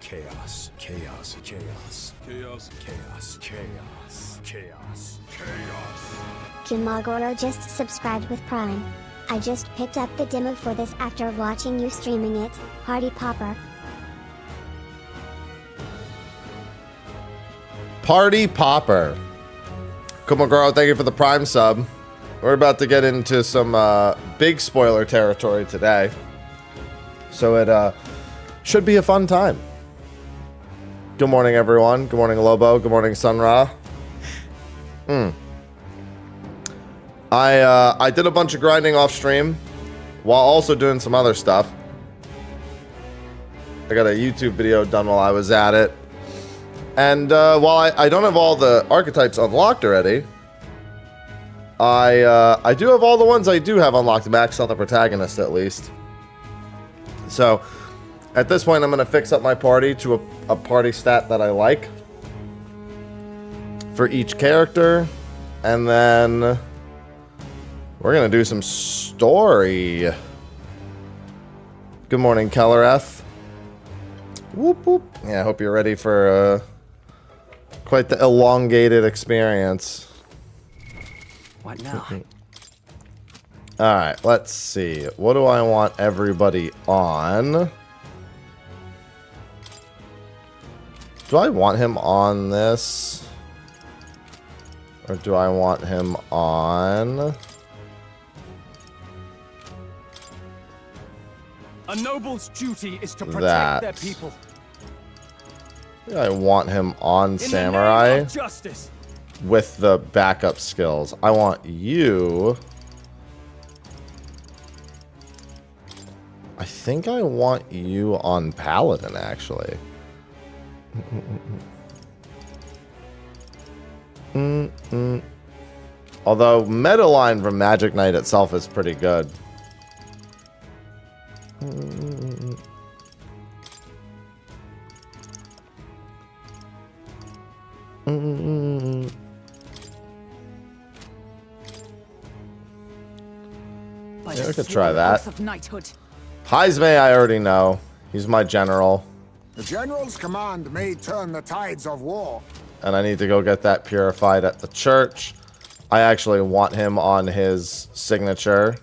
Chaos, chaos, chaos, chaos, chaos, chaos, chaos, chaos. Jimagoro just subscribed with Prime. I just picked up the demo for this after watching you streaming it, Party Popper. Party Popper. Kumagoro, thank you for the Prime sub. We're about to get into some big spoiler territory today. So it should be a fun time. Good morning, everyone. Good morning, Lobo. Good morning, Sunra. I did a bunch of grinding off stream while also doing some other stuff. I got a YouTube video done while I was at it. And while I don't have all the archetypes unlocked already, I do have all the ones I do have unlocked, maxed out the protagonist at least. So at this point, I'm going to fix up my party to a party stat that I like for each character. And then we're going to do some story. Good morning, Kellereth. Whoop, whoop. Yeah, I hope you're ready for quite the elongated experience. What now? All right, let's see. What do I want everybody on? Do I want him on this? Or do I want him on... A noble's duty is to protect their people. I want him on Samurai with the backup skills. I want you... I think I want you on Paladin, actually. Although meta line from Magic Knight itself is pretty good. Yeah, we could try that. Heismay, I already know. He's my general. The general's command may turn the tides of war. And I need to go get that purified at the church. I actually want him on his signature.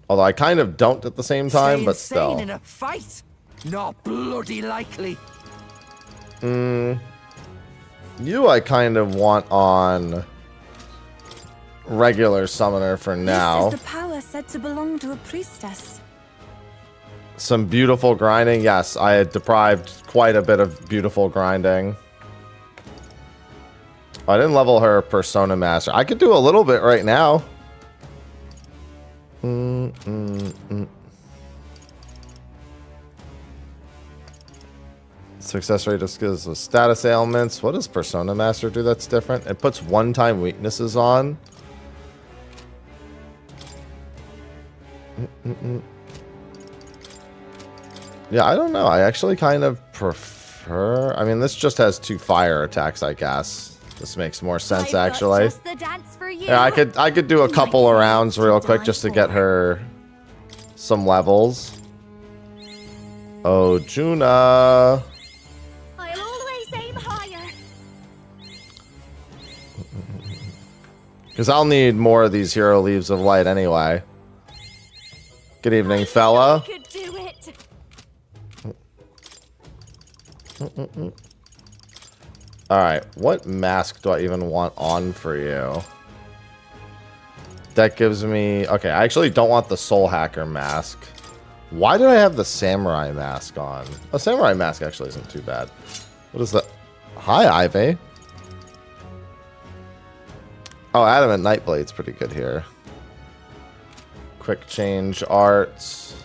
Although I kind of don't at the same time, but still. In a fight? Not bloody likely. You I kind of want on regular summoner for now. This is the power said to belong to a priestess. Some beautiful grinding. Yes, I had deprived quite a bit of beautiful grinding. I didn't level her Persona Master. I could do a little bit right now. Success rate of skills with status ailments. What does Persona Master do that's different? It puts one-time weaknesses on. Yeah, I don't know. I actually kind of prefer... I mean, this just has 2 fire attacks, I guess. This makes more sense, actually. Yeah, I could do a couple of rounds real quick just to get her some levels. Oh, Juna. I'll always aim higher. Because I'll need more of these Hero Leaves of Light anyway. Good evening, fella. I could do it. Alright, what mask do I even want on for you? That gives me... Okay, I actually don't want the Soul Hacker mask. Why did I have the Samurai mask on? A Samurai mask actually isn't too bad. What is that? Hi, Ivy. Oh, Adamant Nightblade's pretty good here. Quick change arts.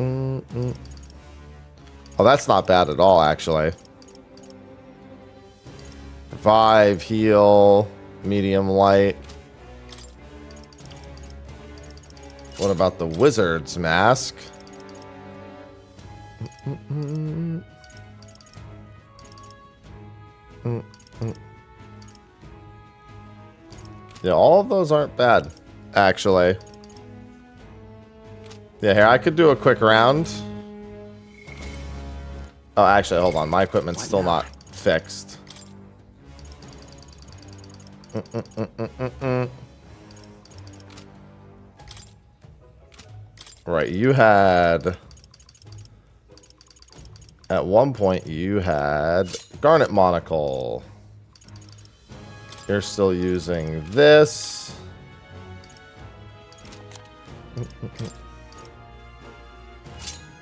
Oh, that's not bad at all, actually. Revive, heal, medium light. What about the Wizard's mask? Yeah, all of those aren't bad. actually. Yeah, here, I could do a quick round. Oh, actually, hold on. My equipment's still not fixed. Right, you had... At one point, you had Garnet Monocle. You're still using this.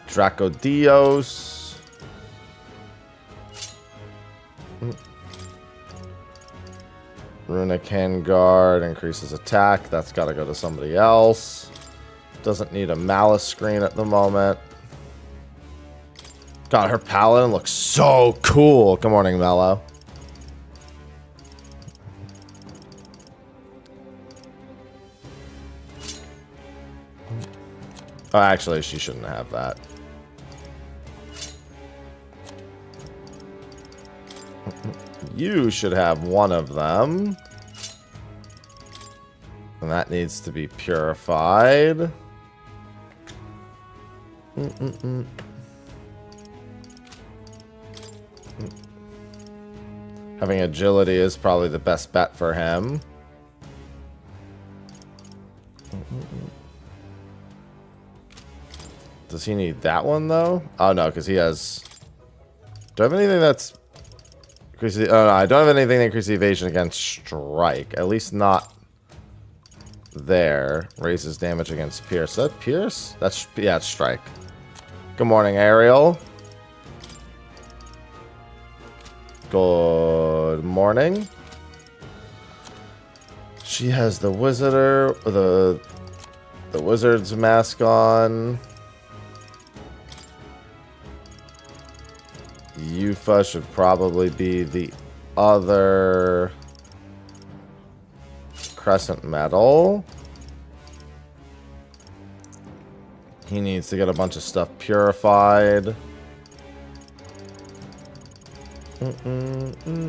Dracodios. Runic Handguard increases attack. That's got to go to somebody else. Doesn't need a Malice screen at the moment. God, her paladin looks so cool. Good morning, Milo. Oh, actually, she shouldn't have that. You should have one of them. And that needs to be purified. Having agility is probably the best bet for him. Does he need that one, though? Oh, no, because he has... Do I have anything that's... Oh, no, I don't have anything that increases evasion against strike. At least not there. Raises damage against pierce. Is that pierce? That's... Yeah, it's strike. Good morning, Ariel. Good morning. She has the wizarder, the wizard's mask on. Yufa should probably be the other crescent medal. He needs to get a bunch of stuff purified. And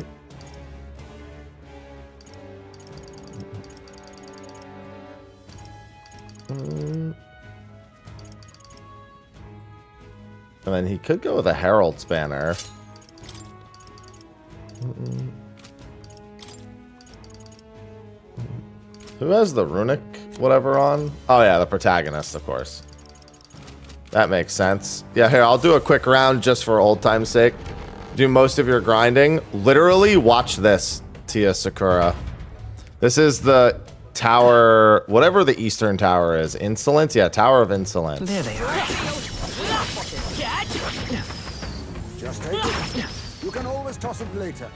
then he could go with a Herald's Banner. Who has the runic whatever on? Oh yeah, the protagonist, of course. That makes sense. Yeah, here, I'll do a quick round just for old time's sake. Do most of your grinding. Literally, watch this, Tia Sakura. This is the tower, whatever the eastern tower is. Insolence? Yeah, Tower of Insolence. There they are. Just take it. You can always toss it later.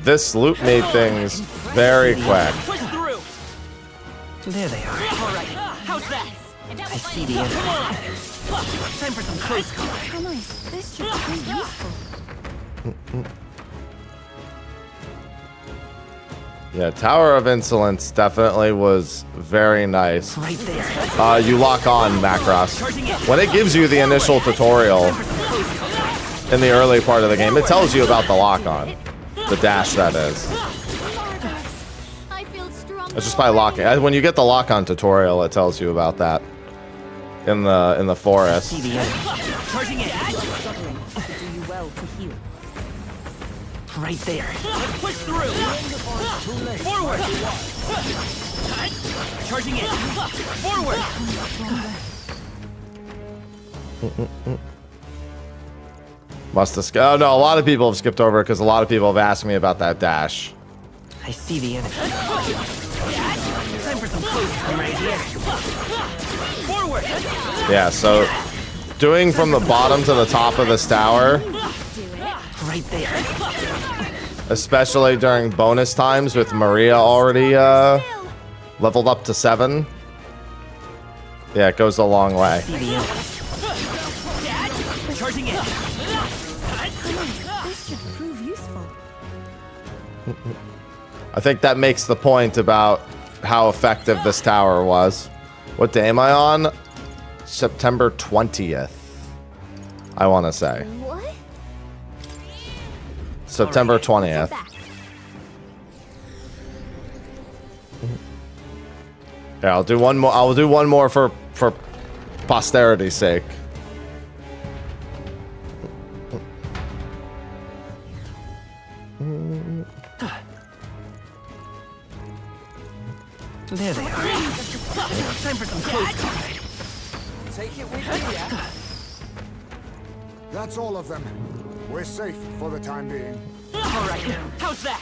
This loop made things very quick. Push through. There they are. All right. How's that? I see the enemy. Time for some close combat. How nice. This should be useful. Yeah, Tower of Insolence definitely was very nice. Right there. You lock on Macross. When it gives you the initial tutorial in the early part of the game, it tells you about the lock on. The dash, that is. I feel strong. It's just by locking. When you get the lock on tutorial, it tells you about that in the forest. See the enemy. Charging in. Do you well to heal. Right there. Let's push through. Forward. Charging in. Forward. Must have oh no, a lot of people have skipped over because a lot of people have asked me about that dash. I see the enemy. Time for some close combat right here. Forward. Yeah, so doing from the bottom to the top of this tower, Right there. especially during bonus times with Maria already leveled up to 7. Yeah, it goes a long way. See the enemy. Charging in. This should prove useful. I think that makes the point about how effective this tower was. What day am I on? September 20th. I want to say. What? September 20th. Back. Yeah, I'll do one more. I'll do one more for posterity's sake. There they are. Time for some close combat. Take it with you, yeah? That's all of them. We're safe for the time being. All right, how's that?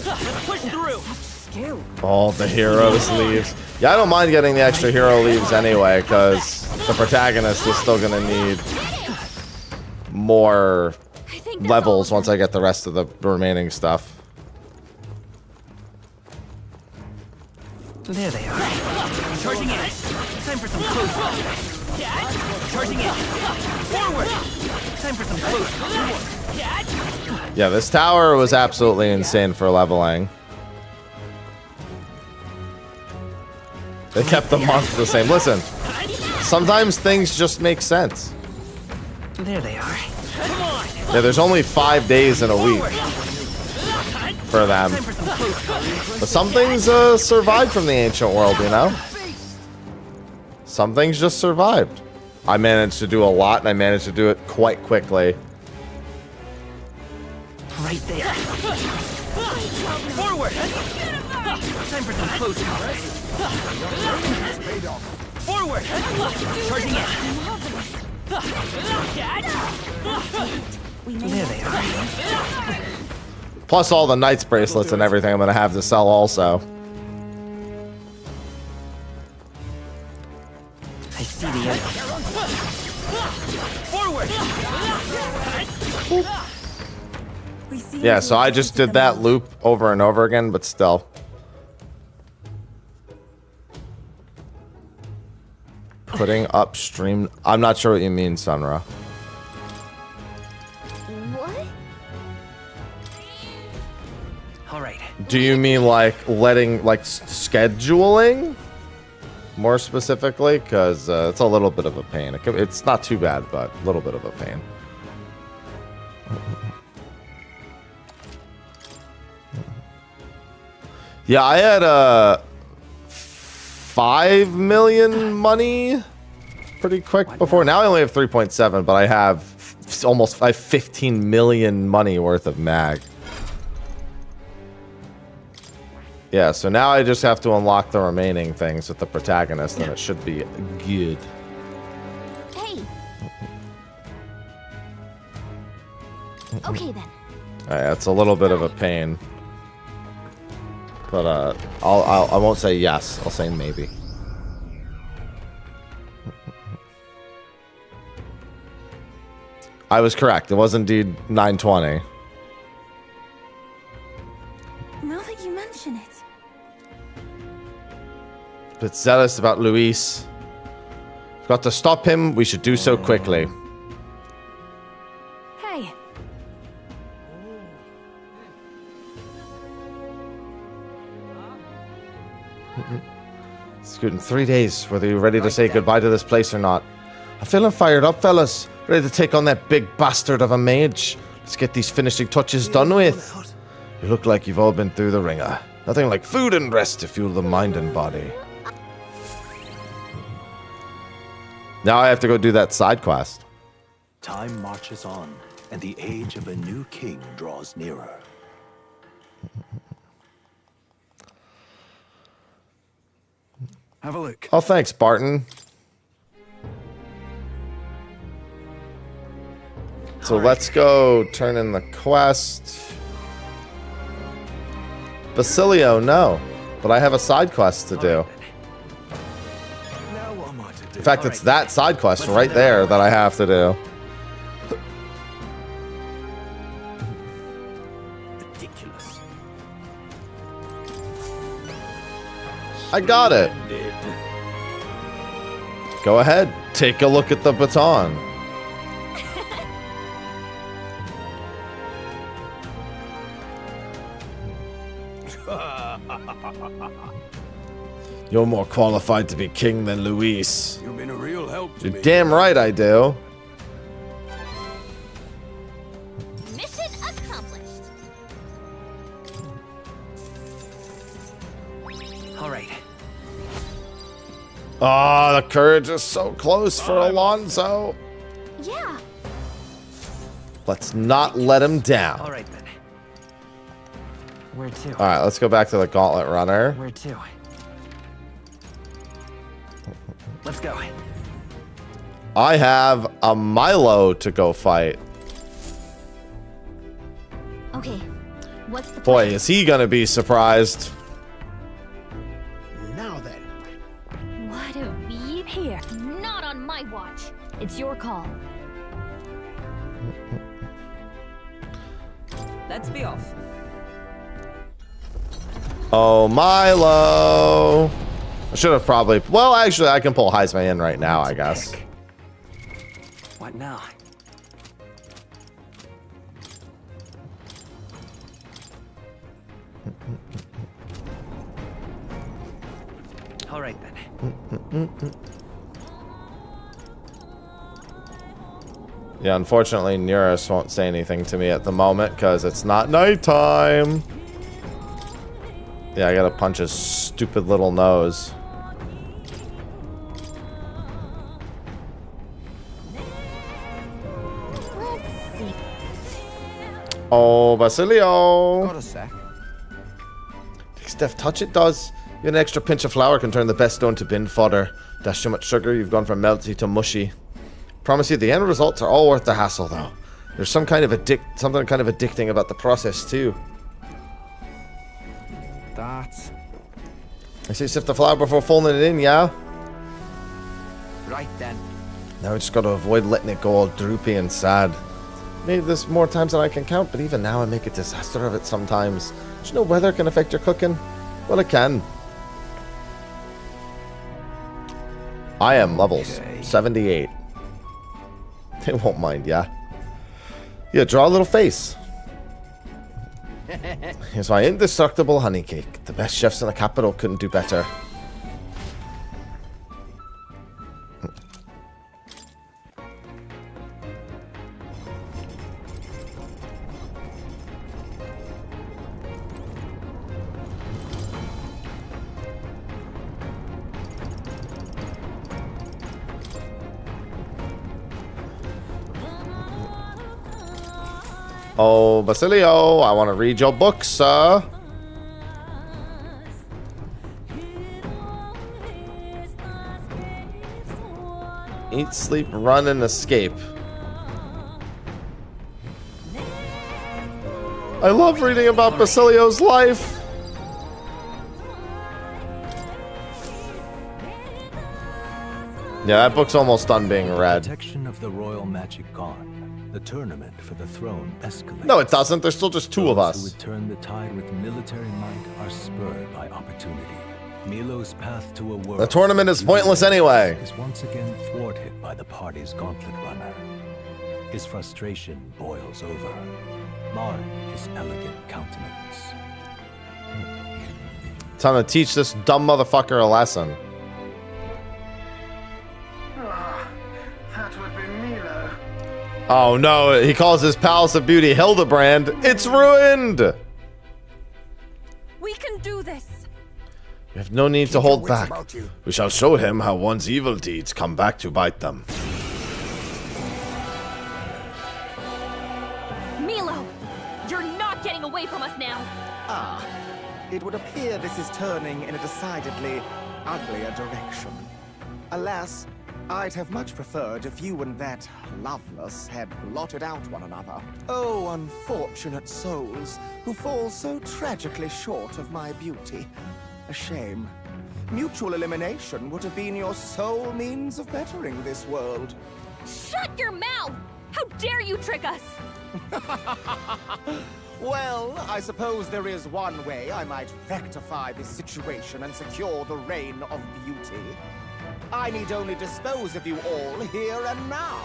Let's push through. Skill. All the heroes leaves. Yeah, I don't mind getting the extra hero leaves anyway, because the protagonist is still gonna need more levels once I get the rest of the remaining stuff. There they are. Charging in. Time for some close combat. Charging in. Forward. Time for some close combat. Yeah, this tower was absolutely insane for leveling. They kept the months the same. Listen, sometimes things just make sense. There they are. Yeah, there's only 5 days in a week for them. But some things survived from the ancient world, you know? Some things just survived. I managed to do a lot, and I managed to do it quite quickly. Right there. Forward. Time for some close combat. Forward. Charging in. There they are. Plus all the Knights bracelets and everything I'm going to have to sell also. I see the end. Forward. Yeah, so I just did that loop over and over again, but still. Putting upstream. I'm not sure what you mean, Sunra. What? All right. Do you mean like letting, like scheduling? More specifically, because it's a little bit of a pain. It's not too bad, but a little bit of a pain. Yeah, I had 5 million money pretty quick before. Now I only have 3.7, but I have 15 million money worth of mag. Yeah, so now I just have to unlock the remaining things with the protagonist, and it should be good. Hey. Okay then. Yeah, it's a little bit of a pain. But I won't say yes. I'll say maybe. I was correct. It was indeed 920. Now that you mention it. Bit zealous about Luis. We've got to stop him. We should do so quickly. Hey. It's good in 3 days, whether you're ready to say goodbye to this place or not. I'm feeling fired up, fellas. Ready to take on that big bastard of a mage. Let's get these finishing touches done with. You look like you've all been through the ringer. Nothing like food and rest to fuel the mind and body. Now I have to go do that side quest. Time marches on, and the age of a new king draws nearer. Have a look. Oh, thanks, Barton. So let's go turn in the quest. Basilio, no. But I have a side quest to do. Now what am I to do? In fact, it's that side quest right there that I have to do. Ridiculous. I got it. Go ahead. Take a look at the baton. You're more qualified to be king than Luis. You've been a real help to You're me. damn right I do. Mission accomplished. All right. Oh, the courage is so close for Alonzo. Yeah. Let's not let him down. All right then. Where to? All right, let's go back to the gauntlet runner. Where to? Let's go. I have a Milo to go fight. Okay. What's the Boy, plan? is he gonna be surprised. Now then. What a beat. Here, not on my watch. It's your call. Let's be off. Oh, Milo. I should have probably... Well, actually, I can pull Heisman in right now, I guess. What now? All right then. Yeah, unfortunately, Myrtus won't say anything to me at the moment because it's not nighttime. Yeah, I gotta punch his stupid little nose. Let's see. Oh, Basilio. Got a sec. Steph, touch it does. Even an extra pinch of flour can turn the best stone to bin fodder. Dash too much sugar, you've gone from melty to mushy. Promise you, the end results are all worth the hassle, though. There's something kind of addicting about the process too. That's I say sift the flour before folding it in, yeah? right then. Now I just gotta avoid letting it go all droopy and sad. Made this more times than I can count, but even now I make a disaster of it sometimes. Do you know weather can affect your cooking? Well, it can. I am levels 78. They won't mind, yeah? Yeah, draw a little face. Here's my indestructible honey cake. The best chefs in the capital couldn't do better. Oh, Basilio, I want to read your book, sir. Eat, sleep, run, and escape. I love reading about Basilio's life. Yeah, that book's almost done being read. Protection of the royal magic gone. The tournament for the throne escalates. No, it doesn't. There's still just two of Those who us. would turn the tide with military might are spurred by opportunity. Milo's path to a world... The tournament is pointless anyway. ...is once again thwarted by the party's gauntlet runner. His frustration boils over, marring his elegant countenance. Time to teach this dumb motherfucker a lesson. That would be Milo. Oh no, he calls his Palace of Beauty Hildebrand. It's ruined! We can do this. We have no need to Keep hold your wits back. about you. We shall show him how one's evil deeds come back to bite them. Milo, you're not getting away from us now. Ah, it would appear this is turning in a decidedly uglier direction. Alas, I'd have much preferred if you and that Loveless had blotted out one another. Oh, unfortunate souls who fall so tragically short of my beauty. A shame. Mutual elimination would have been your sole means of bettering this world. Shut your mouth! How dare you trick us? Well, I suppose there is one way I might rectify this situation and secure the reign of beauty. I need only dispose of you all here and now.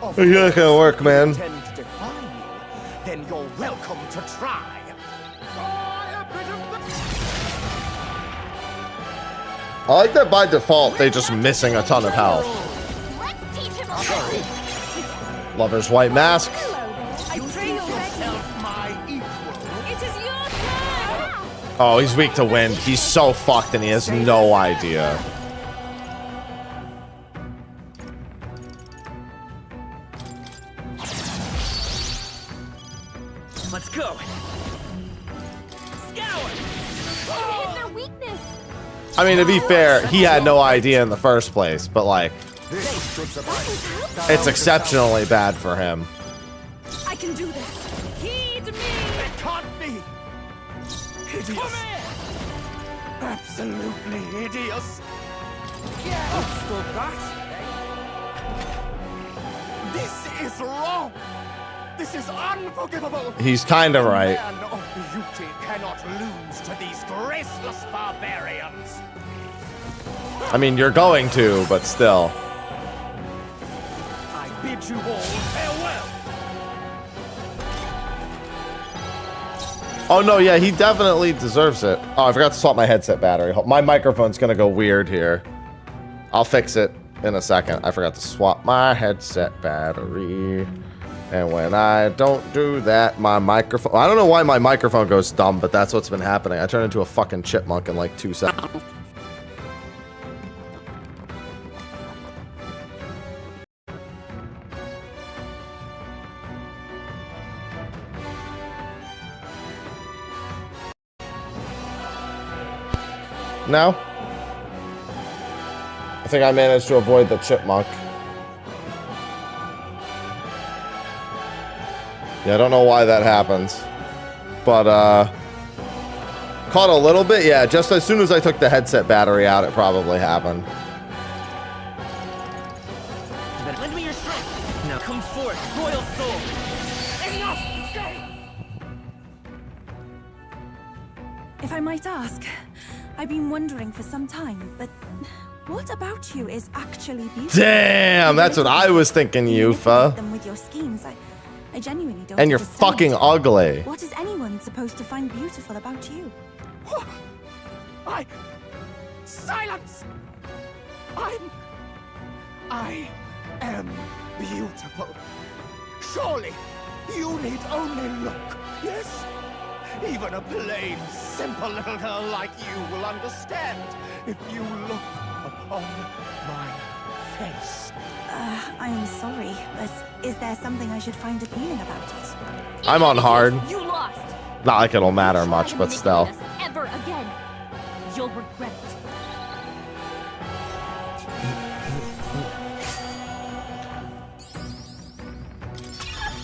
Of Yeah, that can work, course, if you man. intend to defy me, then you're welcome to try. I like that by default, they just missing a ton of health. Let's teach him a lesson. Lover's white mask. I pray you're ready. My equal. It is your turn. Oh, he's weak to wind. He's so fucked and he has no idea. Let's go. Scour. Hit their weakness. I mean, to be fair, he had no idea in the first place, but like, This should suffice. it's exceptionally bad for him. I can do this. Heed me. It can't be! Hideous. Absolutely hideous. This is wrong! This is unforgivable! He's kind of right. A man of beauty cannot lose to these graceless barbarians! I mean, you're going to, but still. I bid you all farewell! Oh no, yeah, he definitely deserves it. Oh, I forgot to swap my headset battery. My microphone's gonna go weird here. I'll fix it in a second. I forgot to swap my headset battery. And when I don't do that, my microphone... I don't know why my microphone goes dumb, but that's what's been happening. I turn into a fucking chipmunk in like 2 seconds. No? I think I managed to avoid the chipmunk. Yeah, I don't know why that happens. But, caught a little bit? Yeah, just as soon as I took the headset battery out, it probably happened. Then lend me your strength. Now come forth, royal soul. If I might ask, I've been wondering for some time, but what about you is actually beautiful? Damn, that's what I was thinking, Yufa. Them with your schemes, I genuinely don't. And you're understand. fucking ugly. What is anyone supposed to find beautiful about you? Silence! I am beautiful. Surely, you need only look, yes? Even a plain, simple little girl like you will understand if you look upon my face. I am sorry, but is there something I should find appealing about it? I'm on hard. You lost. Not like it'll matter much, but still. Try to manipulate us ever again. You'll regret it.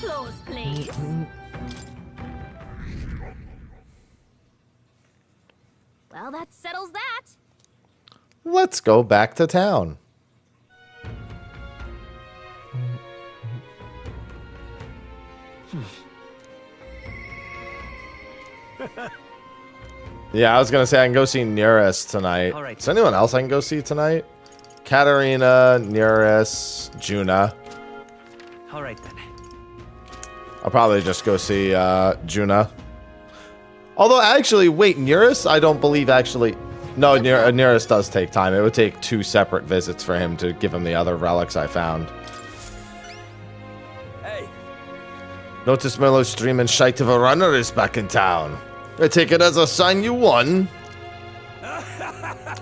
Applause, please. Well, that settles that. Let's go back to town. Yeah, I was gonna say I can go see Myrtus tonight. All right. Is there anyone else I can go see tonight? Katarina, Myrtus, Juna. All right then. I'll probably just go see Juna. Although, actually, wait, Myrtus? I don't believe actually... No, Myrtus does take time. It would take 2 separate visits for him to give him the other relics I found. Hey. Notice Milo's streaming shite of a runner is back in town. I take it as a sign you won.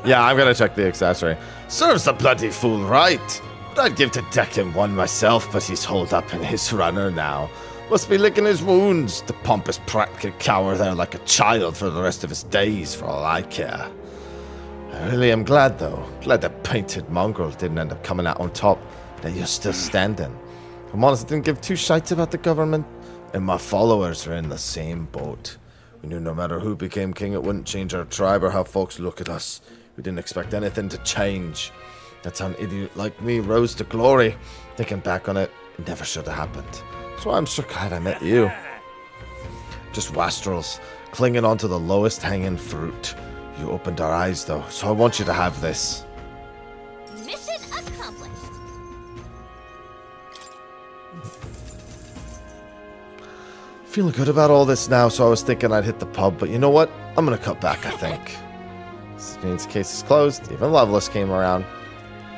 Yeah, I'm gonna check the accessory. Serves the bloody fool right. I'd give to deck him one myself, but he's holed up in his runner now. Must be licking his wounds. The pompous prat could cower there like a child for the rest of his days, for all I care. I really am glad, though. Glad the painted mongrel didn't end up coming out on top. That you're still standing. I'm honest, I didn't give 2 shites about the government. And my followers are in the same boat. We knew no matter who became king, it wouldn't change our tribe or how folks look at us. We didn't expect anything to change. That's how an idiot like me rose to glory. Thinking back on it, it never should have happened. So I'm so glad I met you. Just wastrels, clinging onto the lowest hanging fruit. You opened our eyes, though, so I want you to have this. Mission accomplished. Feeling good about all this now, so I was thinking I'd hit the pub, but you know what? I'm gonna cut back, I think. This means case is closed. Even Loveless came around.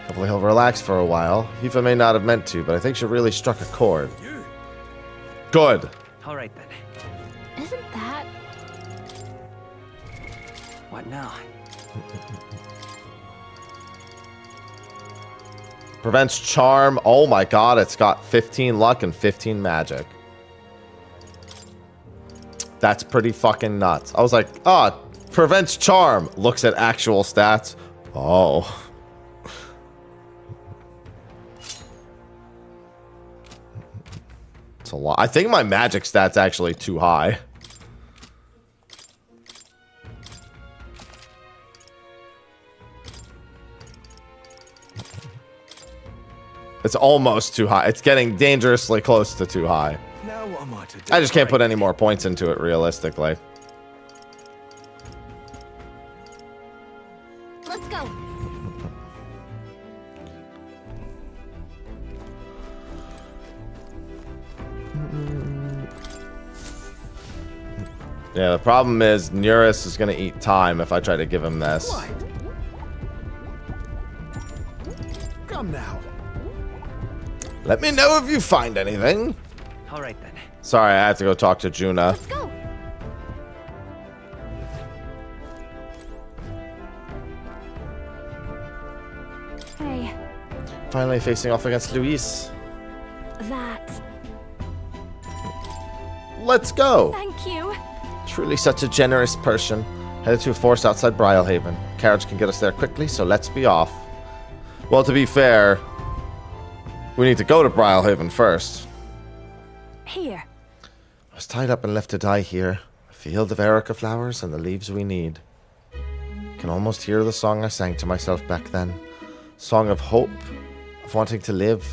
Hopefully he'll relax for a while. Eva may not have meant to, but I think she really struck a chord. Good. All right then. Isn't that... What now? Prevents charm. Oh my god, it's got 15 luck and 15 magic. That's pretty fucking nuts. I was like, oh, prevents charm. Looks at actual stats. Oh. It's a lot. I think my magic stat's actually too high. It's almost too high. It's getting dangerously close to too high. Now what am I to do? I just can't put any more points into it realistically. Let's go. Yeah, the problem is Myrtus is going to eat time if I try to give him this. What? Come now. Let me know if you find anything. All right then. Sorry, I have to go talk to Juna. Let's go. Hey, Finally facing off against Luis. that. Let's go. Thank you. Truly such a generous person. Headed to a forest outside Brial Haven. Carriage can get us there quickly, so let's be off. Well, to be fair, we need to go to Brial Haven first. Here. I was tied up and left to die here. A field of erica flowers and the leaves we need. Can almost hear the song I sang to myself back then. Song of hope, of wanting to live.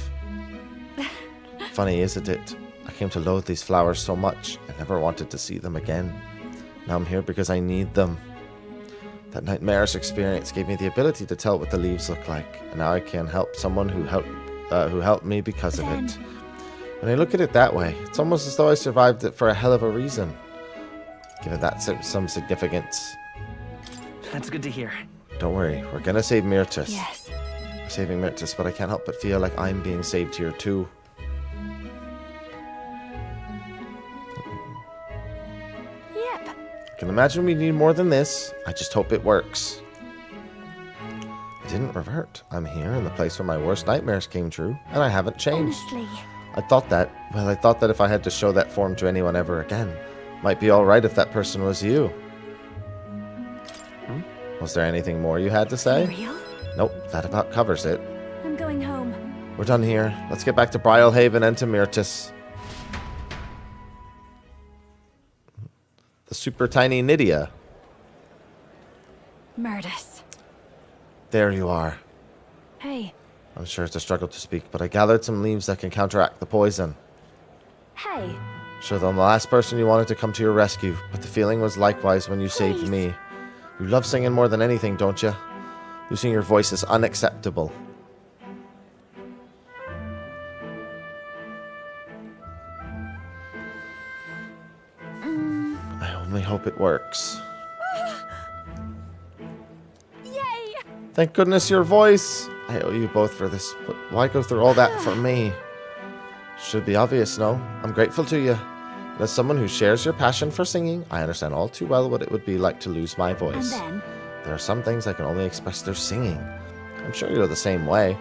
Funny, isn't it? I came to loathe these flowers so much, I never wanted to see them again. Now I'm here because I need them. That nightmarish experience gave me the ability to tell what the leaves look like, and now I can help someone who helped me because of it. When I look at it that way, it's almost as though I survived it for a hell of a reason. Give it that some significance. That's good to hear. Don't worry, we're gonna save Myrtus. Yes. We're saving Myrtus, but I can't help but feel like I'm being saved here too. Yep. I can imagine we need more than this. I just hope it works. I didn't revert. I'm here in the place where my worst nightmares came true, and I haven't changed. Honestly. I thought that if I had to show that form to anyone ever again, might be alright if that person was you. Was there anything more you had to say? Real? Nope, that about covers it. I'm going home. We're done here. Let's get back to Brial Haven and to Myrtus. The super tiny Nydia. Myrtus. There you are. Hey. I'm sure it's a struggle to speak, but I gathered some leaves that can counteract the poison. Hey. Sure, though I'm the last person you wanted to come to your rescue, but the feeling was likewise when you saved Please. me. You love singing more than anything, don't you? Losing your voice is unacceptable. I only hope it works. Yay! Thank goodness your voice. I owe you both for this, but why go through all that for me? Should be obvious, no? I'm grateful to you. And as someone who shares your passion for singing, I understand all too well what it would be like to lose my voice. And then? There are some things I can only express through singing. I'm sure you're the same way.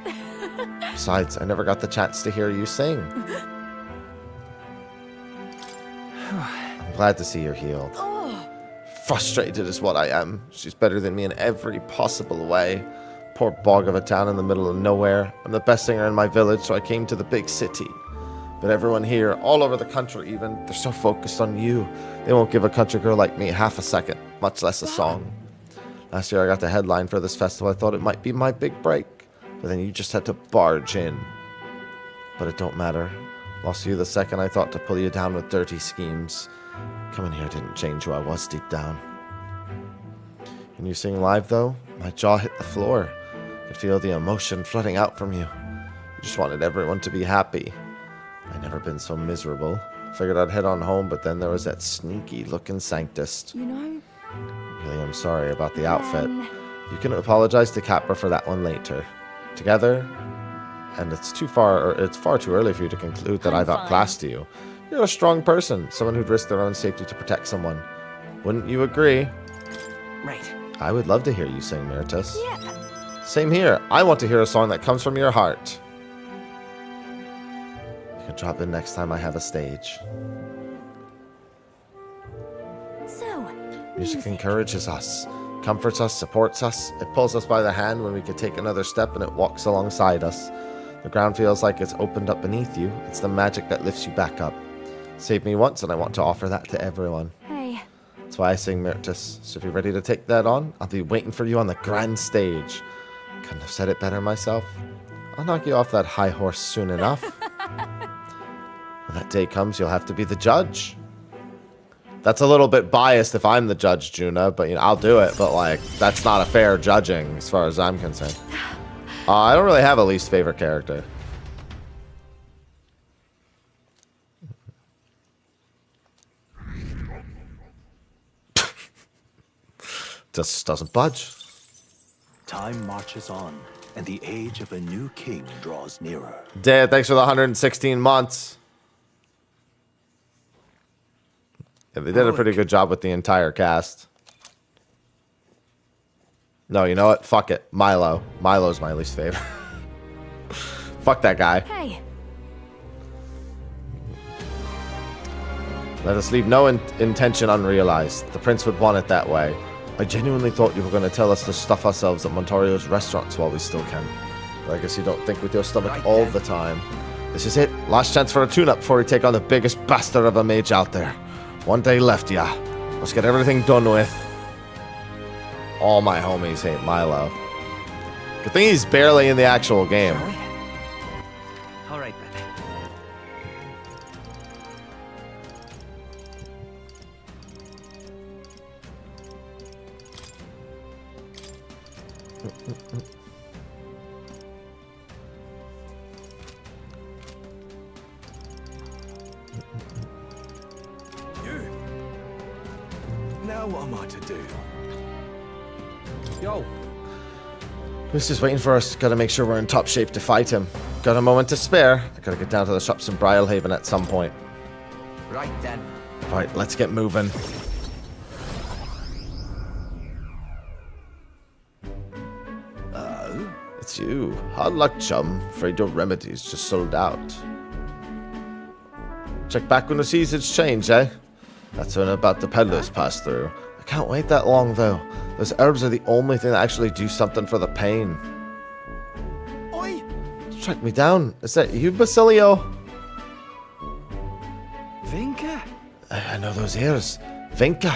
Besides, I never got the chance to hear you sing. I'm glad to see you're healed. Oh. Frustrated is what I am. She's better than me in every possible way. Poor bog of a town in the middle of nowhere. I'm the best singer in my village, so I came to the big city. But everyone here, all over the country even, they're so focused on you. They won't give a country girl like me half a second, much less a song. Last year I got the headline for this festival. I thought it might be my big break. But then you just had to barge in. But it don't matter. Lost you the second I thought to pull you down with dirty schemes. Coming here didn't change who I was deep down. When you sing live though, my jaw hit the floor. I could feel the emotion flooding out from you. You just wanted everyone to be happy. I'd never been so miserable. Figured I'd head on home, but then there was that sneaky looking Sanctus. You know? Really, I'm sorry about the outfit. You can apologize to Capra for that one later. Together, and it's far too early for you to conclude that I've outclassed you. You're a strong person, someone who'd risk their own safety to protect someone. Wouldn't you agree? Right. I would love to hear you sing, Myrtus. Yep. Same here. I want to hear a song that comes from your heart. You can drop in next time I have a stage. Music encourages us, comforts us, supports us. It pulls us by the hand when we could take another step, and it walks alongside us. The ground feels like it's opened up beneath you. It's the magic that lifts you back up. Saved me once, and I want to offer that to everyone. Hey. That's why I sing Myrtus. So if you're ready to take that on, I'll be waiting for you on the grand stage. Couldn't have said it better myself. I'll knock you off that high horse soon enough. When that day comes, you'll have to be the judge. That's a little bit biased if I'm the judge, Juna, but you know, I'll do it. But like, that's not a fair judging as far as I'm concerned. I don't really have a least favorite character. Just doesn't budge. Time marches on, and the age of a new king draws nearer. Dad, thanks for the 116 months. Yeah, they did a pretty good job with the entire cast. No, you know what? Fuck it. Milo. Milo's my least favorite. Fuck that guy. Hey. Let us leave no intention unrealized. The prince would want it that way. I genuinely thought you were going to tell us to stuff ourselves at Montorio's restaurants while we still can. But I guess you don't think with your stomach all the time. This is it. Last chance for a tune-up before we take on the biggest bastard of a mage out there. One day left, yeah. Let's get everything done with. All my homies hate Milo. Good thing he's barely in the actual game. All right, then. Now what am I to do? Yo. Who's just waiting for us? Gotta make sure we're in top shape to fight him. Got a moment to spare. I gotta get down to the shops in Brial Haven at some point. Right then. Right, let's get moving. It's you. Hard luck, chum. Afraid your remedies just sold out. Check back when the seasons change, eh? That's when about the peddlers pass through. I can't wait that long, though. Those herbs are the only thing that actually do something for the pain. Oi! Track me down. Is that you, Basilio? Vinka? I know those ears. Vinka.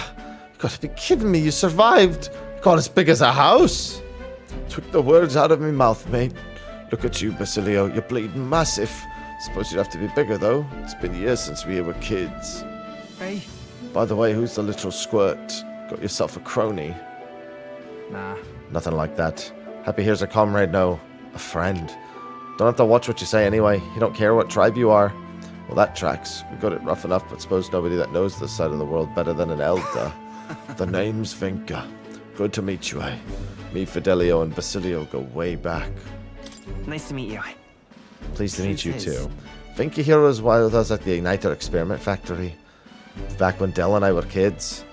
You gotta be kidding me. You survived. You got as big as a house. Took the words out of my mouth, mate. Look at you, Basilio. You're bleeding massive. Suppose you'd have to be bigger, though. It's been years since we were kids. Hey. By the way, who's the little squirt? Got yourself a crony? Nah. Nothing like that. Happy here's a comrade, no. A friend. Don't have to watch what you say anyway. You don't care what tribe you are. Well, that tracks. We got it rough enough, but suppose nobody that knows this side of the world better than an elder. The name's Vinka. Good to meet you, eh? Me, Fidelio, and Basilio go way back. Nice to meet you. Pleased to meet you, Truth too. Vinka here was with us at the Igniter Experiment Factory. Back when Del and I were kids.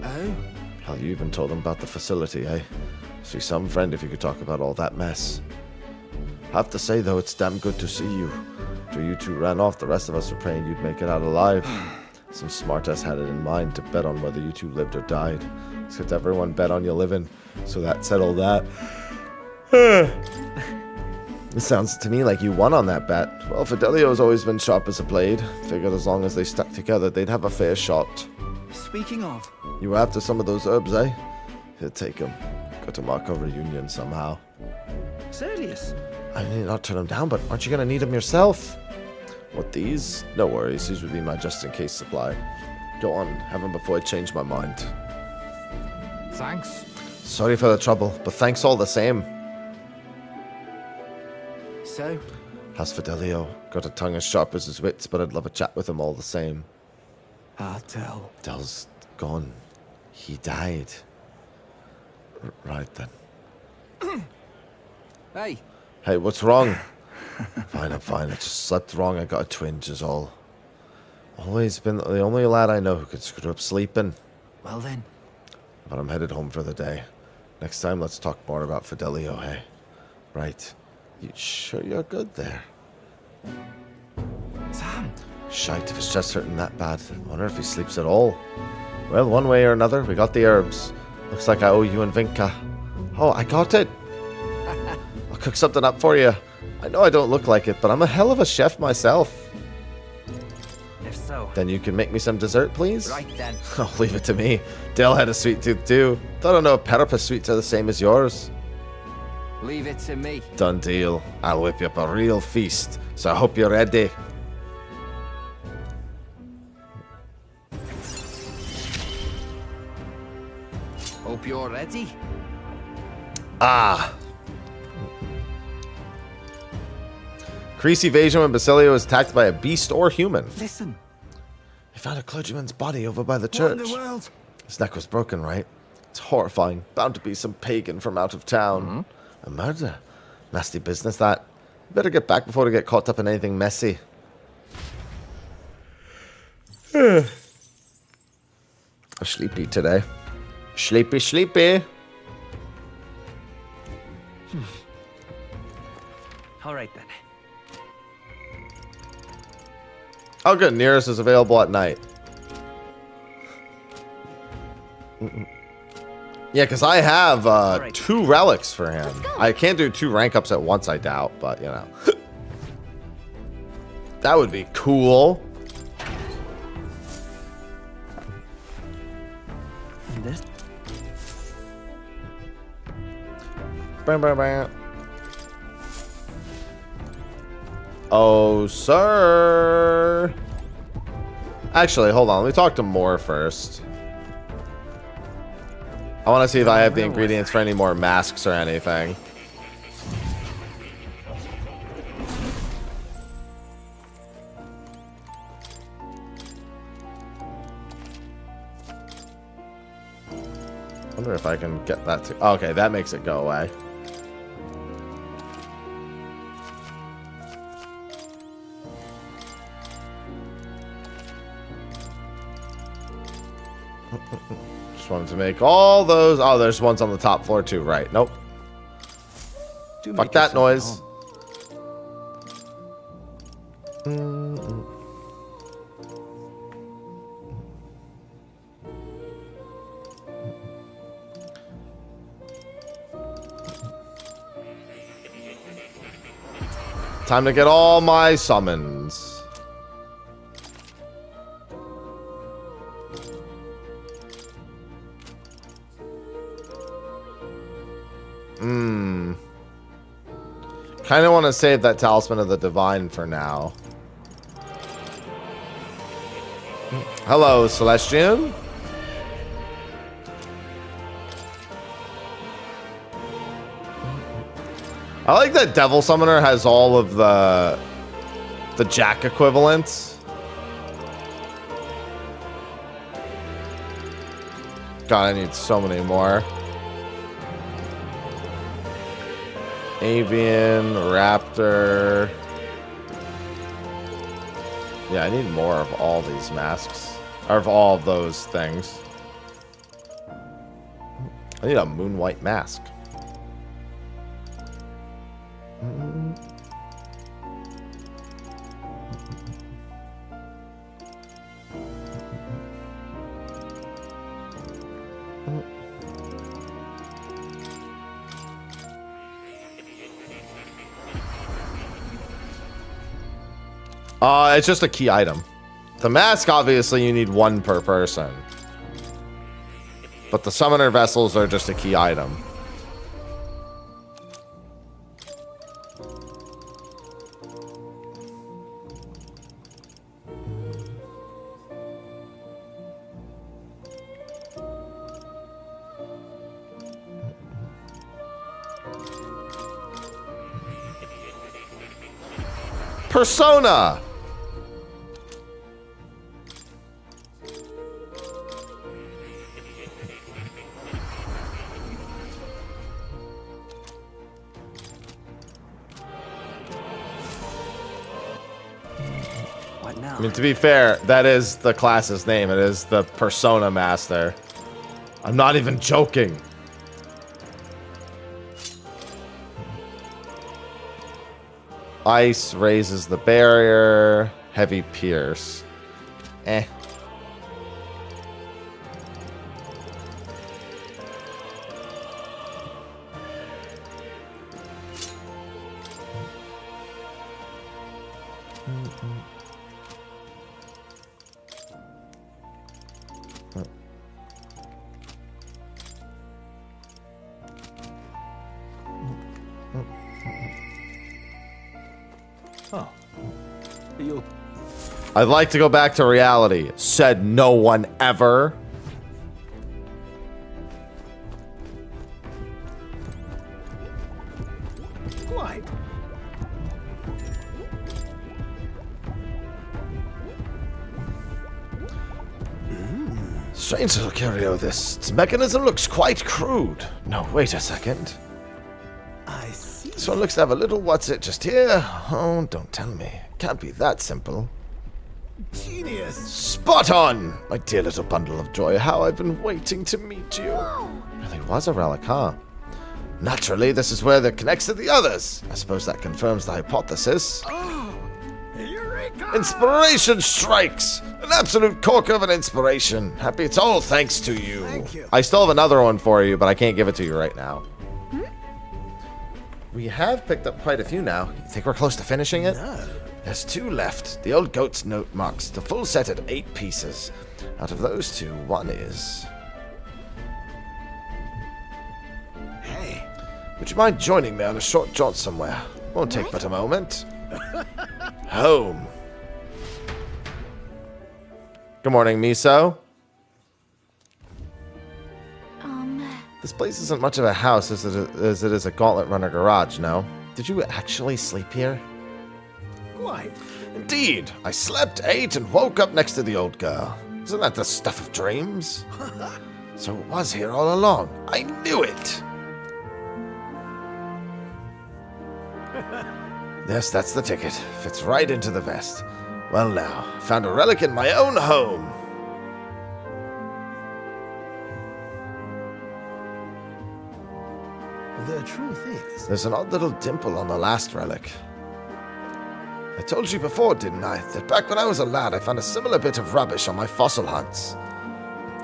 Oh? Hell, you even told him about the facility, eh? Must be some friend if you could talk about all that mess. Have to say, though, it's damn good to see you. After you two ran off, the rest of us were praying you'd make it out alive. Some smartass had it in mind to bet on whether you two lived or died. Except everyone bet on you living, so that settled that. It sounds to me like you won on that bet. Well, Fidelio's always been sharp as a blade. Figured as long as they stuck together, they'd have a fair shot. Speaking of... You were after some of those herbs, eh? Here, take them. Got to mark our reunion somehow. Serious? I may not turn them down, but aren't you going to need them yourself? What, these? No worries, these would be my just-in-case supply. Go on, have them before I change my mind. Thanks. Sorry for the trouble, but thanks all the same. So? How's Fidelio? Got a tongue as sharp as his wits, but I'd love a chat with him all the same. I'll tell. Del's gone. He died. Right then. Hey. Hey, what's wrong? Fine, I'm fine. I just slept wrong. I got a twinge is all. Always been the only lad I know who could screw up sleeping. Well then. But I'm headed home for the day. Next time, let's talk more about Fidelio, hey? Right. You sure you're good there? Sam. Shite, if his chest hurting that bad. I wonder if he sleeps at all. Well, one way or another, we got the herbs. Looks like I owe you and Vinka. Oh, I got it. I'll cook something up for you. I know I don't look like it, but I'm a hell of a chef myself. If so, Then you can make me some dessert, please? right then. Oh, leave it to me. Dale had a sweet tooth too. I don't know if Peripus sweets are the same as yours. Leave it to me. Done deal. I'll whip you up a real feast, so I hope you're ready. Hope you're ready. Ah. Increase evasion when Basilio is attacked by a beast or human. Listen. I found a clergyman's body over by the What church. in the world? His neck was broken, right? It's horrifying. Bound to be some pagan from out of town. A murder. Nasty business, that. Better get back before we get caught up in anything messy. I'm sleepy today. Sleepy, sleepy. All right then. Oh, good. Nearest is available at night. Yeah, because I have right. 2 relics for him. I can't do 2 rank ups at once, I doubt, but you know. That would be cool. This. Bam, bam, bam. Oh, sir. Actually, hold on. Let me talk to Moore first. I want to see if I have the ingredients for any more masks or anything. Wonder if I can get that to... Okay, that makes it go away. Just wanted to make all those... Oh, there's ones on the top floor too, right? Nope. Fuck that noise. Time to get all my summons. Kind of want to save that Talisman of the Divine for now. Hello, Celestian. I like that Devil Summoner has all of the Jack equivalents. God, I need so many more. Avian, Raptor. Yeah, I need more of all these masks. Or of all of those things. I need a moon white mask. It's just a key item. The mask, obviously, you need 1 per person. But the summoner vessels are just a key item. Persona! What now? I mean, to be fair, that is the class's name. It is the Persona Master. I'm not even joking. Ice raises the barrier. Heavy pierce. Eh. Oh. You... I'd like to go back to reality. Said no one ever. Quite. Strange little curio, this. Its mechanism looks quite crude. No, wait a second. I see. This one looks to have a little what's it just here. Oh, don't tell me. Can't be that simple. Genius. Spot on! My dear little bundle of joy, how I've been waiting to meet you. Really was a relic, huh? Naturally, this is where that connects to the others. I suppose that confirms the hypothesis. Eureka! Inspiration strikes! An absolute corker of an inspiration. Happy it's all thanks to you. Thank you. I still have another one for you, but I can't give it to you right now. We have picked up quite a few now. You think we're close to finishing it? No. There's 2 left. The old goat's note marks the full set at 8 pieces. Out of those 2, 1 is... Hey. Would you mind joining me on a short jaunt somewhere? Won't take but a moment. Home. Good morning, Miso. This place isn't much of a house as it is a gauntlet runner garage, no? Did you actually sleep here? Quite. Indeed. I slept, ate, and woke up next to the old girl. Isn't that the stuff of dreams? So it was here all along. I knew it. Yes, that's the ticket. Fits right into the vest. Well now, found a relic in my own home. The truth is... There's an odd little dimple on the last relic. I told you before, didn't I, that back when I was a lad I found a similar bit of rubbish on my fossil hunts.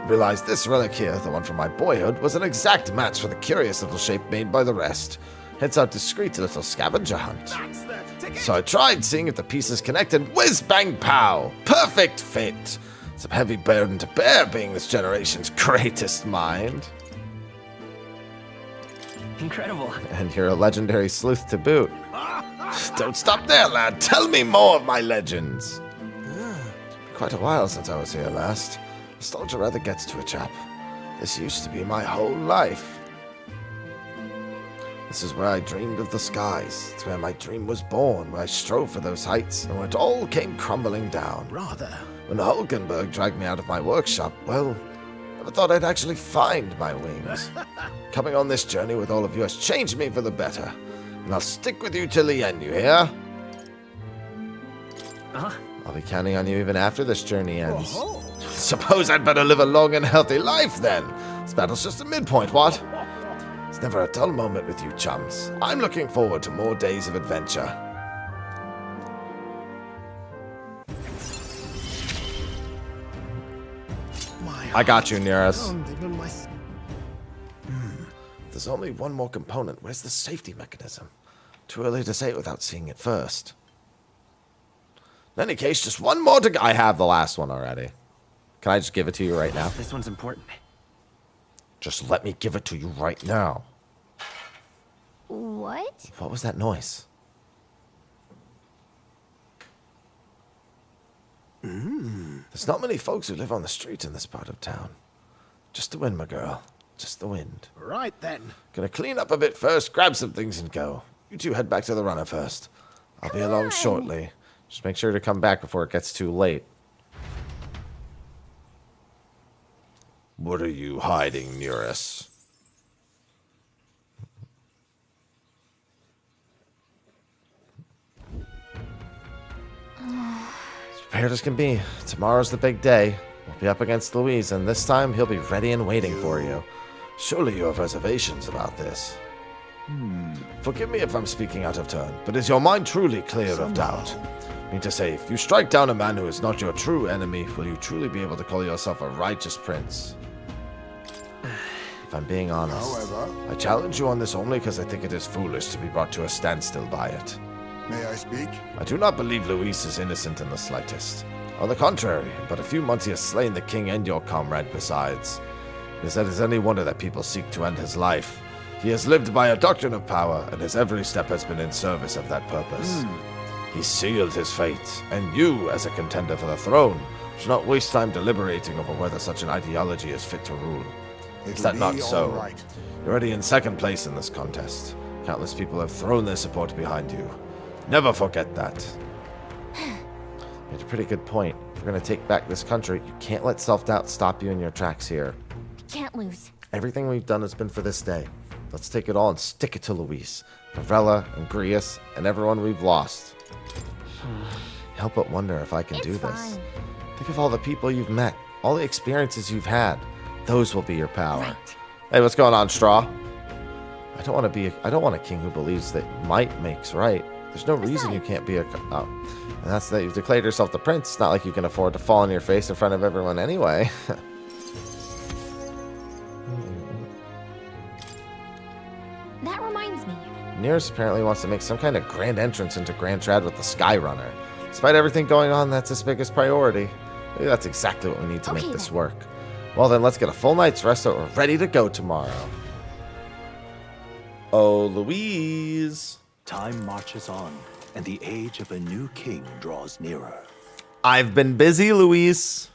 Realized this relic here, the one from my boyhood, was an exact match for the curious little shape made by the rest. Hence our discreet little scavenger hunt. That's the ticket. So I tried seeing if the pieces connected. Whiz bang pow! Perfect fit! Some heavy burden to bear being this generation's greatest mind. Incredible. And you're a legendary sleuth to boot. Don't stop there, lad. Tell me more of my legends. Quite a while since I was here last. Nostalgia rather gets to a chap. This used to be my whole life. This is where I dreamed of the skies. It's where my dream was born, where I strove for those heights, and where it all came crumbling down. Rather. When Hulkenberg dragged me out of my workshop, well, never thought I'd actually find my wings. Coming on this journey with all of you has changed me for the better. And I'll stick with you till the end, you hear? I'll be counting on you even after this journey ends. Suppose I'd better live a long and healthy life, then. This battle's just a midpoint, what? It's never a dull moment with you chums. I'm looking forward to more days of adventure. I got you, Nearest. There's only one more component. Where's the safety mechanism? Too early to say it without seeing it first. In any case, just one more to go. I have the last one already. Can I just give it to you right now? This one's important. Just let me give it to you right now. What? What was that noise? There's not many folks who live on the streets in this part of town. Just the wind, my girl. Just the wind. Right then. Gonna clean up a bit first, grab some things and go. You two head back to the runner first. I'll be along shortly. Just make sure to come back before it gets too late. What are you hiding, Myrtus? As prepared as can be. Tomorrow's the big day. We'll be up against Louise, and this time he'll be ready and waiting for you. Surely you have reservations about this. Forgive me if I'm speaking out of turn, but is your mind truly clear of doubt? I mean to say, if you strike down a man who is not your true enemy, will you truly be able to call yourself a righteous prince? If I'm being honest, However, I challenge you on this only because I think it is foolish to be brought to a standstill by it. May I speak? I do not believe Luis is innocent in the slightest. On the contrary, in but a few months he has slain the king and your comrade besides. It is any wonder that people seek to end his life. He has lived by a doctrine of power, and his every step has been in service of that purpose. He sealed his fate, and you, as a contender for the throne, should not waste time deliberating over whether such an ideology is fit to rule. Is that not so? Right. You're already in second place in this contest. Countless people have thrown their support behind you. Never forget that. You had a pretty good point. If we're going to take back this country, you can't let self-doubt stop you in your tracks here. Can't lose. Everything we've done has been for this day. Let's take it all and stick it to Luis, Gavrella, and Grius, and everyone we've lost. Help but wonder if I can do this. Think of all the people you've met, all the experiences you've had. Those will be your power. Right. Hey, what's going on, Straw? I don't want a king who believes that might makes right. There's no reason you can't be a... Oh. And that's that you've declared yourself the prince. It's not like you can afford to fall on your face in front of everyone anyway. That reminds me. Nearest apparently wants to make some kind of grand entrance into Grand Trad with the Skyrunner. Despite everything going on, that's his biggest priority. Maybe that's exactly what we need to make this work. Well then, let's get a full night's rest so we're ready to go tomorrow. Oh, Louise. Time marches on, and the age of a new king draws nearer. I've been busy, Louise.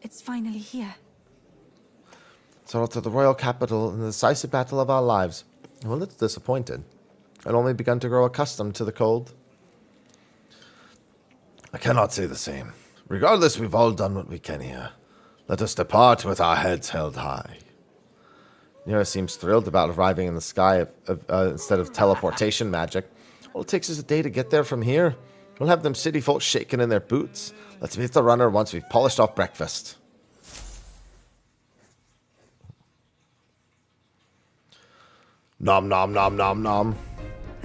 It's finally here. So to the royal capital in the decisive battle of our lives. Well, it's disappointed. I'd only begun to grow accustomed to the cold. I cannot say the same. Regardless, we've all done what we can here. Let us depart with our heads held high. Nero seems thrilled about arriving in the sky instead of teleportation magic. All it takes is a day to get there from here. We'll have them city folk shaking in their boots. Let's meet the runner once we've polished off breakfast. Nom nom nom nom nom.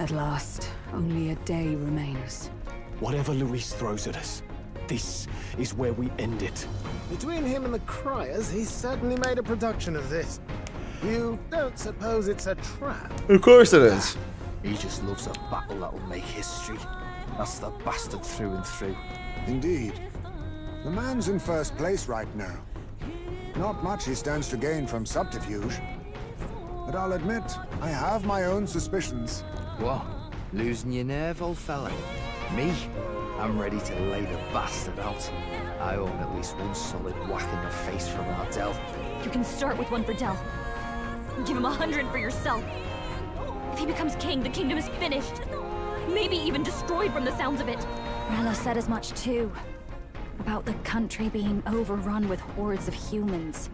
At last, only a day remains. Whatever Luis throws at us, this is where we end it. Between him and the Criers, he's certainly made a production of this. You don't suppose it's a trap? Of course it is. He just loves a battle that'll make history. That's the bastard through and through. Indeed. The man's in first place right now. Not much he stands to gain from subterfuge. But I'll admit, I have my own suspicions. What? Losing your nerve, old fella? Me? I'm ready to lay the bastard out. I own at least one solid whack in the face from Ardell. You can start with one for Del. Give him 100 for yourself. If he becomes king, the kingdom is finished. Maybe even destroyed from the sounds of it. Rella said as much too. About the country being overrun with hordes of humans.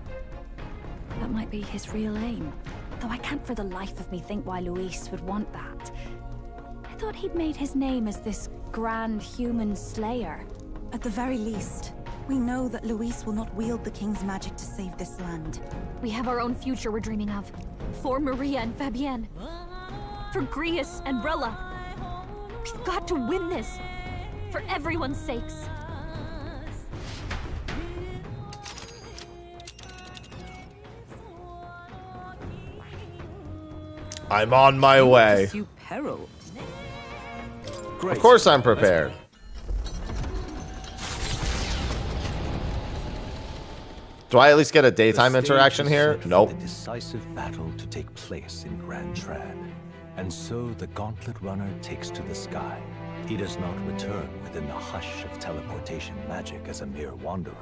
That might be his real aim. Though I can't for the life of me think why Luis would want that. I thought he'd made his name as this grand human slayer. At the very least, we know that Luis will not wield the king's magic to save this land. We have our own future we're dreaming of. For Maria and Fabienne. For Grius and Rella. We've got to win this. For everyone's sakes. I'm on my way. You peril. Of course I'm prepared. Do I at least get a daytime interaction here? Nope. The decisive battle to take place in Grand Trad. And so the gauntlet runner takes to the sky. He does not return within the hush of teleportation magic as a mere wanderer,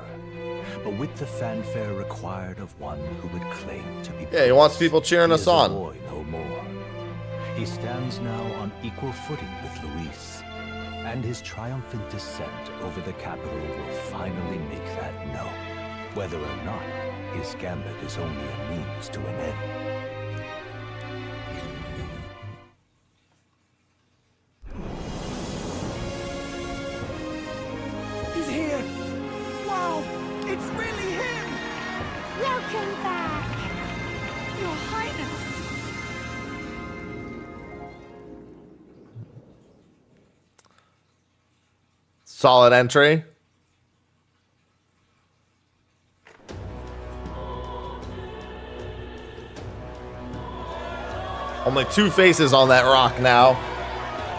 but with the fanfare required of one who would claim to be. Yeah, he wants people cheering us on. Boy no more. He stands now on equal footing with Luis, and his triumphant descent over the capital will finally make that known, whether or not his gambit is only a means to an end. He's here! Wow! It's really him! Welcome back! Your Highness! Solid entry. Only 2 faces on that rock now.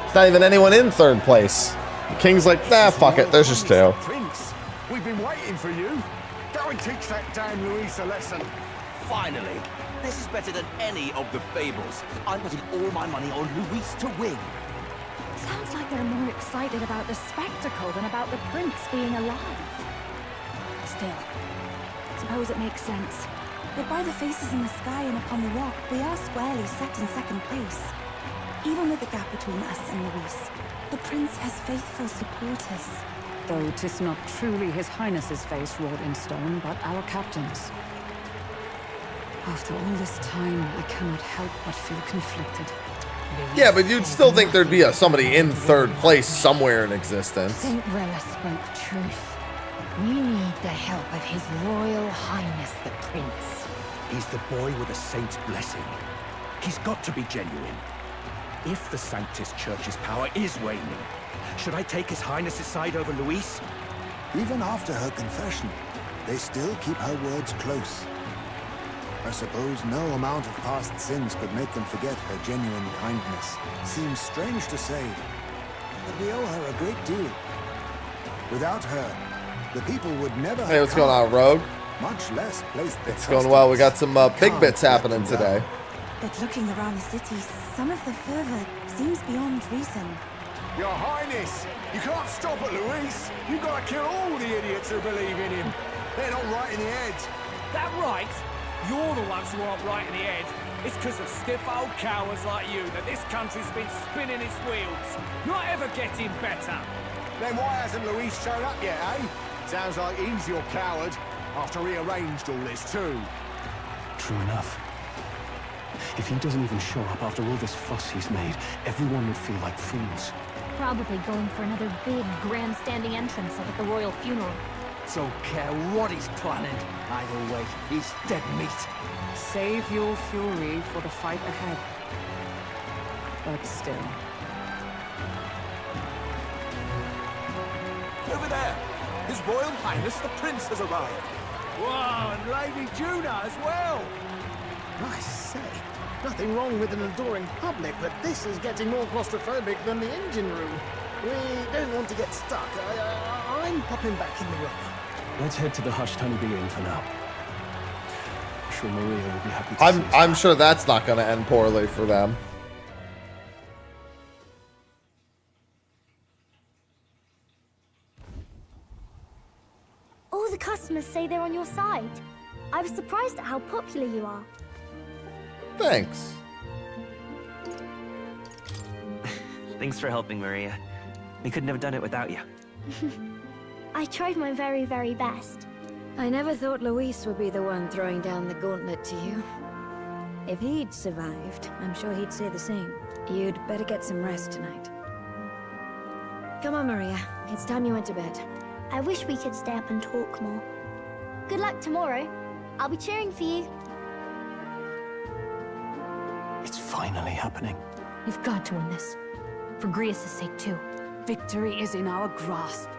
It's not even anyone in 3rd place. The king's like, nah, fuck it. There's just 2. Prince, we've been waiting for you. Go and teach that damn Luis a lesson. Finally. This is better than any of the fables. I'm putting all my money on Luis to win. Sounds like they're more excited about the spectacle than about the prince being alive. Still, suppose it makes sense. But by the faces in the sky and upon the rock, we are squarely set in 2nd place. Even with the gap between us and Luis, the prince has faithful supporters. Though 'tis not truly His Highness's face wrought in stone, but our captain's. After all this time, I cannot help but feel conflicted. Yeah, but you'd still think there'd be somebody in 3rd place somewhere in existence. Saint Rella spoke truth. We need the help of His Royal Highness the Prince. He's the boy with a saint's blessing. He's got to be genuine. If the Sanctus Church's power is waning, should I take His Highness's side over Luis? Even after her confession, they still keep her words close. I suppose no amount of past sins could make them forget her genuine kindness. Seems strange to say, but we owe her a great deal. Without her, the people would never have Hey, what's going on, Rogue? much less place their It's going well. We got some big bits happening today. But looking around the city, some of the fervor seems beyond reason. Your Highness, you can't stop at Luis. You've got to kill all the idiots who believe in him. They're not right in the head. That right? You're the ones who aren't right in the head. It's because of stiff old cowards like you that this country's been spinning its wheels. Not ever getting better. Then why hasn't Luis showed up yet, eh? Sounds like he's your coward, after he arranged all this too. True enough. If he doesn't even show up after all this fuss he's made, everyone would feel like fools. Probably going for another big, grandstanding entrance like at the royal funeral. Don't care what he's planning. Either way, he's dead meat. Save your fury for the fight ahead. But still. Over there! His Royal Highness the Prince has arrived. Whoa, and Lady Juna as well! I say, nothing wrong with an adoring public, but this is getting more claustrophobic than the engine room. We don't want to get stuck. I'm popping back in the room. Let's head to the hushed honeybee inn for now. I'm sure Maria will be happy to see us. I'm sure that's not going to end poorly for them. All the customers say they're on your side. I was surprised at how popular you are. Thanks. Thanks for helping, Maria. We couldn't have done it without you. I tried my very, very best. I never thought Luis would be the one throwing down the gauntlet to you. If he'd survived, I'm sure he'd say the same. You'd better get some rest tonight. Come on, Maria. It's time you went to bed. I wish we could stay up and talk more. Good luck tomorrow. I'll be cheering for you. It's finally happening. We've got to win this. For Grius' sake, too. Victory is in our grasp.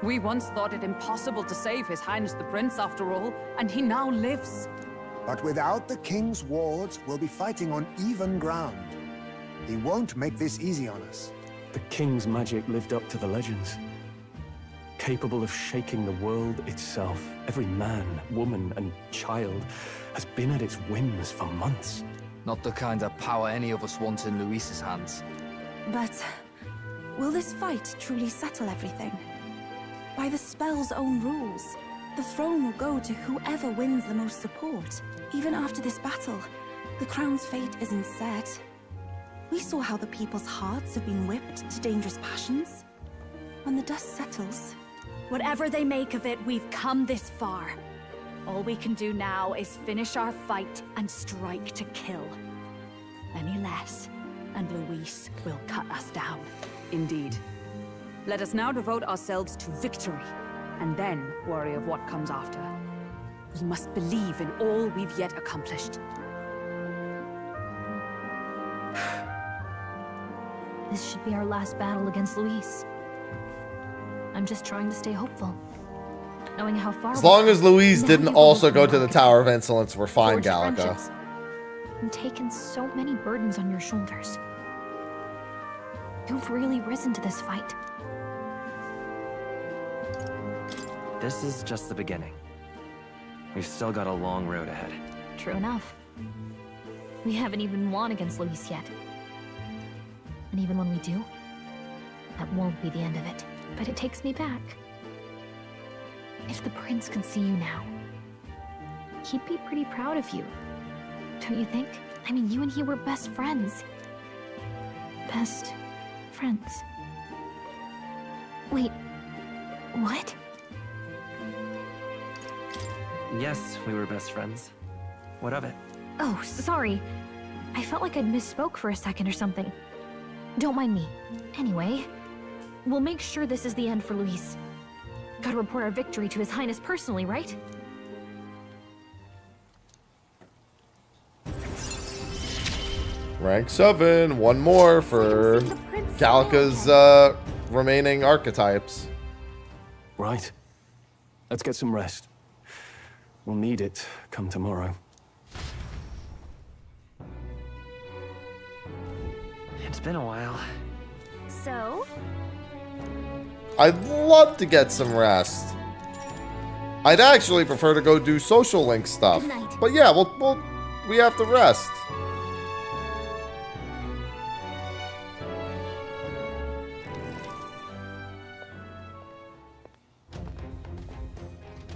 We once thought it impossible to save His Highness the Prince after all, and he now lives. But without the king's wards, we'll be fighting on even ground. He won't make this easy on us. The king's magic lived up to the legends. Capable of shaking the world itself. Every man, woman, and child has been at its whims for months. Not the kind of power any of us want in Luis's hands. But will this fight truly settle everything? By the spell's own rules, the throne will go to whoever wins the most support. Even after this battle, the crown's fate isn't set. We saw how the people's hearts have been whipped to dangerous passions. When the dust settles... Whatever they make of it, we've come this far. All we can do now is finish our fight and strike to kill. Any less, and Luis will cut us down. Indeed. Let us now devote ourselves to victory, and then worry of what comes after. We must believe in all we've yet accomplished. This should be our last battle against Luis. I'm just trying to stay hopeful. Knowing how far As long as Louise didn't also go to the Tower of Insolence, we're fine, Gallica. and taken so many burdens on your shoulders. You've really risen to this fight. This is just the beginning. We've still got a long road ahead. True enough. We haven't even won against Luis yet. And even when we do, that won't be the end of it. But it takes me back. If the prince could see you now, he'd be pretty proud of you. Don't you think? I mean, you and he were best friends. Best friends. Wait, what? Yes, we were best friends. What of it? Oh, sorry. I felt like I'd misspoke for a second or something. Don't mind me. Anyway, we'll make sure this is the end for Luis. Gotta report our victory to His Highness personally, right? Rank 7. One more for Gallica's remaining archetypes. Right. Let's get some rest. We'll need it come tomorrow. It's been a while. So? I'd love to get some rest. I'd actually prefer to go do social link stuff. But yeah, we have to rest.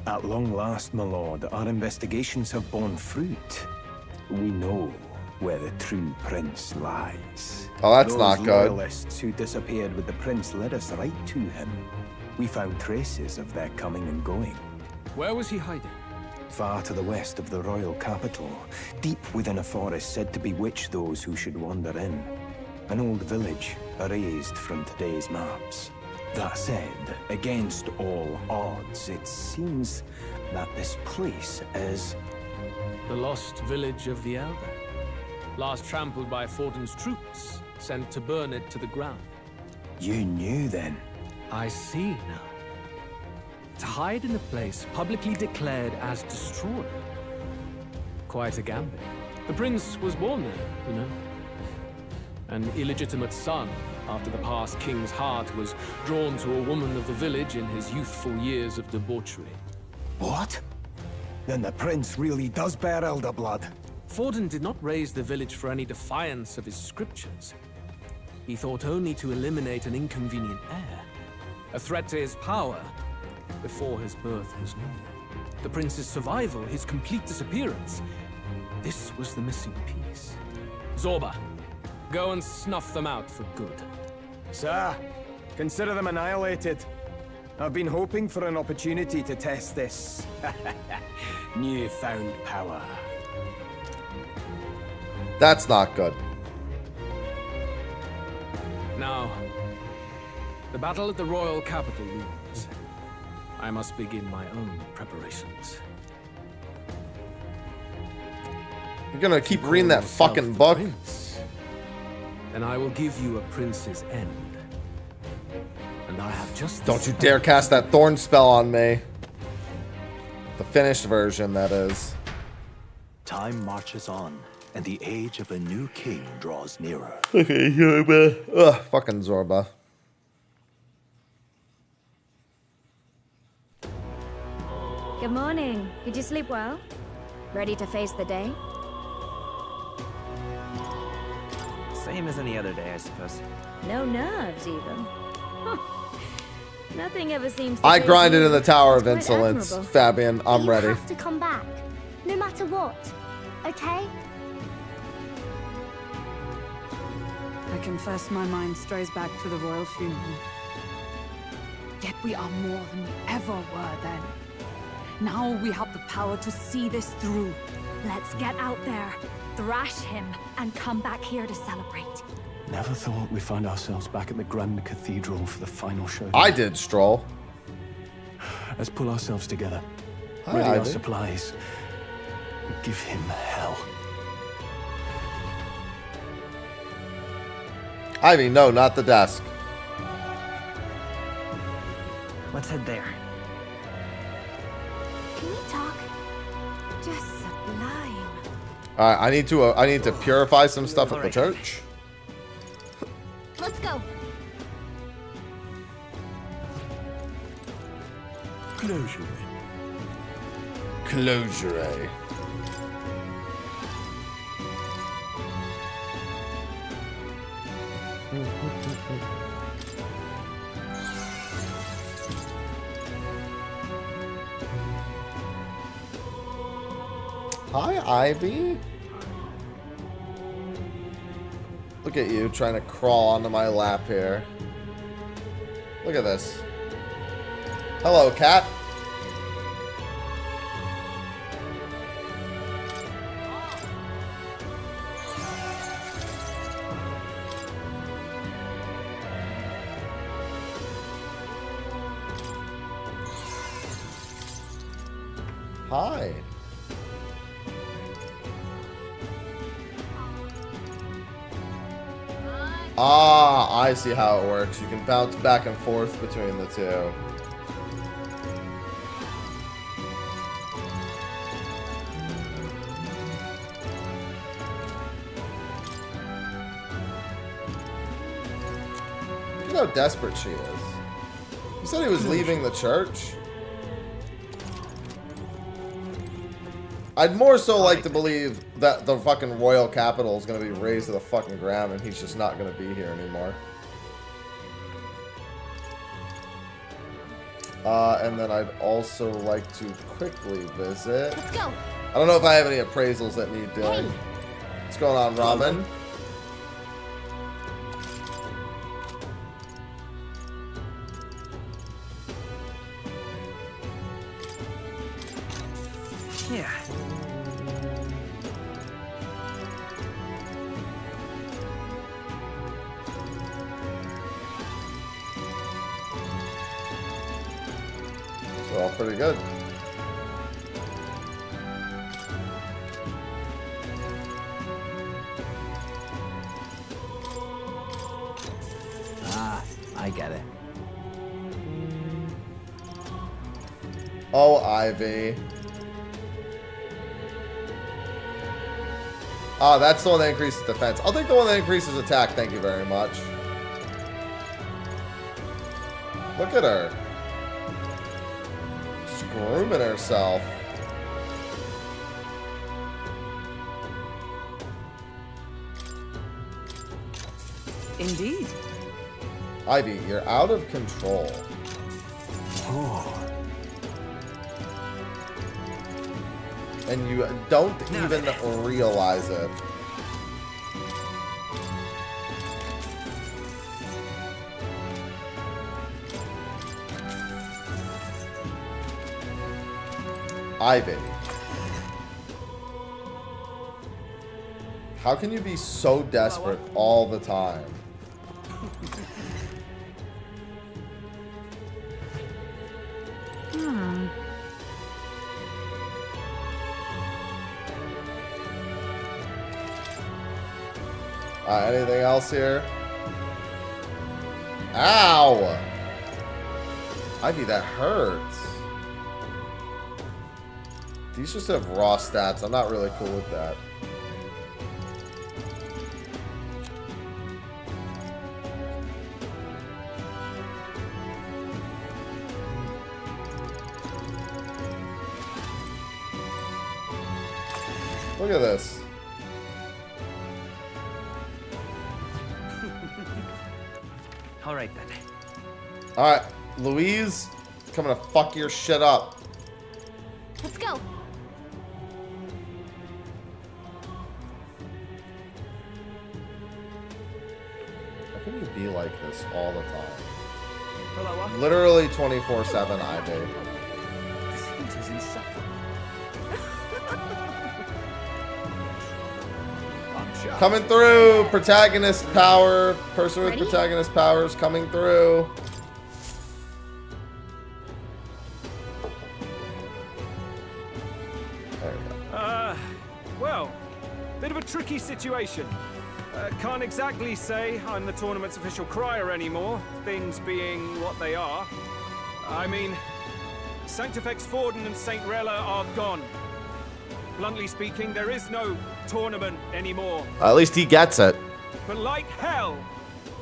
At long last, my lord, our investigations have borne fruit. We know where the true prince lies. Oh, that's not good. Those loyalists who disappeared with the prince led us right to him. We found traces of their coming and going. Where was he hiding? Far to the west of the royal capital, deep within a forest said to bewitch those who should wander in. An old village, erased from today's maps. That said, against all odds, it seems that this place is... The lost village of the Elder. Last trampled by Fortin's troops, sent to burn it to the ground. You knew then? I see now. To hide in a place publicly declared as destroyed. Quite a gambit. The prince was born there, you know. An illegitimate son, after the past king's heart was drawn to a woman of the village in his youthful years of debauchery. What? Then the prince really does bear elder blood. Fortin did not raise the village for any defiance of his scriptures. He thought only to eliminate an inconvenient heir. A threat to his power before his birth was known. The prince's survival, his complete disappearance. This was the missing piece. Zorba, go and snuff them out for good. Sir, consider them annihilated. I've been hoping for an opportunity to test this newfound power. That's not good. Now, the battle at the royal capital looms. I must begin my own preparations. You're gonna keep reading that fucking book? And I will give you a prince's end. And I have just... Don't you dare cast that thorn spell on me. The finished version, that is. Time marches on, and the age of a new king draws nearer. Okay, Zorba. Ugh, fucking Zorba. Good morning. Did you sleep well? Ready to face the day? Same as any other day, I suppose. No nerves, even. Nothing ever seems to... I grinded in the Tower of Quite Insolence, admirable. Fabian. I'm ready. You have to come back, no matter what. Okay? I confess my mind strays back to the royal funeral. Yet we are more than we ever were then. Now we have the power to see this through. Let's get out there, thrash him, and come back here to celebrate. Never thought we'd find ourselves back at the Grand Cathedral for the final showdown. I did, Stroll. Let's pull ourselves together. Hi, Ready our Ivy. supplies. Give him hell. Ivy, no, not the desk. Let's head there. Can you talk? Just sublime. All right, I need to purify some stuff at the church. Let's go. Closure. Closure. Hi, Ivy. Look at you trying to crawl onto my lap here. Look at this. Hello, cat. Hi. Ah, I see how it works. You can bounce back and forth between the two. Look at how desperate she is. He said he was leaving the church. I'd more so like to believe that the fucking royal capital is going to be razed to the fucking ground and he's just not going to be here anymore. And then I'd also like to quickly visit. Let's go. I don't know if I have any appraisals that need doing. Hey. What's going on, Robin? Yeah. So all pretty good. Ah, I get it. Oh, Ivy. Ah, that's the one that increases defense. I'll take the one that increases attack. Thank you very much. Look at her. Just grooming herself. Indeed. Ivy, you're out of control. Oh. And you don't even realize it. Ivy. How can you be so desperate all the time? Anything else here? Ow! Ivy, that hurts. These just have raw stats. I'm not really cool with that. Look at this. All right then. All right, Louise, coming to fuck your shit up. Let's go. How can you be like this all the time? Hello, Literally 24/7, Ivy. This heat is insufferable. Coming through! Protagonist power. Person with protagonist powers coming through. There we go. Well, bit of a tricky situation. Can't exactly say I'm the tournament's official crier anymore, things being what they are. I mean, Sanctifex Forden and St. Rella are gone. Bluntly speaking, there is no tournament anymore. At least he gets it. But like hell,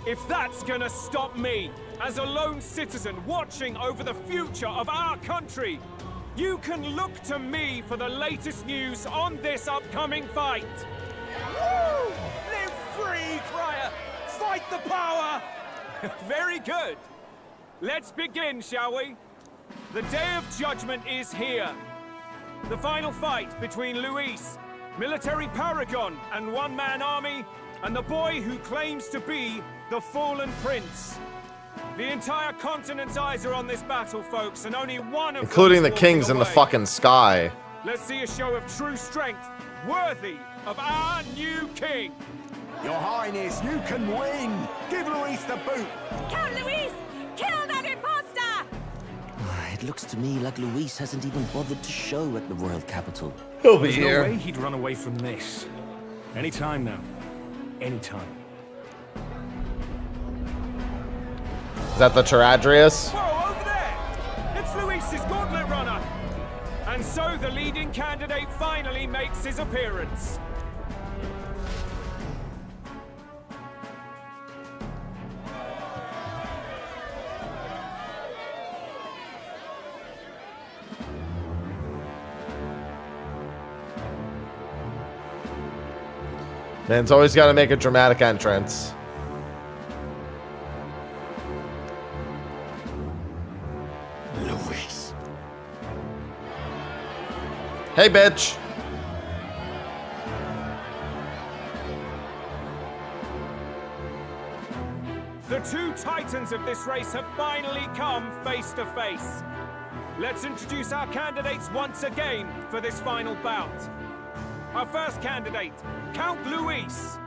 if that's gonna stop me, as a lone citizen watching over the future of our country, you can look to me for the latest news on this upcoming fight. Woo! Live free, Crier! Fight the power! Very good. Let's begin, shall we? The Day of Judgment is here. The final fight between Luis, military paragon and one-man army, and the boy who claims to be the fallen prince. The entire continent's eyes are on this battle, folks, and only one of including the kings in the fucking sky. Let's see a show of true strength, worthy of our new king. Your Highness, you can win! Give Luis the boot! Count Luis! Kill that imposter! It looks to me like Luis hasn't even bothered to show at the royal capital. He'll be There's here. no way he'd run away from this. Anytime now. Anytime. Is that the Charadrius? Whoa, over there! It's Luis's gauntlet runner! And so the leading candidate finally makes his appearance. Man's always got to make a dramatic entrance. Luis. Hey, bitch. The two titans of this race have finally come face to face. Let's introduce our candidates once again for this final bout. Our first candidate, Count Luis.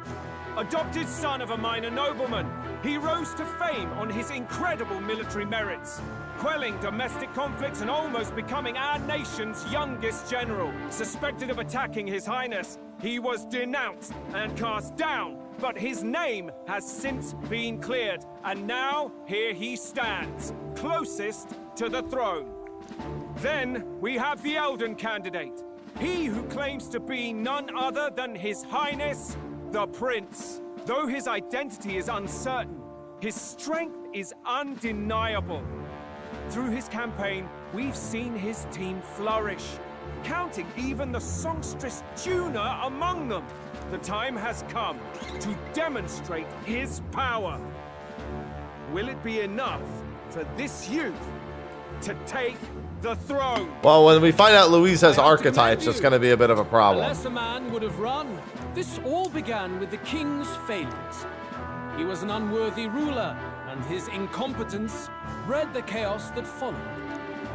Adopted son of a minor nobleman, he rose to fame on his incredible military merits, quelling domestic conflicts and almost becoming our nation's youngest general. Suspected of attacking His Highness, he was denounced and cast down, but his name has since been cleared, and now here he stands, closest to the throne. Then we have the Elden candidate, he who claims to be none other than His Highness, the Prince. Though his identity is uncertain, his strength is undeniable. Through his campaign, we've seen his team flourish, counting even the songstress Juna among them. The time has come to demonstrate his power. Will it be enough for this youth to take the throne? Well, when we find out Luis has archetypes, it's going to be a bit of a problem. Unless a man would have run. This all began with the king's failures. He was an unworthy ruler, and his incompetence bred the chaos that followed.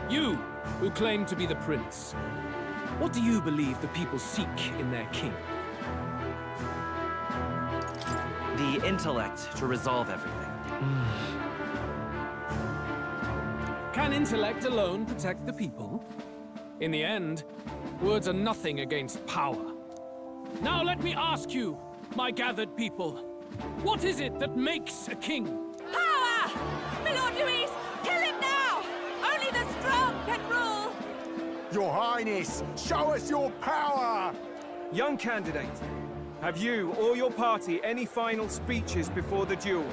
You, who claim to be the prince, what do you believe the people seek in their king? The intellect to resolve everything. Can intellect alone protect the people? In the end, words are nothing against power. Now let me ask you, my gathered people, what is it that makes a king? Power! My Lord Luis, kill him now! Only the strong can rule! Your Highness, show us your power! Young candidate, have you or your party any final speeches before the duel?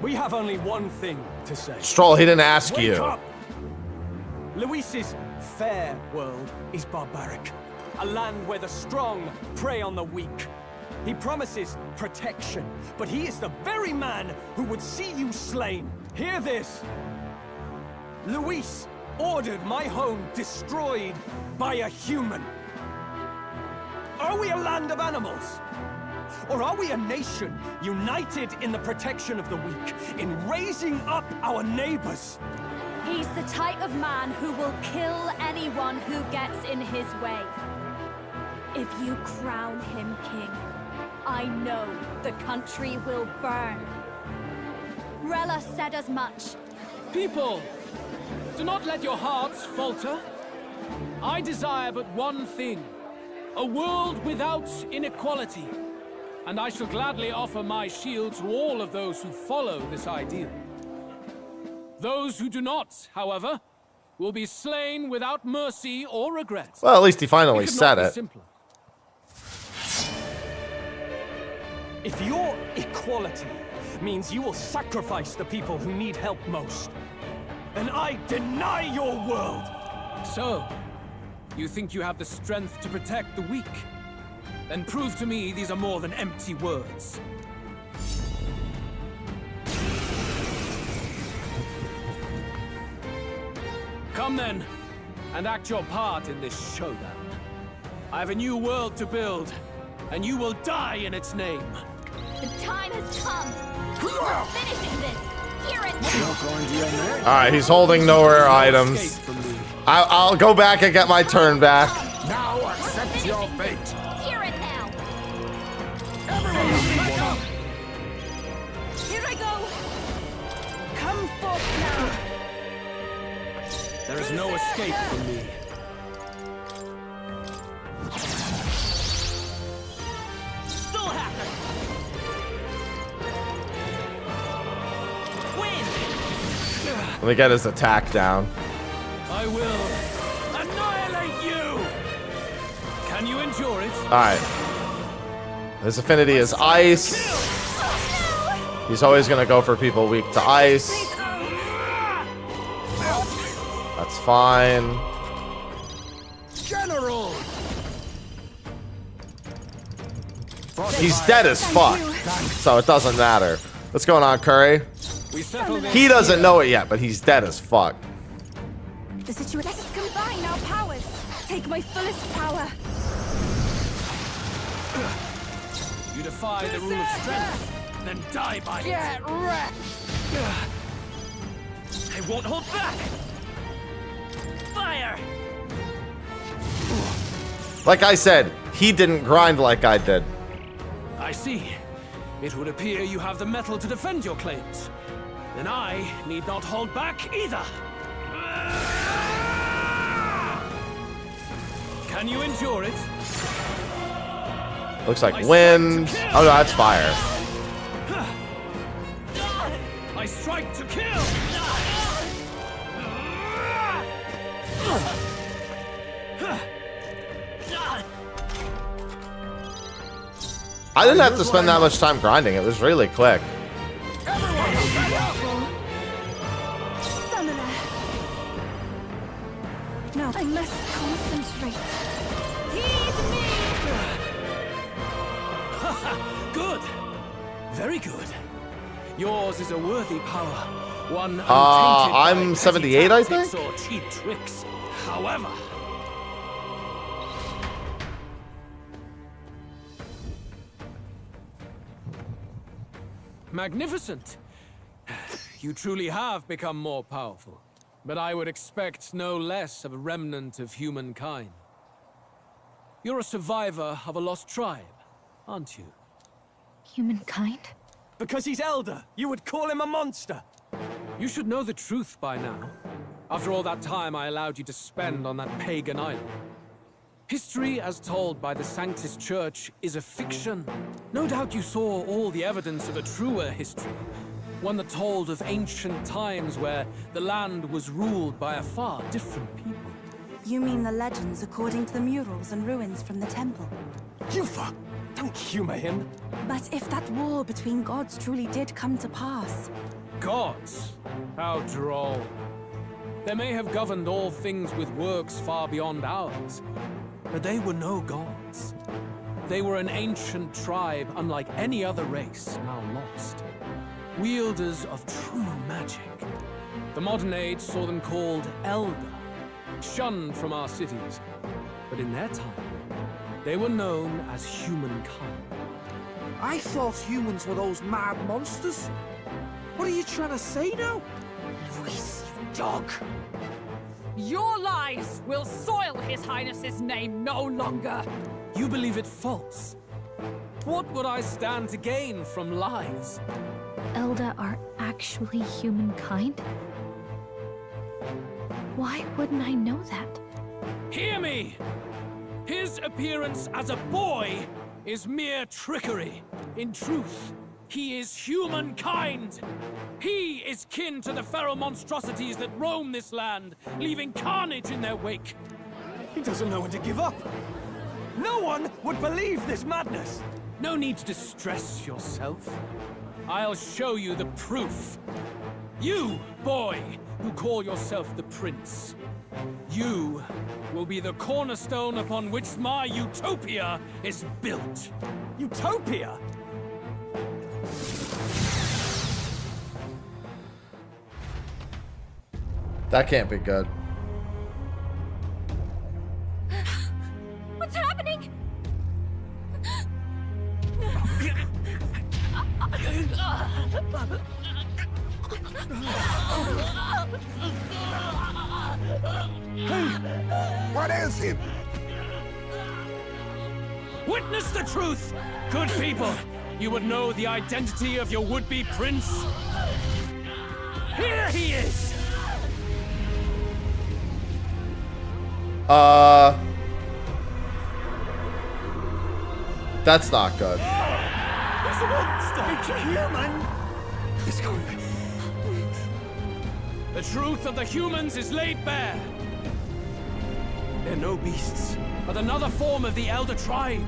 We have only one thing to say. Stroll, he didn't ask Wake you. Up. Luis's fair world is barbaric. A land where the strong prey on the weak. He promises protection, but he is the very man who would see you slain. Hear this. Luis ordered my home destroyed by a human. Are we a land of animals? Or are we a nation united in the protection of the weak, in raising up our neighbors? He's the type of man who will kill anyone who gets in his way. If you crown him king, I know the country will burn. Rella said as much. People, do not let your hearts falter. I desire but one thing, a world without inequality. And I shall gladly offer my shield to all of those who follow this ideal. Those who do not, however, will be slain without mercy or regret. Well, at least he finally It could said not be it. simpler. If your equality means you will sacrifice the people who need help most, then I deny your world! So, you think you have the strength to protect the weak? Then prove to me these are more than empty words. Come then, and act your part in this showdown. I have a new world to build, and you will die in its name. The time has come. We're finishing this. Hear it now. Alright, he's holding nowhere items. I'll go back and get my turn back. Now accept your fate. Hear it now. Everyone, back up. Here I go. Come forth now. There is no escape from me. Soul Hacker! Win! Let me get his attack down. I will annihilate you! Can you endure it? Alright. His affinity is ice. He's always gonna go for people weak to ice. That's fine. General! He's dead as fuck, so it doesn't matter. What's going on, Curry? He doesn't know it yet, but he's dead as fuck. The situation. Let us combine our powers. Take my fullest power. You defy the rule of strength, then die by it. Get wrecked! I won't hold back! Fire! Like I said, he didn't grind like I did. I see. It would appear you have the metal to defend your claims. Then I need not hold back either. Can you endure it? Looks like wind. Oh no, that's fire. I strike to kill! I didn't have to spend that much time grinding. It was really quick. No, I must concentrate. Heed me! Good. Very good. Yours is a worthy power. One I'm 78, I think? or cheap tricks. However, magnificent. You truly have become more powerful. But I would expect no less of a remnant of humankind. You're a survivor of a lost tribe, aren't you? Humankind? Because he's elder, you would call him a monster. You should know the truth by now. After all that time I allowed you to spend on that pagan island. History, as told by the Sanctus Church, is a fiction. No doubt you saw all the evidence of a truer history. One that told of ancient times where the land was ruled by a far different people. You mean the legends according to the murals and ruins from the temple? Yufa! Don't humor him. But if that war between gods truly did come to pass... Gods? How droll. They may have governed all things with works far beyond ours, but they were no gods. They were an ancient tribe unlike any other race now lost. Wielders of true magic. The modern age saw them called Elder, shunned from our cities. But in their time, they were known as humankind. I thought humans were those mad monsters. What are you trying to say now? Luis, you dog! Your lies will soil His Highness's name no longer! You believe it false? What would I stand to gain from lies? Elda are actually humankind? Why wouldn't I know that? Hear me! His appearance as a boy is mere trickery. In truth, He is humankind! He is kin to the feral monstrosities that roam this land, leaving carnage in their wake. He doesn't know when to give up. No one would believe this madness. No need to distress yourself. I'll show you the proof. You, boy, who call yourself the Prince. You will be the cornerstone upon which my utopia is built. Utopia? That can't be good. What's happening? What ails him? Witness the truth! Good people, you would know the identity of your would-be prince. Here he is! That's not good. He's a monster! It's a human! It's going. The truth of the humans is laid bare. They're no beasts, but another form of the Elder Tribe.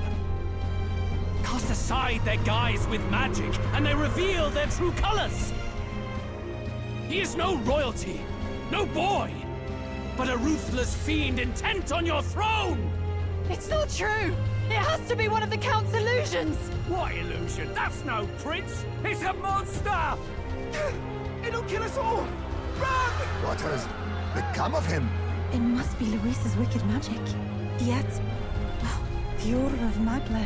Cast aside their guise with magic, and they reveal their true colors. He is no royalty, no boy, but a ruthless fiend intent on your throne! It's not true! It has to be one of the Count's illusions! What illusion? That's no prince! It's a monster! It'll kill us all! Run! What has become of him? It must be Luis's wicked magic. Yet, the Order of Magla,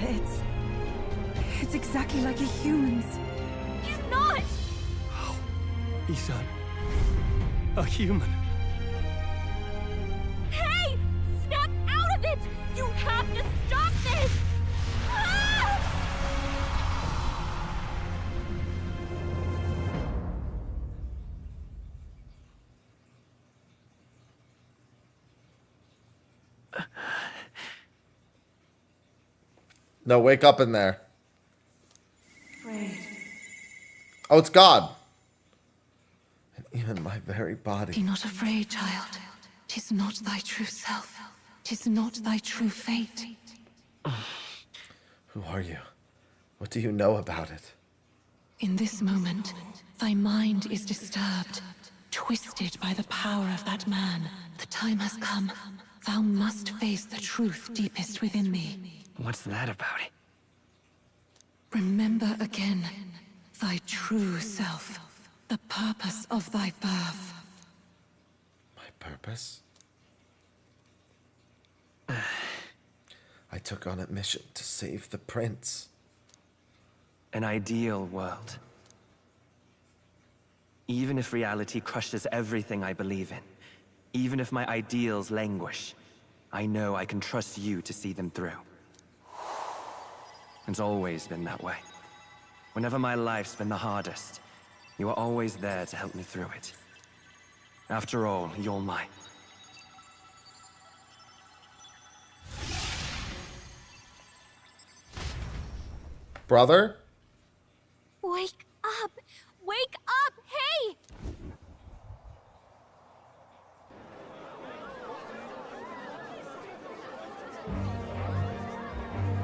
it's exactly like a human's. He's not! He's a human. Hey! Snap out of it! You have to stop this! Ah! No, wake up in there. Afraid. Oh, it's God. And even my very body. Be not afraid, child. 'Tis not thy true self. 'Tis not thy true fate. Who are you? What do you know about it? In this moment, thy mind is disturbed, twisted by the power of that man. The time has come. Thou must face the truth deepest within thee. What's that about? Remember again thy true self, the purpose of thy birth. My purpose? I took on a mission to save the prince. An ideal world. Even if reality crushes everything I believe in, even if my ideals languish, I know I can trust you to see them through. It's always been that way. Whenever my life's been the hardest, you are always there to help me through it. After all, you're mine. Brother? Wake up! Wake up! Hey!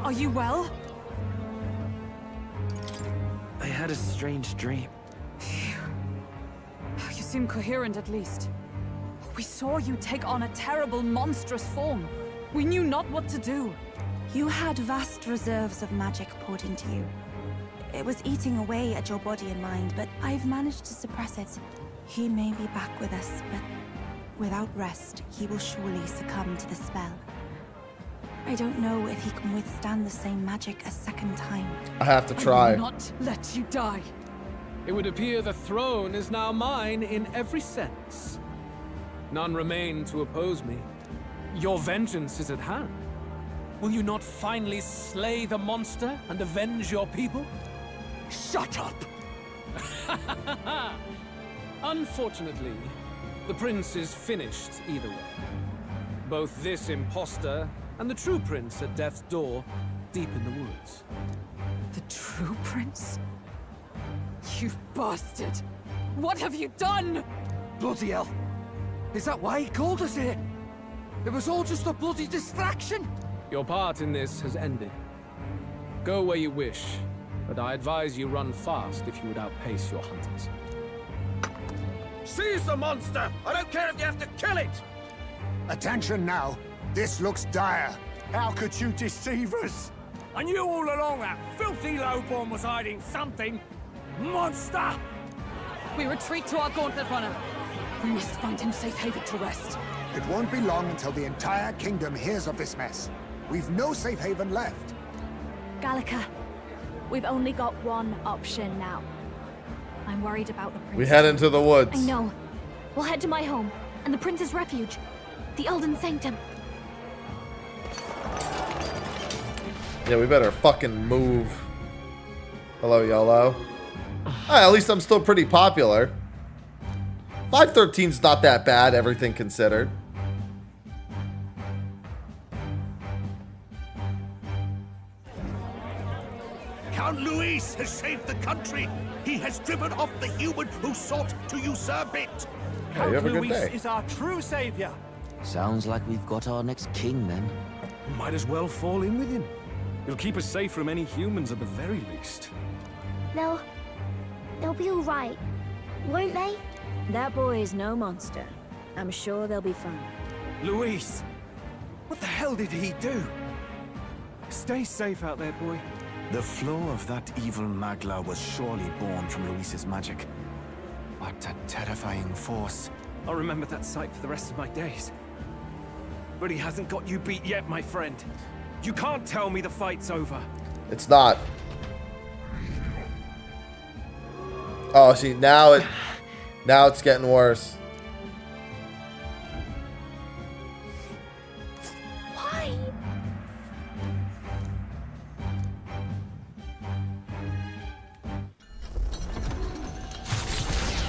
Are you well? I had a strange dream. You seem coherent at least. We saw you take on a terrible, monstrous form. We knew not what to do. You had vast reserves of magic poured into you. It was eating away at your body and mind, but I've managed to suppress it. He may be back with us, but without rest, he will surely succumb to the spell. I don't know if he can withstand the same magic a second time. I have to try. I will not let you die. It would appear the throne is now mine in every sense. None remain to oppose me. Your vengeance is at hand. Will you not finally slay the monster and avenge your people? Shut up! Unfortunately, the prince is finished either way. Both this imposter and the true prince at death's door, deep in the woods. The true prince? You bastard! What have you done? Bloody hell. Is that why he called us here? It was all just a bloody distraction. Your part in this has ended. Go where you wish, but I advise you run fast if you would outpace your hunters. Seize the monster! I don't care if you have to kill it! Attention now. This looks dire. How could you deceive us? I knew all along that filthy lowborn was hiding something. Monster! We retreat to our gauntlet runner. We must find him safe haven to rest. It won't be long until the entire kingdom hears of this mess. We've no safe haven left. Gallica, we've only got one option now. I'm worried about the prince. We head into the woods. I know. We'll head to my home and the prince's refuge, the Elden Sanctum. Yeah, we better fucking move. Hello, YOLO. At least I'm still pretty popular. 513's not that bad, everything considered. Count Luis has saved the country. He has driven off the human who sought to usurp it. Yeah, you have a good day. Luis is our true savior. Sounds like we've got our next king then. Might as well fall in with him. He'll keep us safe from any humans at the very least. They'll be all right, won't they? That boy is no monster. I'm sure they'll be fine. Luis! What the hell did he do? Stay safe out there, boy. The flow of that evil Magla was surely born from Luis's magic. What a terrifying force. I'll remember that sight for the rest of my days. But he hasn't got you beat yet, my friend. You can't tell me the fight's over. It's not. Oh, see, now it's getting worse. Why?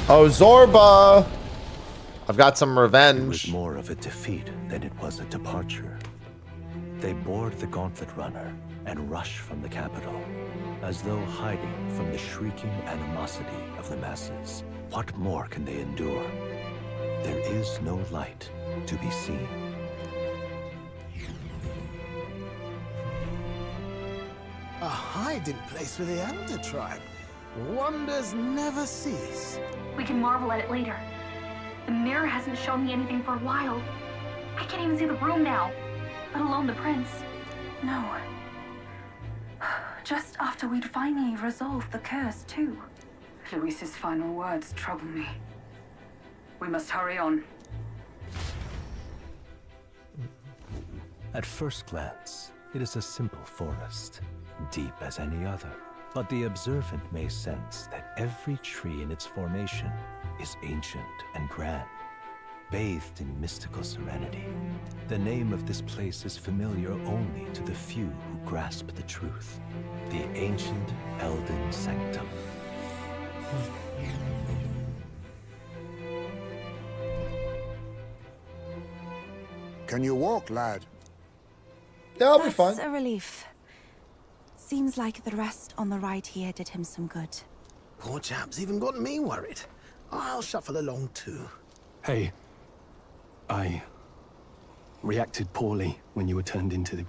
Oh, Zorba! I've got some revenge. It was more of a defeat than it was a departure. They board the gauntlet runner and rush from the capital, as though hiding from the shrieking animosity of the masses. What more can they endure? There is no light to be seen. A hiding place for the Elder tribe. Wonders never cease. We can marvel at it later. The mirror hasn't shown me anything for a while. I can't even see the room now, let alone the prince. No. Just after we'd finally resolved the curse, too. Luis's final words trouble me. We must hurry on. At first glance, it is a simple forest, deep as any other. But the observant may sense that every tree in its formation is ancient and grand, bathed in mystical serenity. The name of this place is familiar only to the few who grasp the truth. The ancient Elden Sanctum. Can you walk, lad? Yeah, I'll be fine. That's a relief. Seems like the rest on the right here did him some good. Poor chap's even got me worried. I'll shuffle along too. Hey, I reacted poorly when you were turned into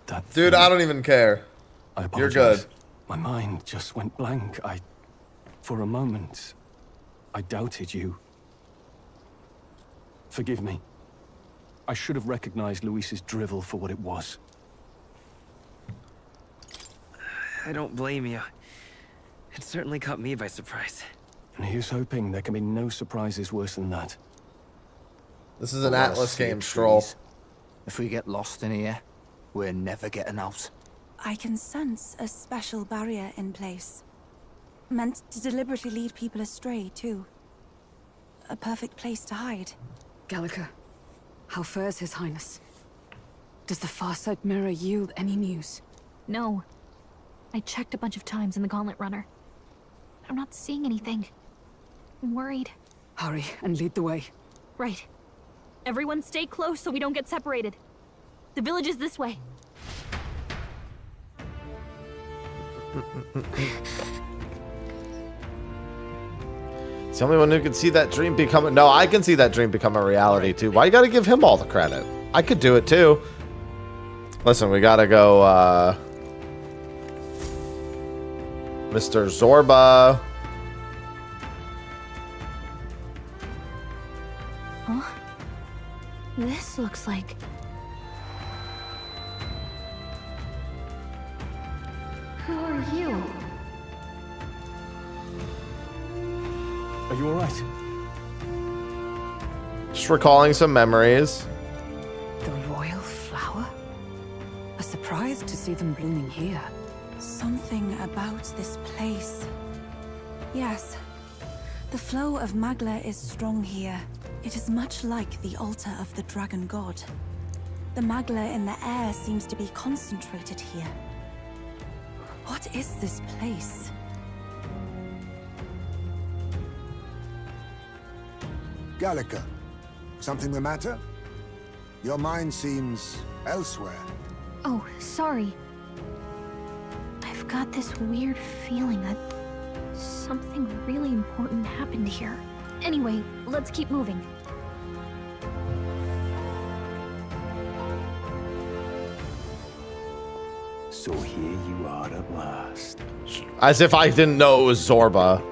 that Dude, thing. I don't even care. I You're apologize. good. My mind just went blank. For a moment, I doubted you. Forgive me. I should have recognized Luis's drivel for what it was. I don't blame you. It certainly caught me by surprise. And here's hoping there can be no surprises worse than that. This is an Atlas game, Stroll. If we get lost in here, we're never getting out. I can sense a special barrier in place. Meant to deliberately lead people astray, too. A perfect place to hide. Gallica, how fares His Highness? Does the Farsight mirror yield any news? No. I checked a bunch of times in the gauntlet runner. I'm not seeing anything. I'm worried. Hurry and lead the way. Right. Everyone stay close so we don't get separated. The village is this way. He's the only one who can see that dream become... No, I can see that dream become a reality, too. Why you gotta give him all the credit? I could do it, too. Listen, we gotta go, Mr. Zorba. Huh? This looks like... Who are you? Are you alright? Just recalling some memories. The royal flower? A surprise to see them blooming here. Something about this place. Yes. The flow of Magla is strong here. It is much like the altar of the dragon god. The Magla in the air seems to be concentrated here. What is this place? Gallica, something the matter? Your mind seems elsewhere. Oh, sorry. I've got this weird feeling that something really important happened here. Anyway, let's keep moving. So here you are at last. As if I didn't know it was Zorba.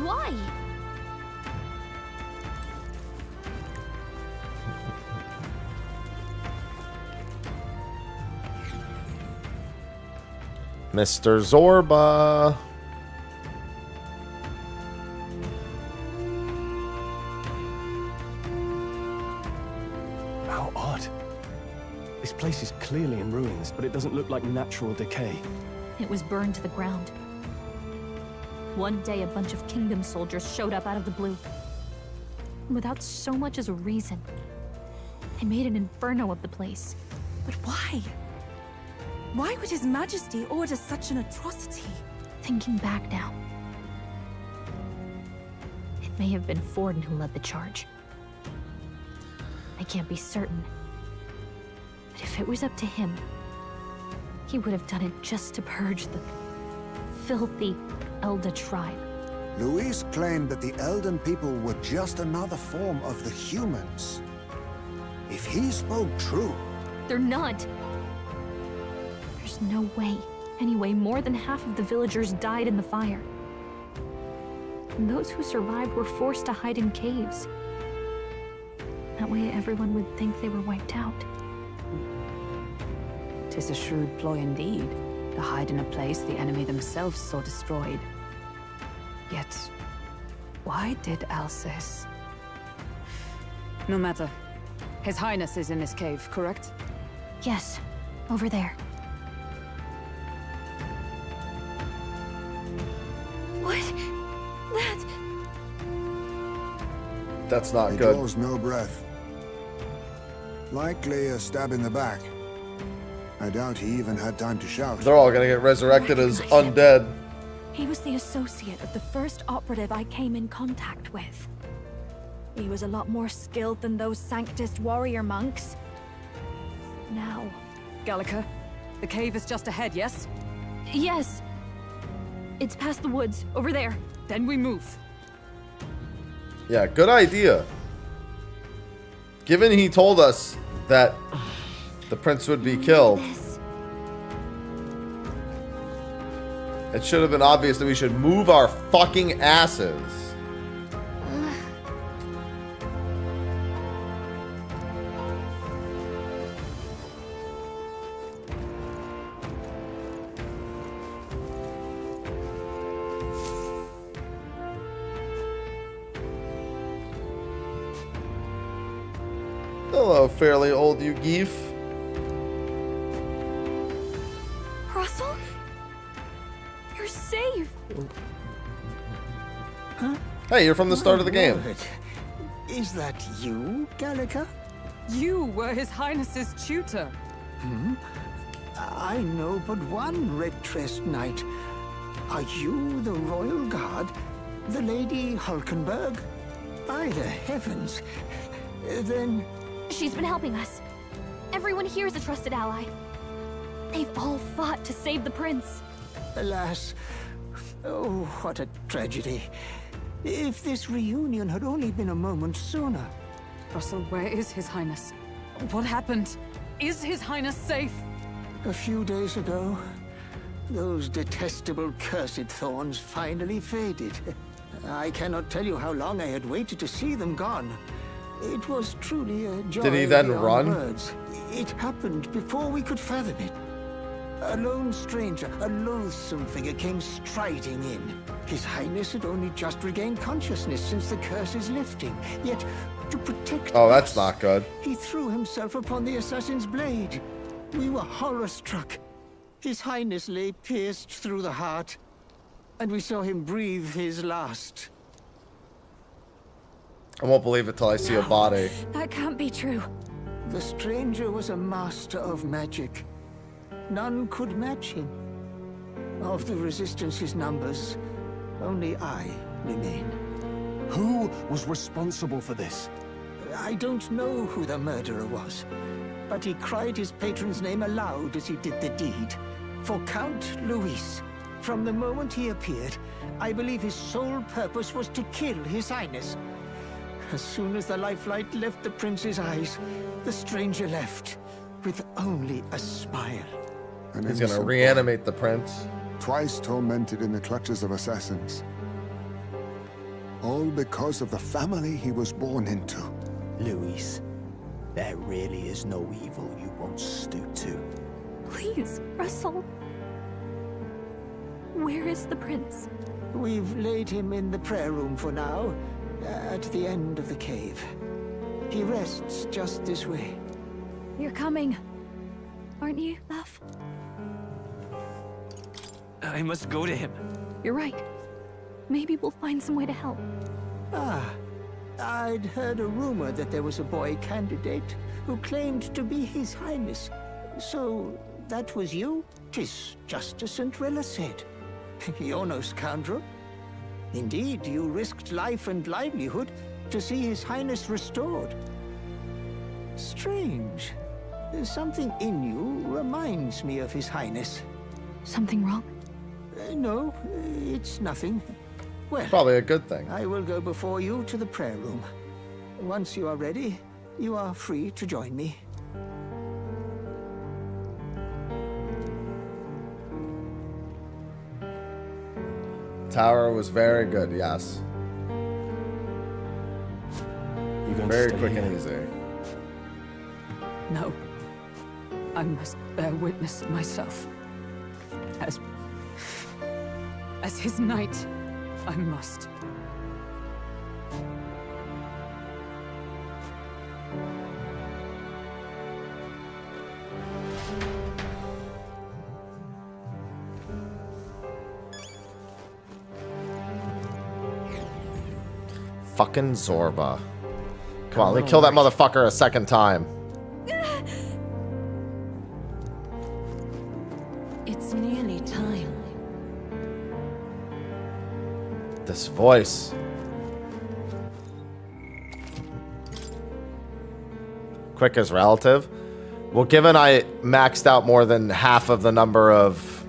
Why? Mr. Zorba. How odd. This place is clearly in ruins, but it doesn't look like natural decay. It was burned to the ground. One day, a bunch of kingdom soldiers showed up out of the blue. Without so much as a reason. They made an inferno of the place. But why? Why would His Majesty order such an atrocity? Thinking back now, it may have been Forden who led the charge. I can't be certain. But if it was up to him, he would have done it just to purge the filthy Elda tribe. Luis claimed that the Elden people were just another form of the humans. If he spoke true... They're not. There's no way. Anyway, more than half of the villagers died in the fire. And those who survived were forced to hide in caves. That way everyone would think they were wiped out. 'Tis a shrewd ploy indeed, to hide in a place the enemy themselves saw destroyed. Yet, why did Alsace? No matter. His Highness is in this cave, correct? Yes, over there. What? That's not He good. draws no breath. Likely a stab in the back. I doubt he even had time to shout. They're all gonna get resurrected as undead. He was the associate of the first operative I came in contact with. He was a lot more skilled than those Sanctist warrior monks. Now... Gallica, the cave is just ahead, yes? Yes. It's past the woods, over there. Then we move. Yeah, good idea. Given he told us that the prince would be killed, it should have been obvious that we should move our fucking asses. Hello, fairly old you geef. Russell? You're safe! Huh? Hey, you're from the start of the game. Is that you, Gallica? You were His Highness's tutor. Hmm? I know but one red-tressed knight. Are you the royal guard? The Lady Hulkenberg? By the heavens. Then She's been helping us. Everyone here is a trusted ally. They've all fought to save the prince. Alas, oh, what a tragedy. If this reunion had only been a moment sooner. Russell, where is His Highness? What happened? Is His Highness safe? A few days ago, those detestable cursed thorns finally faded. I cannot tell you how long I had waited to see them gone. It was truly a joy. Did he then beyond run? words. It happened before we could fathom it. A lone stranger, a loathsome figure came striding in. His Highness had only just regained consciousness since the curse's lifting. Yet, to protect Oh, that's us, not good. he threw himself upon the assassin's blade. We were horror-struck. His Highness lay pierced through the heart, and we saw him breathe his last. I won't believe it till I see a body. That can't be true. The stranger was a master of magic. None could match him. Of the Resistance's numbers, only I remain. Who was responsible for this? I don't know who the murderer was, but he cried his patron's name aloud as he did the deed. For Count Luis, from the moment he appeared, I believe his sole purpose was to kill His Highness. As soon as the lifelight left the prince's eyes, the stranger left, with only a smile. An He's gonna innocent reanimate the prince. boy, twice tormented in the clutches of assassins. All because of the family he was born into. Luis, there really is no evil you won't stoop to. Please, Russell. Where is the prince? We've laid him in the prayer room for now, at the end of the cave. He rests just this way. You're coming, aren't you, love? I must go to him. You're right. Maybe we'll find some way to help. Ah, I'd heard a rumor that there was a boy candidate who claimed to be His Highness. So, that was you? 'Tis just as St. Rilla said. You're no scoundrel. Indeed, you risked life and livelihood to see His Highness restored. Strange. Something in you reminds me of His Highness. Something wrong? No, it's nothing. Well, Probably a good thing. I will go before you to the prayer room. Once you are ready, you are free to join me. Tower was very good, yes. Very quick and easy. No. I must bear witness myself. As his knight, I must. Fucking Zorba. Come on, let me kill that motherfucker a second time. It's nearly time. This voice. Quick is relative. Well, given I maxed out more than half of the number of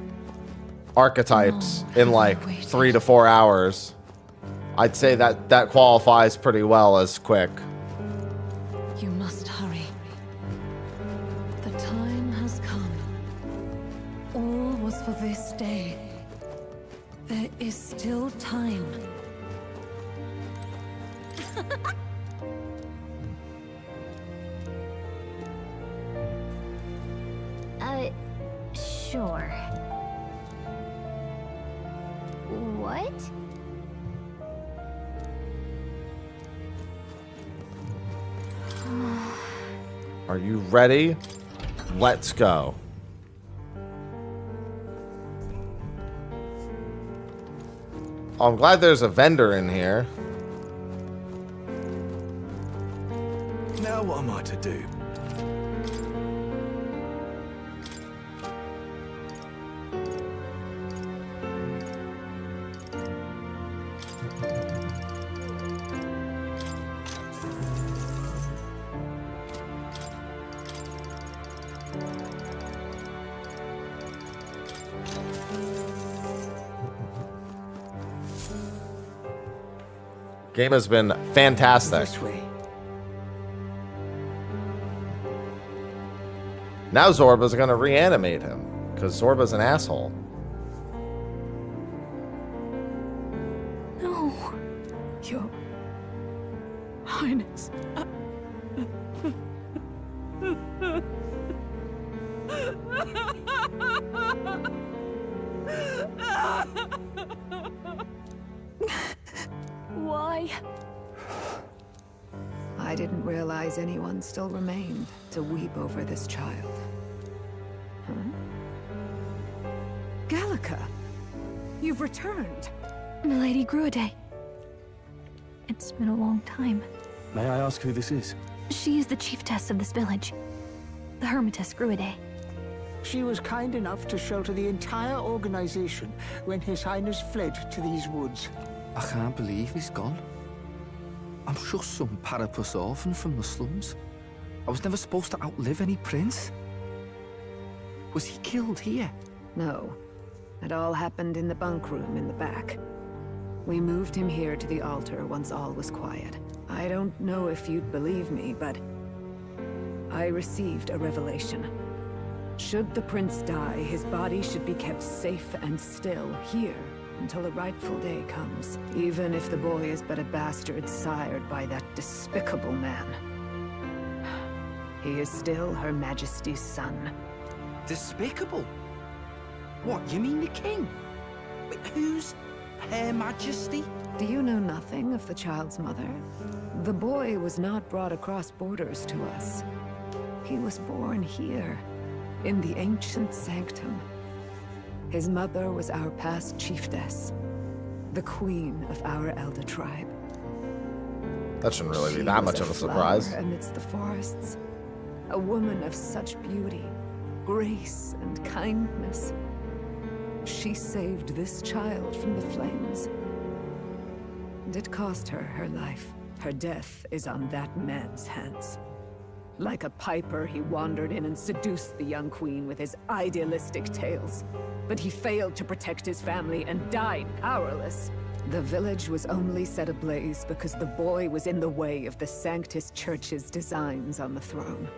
archetypes in like 3 to 4 hours, I'd say that qualifies pretty well as quick. You must hurry. The time has come. All was for this day. There is still time. Sure. What? Are you ready? Let's go. Oh, I'm glad there's a vendor in here. Now what am I to do? Game has been fantastic. This way. Now Zorba's gonna reanimate him, because Zorba's an asshole. No. Your Highness. Why? I didn't realize anyone still remained to weep over this child. Huh? Gallica, you've returned. Milady Gruide. It's been a long time. May I ask who this is? She is the chiefess of this village. The Hermitess Gruide. She was kind enough to shelter the entire organization when His Highness fled to these woods. I can't believe he's gone. I'm just some parapus orphan from the slums. I was never supposed to outlive any prince. Was he killed here? No. It all happened in the bunk room in the back. We moved him here to the altar once all was quiet. I don't know if you'd believe me, but I received a revelation. Should the prince die, his body should be kept safe and still here until the rightful day comes, even if the boy is but a bastard sired by that despicable man. He is still Her Majesty's son. Despicable? What, you mean the king? Wait, who's Her Majesty? Do you know nothing of the child's mother? The boy was not brought across borders to us. He was born here, in the ancient sanctum. His mother was our past chiefess, the queen of our elder tribe. That shouldn't really be that much of a surprise. Amidst the forests, a woman of such beauty, grace, and kindness. She saved this child from the flames. And it cost her her life. Her death is on that man's hands. Like a piper, he wandered in and seduced the young queen with his idealistic tales. But he failed to protect his family and died powerless. The village was only set ablaze because the boy was in the way of the Sanctus Church's designs on the throne.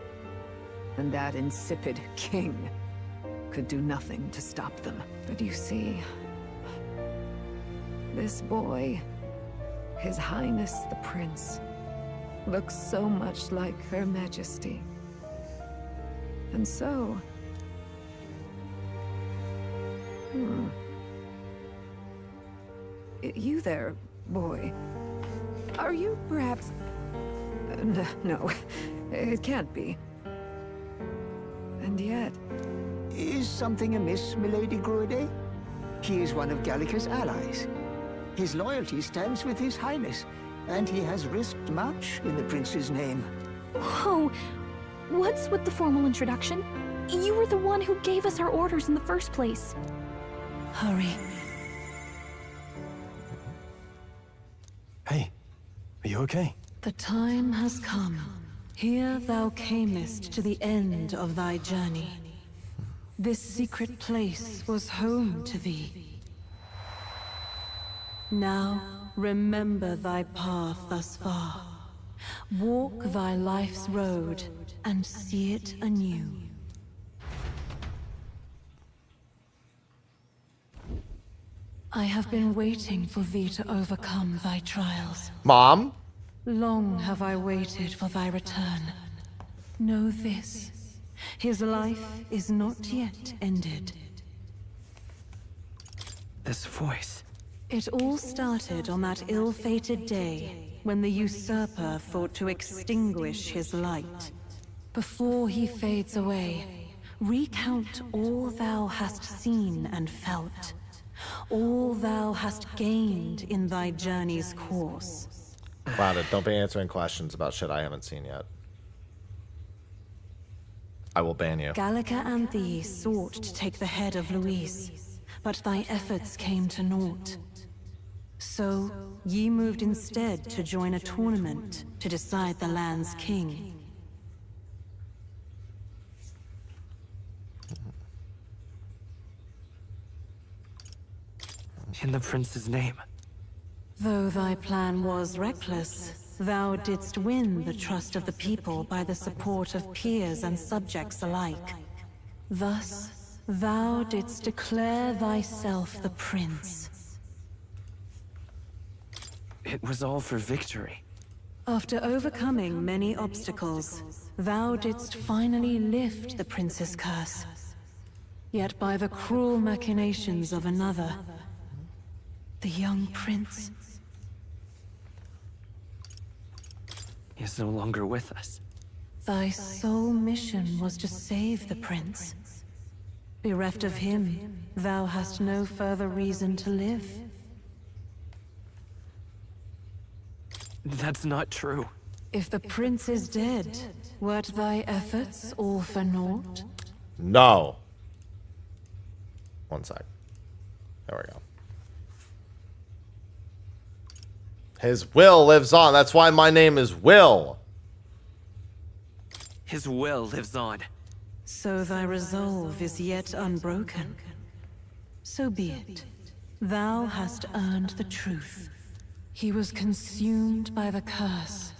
And that insipid king could do nothing to stop them. But you see, this boy, His Highness the Prince, looks so much like Her Majesty. And so... You there, boy. Are you perhaps... No, it can't be. And yet... Is something amiss, Milady Gruide? He is one of Gallica's allies. His loyalty stands with His Highness, and he has risked much in the prince's name. Whoa! What's with the formal introduction? You were the one who gave us our orders in the first place. Hurry. Hey, are you okay? The time has come. Here thou camest to the end of thy journey. This secret place was home to thee. Now, remember thy path thus far. Walk thy life's road and see it anew. I have been waiting for thee to overcome thy trials. Mom? Long have I waited for thy return. Know this. His life is not yet ended. This voice. It all started on that ill-fated day when the usurper thought to extinguish his light. Before he fades away, recount all thou hast seen and felt. All thou hast gained in thy journey's course. Clouded, don't be answering questions about shit I haven't seen yet. I will ban you. Gallica and thee sought to take the head of Luis, but thy efforts came to naught. So, ye moved instead to join a tournament to decide the land's king. In the prince's name, Though thy plan was reckless, thou didst win the trust of the people by the support of peers and subjects alike. Thus, thou didst declare thyself the prince. It was all for victory. After overcoming many obstacles, thou didst finally lift the prince's curse. Yet by the cruel machinations of another, the young prince is no longer with us. Thy sole mission was to save the prince. Bereft of him, thou hast no further reason to live. That's not true. If the prince is dead, wert thy efforts all for naught? No. One sec. There we go. His will lives on. That's why my name is Will. His will lives on. So thy resolve is yet unbroken. So be it. Thou hast earned the truth. He was consumed by the curse,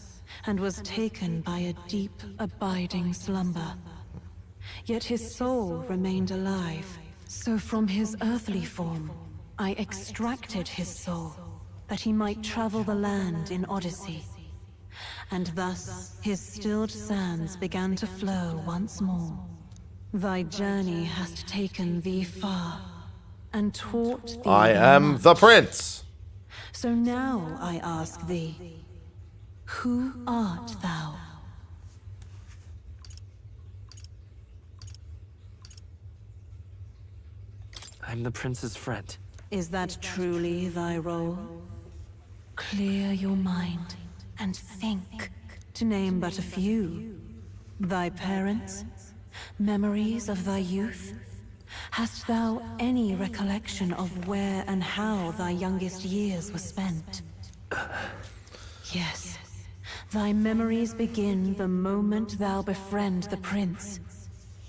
and was taken by a deep, abiding slumber. Yet his soul remained alive, so from his earthly form, I extracted his soul, that he might travel the land in Odyssey. And thus, his stilled sands began to flow once more. Thy journey hast taken thee far, and taught thee I am much. the prince. So now I ask thee, who art thou? I'm the prince's friend. Is that truly thy role? Clear your mind and think, to name but a few. Thy parents, memories of thy youth? Hast thou any recollection of where and how thy youngest years were spent? Yes, thy memories begin the moment thou befriend the prince.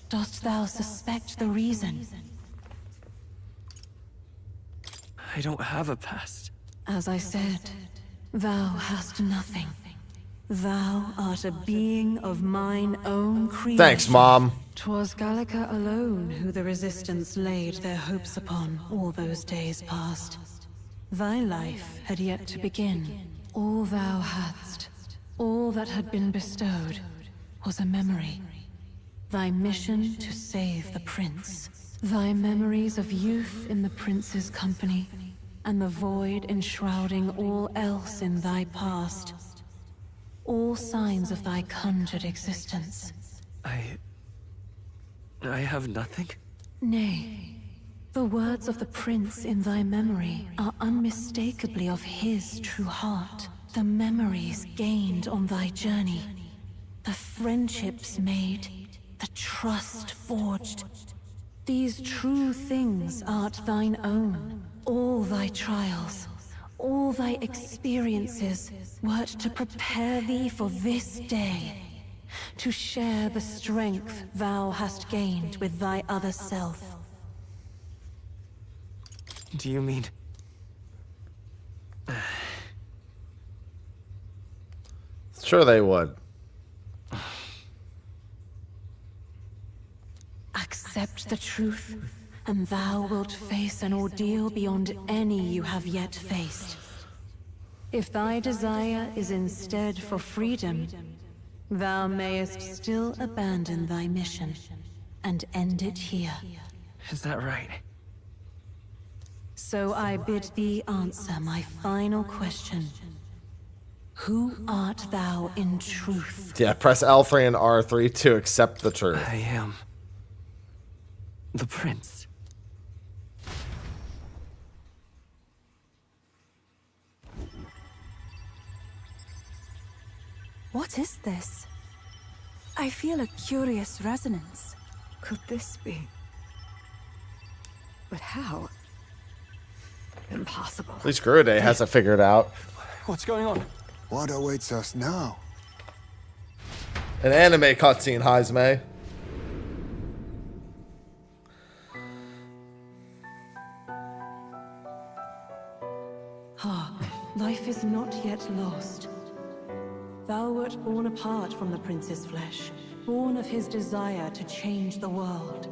Dost thou suspect the reason? I don't have a past. As I said, thou hast nothing. Thou art a being of mine own creation. Thanks, Mom. 'Twas Gallica alone who the Resistance laid their hopes upon all those days past. Thy life had yet to begin. All thou hadst, all that had been bestowed, was a memory. Thy mission to save the prince. Thy memories of youth in the prince's company, and the void enshrouding all else in thy past. All signs of thy conjured existence. I have nothing? Nay, the words of the prince in thy memory are unmistakably of his true heart. The memories gained on thy journey, the friendships made, the trust forged. These true things art thine own. All thy trials, all thy experiences, wert to prepare thee for this day. To share the strength thou hast gained with thy other self. Do you mean... Sure they would. Accept the truth, and thou wilt face an ordeal beyond any you have yet faced. If thy desire is instead for freedom, thou mayest still abandon thy mission, and end it here. Is that right? So I bid thee answer my final question. Who art thou in truth? Yeah, press L3 and R3 to accept the truth. I am... the prince. What is this? I feel a curious resonance. Could this be? But how? Impossible. At least Grude has it figured out. What's going on? What awaits us now? An anime cutscene, Heisme. Hark, the is not yet lost. Thou wert born apart from the prince's flesh, born of his desire to change the world.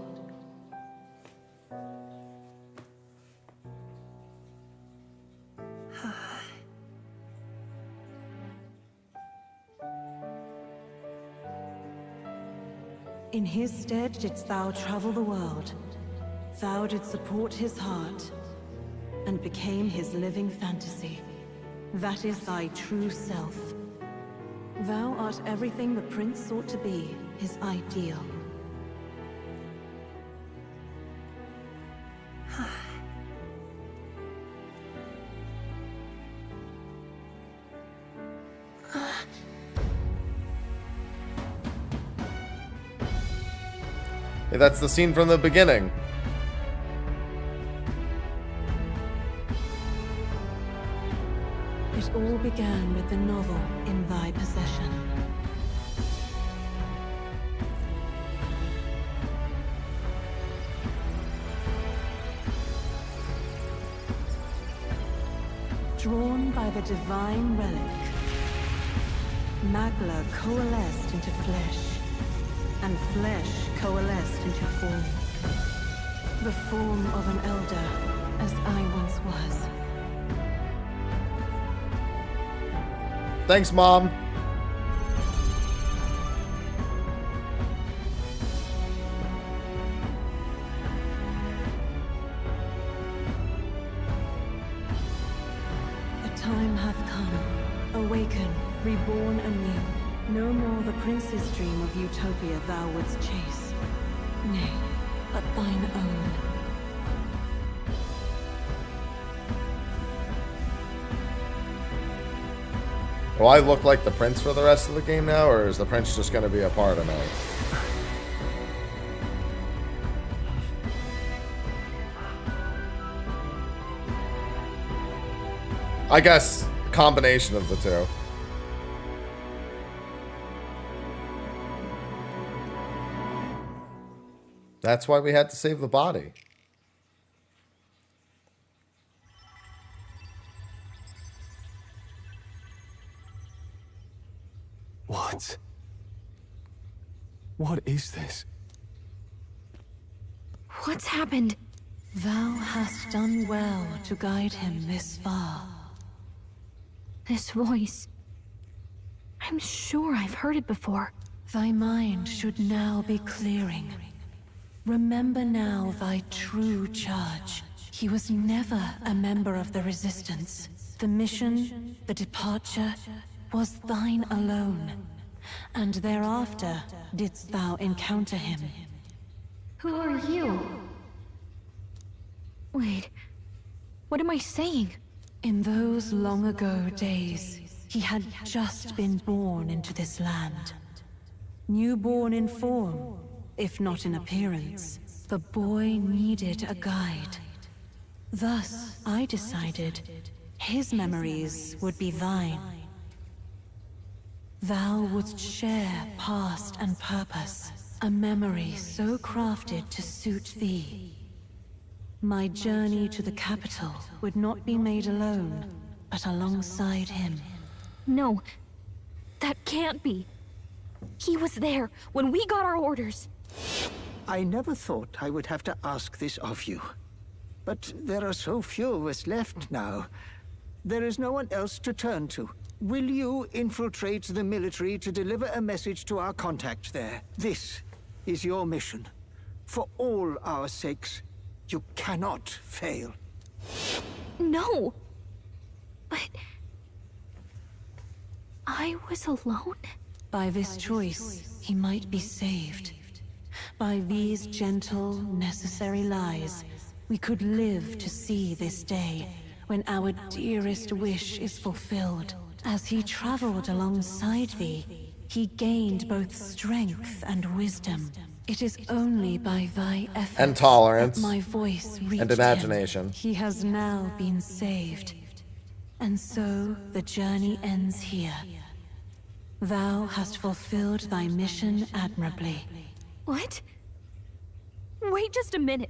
In his stead didst thou travel the world. Thou didst support his heart, and became his living fantasy. That is thy true self. Thou art everything the prince sought to be, his ideal. Hey, that's the scene from the beginning. It all began with the novel in thy possession. Drawn by the divine relic, Magla coalesced into flesh, and flesh coalesced into form. The form of an elder, as I once was. Thanks, Mom. The time hath come. Awaken, reborn anew. No more the prince's dream of utopia thou wouldst chase. Nay, but thine own. Will I look like the prince for the rest of the game now, or is the prince just going to be a part of me? I guess a combination of the two. That's why we had to save the body. What? What is this? What's happened? Thou hast done well to guide him this far. This voice. I'm sure I've heard it before. Thy mind should now be clearing. Remember now thy true charge. He was never a member of the Resistance. The mission, the departure, was thine alone. And thereafter didst thou encounter him. Who are you? Wait, what am I saying? In those long ago days, he had just been born into this land. Newborn in form, if not in appearance, the boy needed a guide. Thus, I decided his memories would be thine. Thou wouldst share past and purpose, a memory so crafted to suit thee. My journey to the capital would not be made alone, but alongside him. No, that can't be. He was there when we got our orders. I never thought I would have to ask this of you. But there are so few of us left now. There is no one else to turn to. Will you infiltrate the military to deliver a message to our contact there? This is your mission. For all our sakes, you cannot fail. No! But... I was alone? By this choice, he might be saved. By these gentle, necessary lies, we could live to see this day, when our dearest wish is fulfilled. As he traveled alongside thee, he gained both strength and wisdom. It is only by thy efforts and tolerance, that my voice reached and imagination. him. He has now been saved. And so the journey ends here. Thou hast fulfilled thy mission admirably. What? Wait just a minute.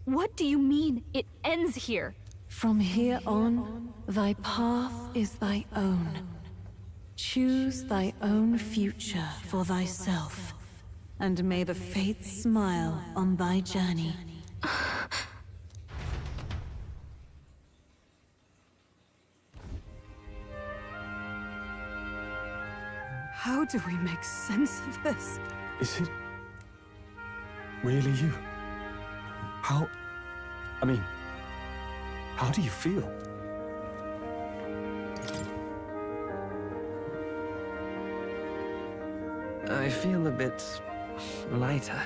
What do you mean, it ends here? From here on, thy path is thy own. Choose thy own future for thyself, and may the fates smile on thy journey. How do we make sense of this? Is it really you? How do you feel? I feel a bit lighter.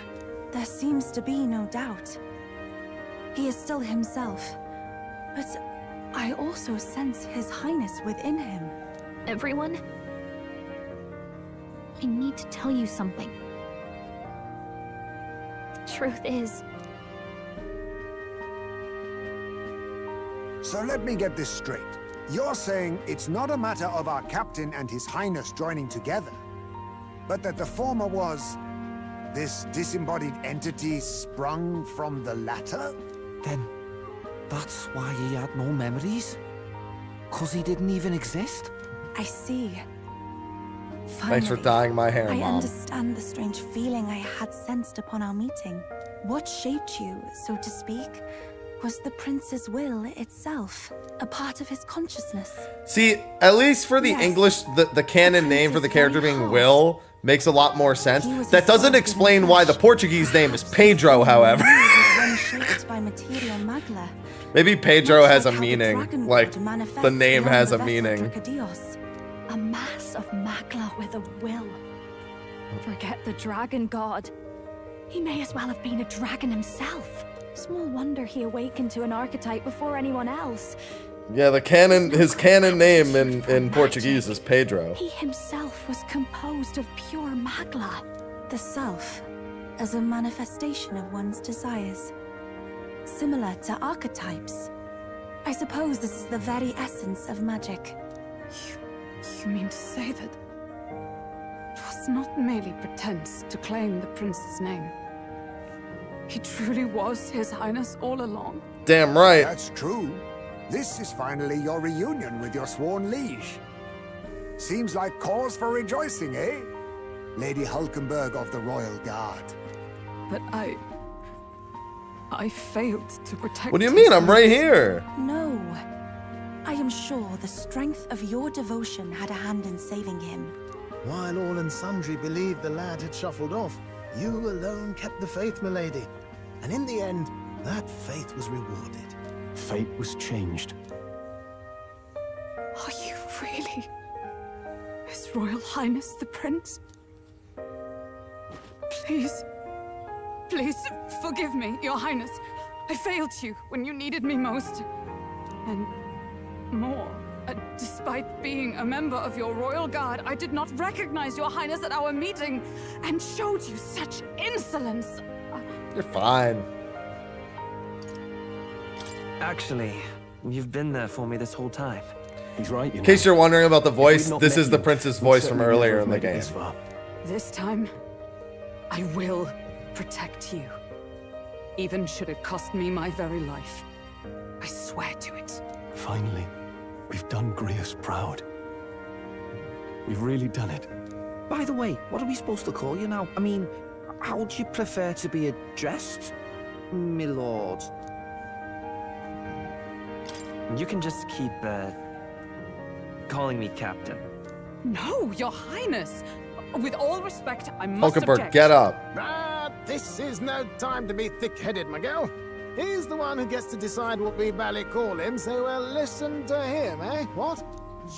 There seems to be no doubt. He is still himself, but I also sense His Highness within him. Everyone, I need to tell you something. The truth is, So let me get this straight. You're saying it's not a matter of our captain and His Highness joining together, but that the former was this disembodied entity sprung from the latter? Then that's why he had no memories? 'Cause he didn't even exist? I see. Thanks for dyeing my hair, I Mom. understand the strange feeling I had sensed upon our meeting. What shaped you, so to speak, was the prince's will itself, a part of his consciousness. See, at least for the English, the canon name for the character being Will makes a lot more sense. That doesn't explain why the Portuguese name is Pedro, however. Shaped by materia magla. Maybe Pedro has a meaning, like the name has a meaning. A mass of magla with a will. Forget the dragon god. He may as well have been a dragon himself. Small wonder he awakened to an archetype before anyone else. Yeah, his canon name in Portuguese is Pedro. He himself was composed of pure magla. The self, as a manifestation of one's desires. Similar to archetypes. I suppose this is the very essence of magic. You mean to say that it was not merely pretense to claim the prince's name? He truly was His Highness all along? Damn right. That's true. This is finally your reunion with your sworn liege. Seems like cause for rejoicing, eh? Lady Hulkenberg of the Royal Guard. But I failed to protect. What do you mean? I'm right here. No. I am sure the strength of your devotion had a hand in saving him. While all and sundry believed the lad had shuffled off, you alone kept the faith, milady. And in the end, that faith was rewarded. Fate was changed. Are you really His Royal Highness the Prince? Please, forgive me, Your Highness. I failed you when you needed me most. And more, despite being a member of your Royal Guard, I did not recognize Your Highness at our meeting and showed you such insolence. You're fine. Actually, you've been there for me this whole time. He's right, you know. In case you're wondering about the voice, not this met is the you, prince's we'd voice from certainly earlier never in the have made it game. this far. This time, I will protect you. Even should it cost me my very life. I swear to it. Finally, we've done Grius proud. We've really done it. By the way, what are we supposed to call you now? I mean, how would you prefer to be addressed, my lord? You can just keep, calling me Captain. No, Your Highness! With all respect, I must Hulkenberg, object. get up. This is no time to be thick-headed, Miguel. He's the one who gets to decide what we bally call him, so listen to him, eh? What?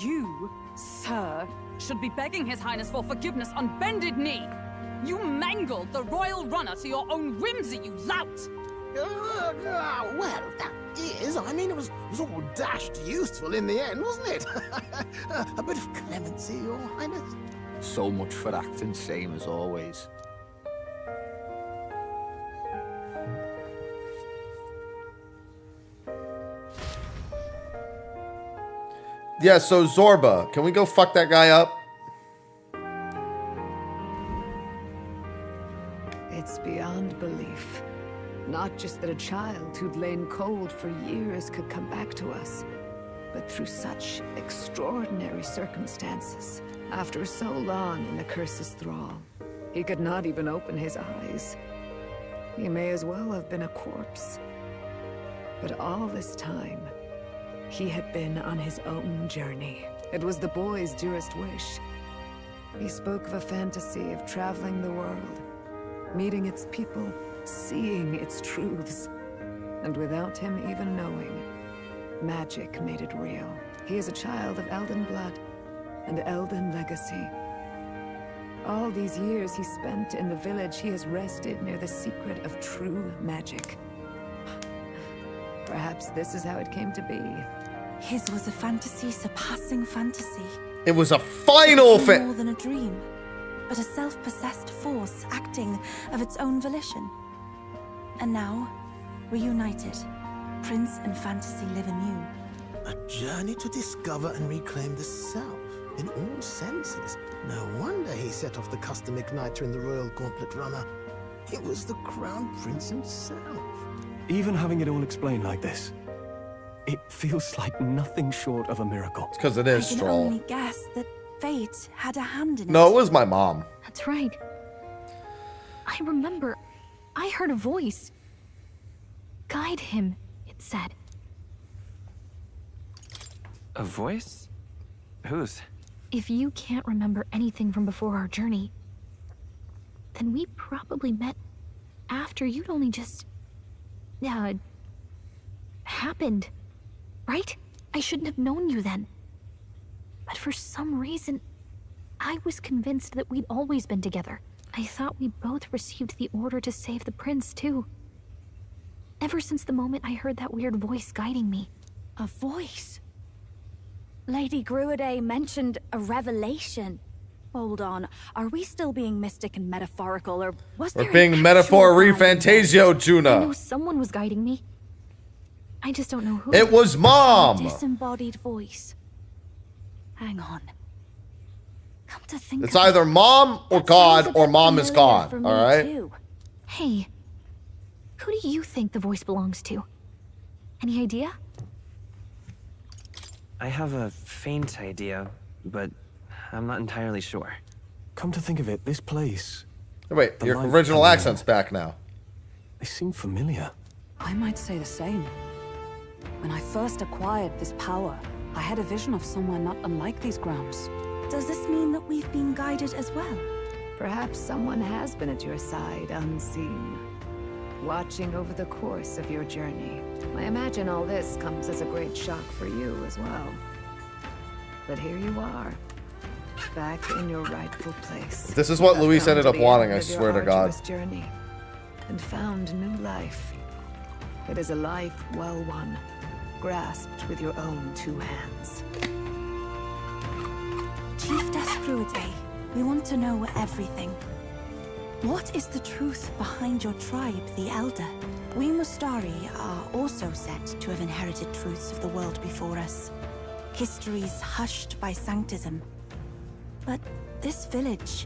You, sir, should be begging His Highness for forgiveness on bended knee. You mangled the royal runner to your own whimsy, you lout! Well, that is. I mean, it was all dashed useful in the end, wasn't it? A bit of clemency, Your Highness. So much for acting same as always. Yeah, so Zorba, can we go fuck that guy up? It's beyond belief. Not just that a child who'd lain cold for years could come back to us, but through such extraordinary circumstances. After so long in the curse's thrall, he could not even open his eyes. He may as well have been a corpse. But all this time, he had been on his own journey. It was the boy's dearest wish. He spoke of a fantasy of traveling the world, meeting its people, seeing its truths. And without him even knowing, magic made it real. He is a child of Elden blood and Elden legacy. All these years he spent in the village, he has rested near the secret of true magic. Perhaps this is how it came to be. His was a fantasy surpassing fantasy. It was a final More than a dream, but a self-possessed force acting of its own volition. And now, reunited, Prince and fantasy live anew. A journey to discover and reclaim the self, in all senses. No wonder he set off the custom igniter in the Royal Gauntlet Runner. It was the Crown Prince himself. Even having it all explained like this, it feels like nothing short of a miracle. It's because it is I can Stroll. only guess that fate had a hand in it. No, it was my mom. That's right. I remember, I heard a voice. Guide him, it said. A voice? Whose? If you can't remember anything from before our journey, then we probably met after you'd only just... happened. Right? I shouldn't have known you then. But for some reason, I was convinced that we'd always been together. I thought we both received the order to save the prince, too. Ever since the moment I heard that weird voice guiding me. A voice? Lady Gruaday mentioned a revelation. Hold on, are we still being mystic and metaphorical, or was there We're being an metaphor actual ReFantazio, I know Juna. someone was guiding me. I just don't know who. It was Mom! disembodied voice? Hang on. Come to think It's of either it, Mom or that God sounds a or bit Mom is familiar for gone, me alright? too. Hey, who do you think the voice belongs to? Any idea? I have a faint idea, but I'm not entirely sure. Come to think of it, this place... Wait, the your life original coming accent's back now. They seem familiar. I might say the same. When I first acquired this power, I had a vision of somewhere not unlike these grounds. Does this mean that we've been guided as well? Perhaps someone has been at your side unseen, watching over the course of your journey. I imagine all this comes as a great shock for you as well. But here you are, back in your rightful place. If this is what You've Luis come ended to up the wanting, end I of your swear to God. arduous journey, and found new life. It is a life well won, grasped with your own two hands. Chief Descruide, we want to know everything. What is the truth behind your tribe, the Elder? We Mustari are also said to have inherited truths of the world before us. Histories hushed by sanctism. But this village,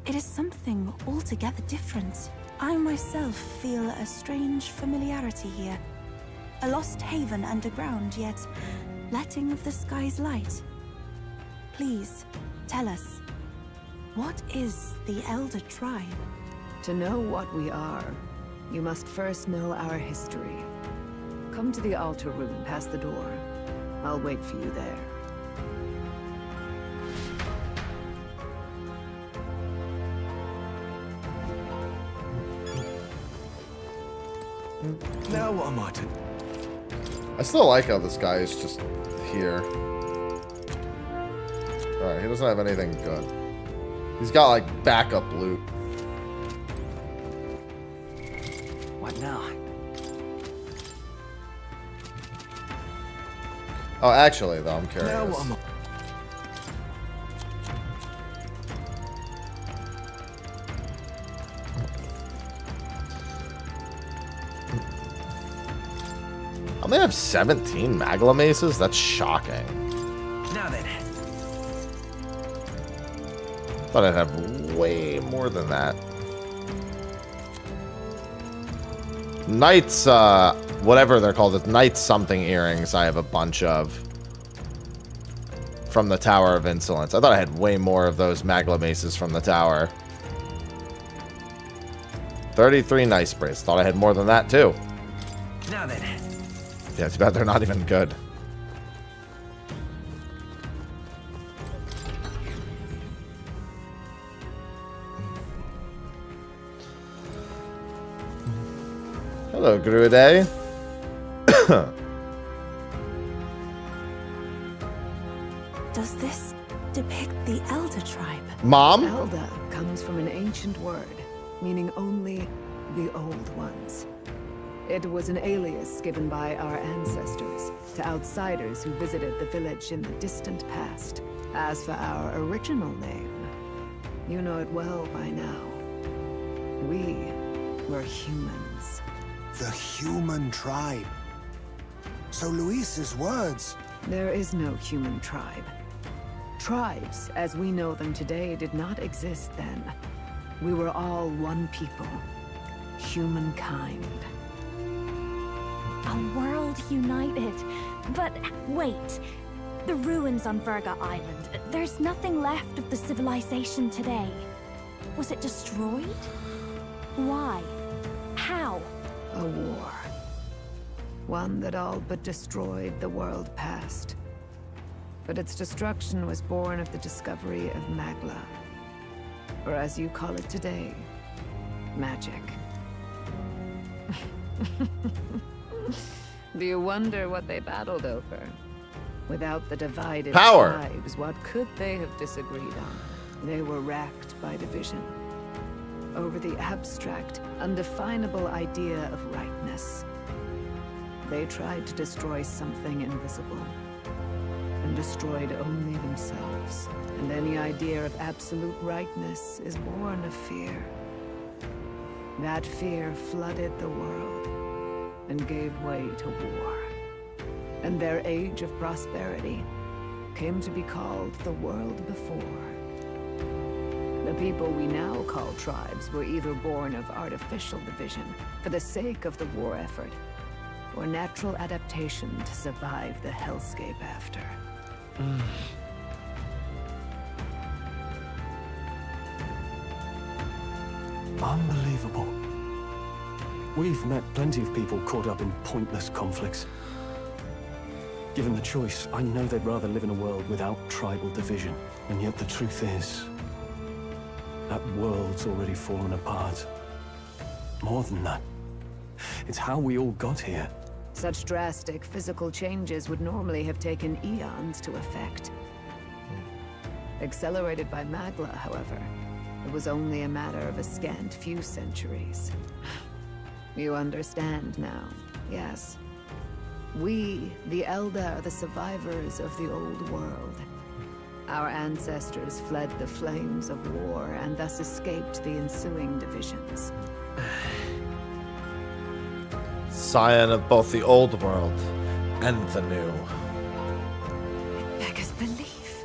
it is something altogether different. I myself feel a strange familiarity here. A lost haven underground, yet letting of the sky's light. Please, tell us, what is the Elder Tribe? To know what we are, you must first know our history. Come to the altar room past the door. I'll wait for you there. Now what am I to... I still like how this guy is just here. Alright, he doesn't have anything good. He's got like backup loot. What now? Oh, actually, though, I'm curious. Now what am I... I only have 17 Magla Maces? That's shocking. Now then. Thought I'd have way more than that. Knights, whatever they're called, it's Knights something earrings. I have a bunch of from the Tower of Insolence. I thought I had way more of those Magla maces from the tower. 33 nice sprays. Thought I had more than that too. Now then. Yeah, it's bad they're not even good. Hello, Gruide. Does this depict the Elder tribe? Mom? Elder comes from an ancient word, meaning only the old ones. It was an alias given by our ancestors to outsiders who visited the village in the distant past. As for our original name, you know it well by now. We were humans. The human tribe. So Luis's words... There is no human tribe. Tribes, as we know them today, did not exist then. We were all one people. Humankind. A world united. But wait. The ruins on Virga Island. There's nothing left of the civilization today. Was it destroyed? Why? How? A war. One that all but destroyed the world past. But its destruction was born of the discovery of Magla. Or as you call it today, magic. Do you wonder what they battled over? Without the divided Power. tribes, what could they have disagreed on? They were racked by division. Over the abstract, undefinable idea of rightness. They tried to destroy something invisible, and destroyed only themselves. And any idea of absolute rightness is born of fear. That fear flooded the world, and gave way to war. And their age of prosperity came to be called the world before. The people we now call tribes were either born of artificial division for the sake of the war effort, or natural adaptation to survive the hellscape after. Unbelievable. We've met plenty of people caught up in pointless conflicts. Given the choice, I know they'd rather live in a world without tribal division. And yet the truth is, that world's already fallen apart. More than that, it's how we all got here. Such drastic physical changes would normally have taken eons to effect. Accelerated by Magla, however, it was only a matter of a scant few centuries. You understand now, yes. We, the Elder, are the survivors of the old world. Our ancestors fled the flames of war and thus escaped the ensuing divisions. Scion of both the old world and the new. Beggars belief.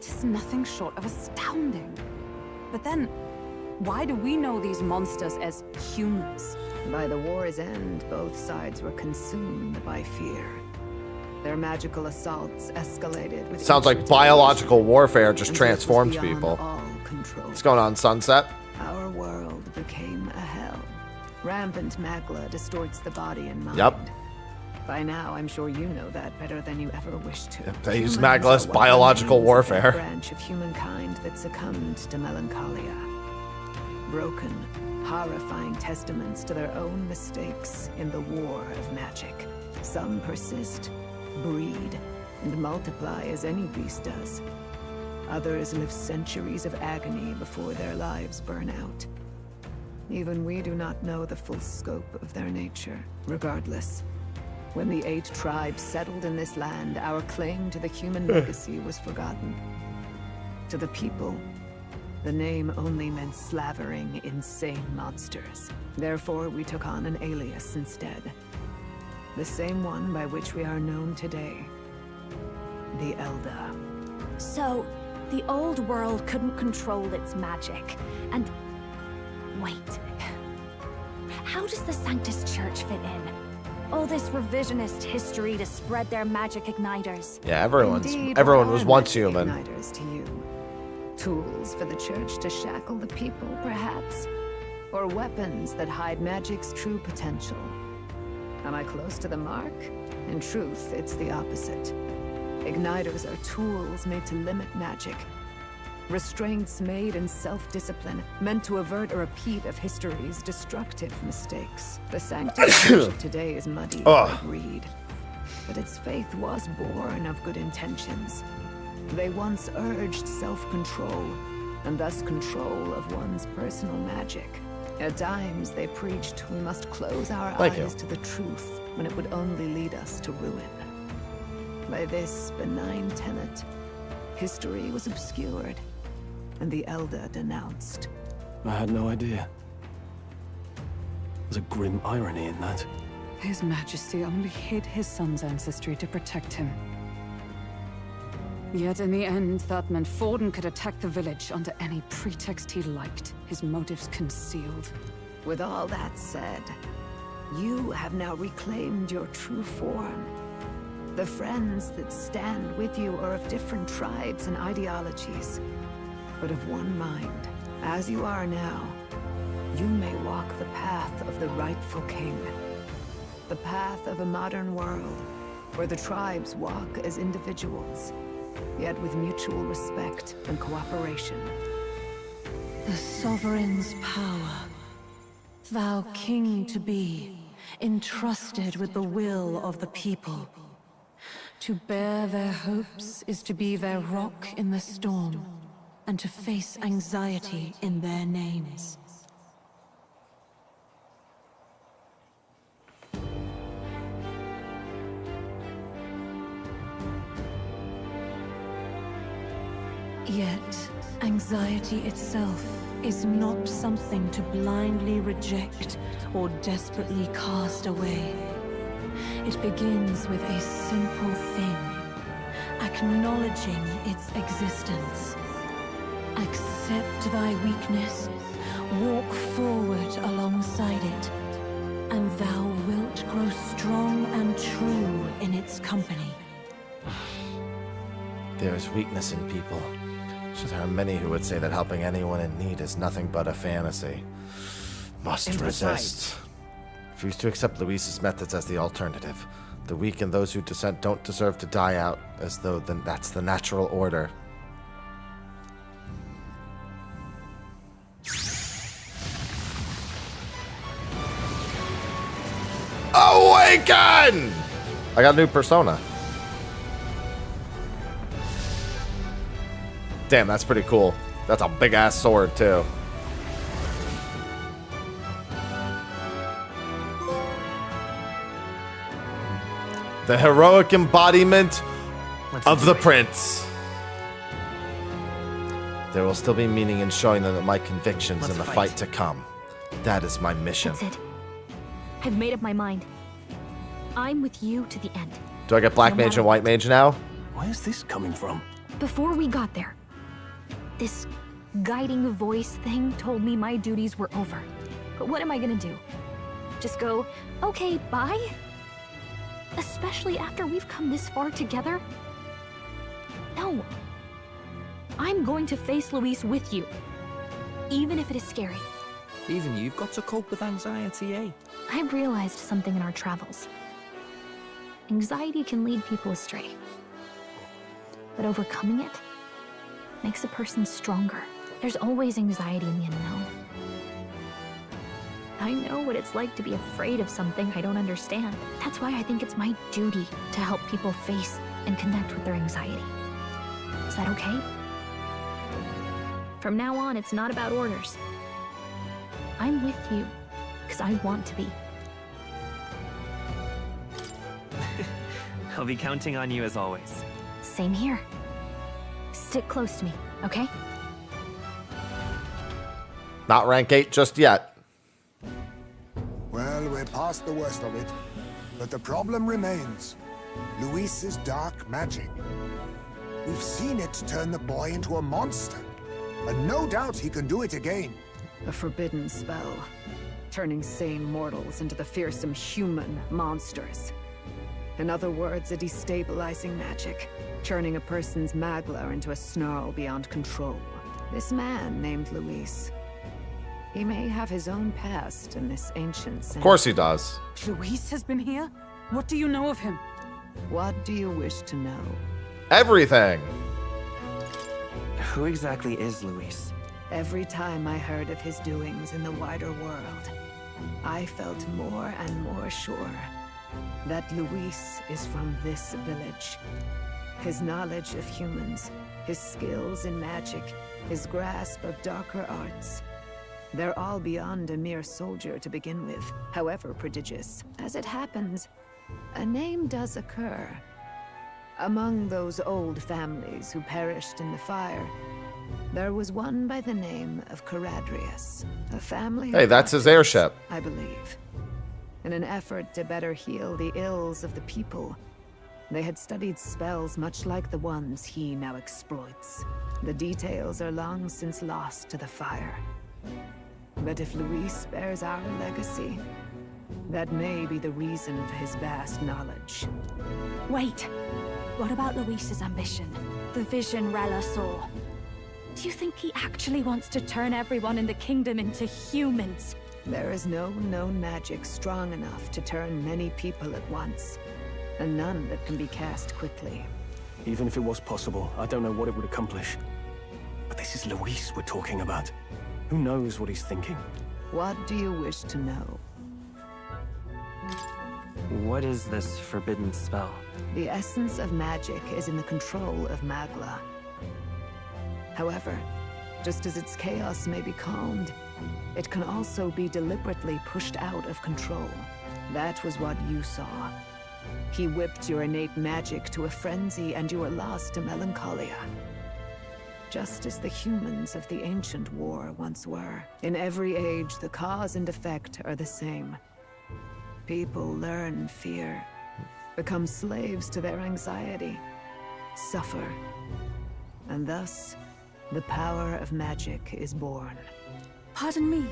Tis nothing short of astounding. But then, why do we know these monsters as humans? By the war's end, both sides were consumed by fear. Their magical assaults escalated with... Sounds like biological warfare just transformed people. What's going on, Sunset? Our world became a hell. Rampant Magla distorts the body and mind. Yep. By now, I'm sure you know that better than you ever wished to. They use Magla as biological warfare. Branch of humankind that succumbed to melancholia. Broken, horrifying testaments to their own mistakes in the war of magic. Some persist, breed, and multiply as any beast does. Others live centuries of agony before their lives burn out. Even we do not know the full scope of their nature. Regardless, when the 8 tribes settled in this land, our claim to the human legacy was forgotten. To the people, the name only meant slavering, insane monsters. Therefore, we took on an alias instead. The same one by which we are known today. The Elder. So, the old world couldn't control its magic, and... Wait. How does the Sanctus Church fit in? All this revisionist history to spread their magic igniters. Yeah, everyone was once human. Igniters to you. Tools for the church to shackle the people, perhaps? Or weapons that hide magic's true potential? Am I close to the mark? In truth, it's the opposite. Igniters are tools made to limit magic. Restraints made in self-discipline, meant to avert a repeat of history's destructive mistakes. The Sanctus Church of today is muddied by greed. But its faith was born of good intentions. They once urged self-control, and thus control of one's personal magic. At times, they preached we must close our eyes to the truth when it would only lead us to ruin. By this benign tenet, history was obscured, and the Elder denounced. I had no idea. There's a grim irony in that. His Majesty only hid his son's ancestry to protect him. Yet in the end, that meant Forden could attack the village under any pretext he liked, his motives concealed. With all that said, you have now reclaimed your true form. The friends that stand with you are of different tribes and ideologies, but of one mind. As you are now, you may walk the path of the rightful king. The path of a modern world, where the tribes walk as individuals, yet with mutual respect and cooperation. The sovereign's power, thou king to be, entrusted with the will of the people. To bear their hopes is to be their rock in the storm, and to face anxiety in their names. Yet, anxiety itself is not something to blindly reject or desperately cast away. It begins with a simple thing, acknowledging its existence. Accept thy weakness, walk forward alongside it, and thou wilt grow strong and true in its company. There is weakness in people. So there are many who would say that helping anyone in need is nothing but a fantasy. Must resist. Refuse to accept Luis's methods as the alternative. The weak and those who dissent don't deserve to die out, as though that's the natural order. Awaken! I got a new persona. Damn, that's pretty cool. That's a big-ass sword, too. The heroic embodiment of the prince. There will still be meaning in showing them my convictions in the fight to come. That is my mission. That's it. I've made up my mind. I'm with you to the end. Do I get black mage and white mage now? Where's this coming from? Before we got there, this guiding voice thing told me my duties were over. But what am I gonna do? Just go, okay, bye? Especially after we've come this far together? No. I'm going to face Luis with you. Even if it is scary. Even you've got to cope with anxiety, eh? I've realized something in our travels. Anxiety can lead people astray. But overcoming it makes a person stronger. There's always anxiety in the unknown. I know what it's like to be afraid of something I don't understand. That's why I think it's my duty to help people face and connect with their anxiety. Is that okay? From now on, it's not about orders. I'm with you, because I want to be. I'll be counting on you as always. Same here. Stick close to me, okay? Not rank 8 just yet. Well, we're past the worst of it. But the problem remains. Luis's dark magic. We've seen it turn the boy into a monster. And no doubt he can do it again. A forbidden spell. turning sane mortals into the fearsome human monsters. In other words, a destabilizing magic, turning a person's magla into a snarl beyond control. This man named Luis, he may have his own past in this ancient sense. Of course he does. Luis has been here? What do you know of him? What do you wish to know? Everything. Who exactly is Luis? Every time I heard of his doings in the wider world, I felt more and more sure that Luis is from this village. His knowledge of humans, his skills in magic, his grasp of darker arts, they're all beyond a mere soldier to begin with, however prodigious. As it happens, a name does occur. Among those old families who perished in the fire, there was one by the name of Caradrius, a family. Hey, that's his airship. I believe. In an effort to better heal the ills of the people, they had studied spells much like the ones he now exploits. The details are long since lost to the fire. But if Luis bears our legacy, that may be the reason for his vast knowledge. Wait, what about Luis's ambition? The vision Rella saw? Do you think he actually wants to turn everyone in the kingdom into humans? There is no known magic strong enough to turn many people at once, and none that can be cast quickly. Even if it was possible, I don't know what it would accomplish. But this is Luis we're talking about. Who knows what he's thinking? What do you wish to know? What is this forbidden spell? The essence of magic is in the control of Magla. However, just as its chaos may be calmed, it can also be deliberately pushed out of control. That was what you saw. He whipped your innate magic to a frenzy and you were lost to melancholia. Just as the humans of the ancient war once were. In every age, the cause and effect are the same. People learn fear, become slaves to their anxiety, suffer, and thus, the power of magic is born. Pardon me.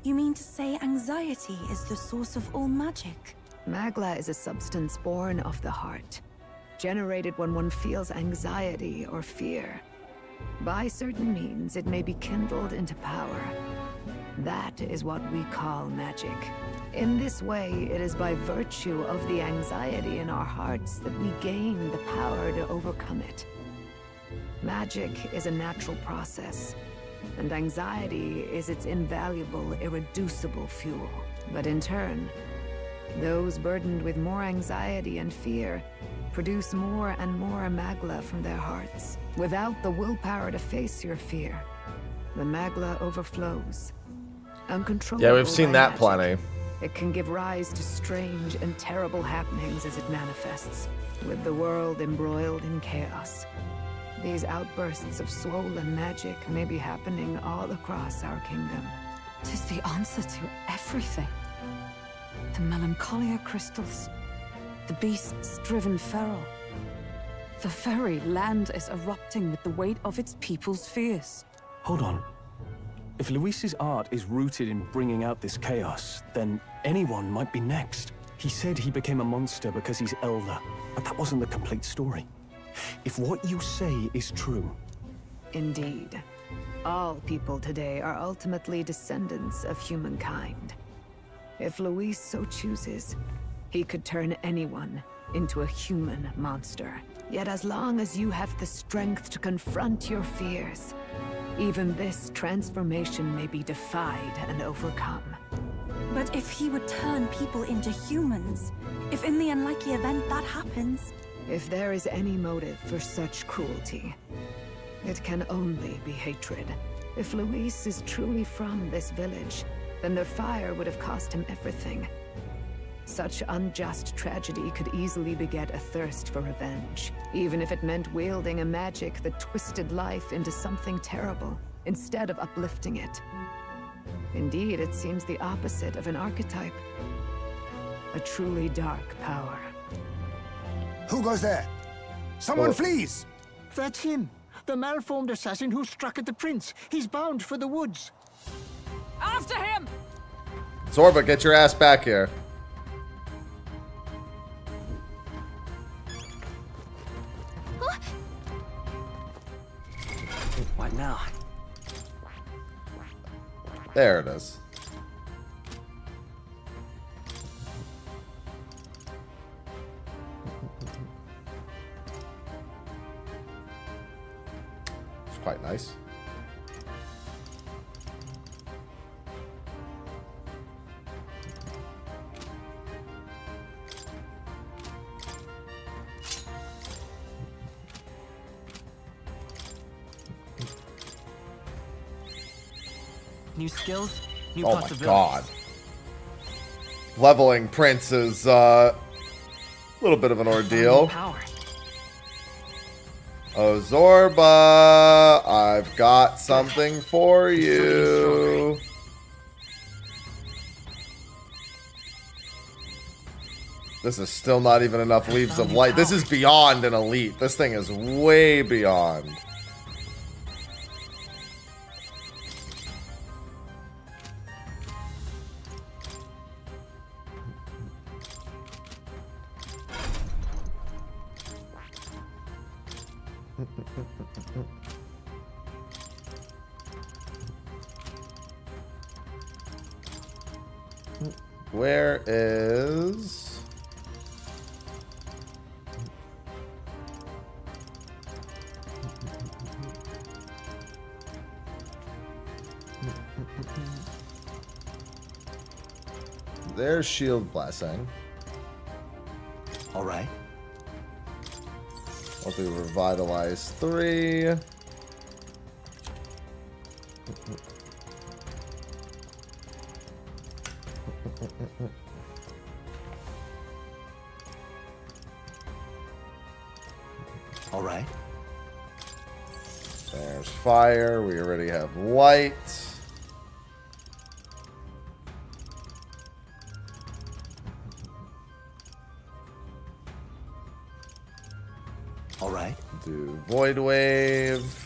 You mean to say anxiety is the source of all magic? Magla is a substance born of the heart, generated when one feels anxiety or fear. By certain means, it may be kindled into power. That is what we call magic. In this way, it is by virtue of the anxiety in our hearts that we gain the power to overcome it. Magic is a natural process, and anxiety is its invaluable, irreducible fuel. But in turn, those burdened with more anxiety and fear produce more and more Magla from their hearts. Without the willpower to face your fear, the Magla overflows. Uncontrollable. Yeah, we've seen that magic, plenty. It can give rise to strange and terrible happenings as it manifests, with the world embroiled in chaos. These outbursts of swollen magic may be happening all across our kingdom. 'Tis the answer to everything. The melancholia crystals, the beasts driven feral. The very land is erupting with the weight of its people's fears. Hold on. If Luis's art is rooted in bringing out this chaos, then anyone might be next. He said he became a monster because he's elder, but that wasn't the complete story. If what you say is true... Indeed. All people today are ultimately descendants of humankind. If Luis so chooses, he could turn anyone into a human monster. Yet as long as you have the strength to confront your fears, even this transformation may be defied and overcome. But if he would turn people into humans, if in the unlikely event that happens... If there is any motive for such cruelty, it can only be hatred. If Luis is truly from this village, then their fire would have cost him everything. Such unjust tragedy could easily beget a thirst for revenge, even if it meant wielding a magic that twisted life into something terrible, instead of uplifting it. Indeed, it seems the opposite of an archetype. A truly dark power. Who goes there? Someone flees! That's him. The malformed assassin who struck at the prince. He's bound for the woods. After him! Zorba, get your ass back here. What now? There it is. It's quite nice. New skills, new Oh my possibilities. god. Leveling Prince is a little bit of an ordeal. Oh, Zorba, I've got something for you. This is still not even enough leaves of light. This is beyond an elite. This thing is way beyond. Where is... There's Shield Blessing. All right. I'll do Revitalize 3. All right. There's fire. We already have light. All right. Do Void Wave.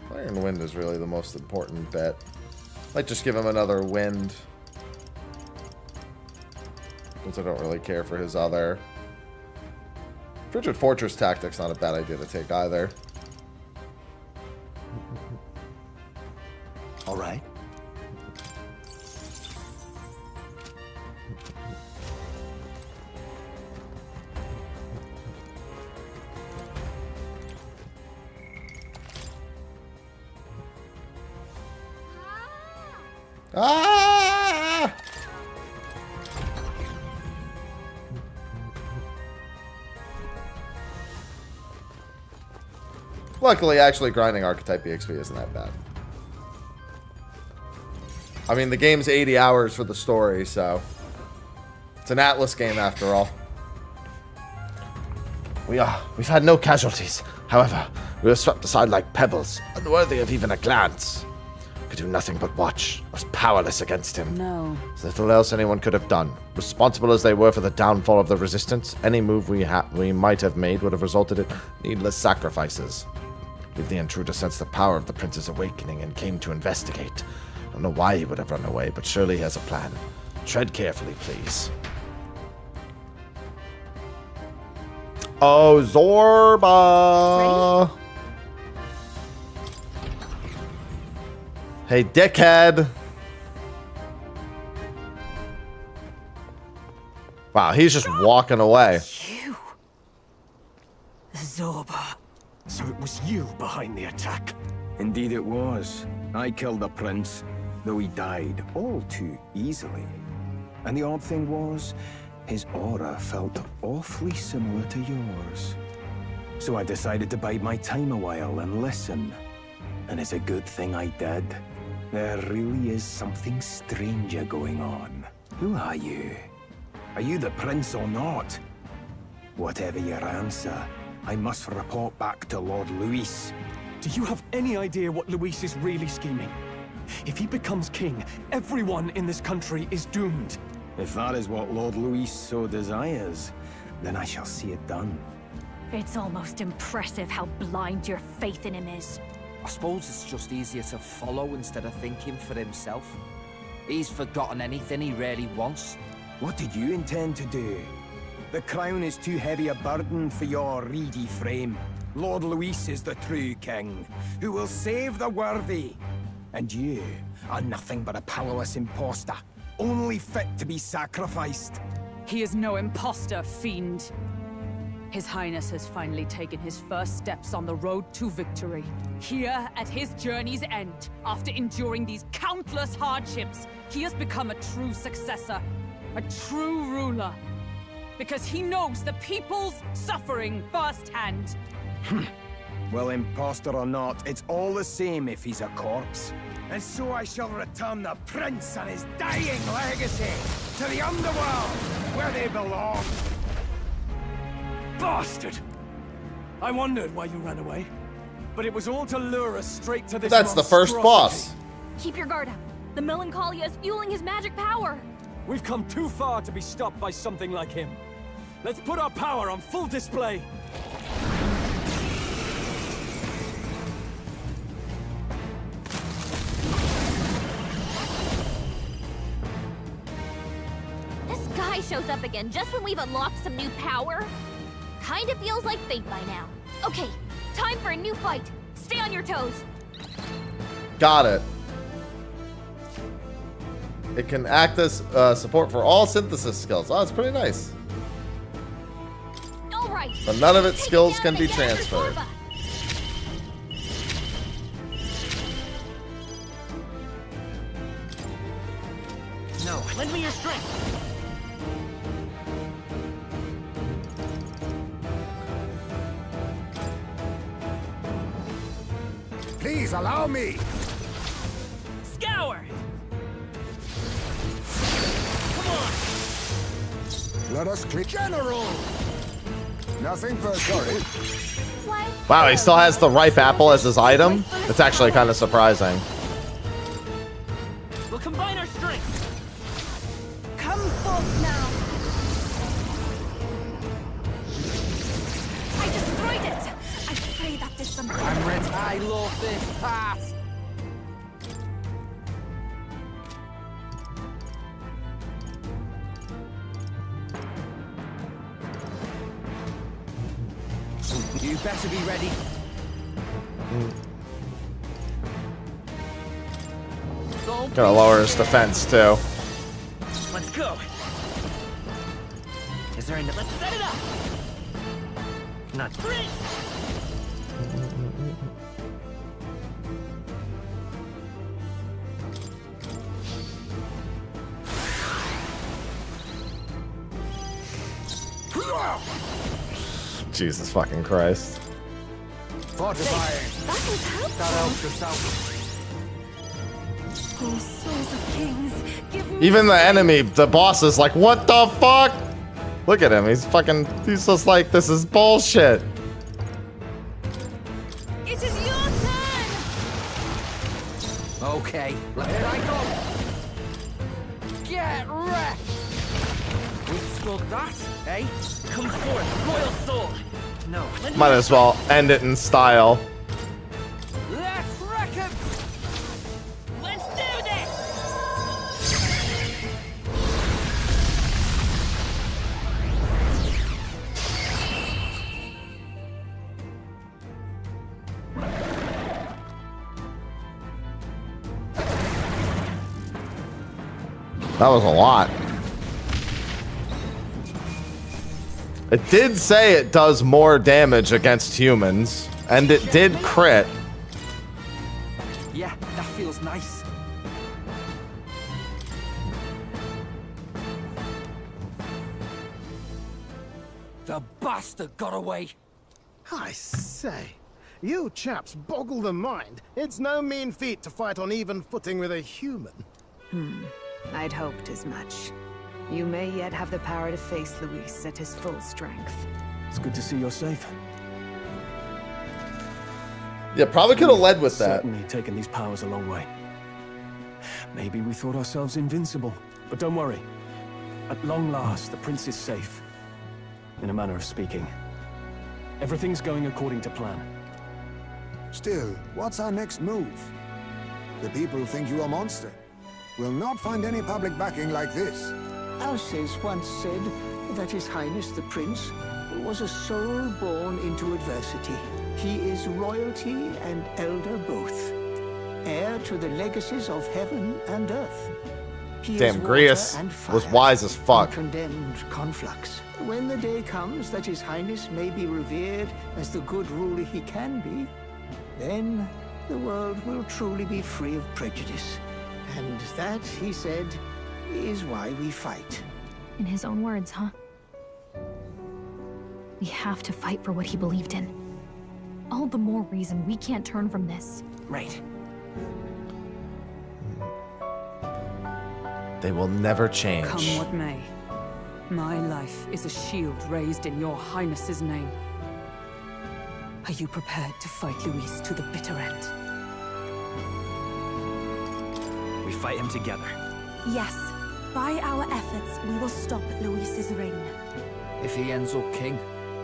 Fire and Wind is really the most important bet. Might just give him another wind. Since I don't really care for his other. Frigid Fortress Tactic's not a bad idea to take either. All right. Ah! Luckily, actually grinding Archetype EXP isn't that bad. I mean, the game's 80 hours for the story, so... It's an Atlas game after all. We've had no casualties. However, we were swept aside like pebbles, unworthy of even a glance. Could do nothing but watch. Was powerless against him. No. There's little else anyone could have done. Responsible as they were for the downfall of the Resistance, any move we might have made would have resulted in needless sacrifices. If the intruder sensed the power of the Prince's awakening and came to investigate. I don't know why he would have run away, but surely he has a plan. Tread carefully, please. Oh, Zorba! Ready? Hey, dickhead! Wow, he's just walking away. You? Zorba. So it was you behind the attack? Indeed it was. I killed the prince, though he died all too easily. And the odd thing was, his aura felt awfully similar to yours. So I decided to bide my time a while and listen. And it's a good thing I did. There really is something stranger going on. Who are you? Are you the prince or not? Whatever your answer, I must report back to Lord Luis. Do you have any idea what Luis is really scheming? If he becomes king, everyone in this country is doomed. If that is what Lord Luis so desires, then I shall see it done. It's almost impressive how blind your faith in him is. I suppose it's just easier to follow instead of thinking for himself. He's forgotten anything he really wants. What did you intend to do? The crown is too heavy a burden for your reedy frame. Lord Luis is the true king, who will save the worthy. And you are nothing but a powerless imposter, only fit to be sacrificed. He is no imposter, fiend. His Highness has finally taken his first steps on the road to victory. Here, at his journey's end, after enduring these countless hardships, he has become a true successor, a true ruler. Because he knows the people's suffering firsthand. Well, imposter or not, it's all the same if he's a corpse. And so I shall return the prince and his dying legacy to the underworld, where they belong. Bastard! I wondered why you ran away, but it was all to lure us straight to this. That's the first boss. Keep your guard up. The Melancholia is fueling his magic power. We've come too far to be stopped by something like him. Let's put our power on full display. This guy shows up again just when we've unlocked some new power. Kinda feels like fate by now. Okay, time for a new fight. Stay on your toes. Got it. It can act as support for all synthesis skills. Oh, it's pretty nice. All right. But none of its skills can be transferred. No, lend me your strength. Please allow me. Scour. Come on. Let us click General. Nothing personal. Wow, he still has the ripe apple as his item? It's actually kind of surprising. We'll combine our strength. Come forth now. I destroyed it. I pray that did something. I'm ready. I love this part. You better be ready. Gonna lower his defense too. Let's go. Is there any? Let's set it up. Not three. Jesus fucking Christ. Fortifying. That helps yourself. Oh, souls of kings, give me. Even the enemy, the boss is like, what the fuck? Look at him, he's just like, this is bullshit. It is your turn. Okay, here I go. Get wrecked. Withstood that, eh? Come forth, royal soul. No. Might as well end it in style. Let's wreck him. Let's do this. That was a lot. It did say it does more damage against humans, and it did crit. Yeah, that feels nice. The bastard got away. I say, you chaps boggle the mind. It's no mean feat to fight on even footing with a human. I'd hoped as much. You may yet have the power to face Luis at his full strength. It's good to see you're safe. Yeah, probably could have led with that. Certainly taken these powers a long way. Maybe we thought ourselves invincible, but don't worry. At long last, the prince is safe. In a manner of speaking. Everything's going according to plan. Still, what's our next move? The people think you a monster. We'll not find any public backing like this. Alces once said that His Highness the Prince was a soul born into adversity. He is royalty and elder both, heir to the legacies of heaven and earth. He Damn, is Grius water and fire, was wise as fuck. and condemned conflux. When the day comes that His Highness may be revered as the good ruler he can be, then the world will truly be free of prejudice. And that, he said, is why we fight. In his own words, huh? We have to fight for what he believed in. All the more reason we can't turn from this. Right. They will never change. Come what may. My life is a shield raised in your highness's name. Are you prepared to fight Luis to the bitter end? We fight him together. Yes. By our efforts, we will stop Luis's reign. If he ends up king,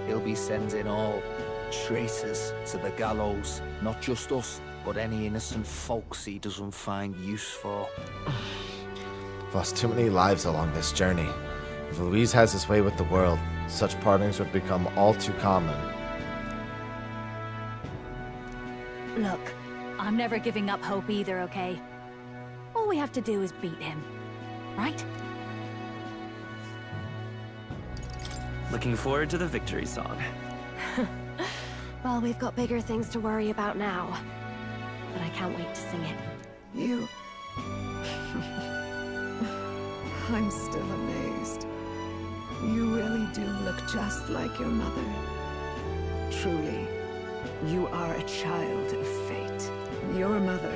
he'll be sending all traitors to the gallows. Not just us, but any innocent folks he doesn't find use for. I've lost too many lives along this journey. If Luis has his way with the world, such partings would become all too common. Look, I'm never giving up hope either, okay? All we have to do is beat him, right? Looking forward to the victory song. Well, we've got bigger things to worry about now. But I can't wait to sing it. You... I'm still amazed. You really do look just like your mother. Truly, you are a child of fate. Your mother,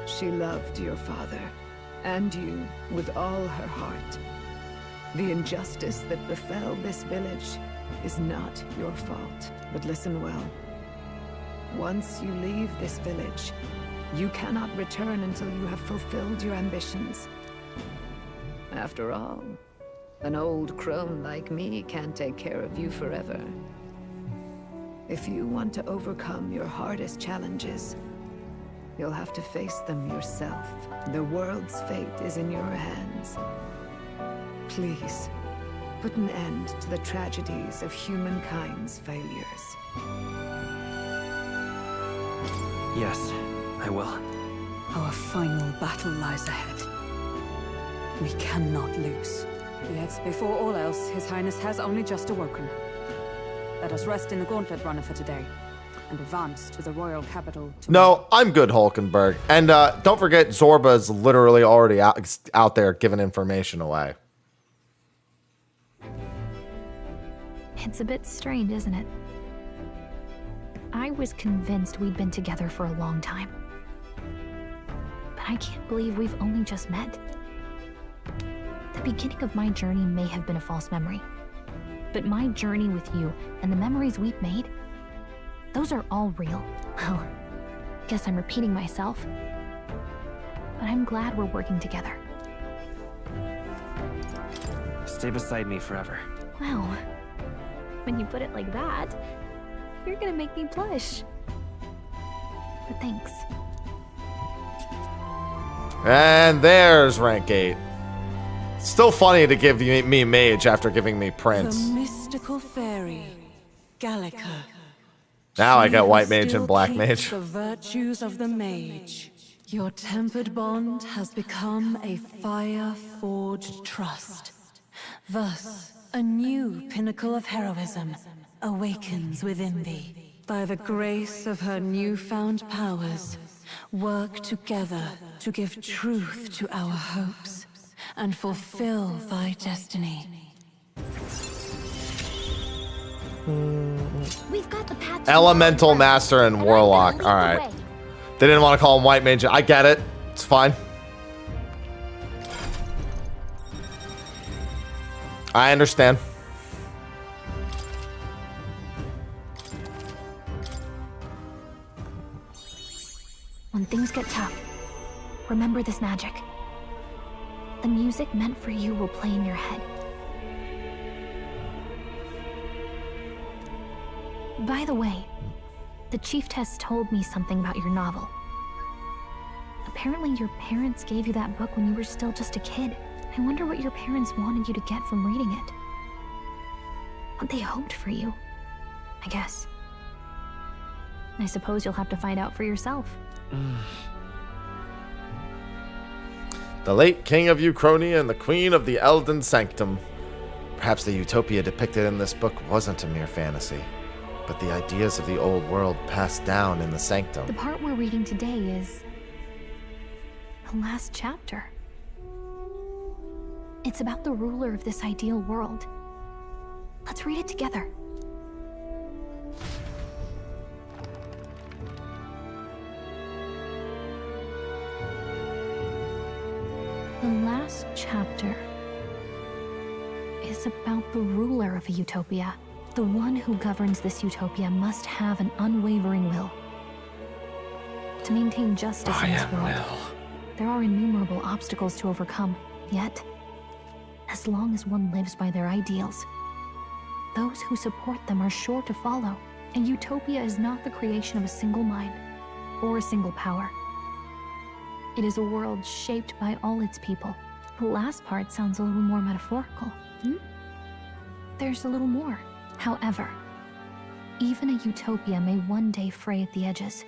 she loved your father and you with all her heart. The injustice that befell this village is not your fault. But listen well. Once you leave this village, you cannot return until you have fulfilled your ambitions. After all, an old crone like me can't take care of you forever. If you want to overcome your hardest challenges, you'll have to face them yourself. The world's fate is in your hands. Please, put an end to the tragedies of humankind's failures. Yes, I will. Our final battle lies ahead. We cannot lose. Yet, before all else, His Highness has only just awoken. Let us rest in the Gauntlet Runner for today, and advance to the royal capital tomorrow. No, I'm good, Hulkenberg. And don't forget, Zorba's literally already out there giving information away. It's a bit strange, isn't it? I was convinced we'd been together for a long time. But I can't believe we've only just met. The beginning of my journey may have been a false memory. But my journey with you and the memories we've made, those are all real. Well, guess I'm repeating myself. But I'm glad we're working together. Stay beside me forever. Wow. When you put it like that, you're gonna make me blush. But thanks. And there's rank 8. Still funny to give me mage after giving me prince. The mystical fairy, Gallica. Now I got white mage Still and black keeps mage. The virtues of the mage. Your tempered bond has become a fire-forged trust. Thus, a new pinnacle of heroism awakens within thee. By the grace of her newfound powers, work together to give truth to our hopes and fulfill thy destiny. We've got the path. Elemental Master and Warlock. Alright. They didn't want to call him White Mage. I get it. It's fine. I understand. when things get tough, remember this magic. The music meant for you will play in your head. By the way, the chiefess told me something about your novel. Apparently your parents gave you that book when you were still just a kid. I wonder what your parents wanted you to get from reading it. What they hoped for you, I guess. I suppose you'll have to find out for yourself. The late king of Uchronia and the queen of the Elden Sanctum. Perhaps the utopia depicted in this book wasn't a mere fantasy, but the ideas of the old world passed down in the Sanctum. The part we're reading today is the last chapter. It's about the ruler of this ideal world. Let's read it together. The last chapter is about the ruler of a utopia. The one who governs this utopia must have an unwavering will to maintain justice in this world. There are innumerable obstacles to overcome, yet, as long as one lives by their ideals, those who support them are sure to follow. A utopia is not the creation of a single mind or a single power. It is a world shaped by all its people. The last part sounds a little more metaphorical. There's a little more. However, even a utopia may one day fray at the edges,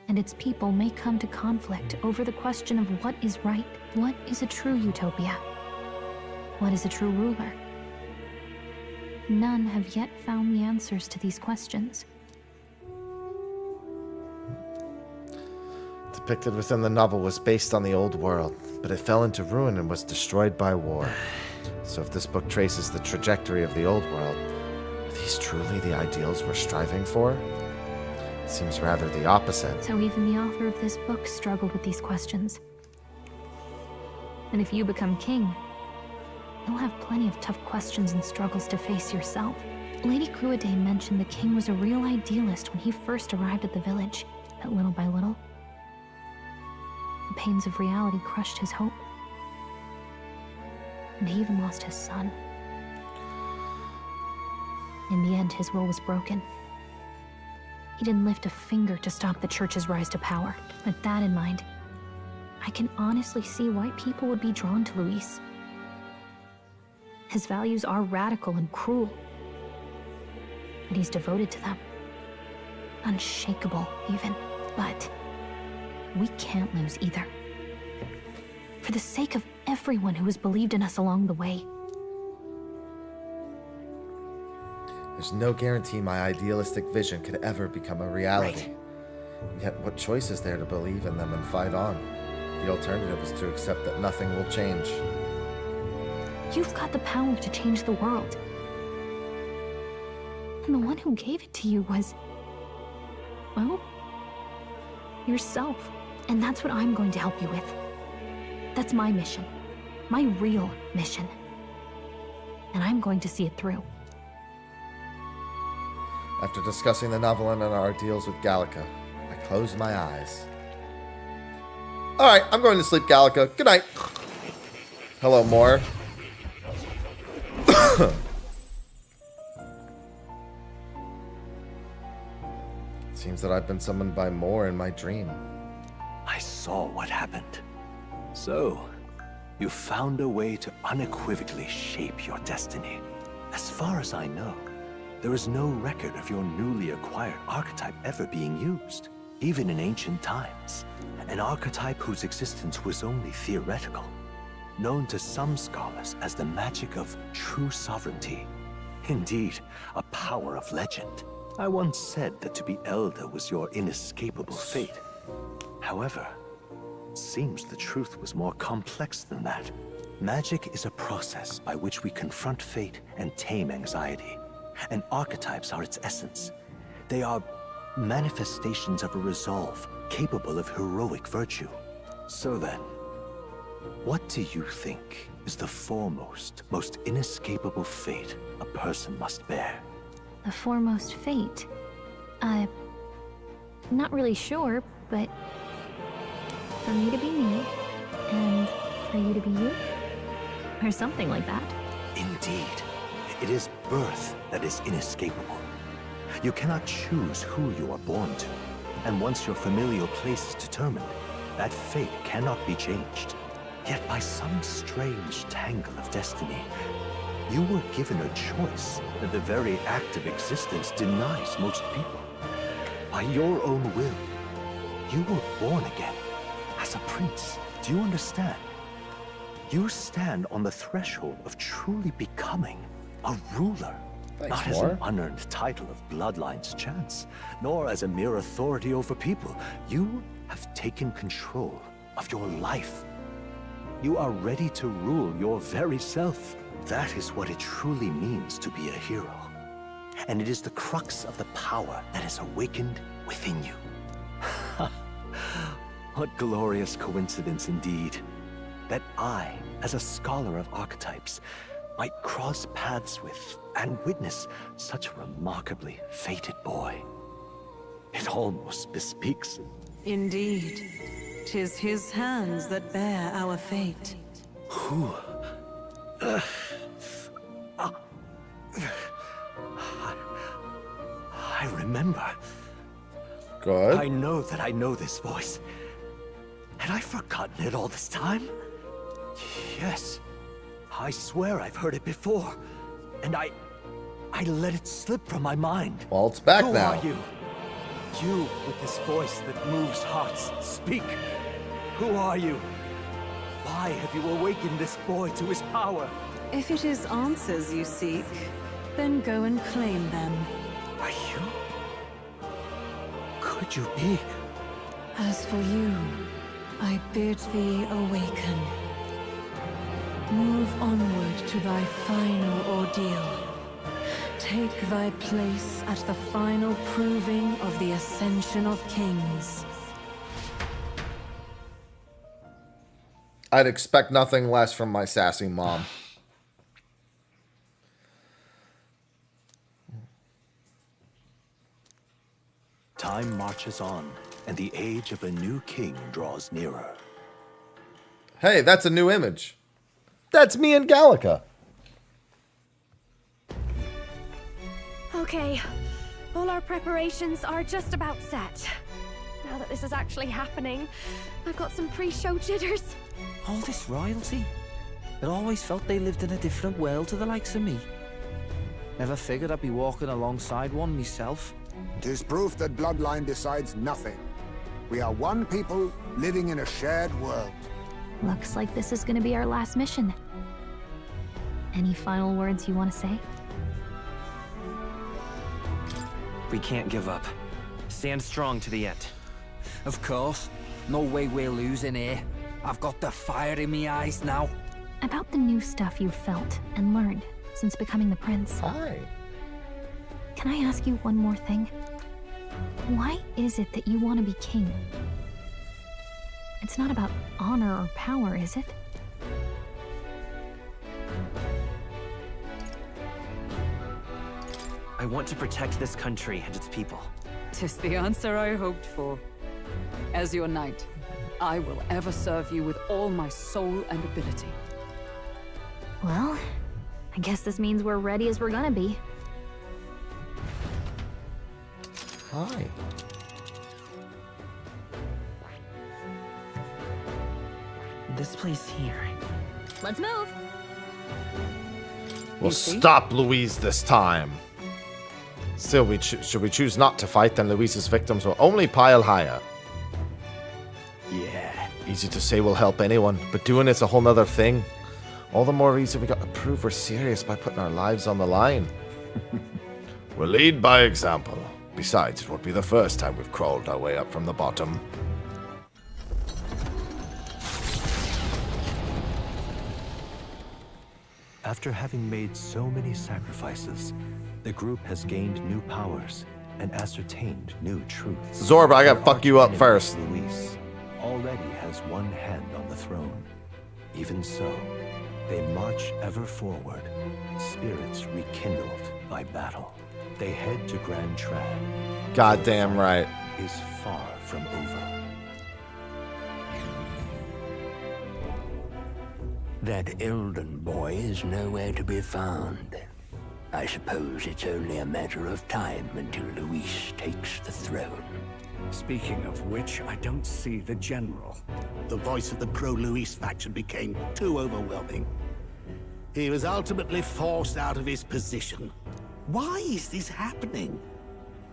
and its people may come to conflict over the question of what is right. What is a true utopia? What is a true ruler? None have yet found the answers to these questions. Depicted within the novel was based on the old world, but it fell into ruin and was destroyed by war. So if this book traces the trajectory of the old world, are these truly the ideals we're striving for? It seems rather the opposite. So even the author of this book struggled with these questions. And if you become king, you'll have plenty of tough questions and struggles to face yourself. Lady Cruiday mentioned the king was a real idealist when he first arrived at the village, but little by little, the pains of reality crushed his hope. And he even lost his son. In the end, his will was broken. He didn't lift a finger to stop the church's rise to power. With that in mind, I can honestly see why people would be drawn to Luis. His values are radical and cruel, but he's devoted to them. Unshakable, even. But we can't lose either. For the sake of everyone who has believed in us along the way. There's no guarantee my idealistic vision could ever become a reality. And yet what choice is there to believe in them and fight on? The alternative is to accept that nothing will change. You've got the power to change the world. And the one who gave it to you was, well, yourself. And that's what I'm going to help you with. That's my mission. My real mission. And I'm going to see it through. After discussing the novel and our deals with Gallica, I closed my eyes. Alright, I'm going to sleep, Gallica. Good night. Hello, Moore. Seems that I've been summoned by Moore in my dream. I saw what happened. So, you found a way to unequivocally shape your destiny. As far as I know, there is no record of your newly acquired archetype ever being used, even in ancient times. An archetype whose existence was only theoretical, known to some scholars as the magic of true sovereignty. Indeed, a power of legend. I once said that to be Elder was your inescapable fate. However, it seems the truth was more complex than that. Magic is a process by which we confront fate and tame anxiety. And archetypes are its essence. They are manifestations of a resolve capable of heroic virtue. So then, what do you think is the foremost, most inescapable fate a person must bear? The foremost fate? I'm not really sure, but for me to be me, and for you to be you? Or something like that. Indeed. It is birth that is inescapable. You cannot choose who you are born to. And once your familial place is determined, that fate cannot be changed. Yet by some strange tangle of destiny, you were given a choice that the very act of existence denies most people. By your own will, you were born again as a prince. Do you understand? You stand on the threshold of truly becoming a ruler. Thanks, Not as an unearned title of bloodline's chance, nor as a mere authority over people. You have taken control of your life. You are ready to rule your very self. That is what it truly means to be a hero. And it is the crux of the power that is awakened within you. What glorious coincidence indeed, that I, as a scholar of archetypes, might cross paths with and witness such a remarkably fated boy. It almost bespeaks. Indeed. 'Tis his hands that bear our fate. Who? I remember. Good. I know that I know this voice. Had I forgotten it all this time? Yes. I swear I've heard it before. And I let it slip from my mind. Well, it's back now. Who are you? You with this voice that moves hearts. Speak. Who are you? Why have you awakened this boy to his power? If it is answers you seek, then go and claim them. Are you? Could you be? As for you, I bid thee awaken. Move onward to thy final ordeal. Take thy place at the final proving of the ascension of kings. I'd expect nothing less from my sassy mom. Time marches on, and the age of a new king draws nearer. Hey, that's a new image. That's me and Gallica. Okay, all our preparations are just about set. Now that this is actually happening, I've got some pre-show jitters. All this royalty? It always felt they lived in a different world to the likes of me. Never figured I'd be walking alongside one myself. 'Tis proof that bloodline decides nothing. We are one people living in a shared world. Looks like this is gonna be our last mission. Any final words you want to say? We can't give up. Stand strong to the end. Of course. No way we're losing here. I've got the fire in my eyes now. About the new stuff you've felt and learned since becoming the prince. Hi. Can I ask you one more thing? Why is it that you want to be king? It's not about honor or power, is it? I want to protect this country and its people. 'Tis the answer I hoped for. As your knight, I will ever serve you with all my soul and ability. Well, I guess this means we're ready as we're gonna be. Hi. This place here. Let's move. We'll stop Louise this time. Still, should we choose not to fight, then Louise's victims will only pile higher. Yeah. Easy to say will help anyone, but doing it's a whole nother thing. All the more reason we got to prove we're serious by putting our lives on the line. We'll lead by example. Besides, it won't be the first time we've crawled our way up from the bottom. After having made so many sacrifices, the group has gained new powers and ascertained new truths. Zorba, I gotta fuck you up first. Luis already has one hand on the throne. Even so, they march ever forward, spirits rekindled by battle. They head to Grand Trad. Goddamn right. Is far from over. That Elden boy is nowhere to be found. I suppose it's only a matter of time until Luis takes the throne. Speaking of which, I don't see the general. The voice of the pro-Luis faction became too overwhelming. He was ultimately forced out of his position. Why is this happening?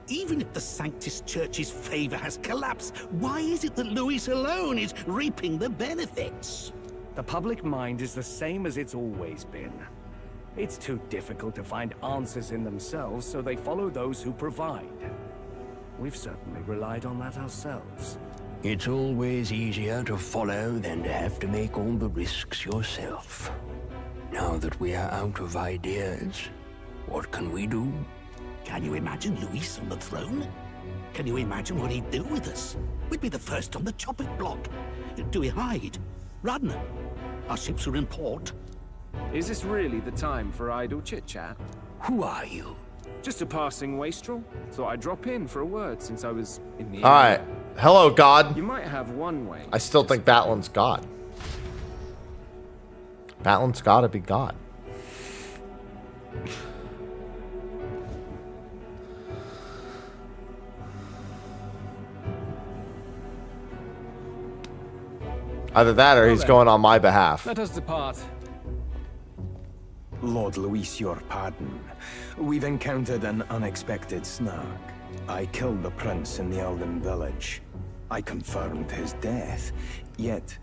Even if the Sanctus Church's favor has collapsed, why is it that Luis alone is reaping the benefits? The public mind is the same as it's always been. It's too difficult to find answers in themselves, so they follow those who provide. We've certainly relied on that ourselves. It's always easier to follow than to have to make all the risks yourself. Now that we are out of ideas, what can we do? Can you imagine Luis on the throne? Can you imagine what he'd do with us? We'd be the first on the chopping block. Do we hide? Run? Our ships are in port. Is this really the time for idle chit-chat? Who are you? Just a passing wastrel. Thought I'd drop in for a word since I was in the Alright. Hello, God. You might have one way. I still think Battlin's God. Battlin's gotta be God. Either that or he's going on my behalf. Let us depart. Lord Luis, your pardon. We've encountered an unexpected snag. I killed the prince in the Elden village. I confirmed his death, yet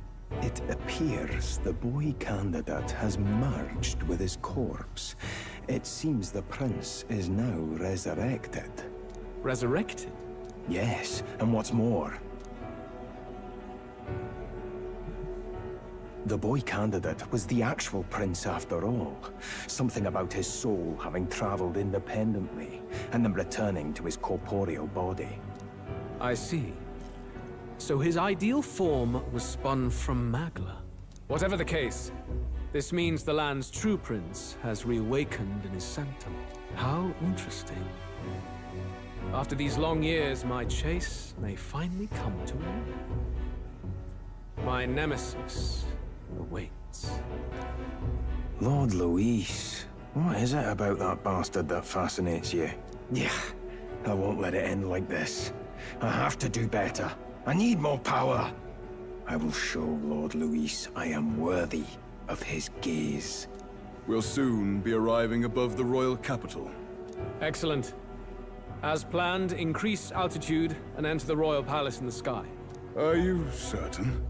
it appears the boy candidate has merged with his corpse. It seems the prince is now resurrected. Resurrected? Yes, and what's more, the boy candidate was the actual prince after all. Something about his soul having traveled independently, and then returning to his corporeal body. I see. So his ideal form was spun from Magla. Whatever the case, this means the land's true prince has reawakened in his sanctum. How interesting. After these long years, my chase may finally come to an end. My nemesis awaits. Lord Luis, what is it about that bastard that fascinates you? Yeah, I won't let it end like this. I have to do better. I need more power. I will show Lord Luis I am worthy of his gaze. We'll soon be arriving above the royal capital. Excellent. As planned, increase altitude and enter the royal palace in the sky. Are you certain?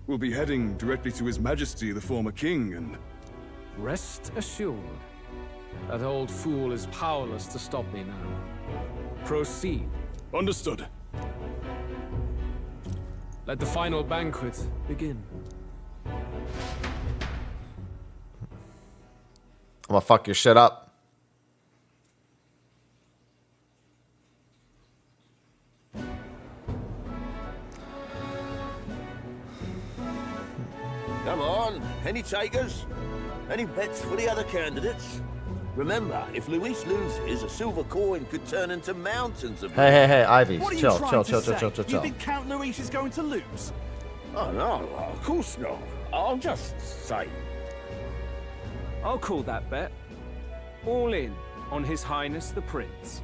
We'll be heading directly to His Majesty, the former king, and... Rest assured, that old fool is powerless to stop me now. Proceed. Understood. Let the final banquet begin. I'm gonna fuck your shit up. Come on, any takers? Any bets for the other candidates? Remember, if Luis loses, a silver coin could turn into mountains of... Hey, Ivy, What are you chill. You think Count Luis is going to lose? Oh, no, of course not. I'm just saying. I'll call that bet. All in on His Highness the Prince.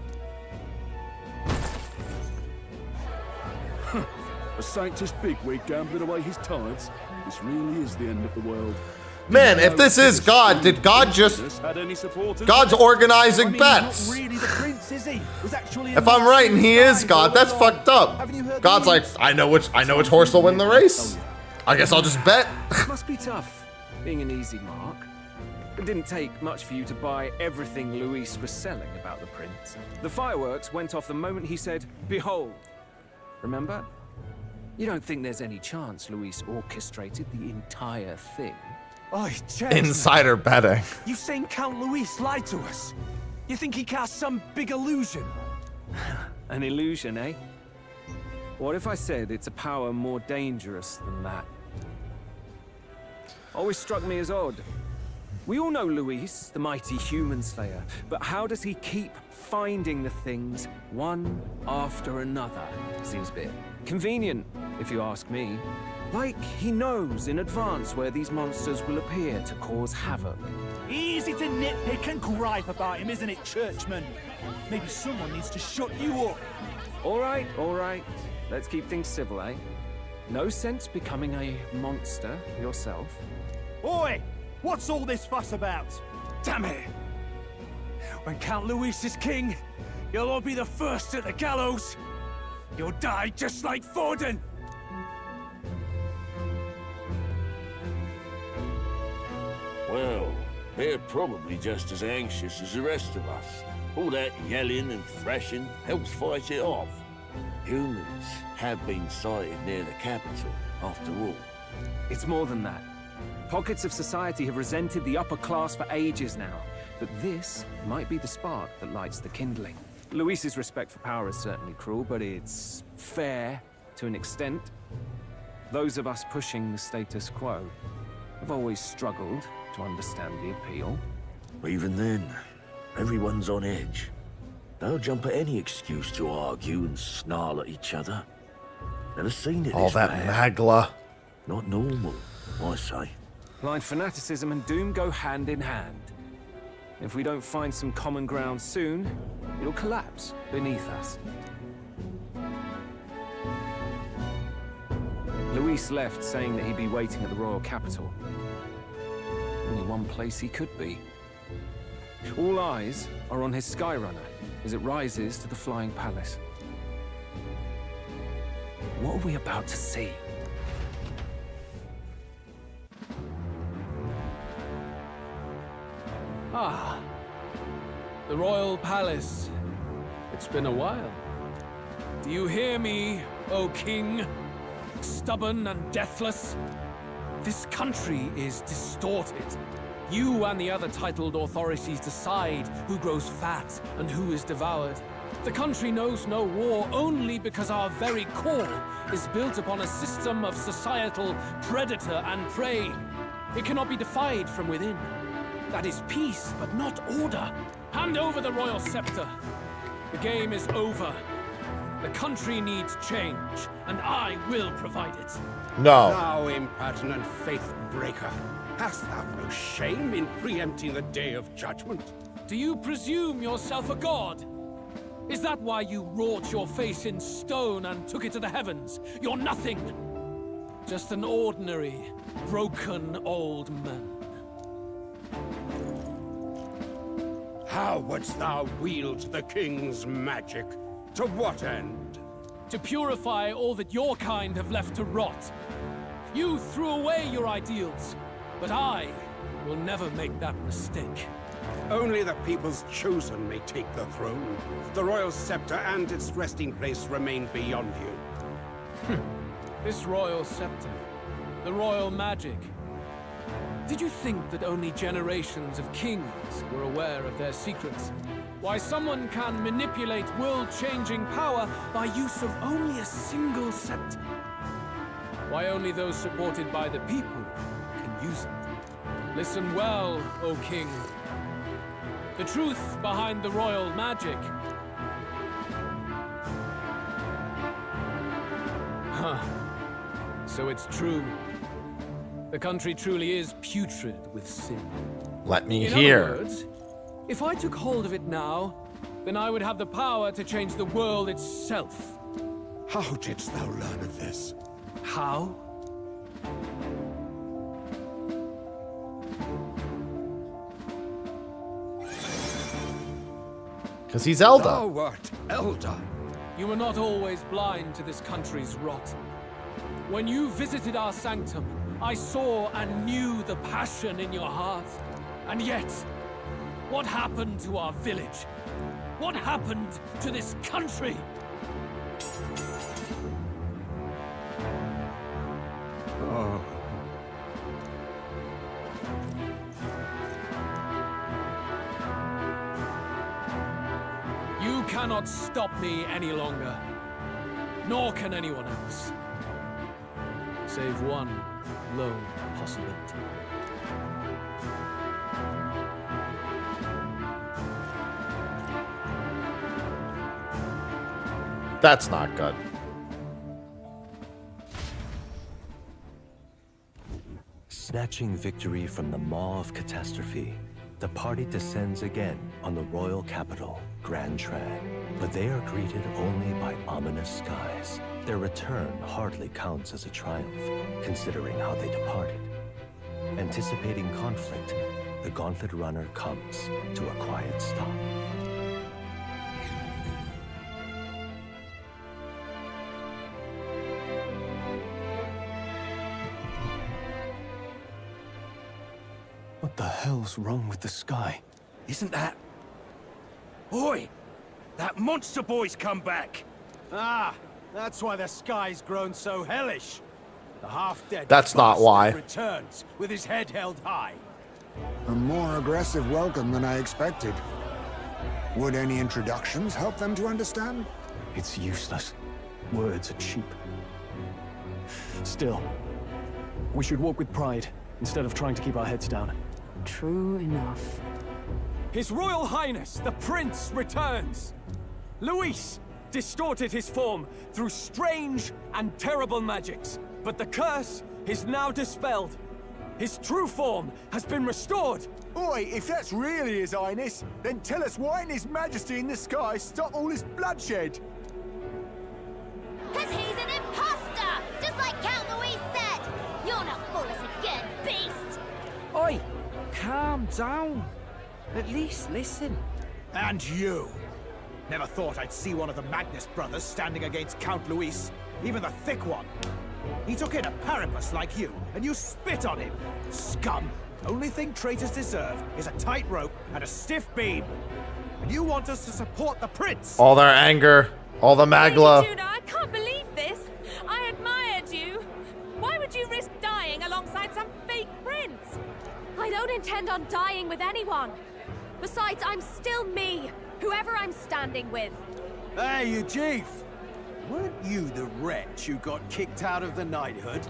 A Sanctus bigwig gambling away his tithes. This really is the end of the world. Man, if this is God, did God just... God's organizing bets. Not really the prince, is he? Was actually If I'm right and he is God, that's fucked up. God's like, I know which horse will win the race. I guess I'll just bet. Must be tough, being an easy mark. It didn't take much for you to buy everything Luis was selling about the prince. The fireworks went off the moment he said, "Behold." Remember? You don't think there's any chance Luis orchestrated the entire thing? Oi, Insider betting. You saying Count Luis lied to us? You think he cast some big illusion? An illusion, eh? What if I said it's a power more dangerous than that? Always struck me as odd. We all know Luis, the mighty human slayer, but how does he keep finding the things one after another? Seems a bit convenient, if you ask me. Like he knows in advance where these monsters will appear to cause havoc. Easy to nitpick and gripe about him, isn't it, churchman? Maybe someone needs to shut you up. All right. Let's keep things civil, eh? No sense becoming a monster yourself. Oi! What's all this fuss about? Damn it! When Count Luis is king, you'll all be the first at the gallows. You'll die just like Forden. Well, they're probably just as anxious as the rest of us. All that yelling and thrashing helps fight it off. Humans have been sighted near the capital, after all. It's more than that. Pockets of society have resented the upper class for ages now, but this might be the spark that lights the kindling. Luis's respect for power is certainly cruel, but it's fair to an extent. Those of us pushing the status quo have always struggled to understand the appeal. Even then, everyone's on edge. They'll jump at any excuse to argue and snarl at each other. Never seen it All this that bad. magla. Not normal, I say. Blind fanaticism and doom go hand in hand. If we don't find some common ground soon, it'll collapse beneath us. Luis left saying that he'd be waiting at the royal capital. Only one place he could be. All eyes are on his Skyrunner as it rises to the flying palace. What are we about to see? Ah, the royal palace. It's been a while. Do you hear me, O king? Stubborn and deathless? This country is distorted. You and the other titled authorities decide who grows fat and who is devoured. The country knows no war only because our very core is built upon a system of societal predator and prey. It cannot be defied from within. That is peace, but not order. Hand over the royal scepter. The game is over. The country needs change, and I will provide it. No. Thou impertinent faith breaker. Hast thou no shame in preempting the day of judgment? Do you presume yourself a god? Is that why you wrought your face in stone and took it to the heavens? You're nothing. Just an ordinary, broken old man. How wouldst thou wield the king's magic? To what end? To purify all that your kind have left to rot. You threw away your ideals, but I will never make that mistake. Only the people's chosen may take the throne. The royal scepter and its resting place remain beyond you. This royal scepter, the royal magic. Did you think that only generations of kings were aware of their secrets? Why someone can manipulate world-changing power by use of only a single scepter? Why only those supported by the people can use it? Listen well, O king. The truth behind the royal magic. Huh. So it's true. The country truly is putrid with sin. Let me In hear. other words, if I took hold of it now, then I would have the power to change the world itself. How didst thou learn of this? How? Because he's Elder. Thou wert Elder. You were not always blind to this country's rot. When you visited our sanctum, I saw and knew the passion in your heart. And yet, what happened to our village? What happened to this country? Oh. You cannot stop me any longer. Nor can anyone else. Save one lone possibility. That's not good. Snatching victory from the maw of catastrophe, the party descends again on the royal capital, Grand Trad. But they are greeted only by ominous skies. Their return hardly counts as a triumph, considering how they departed. Anticipating conflict, the Gauntlet Runner comes to a quiet stop. What the hell's wrong with the sky? Isn't that... Oi! That monster boy's come back! Ah, that's why the sky's grown so hellish. The half-dead That's not why. returns with his head held high. A more aggressive welcome than I expected. Would any introductions help them to understand? It's useless. Words are cheap. Still, we should walk with pride instead of trying to keep our heads down. True enough. His Royal Highness, the Prince, returns! Luis distorted his form through strange and terrible magics, but the curse is now dispelled. His true form has been restored! Oi, if that's really His Highness, then tell us why didn't His Majesty in the sky stop all this bloodshed? Cause he's an imposter! Just like Count Luis said! You're not fool us again, beast! Oi! Calm down. At least listen. And you! Never thought I'd see one of the Magnus brothers standing against Count Luis, even the thick one. He took in a Paripus like you, and you spit on him! Scum! Only thing traitors deserve is a tight rope and a stiff beam. And you want us to support the prince? All their anger, all the magla. Judah, I can't believe this! I admired you! Why would you risk dying alongside some fake prince? I don't intend on dying with anyone. Besides, I'm still me, whoever I'm standing with. Hey, you chief! Weren't you the wretch who got kicked out of the knighthood?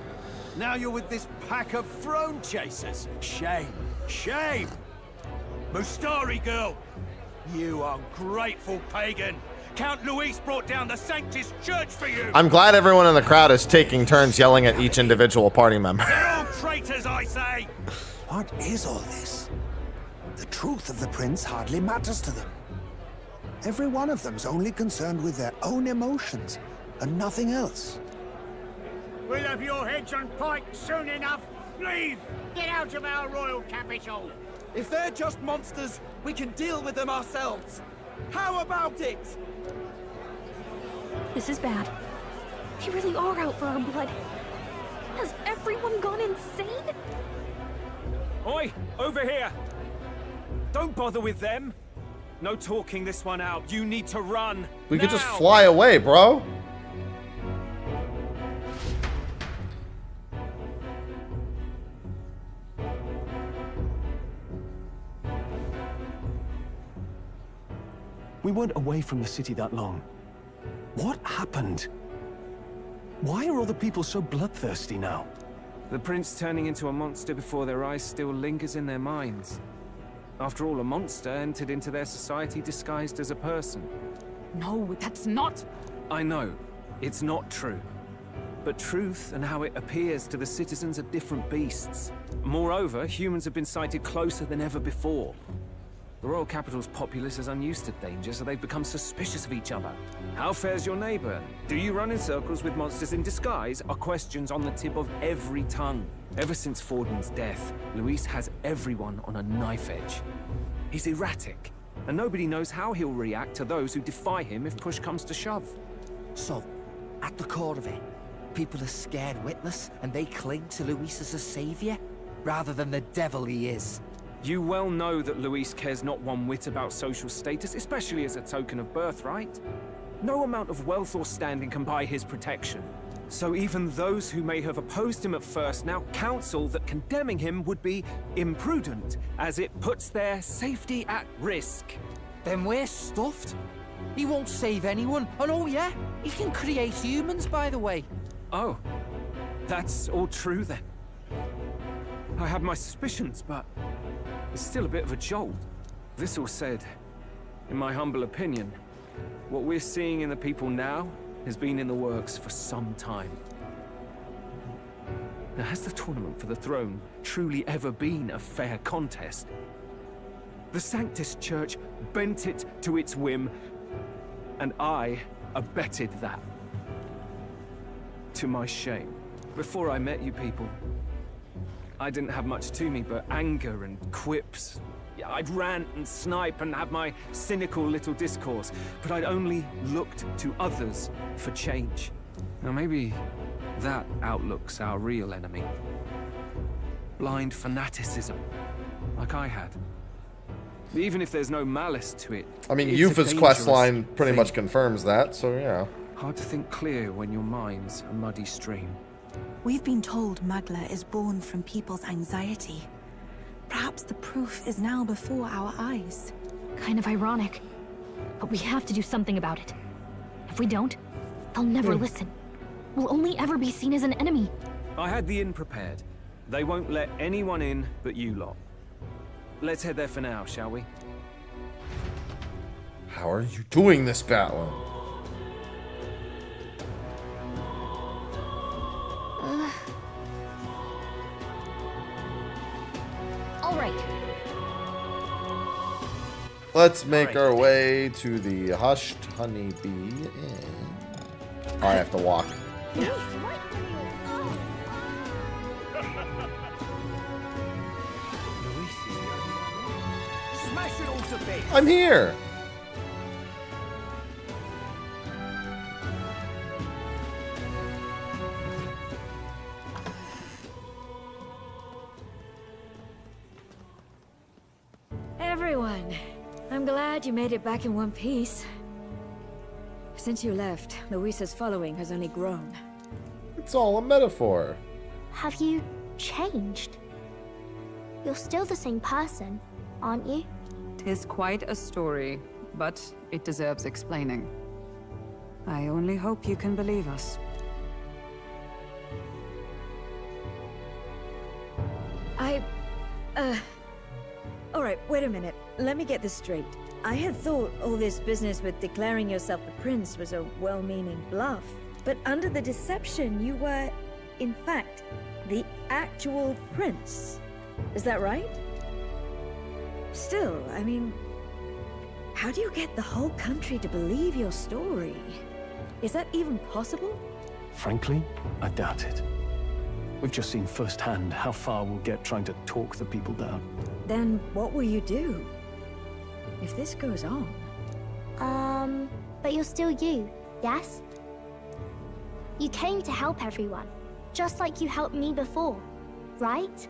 Now you're with this pack of throne chasers. Shame. Shame! Mustari girl! You ungrateful pagan! Count Luis brought down the Sanctus Church for you! I'm glad everyone in the crowd is taking turns yelling at each individual party member. They're all traitors, I say! What is all this? The truth of the prince hardly matters to them. Every one of them's only concerned with their own emotions, and nothing else. We'll have your heads on pike soon enough. Leave! Get out of our royal capital! If they're just monsters, we can deal with them ourselves. How about it? This is bad. They really are out for our blood. Has everyone gone insane? Oi! Over here! Don't bother with them! No talking this one out. You need to run. We could just now. fly away, bro. We weren't away from the city that long. What happened? Why are all the people so bloodthirsty now? The prince turning into a monster before their eyes still lingers in their minds. After all, a monster entered into their society disguised as a person. No, that's not... I know, it's not true. But truth and how it appears to the citizens are different beasts. Moreover, humans have been sighted closer than ever before. The royal capital's populace is unused to danger, so they've become suspicious of each other. How fares your neighbor? Do you run in circles with monsters in disguise? Are questions on the tip of every tongue. Ever since Fordman's death, Luis has everyone on a knife edge. He's erratic, and nobody knows how he'll react to those who defy him if push comes to shove. So, at the core of it, people are scared witless, and they cling to Luis as a savior, rather than the devil he is. You well know that Luis cares not one whit about social status, especially as a token of birthright. No amount of wealth or standing can buy his protection. So even those who may have opposed him at first now counsel that condemning him would be imprudent, as it puts their safety at risk. Then we're stuffed. He won't save anyone, and oh yeah, he can create humans, by the way. Oh, that's all true then. I had my suspicions, but it's still a bit of a jolt. This all said, in my humble opinion, what we're seeing in the people now has been in the works for some time. Now, has the tournament for the throne truly ever been a fair contest? The Sanctus Church bent it to its whim, and I abetted that. To my shame. Before I met you people, I didn't have much to me but anger and quips. Yeah, I'd rant and snipe and have my cynical little discourse, but I'd only looked to others for change. Now maybe that outlook's our real enemy. Blind fanaticism, like I had. Even if there's no malice to it. I mean, it's Yufa's a questline dangerous pretty thing. much confirms that, so yeah. Hard to think clear when your mind's a muddy stream. We've been told Magla is born from people's anxiety. Perhaps the proof is now before our eyes. Kind of ironic. But we have to do something about it. If we don't, they'll never listen. We'll only ever be seen as an enemy. I had the inn prepared. They won't let anyone in but you lot. Let's head there for now, shall we? How are you doing this, Batlin? All right. Let's make our way to the Hushed Honeybee Inn. Oh, I have to walk. Smash it all to bits. I'm here. Everyone, I'm glad you made it back in one piece. Since you left, Luisa's following has only grown. It's all a metaphor. Have you changed? You're still the same person, aren't you? 'Tis quite a story, but it deserves explaining. I only hope you can believe us. Alright, wait a minute. Let me get this straight. I had thought all this business with declaring yourself the prince was a well-meaning bluff. But under the deception, you were, in fact, the actual prince. Is that right? Still, I mean, how do you get the whole country to believe your story? Is that even possible? Frankly, I doubt it. We've just seen firsthand how far we'll get trying to talk the people down. Then what will you do? If this goes on. But you're still you, yes? You came to help everyone, just like you helped me before, right?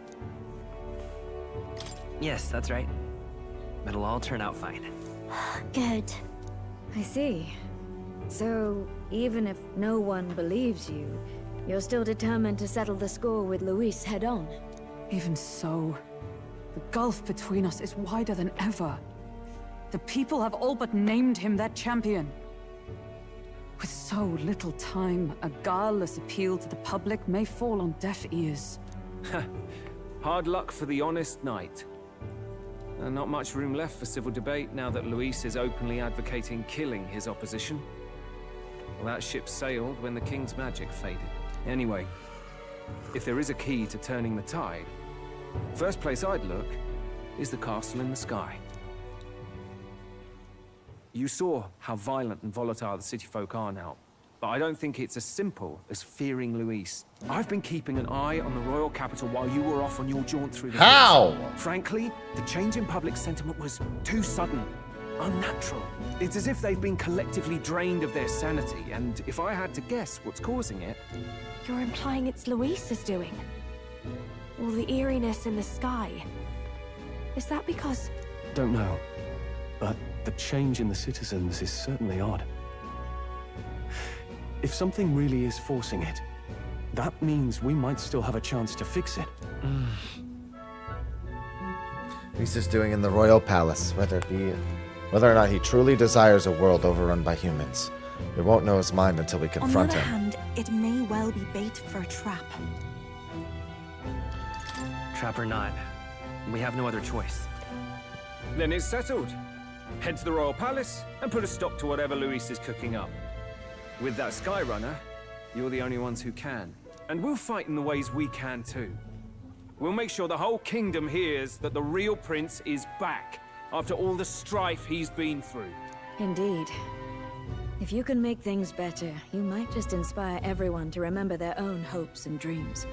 Yes, that's right. It'll all turn out fine. Good. I see. So, even if no one believes you, you're still determined to settle the score with Luis head on? Even so, the gulf between us is wider than ever. The people have all but named him their champion. With so little time, a guileless appeal to the public may fall on deaf ears. Hard luck for the honest knight. Not much room left for civil debate now that Luis is openly advocating killing his opposition. Well, that ship sailed when the king's magic faded. Anyway, if there is a key to turning the tide, first place I'd look is the castle in the sky. You saw how violent and volatile the city folk are now, but I don't think it's as simple as fearing Luis. I've been keeping an eye on the royal capital while you were off on your jaunt through the How? hills. Frankly, the change in public sentiment was too sudden, unnatural. It's as if they've been collectively drained of their sanity, and if I had to guess what's causing it... You're implying it's Luis's doing? All the eeriness in the sky. Is that because... Don't know, but the change in the citizens is certainly odd. If something really is forcing it, that means we might still have a chance to fix it. He's just doing in the royal palace, whether or not he truly desires a world overrun by humans. We won't know his mind until we confront On the other him. hand, it may well be bait for a trap. Trap or not, we have no other choice. Then it's settled. Head to the royal palace and put a stop to whatever Luis is cooking up. With that Skyrunner, you're the only ones who can. And we'll fight in the ways we can too. We'll make sure the whole kingdom hears that the real prince is back after all the strife he's been through. Indeed. If you can make things better, you might just inspire everyone to remember their own hopes and dreams.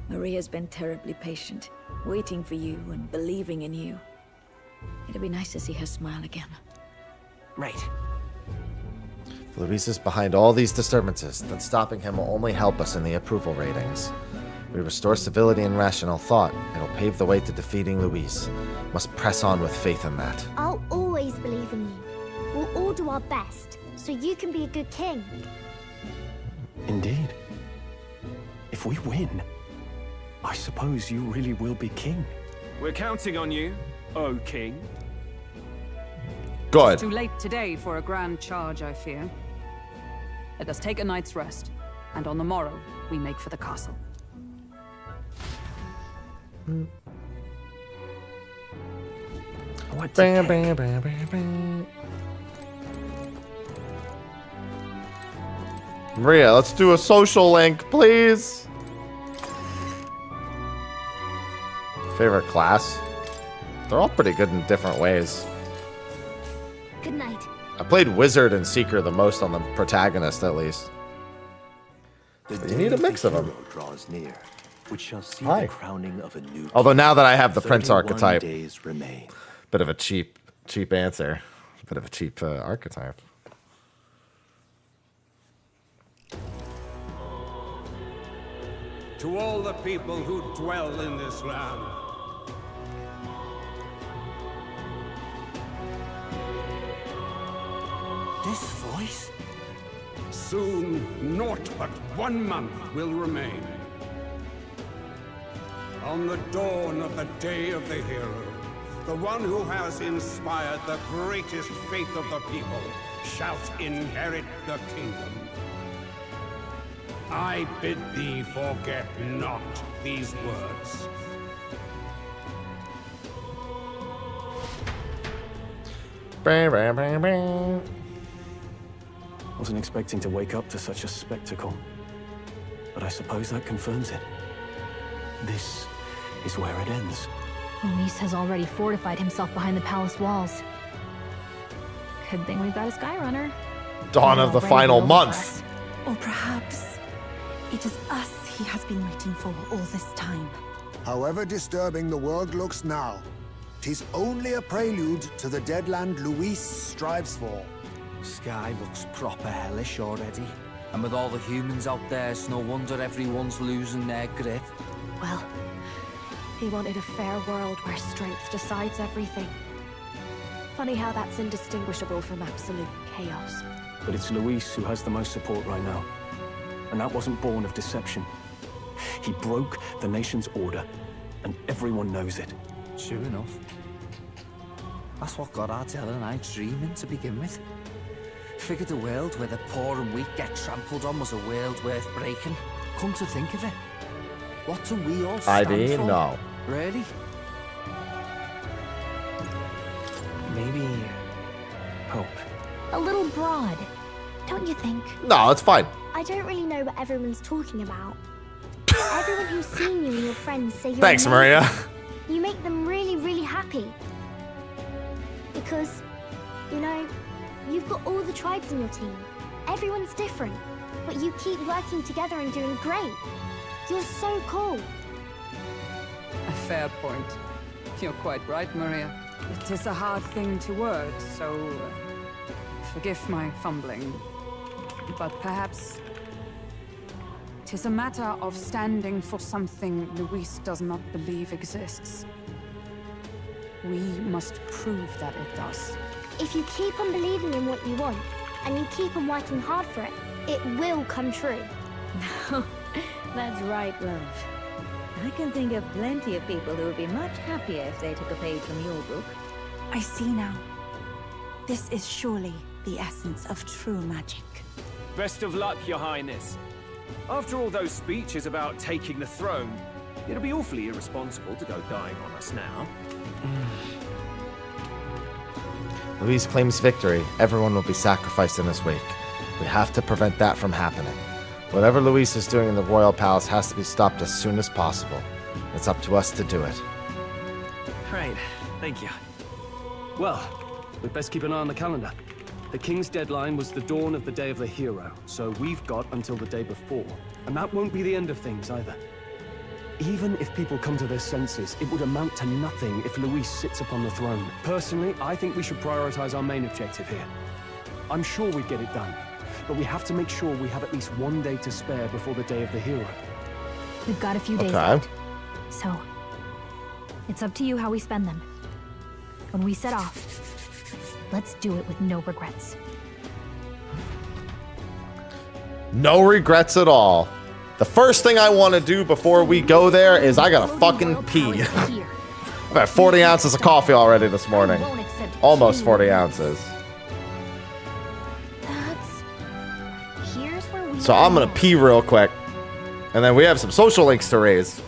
Maria's been terribly patient, waiting for you and believing in you. It'd be nice to see her smile again. Right. Luis is behind all these disturbances, then stopping him will only help us in the approval ratings. We restore civility and rational thought. It'll pave the way to defeating Luis. Must press on with faith in that. I'll always believe in you. We'll all do our best, so you can be a good king. Indeed. If we win, I suppose you really will be king. We're counting on you, O king. Good. It's too late today for a grand charge, I fear. Let us take a night's rest, and on the morrow, we make for the castle. What to pick? Maria, let's do a social link, please. Favorite class? They're all pretty good in different ways. Good night. I played Wizard and Seeker the most on the protagonist, at least. You need a mix of them. Draws near, which shall see Hi. the crowning of a new Although now that I have the Prince 31 archetype, days remain. bit of a cheap answer. Bit of a cheap archetype. To all the people who dwell in this land, This voice? soon naught but 1 month will remain. On the dawn of the day of the hero, the one who has inspired the greatest faith of the people shall inherit the kingdom. I bid thee forget not these words. Wasn't expecting to wake up to such a spectacle, but I suppose that confirms it. This is where it ends. Luis has already fortified himself behind the palace walls. Good thing we've got a Skyrunner. Dawn of the final month. Or perhaps it is us he has been waiting for all this time. However disturbing the world looks now, 'tis only a prelude to the deadland Luis strives for. Sky looks proper hellish already. And with all the humans out there, it's no wonder everyone's losing their grip. Well, he wanted a fair world where strength decides everything. Funny how that's indistinguishable from absolute chaos. But it's Luis who has the most support right now. And that wasn't born of deception. He broke the nation's order, and everyone knows it. True enough. That's what got Ardell and I dreaming to begin with. Figured a world where the poor and weak get trampled on was a world worth breaking. Come to think of it, what do we all stand Ivy, for? no. Really? Maybe hope. A little broad, don't you think? No, it's fine. I don't really know what everyone's talking about. Everyone who's seen you and your friends say you're Thanks, amazing. Maria. You make them really, really happy. Because, you know, you've got all the tribes in your team. Everyone's different, but you keep working together and doing great. You're so cool. A fair point. You're quite right, Maria. It is a hard thing to word, so forgive my fumbling. But perhaps it is a matter of standing for something Luis does not believe exists. We must prove that it does. If you keep on believing in what you want, and you keep on working hard for it, it will come true. That's right, love. I can think of plenty of people who would be much happier if they took a page from your book. I see now. This is surely the essence of true magic. Best of luck, Your Highness. After all those speeches about taking the throne, it'll be awfully irresponsible to go dying on us now. Luis claims victory. Everyone will be sacrificed in his wake. We have to prevent that from happening. Whatever Luis is doing in the royal palace has to be stopped as soon as possible. It's up to us to do it. Right, thank you. Well, we'd best keep an eye on the calendar. The king's deadline was the dawn of the day of the hero, so we've got until the day before. And that won't be the end of things either. Even if people come to their senses, it would amount to nothing if Luis sits upon the throne. Personally, I think we should prioritize our main objective here. I'm sure we'd get it done, but we have to make sure we have at least one day to spare before the day of the hero. We've got a few days left. So, it's up to you how we spend them. When we set off, let's do it with no regrets. No regrets at all. The first thing I want to do before we go there is I gotta fucking pee. I've had 40 ounces of coffee already this morning. Almost 40 ounces. So I'm gonna pee real quick. And then we have some social links to raise.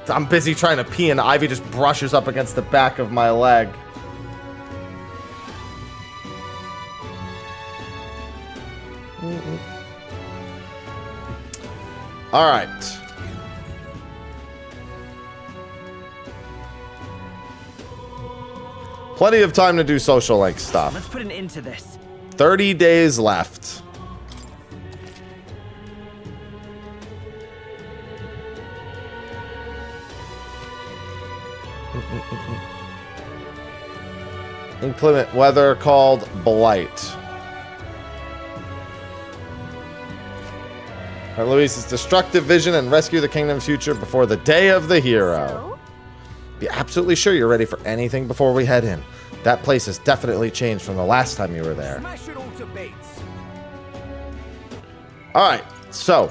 I'm busy trying to pee and Ivy just brushes up against the back of my leg. All right. Plenty of time to do social link stuff. Let's put an end to this. 30 days left. Inclement weather called Blight. Alright, Luis's destructive vision and rescue the kingdom's future before the day of the hero. Be absolutely sure you're ready for anything before we head in. That place has definitely changed from the last time you were there. Smash it all to bits. Alright, so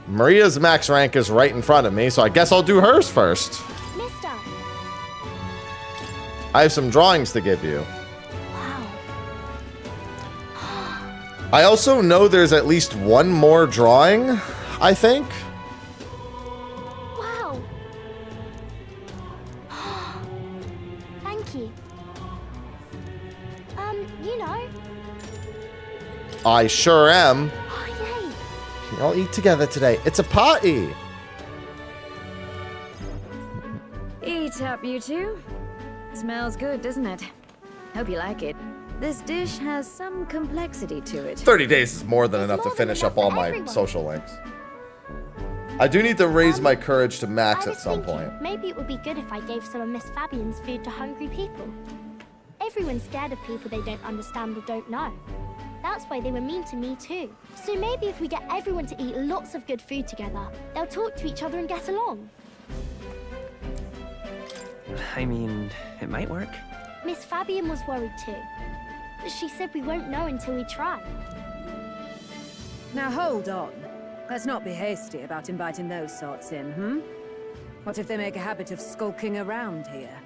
Maria's max rank is right in front of me, so I guess I'll do hers first. Mister. I have some drawings to give you. Wow. I also know there's at least one more drawing, I think. Wow. Thank you. You know. I sure am. Oh, yay. I'll eat together today. It's a party. Eat up, you two. Smells good, doesn't it? Hope you like it. This dish has some complexity to it. 30 days is more than enough to finish up all my social links. I do need to raise my courage to max at some point. Maybe it would be good if I gave some of Miss Fabian's food to hungry people. Everyone's scared of people they don't understand or don't know. That's why they were mean to me too. So maybe if we get everyone to eat lots of good food together, they'll talk to each other and get along. I mean, it might work. Miss Fabian was worried too. But she said we won't know until we try. Now hold on. Let's not be hasty about inviting those sorts in, hmm? What if they make a habit of skulking around here?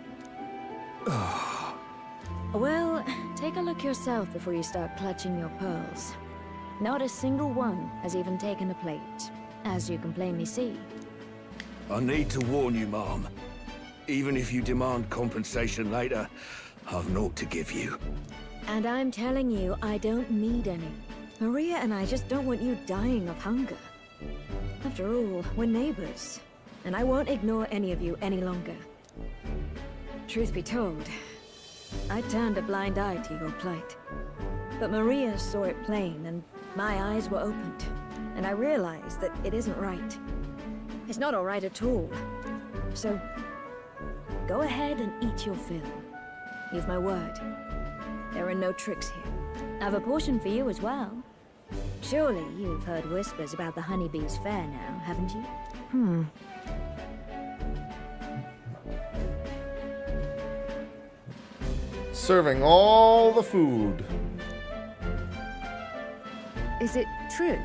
Well, take a look yourself before you start clutching your pearls. Not a single one has even taken a plate, as you can plainly see. I need to warn you, Mom. Even if you demand compensation later, I've naught to give you. And I'm telling you, I don't need any. Maria and I just don't want you dying of hunger. After all, we're neighbors, and I won't ignore any of you any longer. Truth be told, I turned a blind eye to your plight. But Maria saw it plain, and my eyes were opened, and I realized that it isn't right. It's not all right at all. So, go ahead and eat your fill. You've my word. There are no tricks here. I have a portion for you as well. Surely you've heard whispers about the honeybees' fair now, haven't you? Serving all the food. Is it true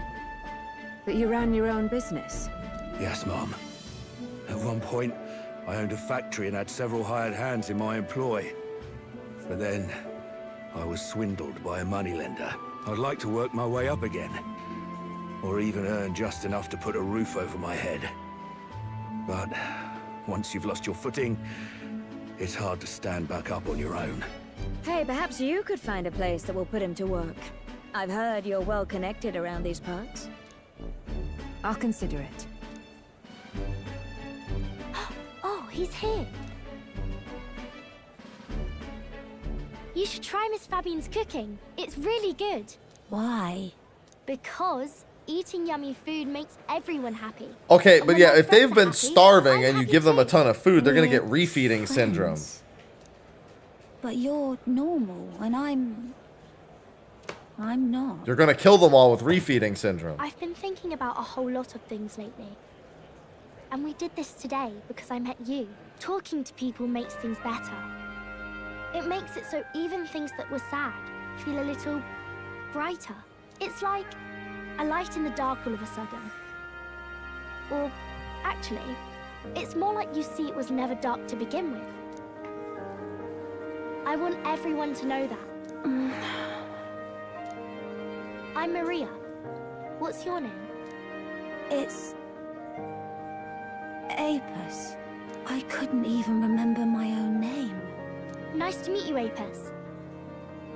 that you ran your own business? Yes, Mom. At one point, I owned a factory and had several hired hands in my employ. But then, I was swindled by a moneylender. I'd like to work my way up again. Or even earn just enough to put a roof over my head. But once you've lost your footing, it's hard to stand back up on your own. Hey, perhaps you could find a place that will put him to work. I've heard you're well connected around these parts. I'll consider it. Oh, he's here. You should try Miss Fabian's cooking. It's really good. Why? Because eating yummy food makes everyone happy. Okay, And but when yeah, my if they've friends are been happy, starving I'm and you happy give them a too. ton of food, they're gonna get We're refeeding syndrome. friends. But you're normal, and I'm not. You're gonna kill them all with refeeding syndrome. I've been thinking about a whole lot of things lately. And we did this today because I met you. Talking to people makes things better. It makes it so even things that were sad feel a little brighter. It's like a light in the dark all of a sudden. Or actually, it's more like you see it was never dark to begin with. I want everyone to know that. I'm Maria. What's your name? It's... Apis. I couldn't even remember my own name. Nice to meet you, Apis.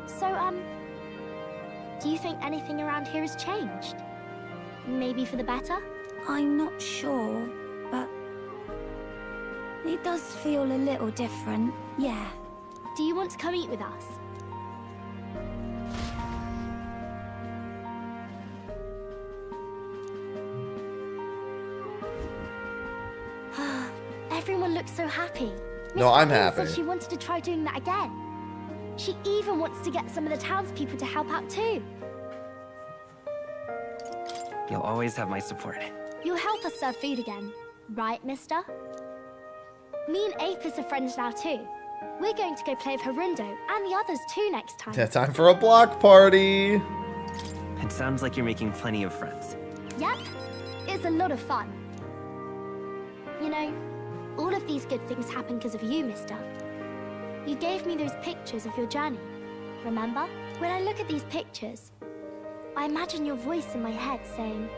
So, do you think anything around here has changed? Maybe for the better? I'm not sure, but... it does feel a little different, yeah. Do you want to come eat with us? Everyone looks so happy. No, I'm Fabian happy. said she wanted to try doing that again. She even wants to get some of the townspeople to help out too. You'll always have my support. You'll help us serve food again, right, mister? Me and Apis are friends now too. We're going to go play with Harundo and the others too next time. Yeah, time for a block party. It sounds like you're making plenty of friends. Yep, it's a lot of fun. You know, all of these good things happen because of you, mister. You gave me those pictures of your journey, remember? When I look at these pictures, I imagine your voice in my head saying,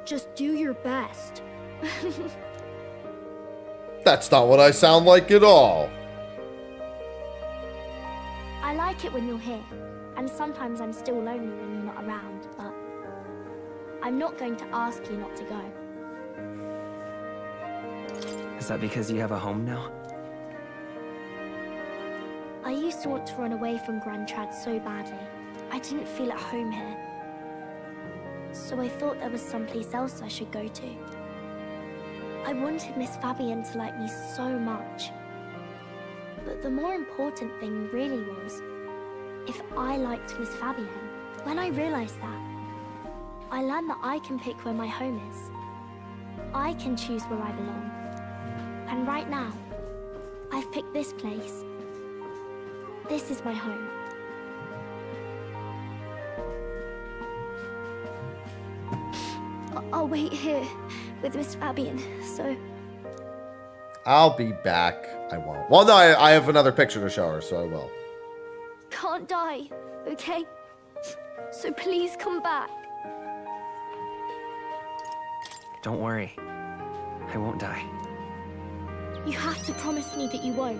just do your best. That's not what I sound like at all. I like it when you're here, and sometimes I'm still lonely when you're not around, but I'm not going to ask you not to go. Is that because you have a home now? I used to want to run away from Grand Trad so badly. I didn't feel at home here. So I thought there was someplace else I should go to. I wanted Miss Fabian to like me so much. But the more important thing really was if I liked Miss Fabian. When I realized that, I learned that I can pick where my home is. I can choose where I belong. And right now, I've picked this place. This is my home. I'll wait here with Miss Fabian, so... I'll be back. I won't. Well, no, I have another picture to show her, so I will. Can't die, okay? So So please come back. Don't worry. I won't die. You have to promise me that you won't.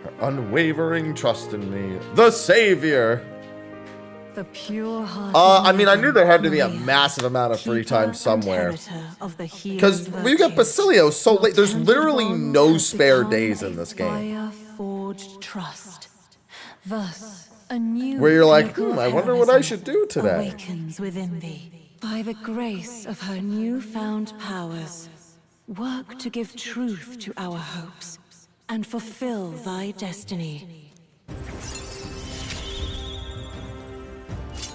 Her unwavering trust in me. The savior! The pure heart. I mean, I knew there had to be a massive amount of free time somewhere. Because we get Basilio so late. There's literally no spare days in this game. Forged trust. Thus, a new Where you're like, pinnacle I of wonder what I heroism should do today. Awakens within thee. By the grace of her newfound powers, work to give truth to our hopes and fulfill thy destiny.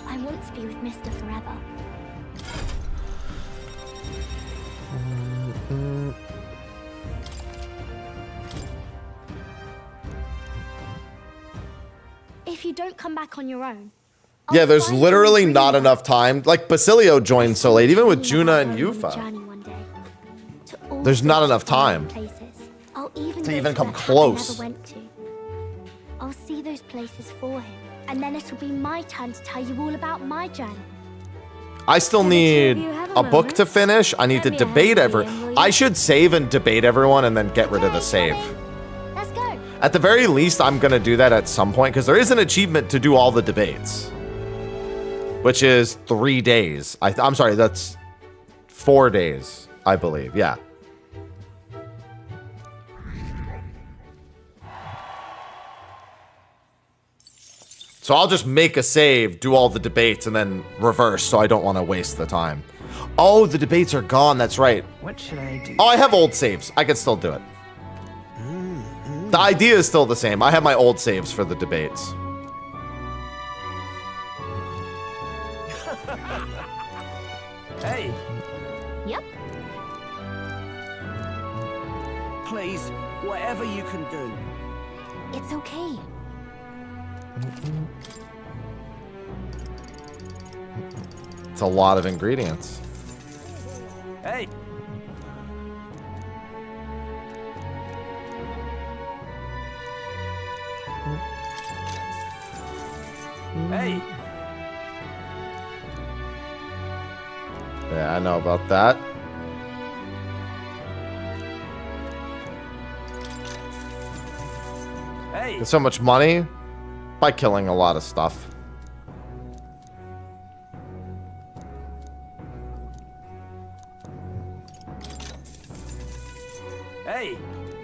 I want to be with Mr. forever. If you don't come back on your own, Yeah, there's literally not enough time. Like, Basilio joined so late, even with Juna and Yufa. There's not enough time to even come close. I'll see those places for him, and then it'll be my turn to tell you all about my journey. I still need a book to finish. I need to debate I should save and debate everyone and then get rid of the save. Let's go. At the very least, I'm going to do that at some point, because there is an achievement to do all the debates. Which is 3 days. I'm sorry, that's 4 days, I believe. Yeah. So I'll just make a save, do all the debates, and then reverse, so I don't want to waste the time. Oh, the debates are gone. That's right. What should I do? Oh, I have old saves. I can still do it. The idea is still the same. I have my old saves for the debates. Hey. Yep. Please, whatever you can do. It's okay. It's a lot of ingredients. Hey. Hey. Yeah, I know about that. Hey. Get so much money by killing a lot of stuff. Hey.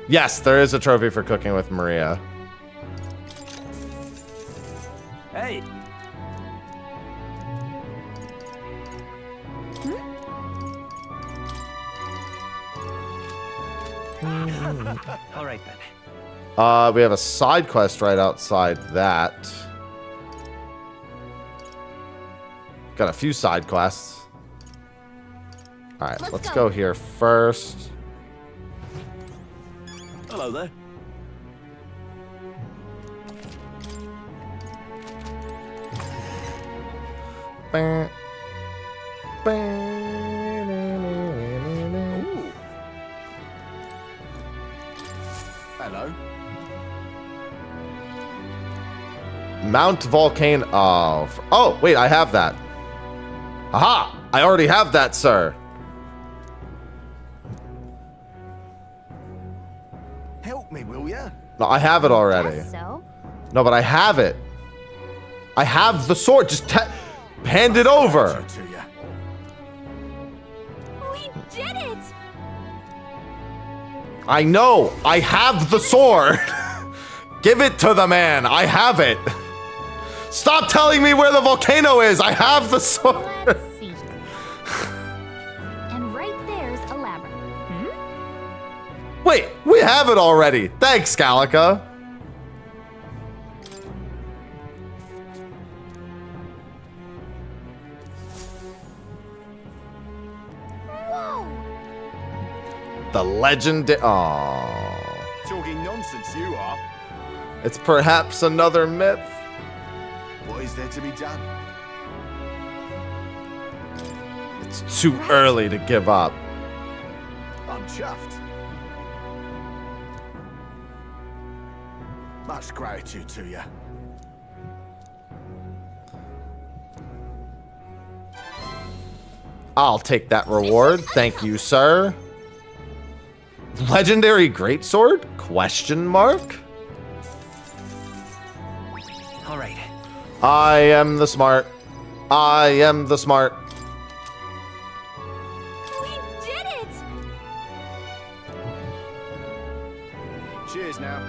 Yes, there is a trophy for cooking with Maria. Hey. All right then. We have a side quest right outside that. Got a few side quests. All right, let's go here first. Hello there. Bang. Ooh. Hello. Mount Volcano. Oh, wait, I have that. Aha! I already have that, sir. Help me, will ya? No, I have it already. So? No, but I have it. I have the sword. Just hand it over. We did it! I know. I have the sword. Give it to the man. I have it. Stop telling me where the volcano is. I have the sword. Let's see. And right there's a labyrinth. Wait, we have it already. Thanks, Gallica. Whoa! The legend. Aww. Talking nonsense, you are. It's perhaps another myth. What is there to be done? It's too early to give up. I'm chuffed. Much gratitude to you. I'll take that reward. Thank you, sir. Legendary greatsword? Question mark? All right. I am the smart. I am the smart. We did it! Cheers now.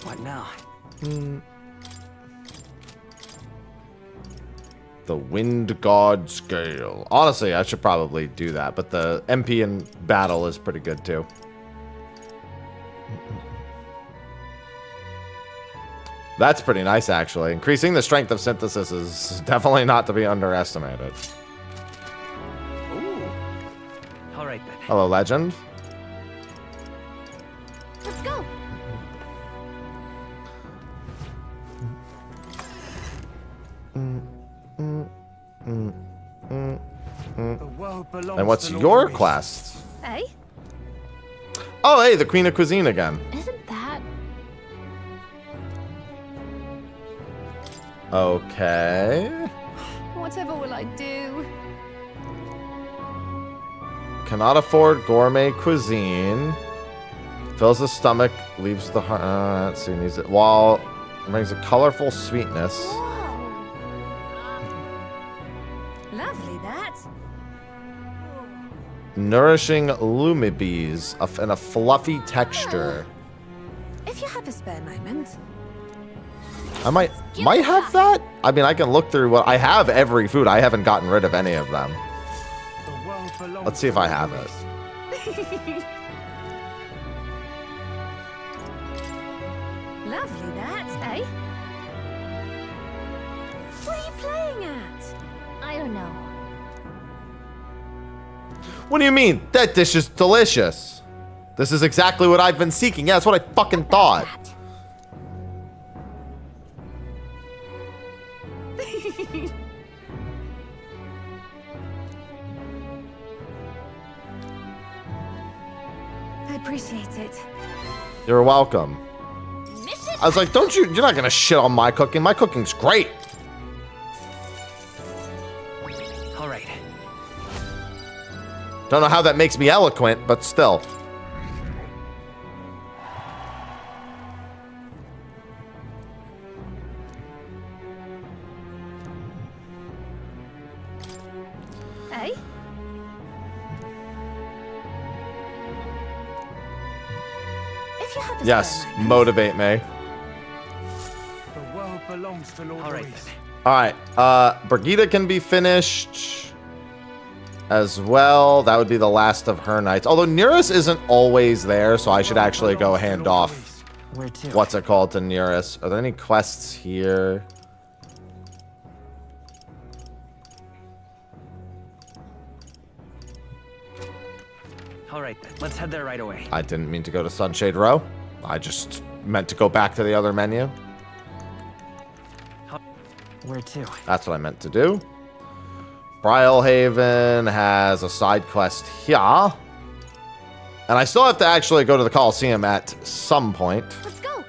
What now? The Wind God Scale. Honestly, I should probably do that, but the MP in battle is pretty good too. That's pretty nice, actually. Increasing the strength of synthesis is definitely not to be underestimated. Ooh. All right then. Hello, legend. Let's go. And what's your quest? Hey? Oh, hey, the Queen of Cuisine again. Isn't that... Okay. Whatever will I do? Cannot afford gourmet cuisine. Fills the stomach, leaves the heart. Let's see, needs it. While it brings a colorful sweetness. Lovely, that. Nourishing lumibes and a fluffy texture. If you have a spare moment. I might have that. I mean, I can look through what I have. Every food. I haven't gotten rid of any of them. Let's see if I have it. Lovely, that, eh? What are you playing at? I don't know. What do you mean? That dish is delicious. This is exactly what I've been seeking. Yeah, that's what I fucking thought. I appreciate it. You're welcome. I was like, you're not gonna shit on my cooking. My cooking's great. All right. Don't know how that makes me eloquent, but still. Hey? If you have a Yes, spare moment. motivate me. The world belongs to Lord All right. Reese. All right, Brigitte can be finished as well. That would be the last of her knights. Although Nearest isn't always there, so I should actually go hand off. Where to? What's it called to Nearest? Are there any quests here? All right then. Let's head there right away. I didn't mean to go to Sunshade Row. I just meant to go back to the other menu. Where to? That's what I meant to do. Brial Haven has a side quest here. And I still have to actually go to the Coliseum at some point. Let's go.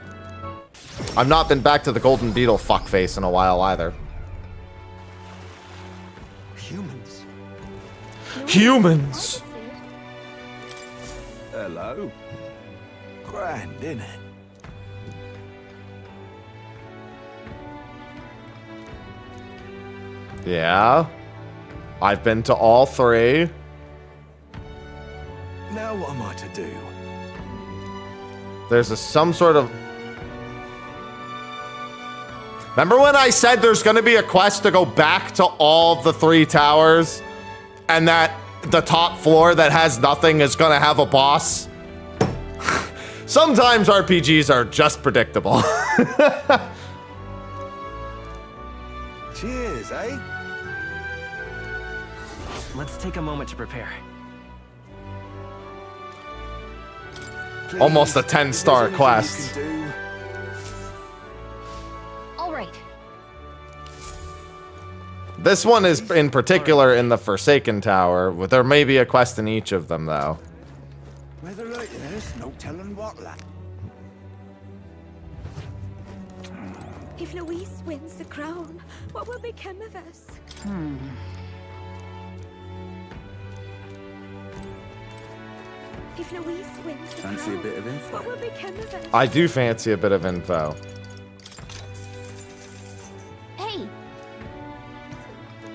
I've not been back to the Golden Beetle fuckface in a while either. Humans. Humans! Hello. Grand, innit? Yeah. I've been to all three. Now what am I to do? There's some sort of... Remember when I said there's going to be a quest to go back to all the three towers? And that the top floor that has nothing is going to have a boss? Sometimes RPGs are just predictable. Cheers, eh? Let's take a moment to prepare. Please, Almost a if 10-star there's anything quest. you can do. All right. This one is in particular in the Forsaken Tower. There may be a quest in each of them, though. Weather like this, no telling what, lad. If Luis wins the crown, what will become of us? If Luis wins the Fancy crown, a bit of info? what will become of us? I do fancy a bit of info. Hey,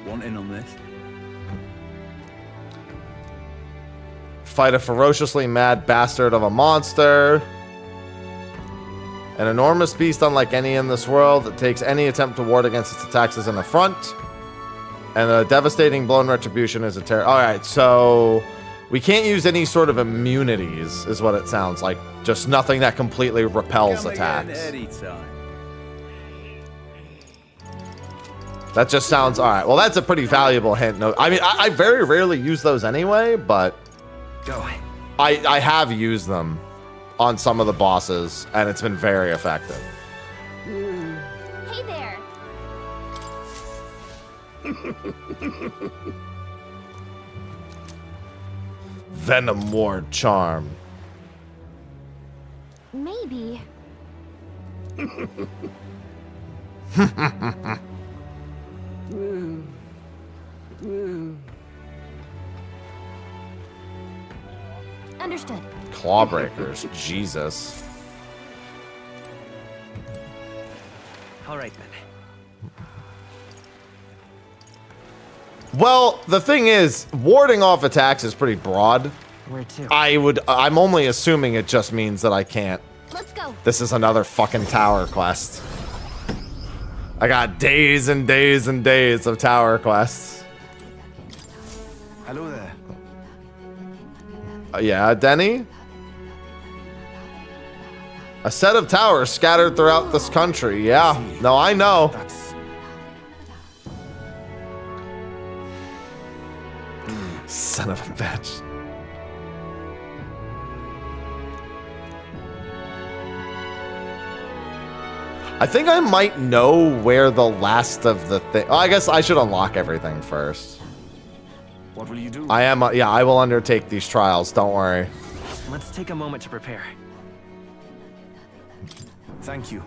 Want in on this? Fight a ferociously mad bastard of a monster. An enormous beast unlike any in this world that takes any attempt to ward against its attacks as an affront. And a devastating blow and retribution is a terror. Alright, so we can't use any sort of immunities, is what it sounds like. Just nothing that completely repels attacks. That just sounds... Alright, well that's a pretty valuable hint. No, I mean, I very rarely use those anyway, but... Go. I have used them on some of the bosses, and it's been very effective. hey there. Venom Ward Charm. Maybe. Understood. Clawbreakers, Jesus. All right then. Well, the thing is, warding off attacks is pretty broad. Where to? I'm only assuming it just means that I can't. Let's go. This is another fucking tower quest. I got days and days and days of tower quests. Hello there. Yeah, Denny? A set of towers scattered throughout this country. Yeah, no, I know. Son of a bitch. I think I might know where the last of the thing... Oh, I guess I should unlock everything first. What will you do? I am... yeah, I will undertake these trials. Don't worry. Let's take a moment to prepare. Thank you.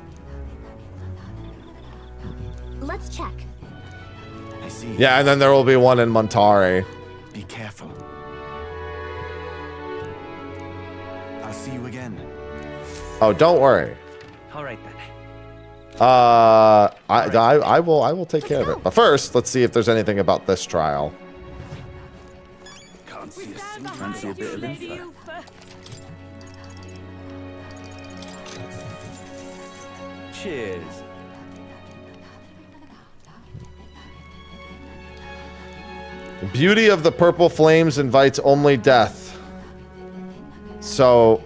Let's check. I see. Yeah, and then there will be one in Montari. Be careful. I'll see you again. Oh, don't worry. All right then. I will take care of it. But first, let's see if there's anything about this trial. Can't see a single. Fancy a bit of info. Cheers. The beauty of the purple flames invites only death. So...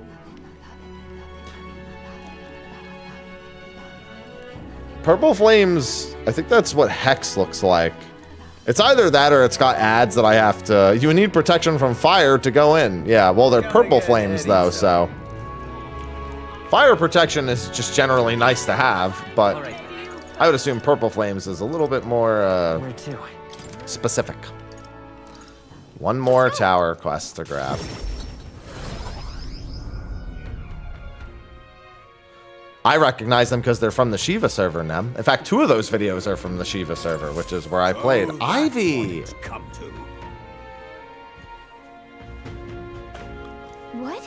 Purple flames, I think that's what Hex looks like. It's either that or it's got ads that I have to... You need protection from fire to go in. Yeah, well, they're purple flames, though, so... Fire protection is just generally nice to have, but... I would assume purple flames is a little bit more, Where to? specific. One more tower quest to grab. I recognize them because they're from the Shiva server now. In fact, 2 of those videos are from the Shiva server, which is where I played Ivy. Come to. What?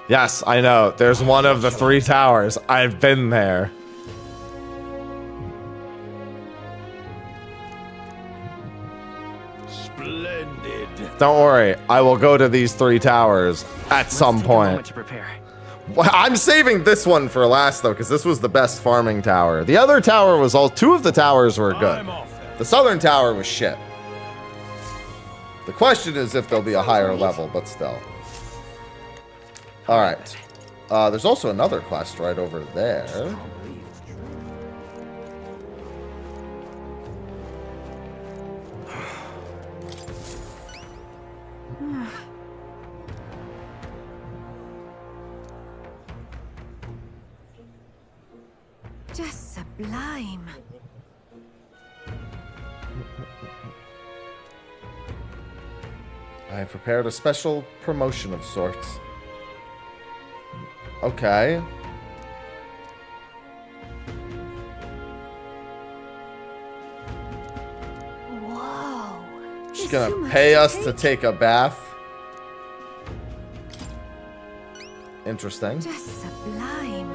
Yes, I know. There's one of the 3 towers. I've been there. Splendid. Don't worry. I will go to these 3 towers at some point. To prepare. Well, I'm saving this one for last, though, because this was the best farming tower. The other tower was all... 2 of the towers were good. The southern tower was shit. The question is if there'll be a higher level, but still. All right. There's also another quest right over there. Just sublime. I have prepared a special promotion of sorts. Okay. Whoa. She's gonna pay us to take a bath. Interesting. Just sublime.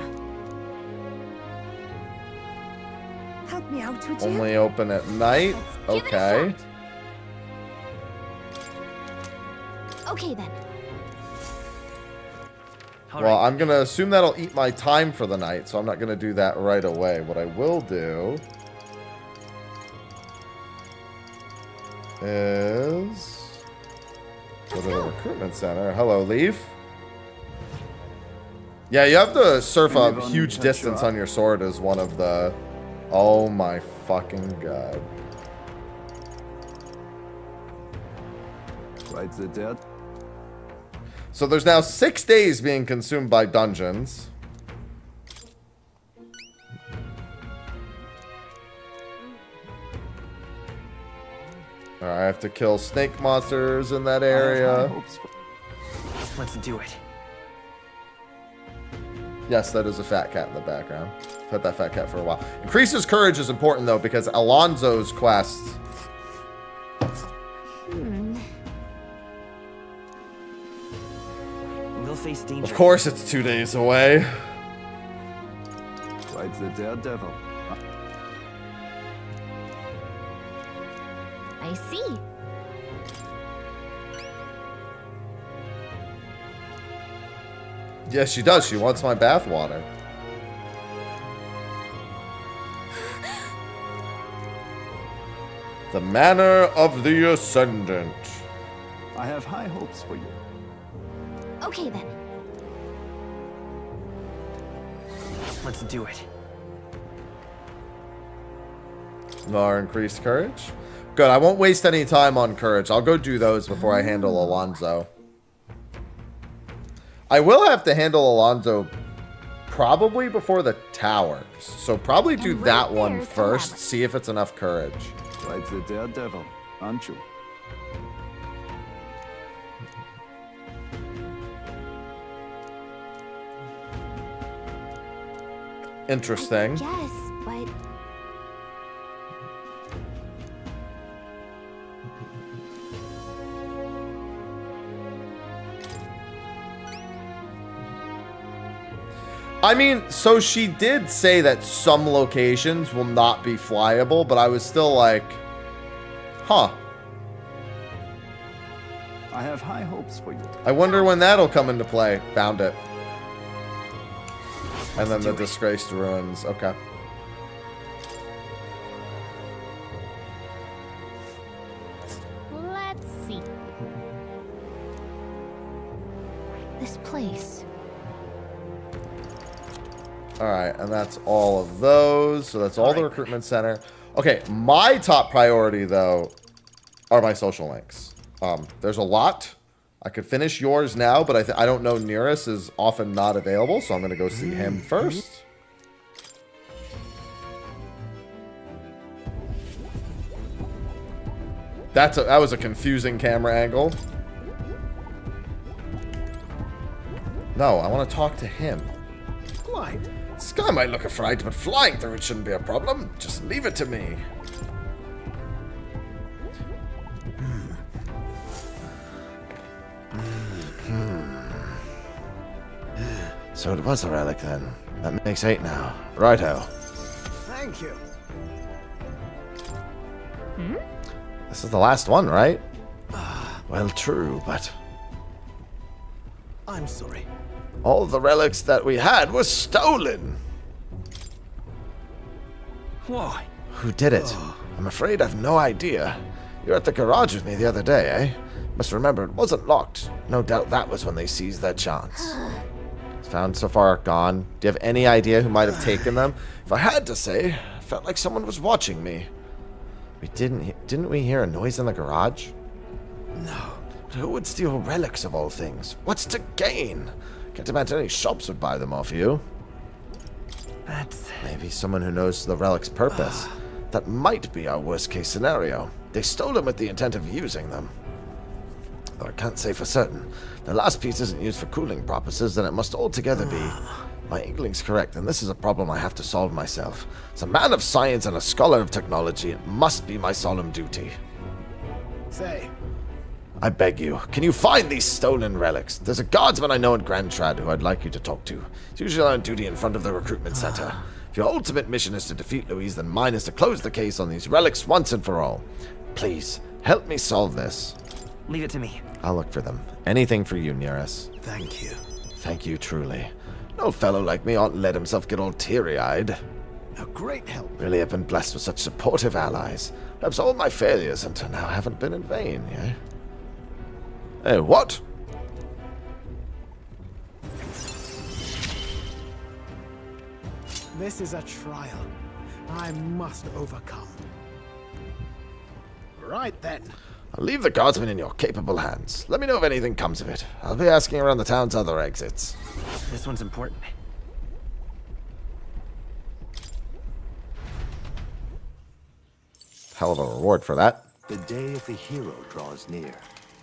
Help me out, would you? Only open at night. Okay. Okay then. Well, I'm gonna assume that'll eat my time for the night, so I'm not gonna do that right away. What I will do is go to the recruitment center. Hello, Leaf. Yeah, you have to surf a huge distance on your sword as one of the... Oh my fucking god. Right the dead. So there's now 6 days being consumed by dungeons. Alright, I have to kill snake monsters in that area. Let's do it. Yes, that is a fat cat in the background. I've had that fat cat for a while. Increases courage is important, though, because Alonzo's quests... We'll face danger. Of course it's 2 days away. Right the daredevil. I see. Yes, she does. She wants my bath water. The Manor of the Ascendant. I have high hopes for you. Okay then. Let's do it. More increased courage. Good. I won't waste any time on courage. I'll go do those before I handle Alonzo. I will have to handle Alonzo probably before the towers. So probably do that one first. See if it's enough courage. Right the daredevil, aren't you? Interesting. Yes, but I mean, so she did say that some locations will not be flyable, but I was still like, huh. I have high hopes for you. I wonder when that'll come into play. Found it. And then the disgraced ruins. Okay. Let's see. This place. Alright, and that's all of those. So that's all the recruitment center. Okay, my top priority, though, are my social links. There's a lot. I could finish yours now, but I don't know Nearest is often not available, so I'm going to go see him first. That was a confusing camera angle. No, I want to talk to him. Why? Sky might look a fright, but flying through it shouldn't be a problem. Just leave it to me. So it was a relic then. That makes 8 now. Righto. Thank you. This is the last one, right? Well, true, but... I'm sorry. all the relics that we had were stolen. Why? Who did it? I'm afraid I've no idea. You were at the garage with me the other day, eh? Must remember it wasn't locked. No doubt that was when they seized their chance. Found so far gone. Do you have any idea who might have taken them? If I had to say, I felt like someone was watching me. We didn't we hear a noise in the garage? No. But who would steal relics of all things? What's to gain? Can't imagine any shops would buy them off you. That's... Maybe someone who knows the relic's purpose. That might be our worst case scenario. They stole them with the intent of using them. though I can't say for certain. The last piece isn't used for cooling purposes, then it must altogether be. My inkling's correct, and this is a problem I have to solve myself. As a man of science and a scholar of technology, it must be my solemn duty. Say. I beg you, can you find these stolen relics? There's a guardsman I know in Grand Trad who I'd like you to talk to. He's usually on duty in front of the recruitment center. If your ultimate mission is to defeat Louise, then mine is to close the case on these relics once and for all. Please, help me solve this. Leave it to me. I'll look for them. Anything for you, Myrtus. Thank you. Thank you, truly. No fellow like me oughtn't let himself get all teary-eyed. A great help. Really have been blessed with such supportive allies. Perhaps all my failures until now haven't been in vain, yeah? Hey, what? This is a trial I must overcome. Right then. I'll leave the guardsman in your capable hands. Let me know if anything comes of it. I'll be asking around the town's other exits. This one's important. Hell of a reward for that. The day of the hero draws near,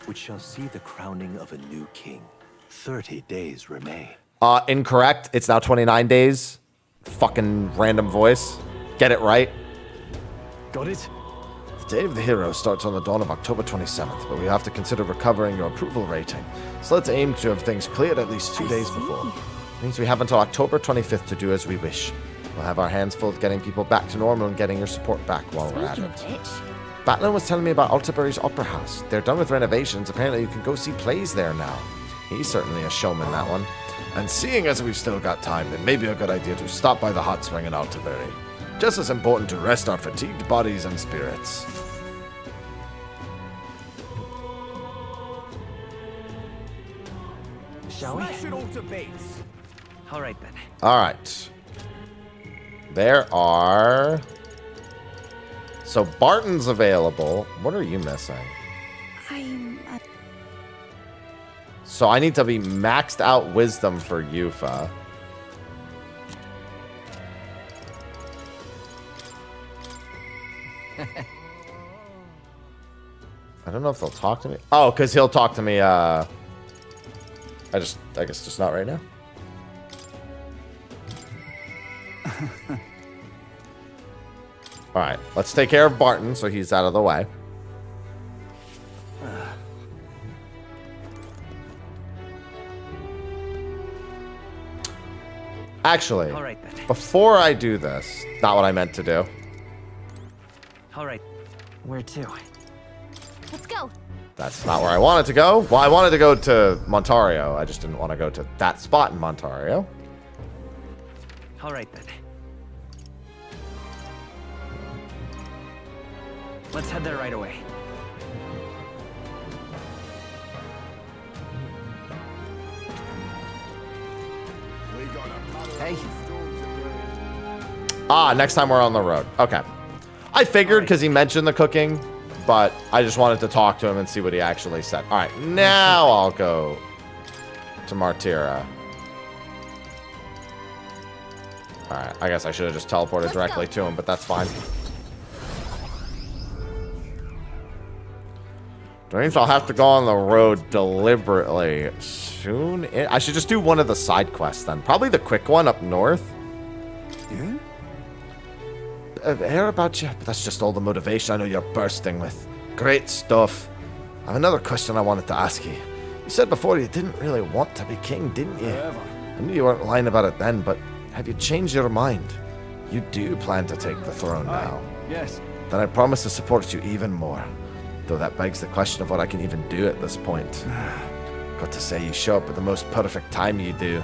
which shall see the crowning of a new king. 30 days remain. Incorrect. It's now 29 days. Fucking random voice. Get it right. Got it? The day of the hero starts on the dawn of October 27th, but we have to consider recovering your approval rating. So let's aim to have things cleared at least 2 days before. Means we have until October 25th to do as we wish. We'll have our hands full of getting people back to normal and getting your support back while we're at it. Batlin was telling me about Altabury's Opera House. They're done with renovations. Apparently you can go see plays there now. He's certainly a showman, that one. And seeing as we've still got time, it may be a good idea to stop by the hot spring in Altabury. Just as important to rest our fatigued bodies and spirits. Shall we? Smash it all to bits. All right then. All right. There are... So Barton's available. What are you missing? So I need to be maxed out wisdom for Yufa. I don't know if they'll talk to me. Oh, because he'll talk to me, I guess just not right now. Alright, let's take care of Barton so he's out of the way. Actually, all right, then. Before I do this, not what I meant to do. All right. Where to? Let's go. That's not where I wanted to go. Well, I wanted to go to Montario. I just didn't want to go to that spot in Montario. All right, then. Let's head there right away. Hey. Ah, next time we're on the road. Okay. I figured because he mentioned the cooking, but I just wanted to talk to him and see what he actually said. All right, now I'll go to Martira. All right, I guess I should have just teleported directly to him, but that's fine. That means I'll have to go on the road deliberately soon. I should just do one of the side quests then. Probably the quick one up north. Yeah? Hear about you, but that's just all the motivation I know you're bursting with. Great stuff. I have another question I wanted to ask you. You said before you didn't really want to be king, didn't you? I knew you weren't lying about it then, but have you changed your mind? You do plan to take the throne now. Yes. Then I promise to support you even more. Though that begs the question of what I can even do at this point. Got to say, you show up at the most perfect time, you do.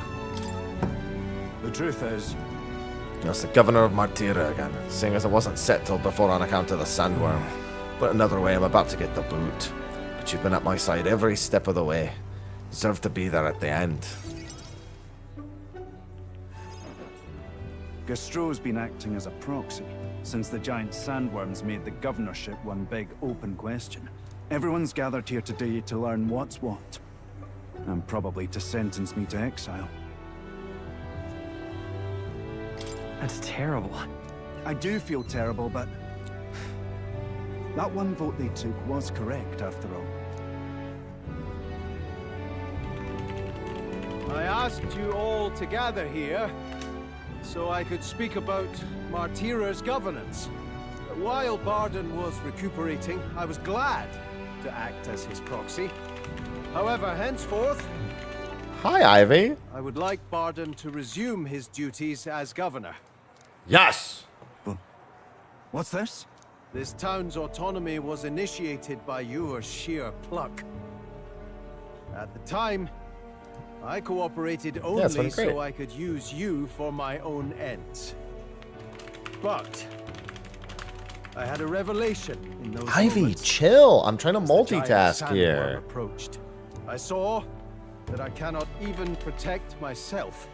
The truth is... It's the governor of Martira again, seeing as I wasn't set till before on account of the sandworm. But another way, I'm about to get the boot. But you've been at my side every step of the way. Deserve to be there at the end. Gastro's been acting as a proxy since the giant sandworms made the governorship one big open question. Everyone's gathered here today to learn what's what, and probably to sentence me to exile. That's terrible. I do feel terrible, but that one vote they took was correct after all. I asked you all to gather here so I could speak about Martira's governance. While Barden was recuperating, I was glad to act as his proxy. However, henceforth, Hi, Ivy. I would like Barden to resume his duties as governor. Yes. What's this? This town's autonomy was initiated by your sheer pluck. At the time, I cooperated only it's been great. so I could use you for my own ends. But I had a revelation in those Ivy, moments. chill. I'm trying to As the giant multitask sandworm here. approached, I saw that I cannot even protect myself,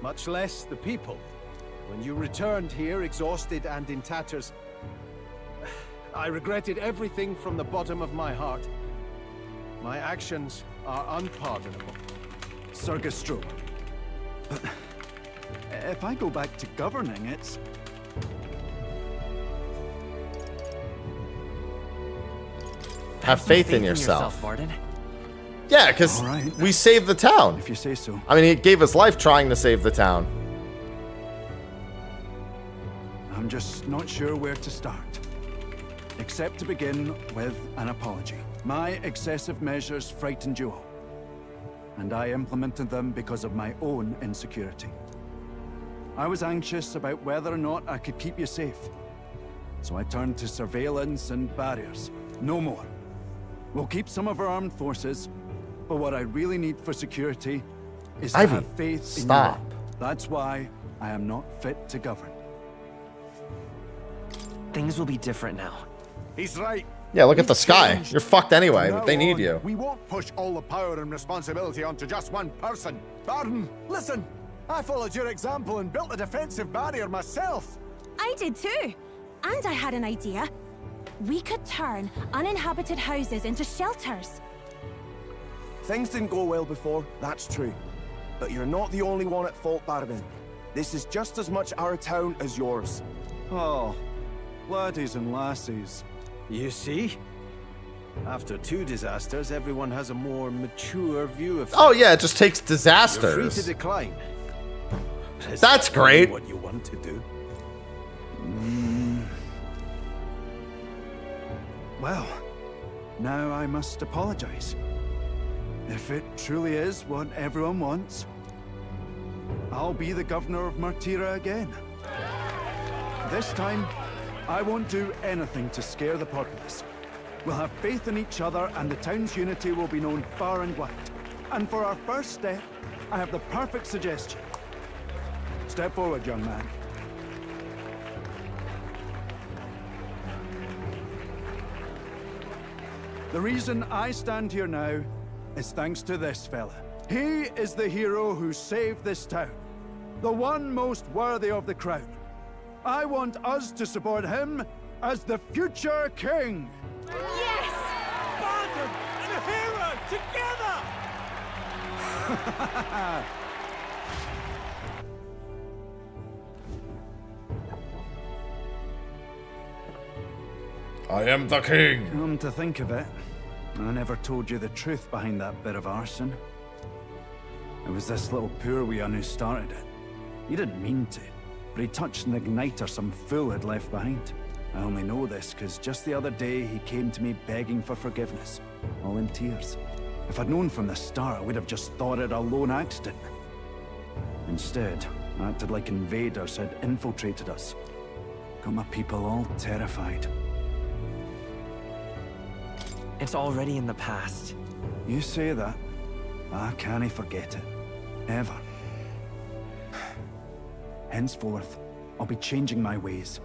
much less the people. When you returned here, exhausted and in tatters, I regretted everything from the bottom of my heart. My actions are unpardonable. Sir Gastro. But if I go back to governing, it's... Have faith in yourself. Barden. Yeah, because right. we saved the town. If you say so. I mean, he gave his life trying to save the town. I'm just not sure where to start. Except to begin with an apology. My excessive measures frightened you all. And I implemented them because of my own insecurity. I was anxious about whether or not I could keep you safe. So I turned to surveillance and barriers. No more. We'll keep some of our armed forces, but what I really need for security is Ivy, to have faith stop. in you. That's why I am not fit to govern. Things will be different now. He's right. Yeah, look at the sky. You're fucked anyway, From but they now need on, you. We won't push all the power and responsibility onto just one person. Barden, listen! I followed your example and built a defensive barrier myself. I did too. And I had an idea. We could turn uninhabited houses into shelters. Things didn't go well before, that's true. But you're not the only one at fault, Barden. This is just as much our town as yours. Oh, laddies and lassies. You see? After 2 disasters, everyone has a more mature view of things. Oh yeah, it just takes You're free disasters. to decline. That's great. What you want to do. Well, now I must apologize. If it truly is what everyone wants, I'll be the governor of Martira again. This time, I won't do anything to scare the populace. We'll have faith in each other and the town's unity will be known far and wide. And for our first step, I have the perfect suggestion. Step forward, young man. The reason I stand here now is thanks to this fella. He is the hero who saved this town. The one most worthy of the crown. I want us to support him as the future king. Yes! Barden and a hero together! I am the king. Come to think of it, I never told you the truth behind that bit of arson. It was this little poor wee un who started it. He didn't mean to, but he touched an igniter some fool had left behind. I only know this because just the other day he came to me begging for forgiveness, all in tears. If I'd known from the start, I would have just thought it a lone accident. Instead, I acted like invaders had infiltrated us. Got my people all terrified. It's already in the past. You say that, I can't forget it. Ever. Henceforth, I'll be changing my ways.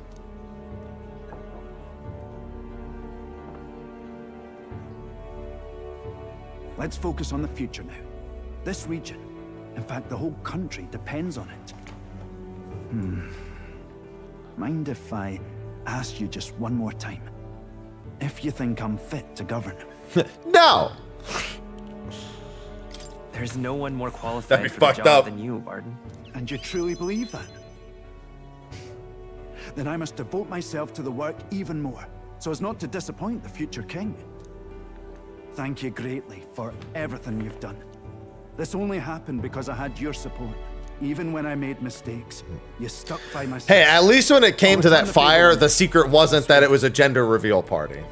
Let's focus on the future now. This region, in fact the whole country, depends on it. Mind if I ask you just one more time? If you think I'm fit to govern? No! There's no one more That'd qualified be for the fucked job up. than you, Barden. And you truly believe that? Then I must devote myself to the work even more, so as not to disappoint the future king. Thank you greatly for everything you've done. This only happened because I had your support. Even when I made mistakes, you stuck by my side. Hey, at least when it came to that fire, the secret wasn't that it was a gender reveal party.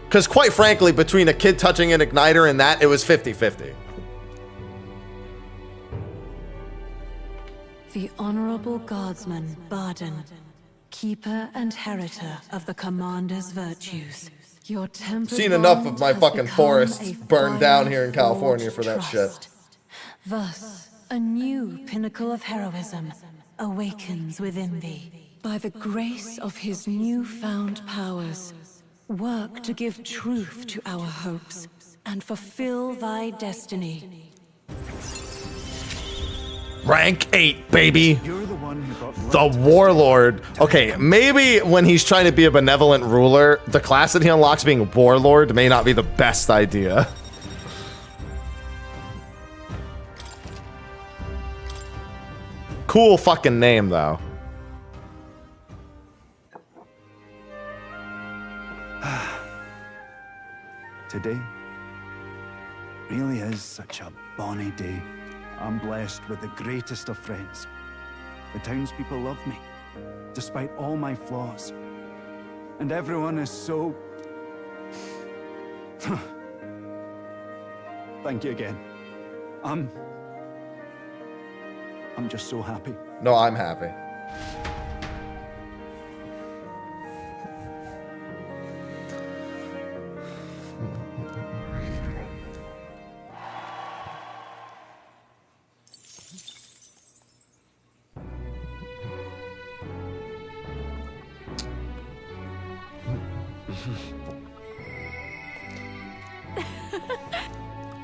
Because quite frankly, between a kid touching an igniter and that, it was 50-50. The Honorable Guardsman, Barden, keeper and heritor of the Commander's virtues. Your temple. Seen enough of my fucking forests burned down here in California for that shit. Thus, a new pinnacle of heroism awakens within thee. By the grace of his newfound powers, work to give truth to our hopes and fulfill thy destiny. Rank 8, baby. You're the one who got The Warlord. Okay, maybe when he's trying to be a benevolent ruler, the class that he unlocks being Warlord may not be the best idea. Cool fucking name, though. Today really is such a bonny day. I'm blessed with the greatest of friends. The townspeople love me, despite all my flaws. And everyone is so... Thank you again. I'm just so happy. No, I'm happy.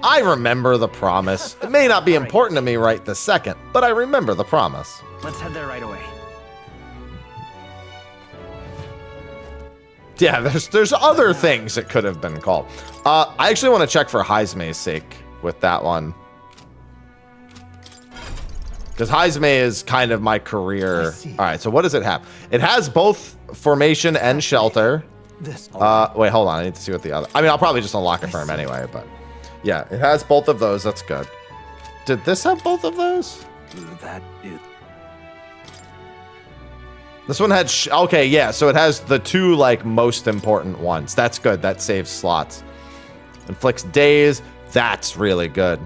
I remember the promise. It may not be important to me right this second, but I remember the promise. Let's head there right away. Yeah, there's other things that could have been called. I actually want to check for Heisme's sake with that one. Because Heisme is kind of my career. All right, so what does it have? It has both formation and shelter. Wait, hold on. I need to see what the other... I mean, I'll probably just unlock it for him anyway, but... Yeah, it has both of those. That's good. Did this have both of those? That is... This one had... okay, yeah, so it has the two, like, most important ones. That's good. That saves slots. Inflicts daze. That's really good.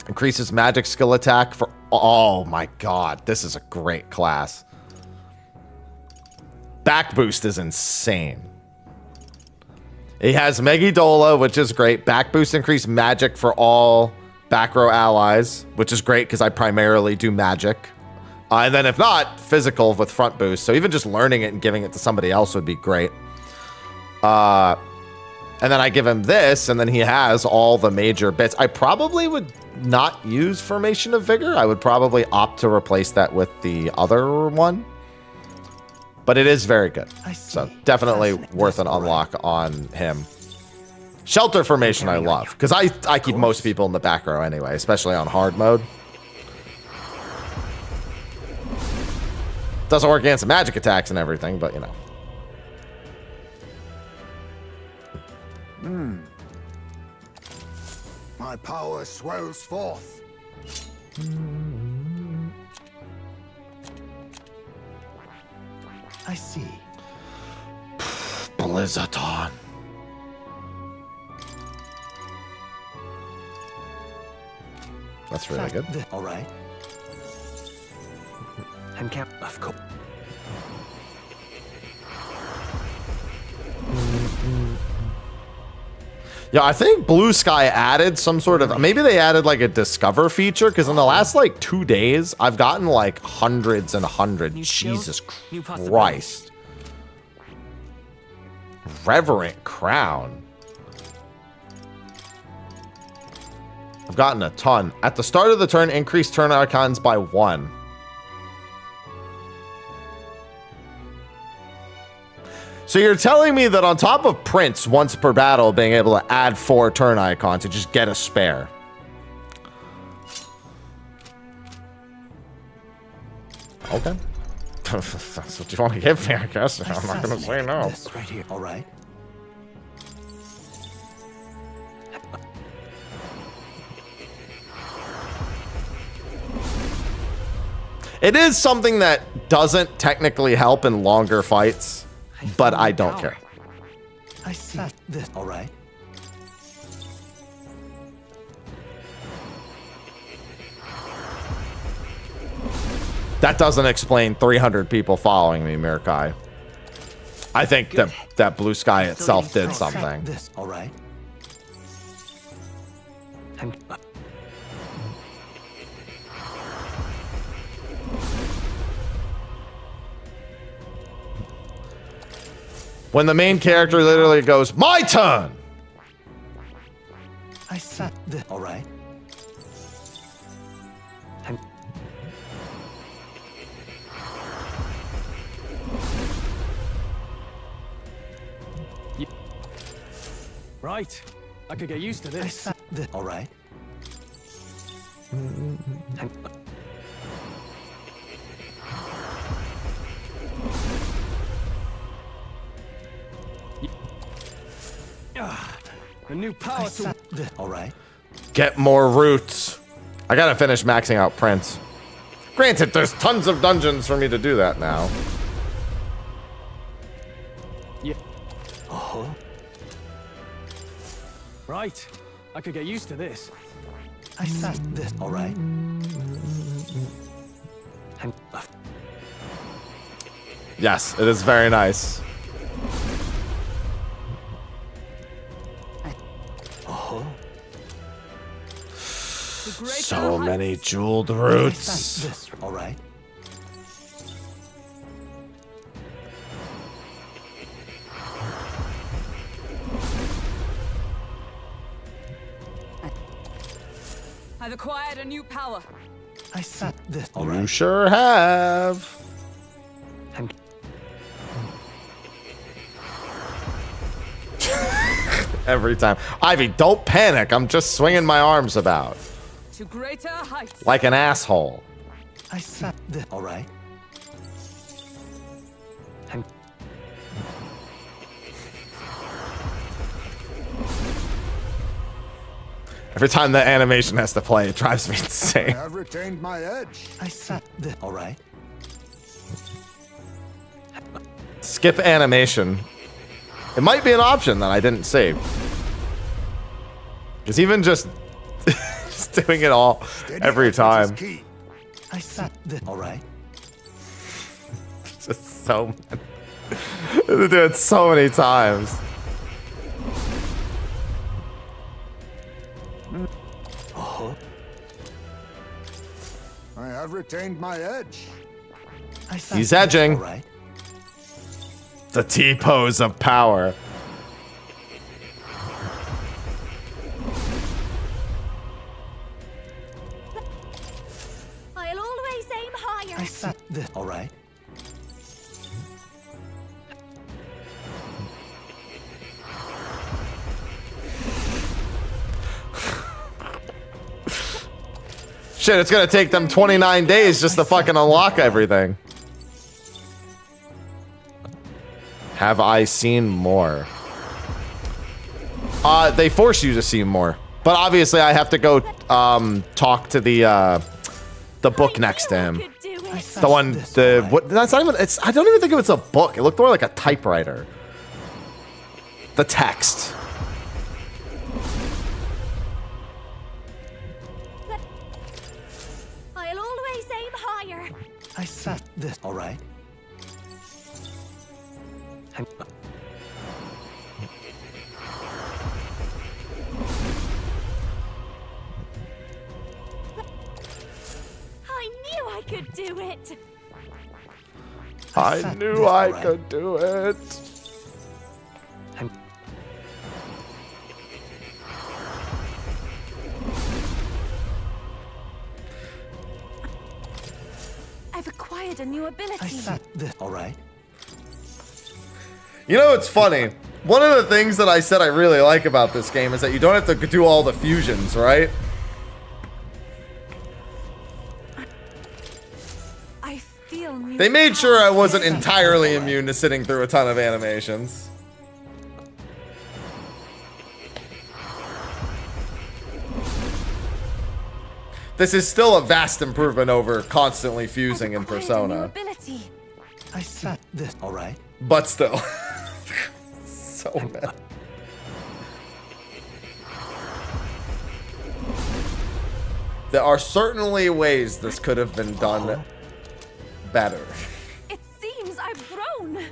Increases magic skill attack for... Oh, my God. This is a great class. Back boost is insane. He has Megidola, which is great. Back boost increase magic for all back row allies, which is great because I primarily do magic. And then if not, physical with front boost. So even just learning it and giving it to somebody else would be great. And then I give him this, and then he has all the major bits. I probably would not use Formation of Vigor. I would probably opt to replace that with the other one. But it is very good. So definitely worth an unlock on him. Shelter formation I love. Because I keep most people in the back row anyway. Especially on hard mode. Doesn't work against the magic attacks and everything. But you know. My power swells forth. I see. Blizzardon. That's really good. All right. And cap. Of course. Yeah, I think Blue Sky added some sort of... maybe they added like a discover feature, because in the last like 2 days, I've gotten like hundreds and hundreds. Jesus Christ. Reverent Crown. I've gotten a ton. At the start of the turn, increase turn icons by 1. So you're telling me that on top of Prince, once per battle, being able to add 4 turn icons to just get a spare. Okay. That's what you want to give me, I guess. I'm not going to say no. This right here. All right. It is something that doesn't technically help in longer fights, but I don't care. I see. This. All right. That doesn't explain 300 people following me, Mirakai. I think that blue sky itself did something. This. All right. When the main character literally goes, "My turn!" I said this. All right. Right. I could get used to this. I said this. All right. A new power to. All right. Get more roots. I gotta finish maxing out Prince. Granted, there's tons of dungeons for me to do that now. Yeah. Uh-huh. Right. I could get used to this. I said this. All right. Yes, it is very nice. Uh-huh. So many jeweled roots. All right. I've acquired a new power. I said this. All You right. sure have. Every time. Ivy, don't panic. I'm just swinging my arms about. To greater heights. Like an asshole. I said this. All right. Every time that animation has to play, it drives me insane. I've retained my edge. I said this. All right. Skip animation. It might be an option that I didn't save. Because even just doing it all every time. I said this. All right. Just so many. They do it so many times. Uh-huh. I have retained my edge. I said He's edging. All right. The T-pose of power. I'll always aim higher. I said this. All right. Shit, it's gonna take them 29 days just to fucking unlock everything. Have I seen more? They force you to see more. But obviously I have to go talk to the book next to him. The one, what, that's not even, I don't even think it's a book. It looked more like a typewriter. The text. I'll always aim higher. I said this. All right. I knew I could do it. I knew I could do it. I've acquired a new ability. I said this. All right. You know, it's funny. One of the things that I said I really like about this game is that you don't have to do all the fusions, right? I feel new. They made sure I wasn't entirely immune to sitting through a ton of animations. This is still a vast improvement over constantly fusing in Persona. I set this. All right. But still. So bad. There are certainly ways this could have been done better. It seems I've grown.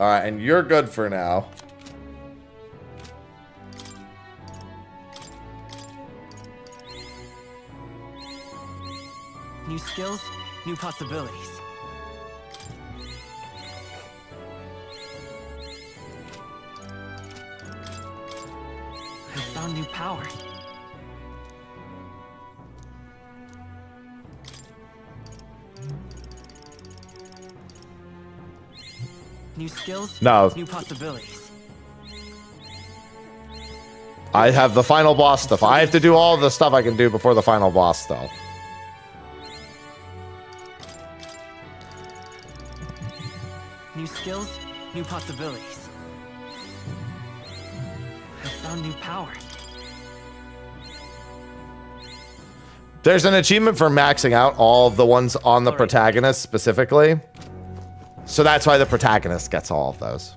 Alright, and you're good for now. New skills, new possibilities. I found new power. New skills, No. new possibilities. I have the final boss stuff. I have to do all the stuff I can do before the final boss, though. New skills, new possibilities. I found new power. There's an achievement for maxing out all of the ones on the protagonist specifically. So that's why the protagonist gets all of those.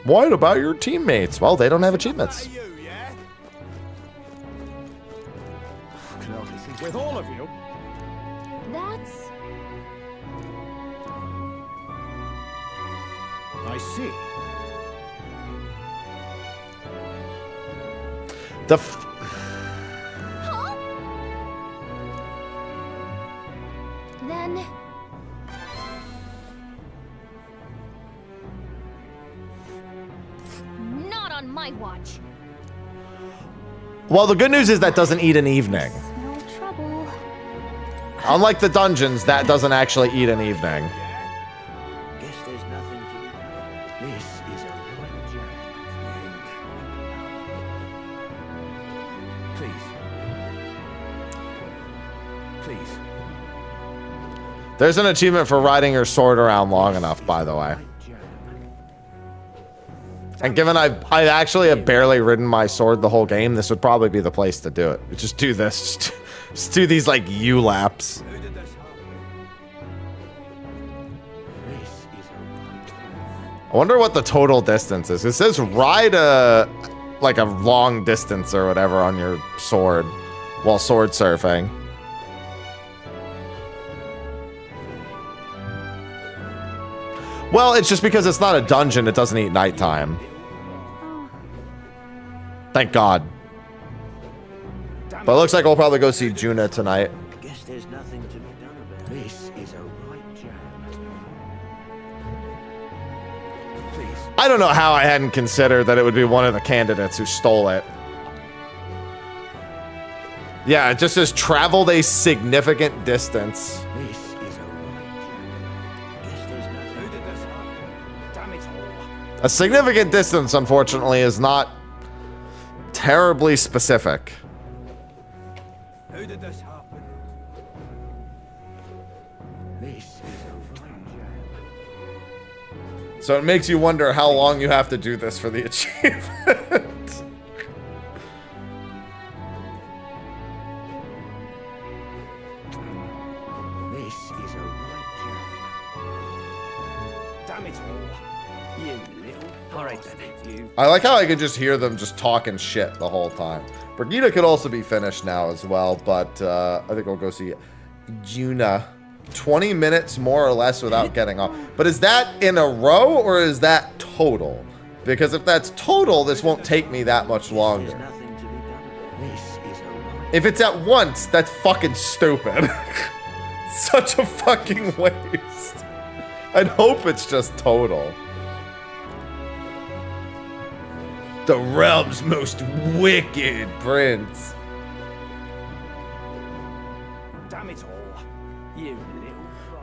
What about your teammates? Well, they don't have achievements. With all of you. That's... I see. The Then... Not on my watch. Well, the good news is that doesn't eat an evening. No trouble. Unlike the dungeons, that doesn't actually eat an evening. Guess there's nothing to be done. This is a right journey. Please. There's an achievement for riding your sword around long enough, by the way. And given I actually have barely ridden my sword the whole game, this would probably be the place to do it. Just do this. Just do these, like, U-laps. I wonder what the total distance is. It says ride like a long distance or whatever on your sword while sword surfing. Well, it's just because it's not a dungeon, it doesn't eat nighttime. Thank God. But it looks like we'll probably go see Juna tonight. Guess there's nothing to be done about it. This is a right journey. I don't know how I hadn't considered that it would be one of the candidates who stole it. Yeah, it just says traveled a significant distance. This is a right journey. Guess there's nothing. Who did this happen? Damn it all. A significant distance, unfortunately, is not terribly specific. Who did this happen? This is a right journey. So it makes you wonder how long you have to do this for the achievement. This is a right journey. Damn it all. You little. All right then. You. I like how I could just hear them just talking shit the whole time. Brigida could also be finished now as well, but I think we'll go see Juna. 20 minutes more or less without getting off. But is that in a row or is that total? Because if that's total, this won't take me that much longer. If it's at once, that's fucking stupid. Such a fucking waste. I'd hope it's just total. The realm's most wicked prince. Damn it all. You little.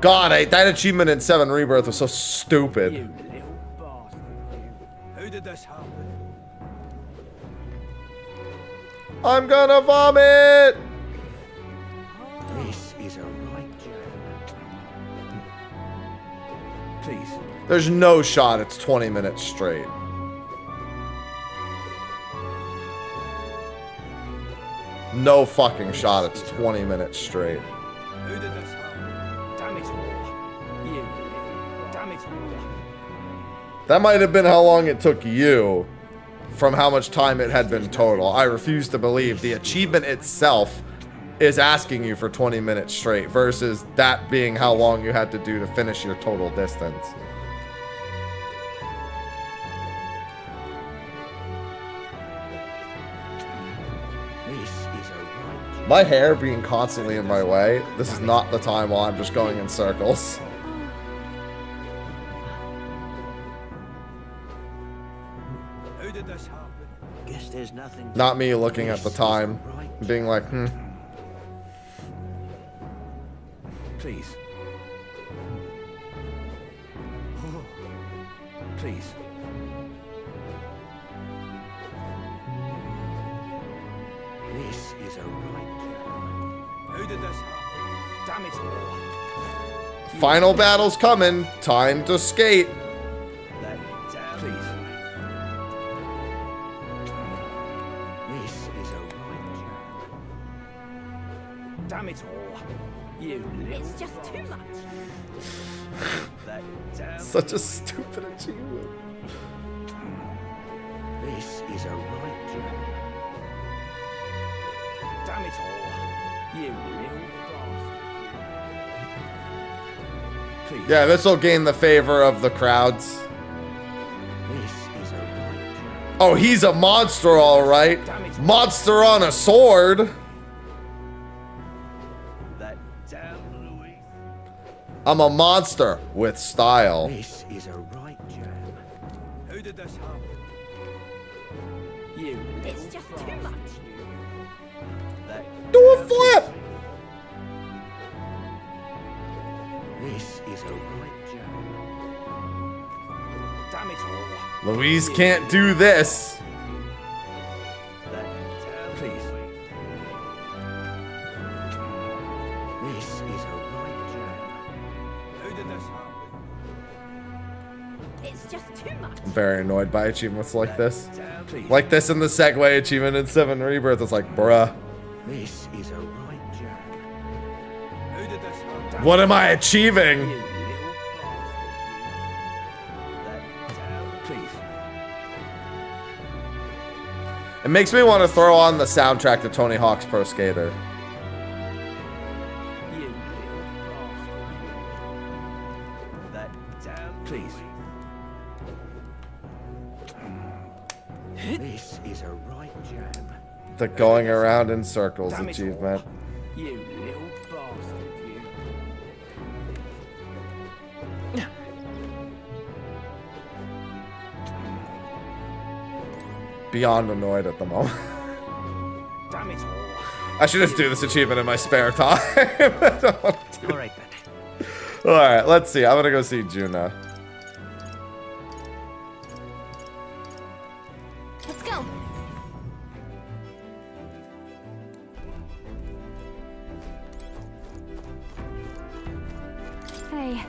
God, that achievement in 7 Rebirth was so stupid. You little bastard. You. Who did this happen? I'm gonna vomit! This is a right journey. Please. There's no shot it's 20 minutes straight. No fucking shot. It's 20 minutes straight. Who did this? Damn it all. You. Damn it all. That might have been how long it took you from how much time it had been total. I refuse to believe the achievement itself is asking you for 20 minutes straight versus that being how long you had to do to finish your total distance. My hair being constantly in my way, this is not the time while I'm just going in circles. Who did this happen? Guess there's nothing. Not me looking at the time, being like, Please. Oh. Please. This is a right. Who did this happen? Damn it all. Final battle's coming. Time to skate. Please. This is a right. Damn it all. You little. It's just too much. Such a stupid achievement. This is a right. Damn it all. You little bastard. Please. Yeah, this will gain the favor of the crowds. This is a right. Oh, he's a monster, all right. Monster on a sword. I'm a monster with style. This is a right jam. Who did this happen? You. It's just too much. Do a flip. This is a right jam. Damn it all. Louise can't do this. Please. This is a right jam. Who did this happen? It's just too much. I'm very annoyed by achievements like this. Please. Like this in the Segway achievement in 7 Rebirth. It's like, bruh. This is a right jam. Who did this happen? What am I achieving? You little bastard. Please. It makes me want to throw on the soundtrack to Tony Hawk's Pro Skater. You little bastard. Please. This is a right jam. The going around in circles Damn it all. achievement. You little bastard, you. Beyond annoyed at the moment. Damn it all. I should just do this achievement in my spare time. I don't want to. Alright then. Alright, let's see. I'm gonna go see Juna. Let's go. Hey.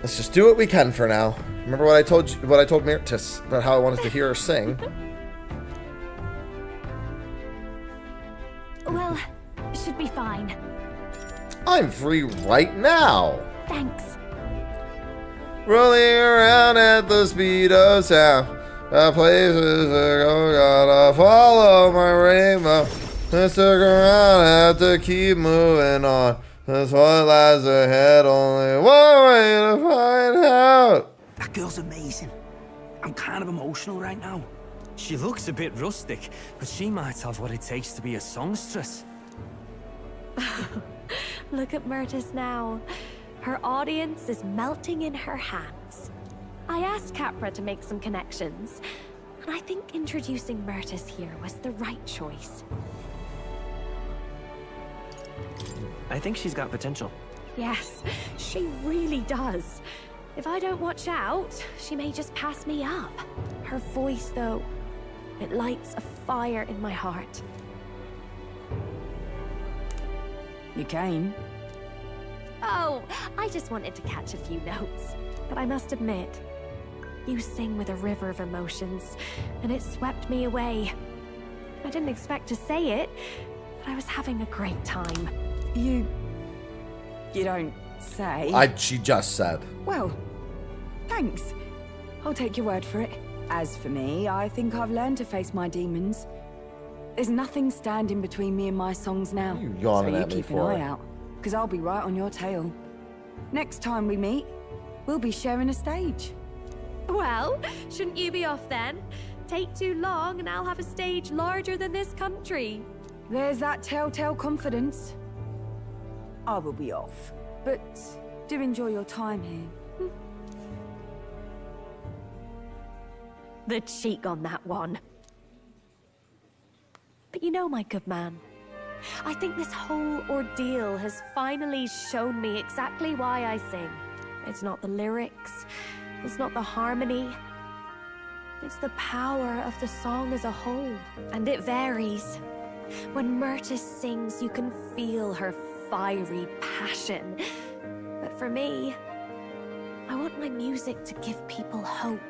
Let's just do what we can for now. Remember what I told you, what I told Myrtus about how I wanted to hear her sing? Well, should be fine. I'm free right now. Thanks. Rolling around at the speed of sound. The places I go, gotta follow my rainbow. Let's look around, have to keep moving on. That's what lies ahead, only one way to find out. That girl's amazing. I'm kind of emotional right now. She looks a bit rustic, but she might have what it takes to be a songstress. Look at Myrtus now. Her audience is melting in her hands. I asked Capra to make some connections, and I think introducing Myrtus here was the right choice. I think she's got potential. Yes, she really does. If I don't watch out, she may just pass me up. Her voice, though, it lights a fire in my heart. You came? Oh, I just wanted to catch a few notes. But I must admit, you sing with a river of emotions, and it swept me away. I didn't expect to say it, but I was having a great time. You don't say. She just said. Well, thanks. I'll take your word for it. As for me, I think I've learned to face my demons. There's nothing standing between me and my songs now. You yawning so at me keep an for eye it. out, because I'll be right on your tail. Next time we meet, we'll be sharing a stage. Well, shouldn't you be off then? Take too long and I'll have a stage larger than this country. There's that telltale confidence. I will be off, but do enjoy your time here. The cheek on that one. But you know, my good man, I think this whole ordeal has finally shown me exactly why I sing. It's not the lyrics, it's not the harmony, it's the power of the song as a whole. And it varies. When Myrtus sings, you can feel her fiery passion. But for me, I want my music to give people hope,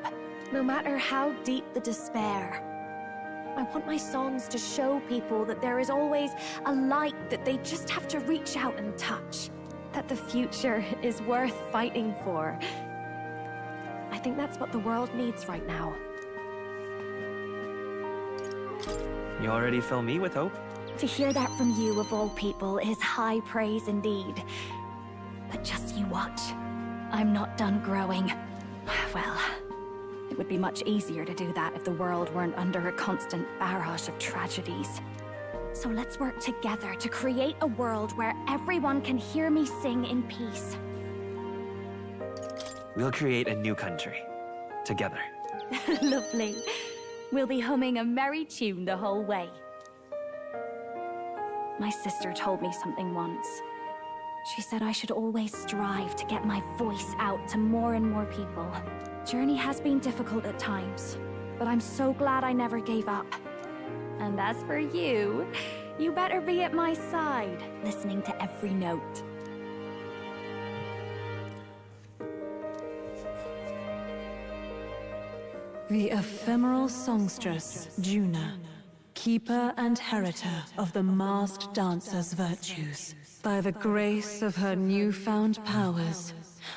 no matter how deep the despair. I want my songs to show people that there is always a light that they just have to reach out and touch. That the future is worth fighting for. I think that's what the world needs right now. You already fill me with hope? To hear that from you, of all people, is high praise indeed. But just you watch. I'm not done growing. Well, it would be much easier to do that if the world weren't under a constant barrage of tragedies. So let's work together to create a world where everyone can hear me sing in peace. We'll create a new country. Together. Lovely. We'll be humming a merry tune the whole way. My sister told me something once. She said I should always strive to get my voice out to more and more people. Journey has been difficult at times, but I'm so glad I never gave up. And as for you, you better be at my side, listening to every note. The ephemeral songstress, Juna, keeper and heriter of the masked dancer's virtues, by the grace of her newfound powers,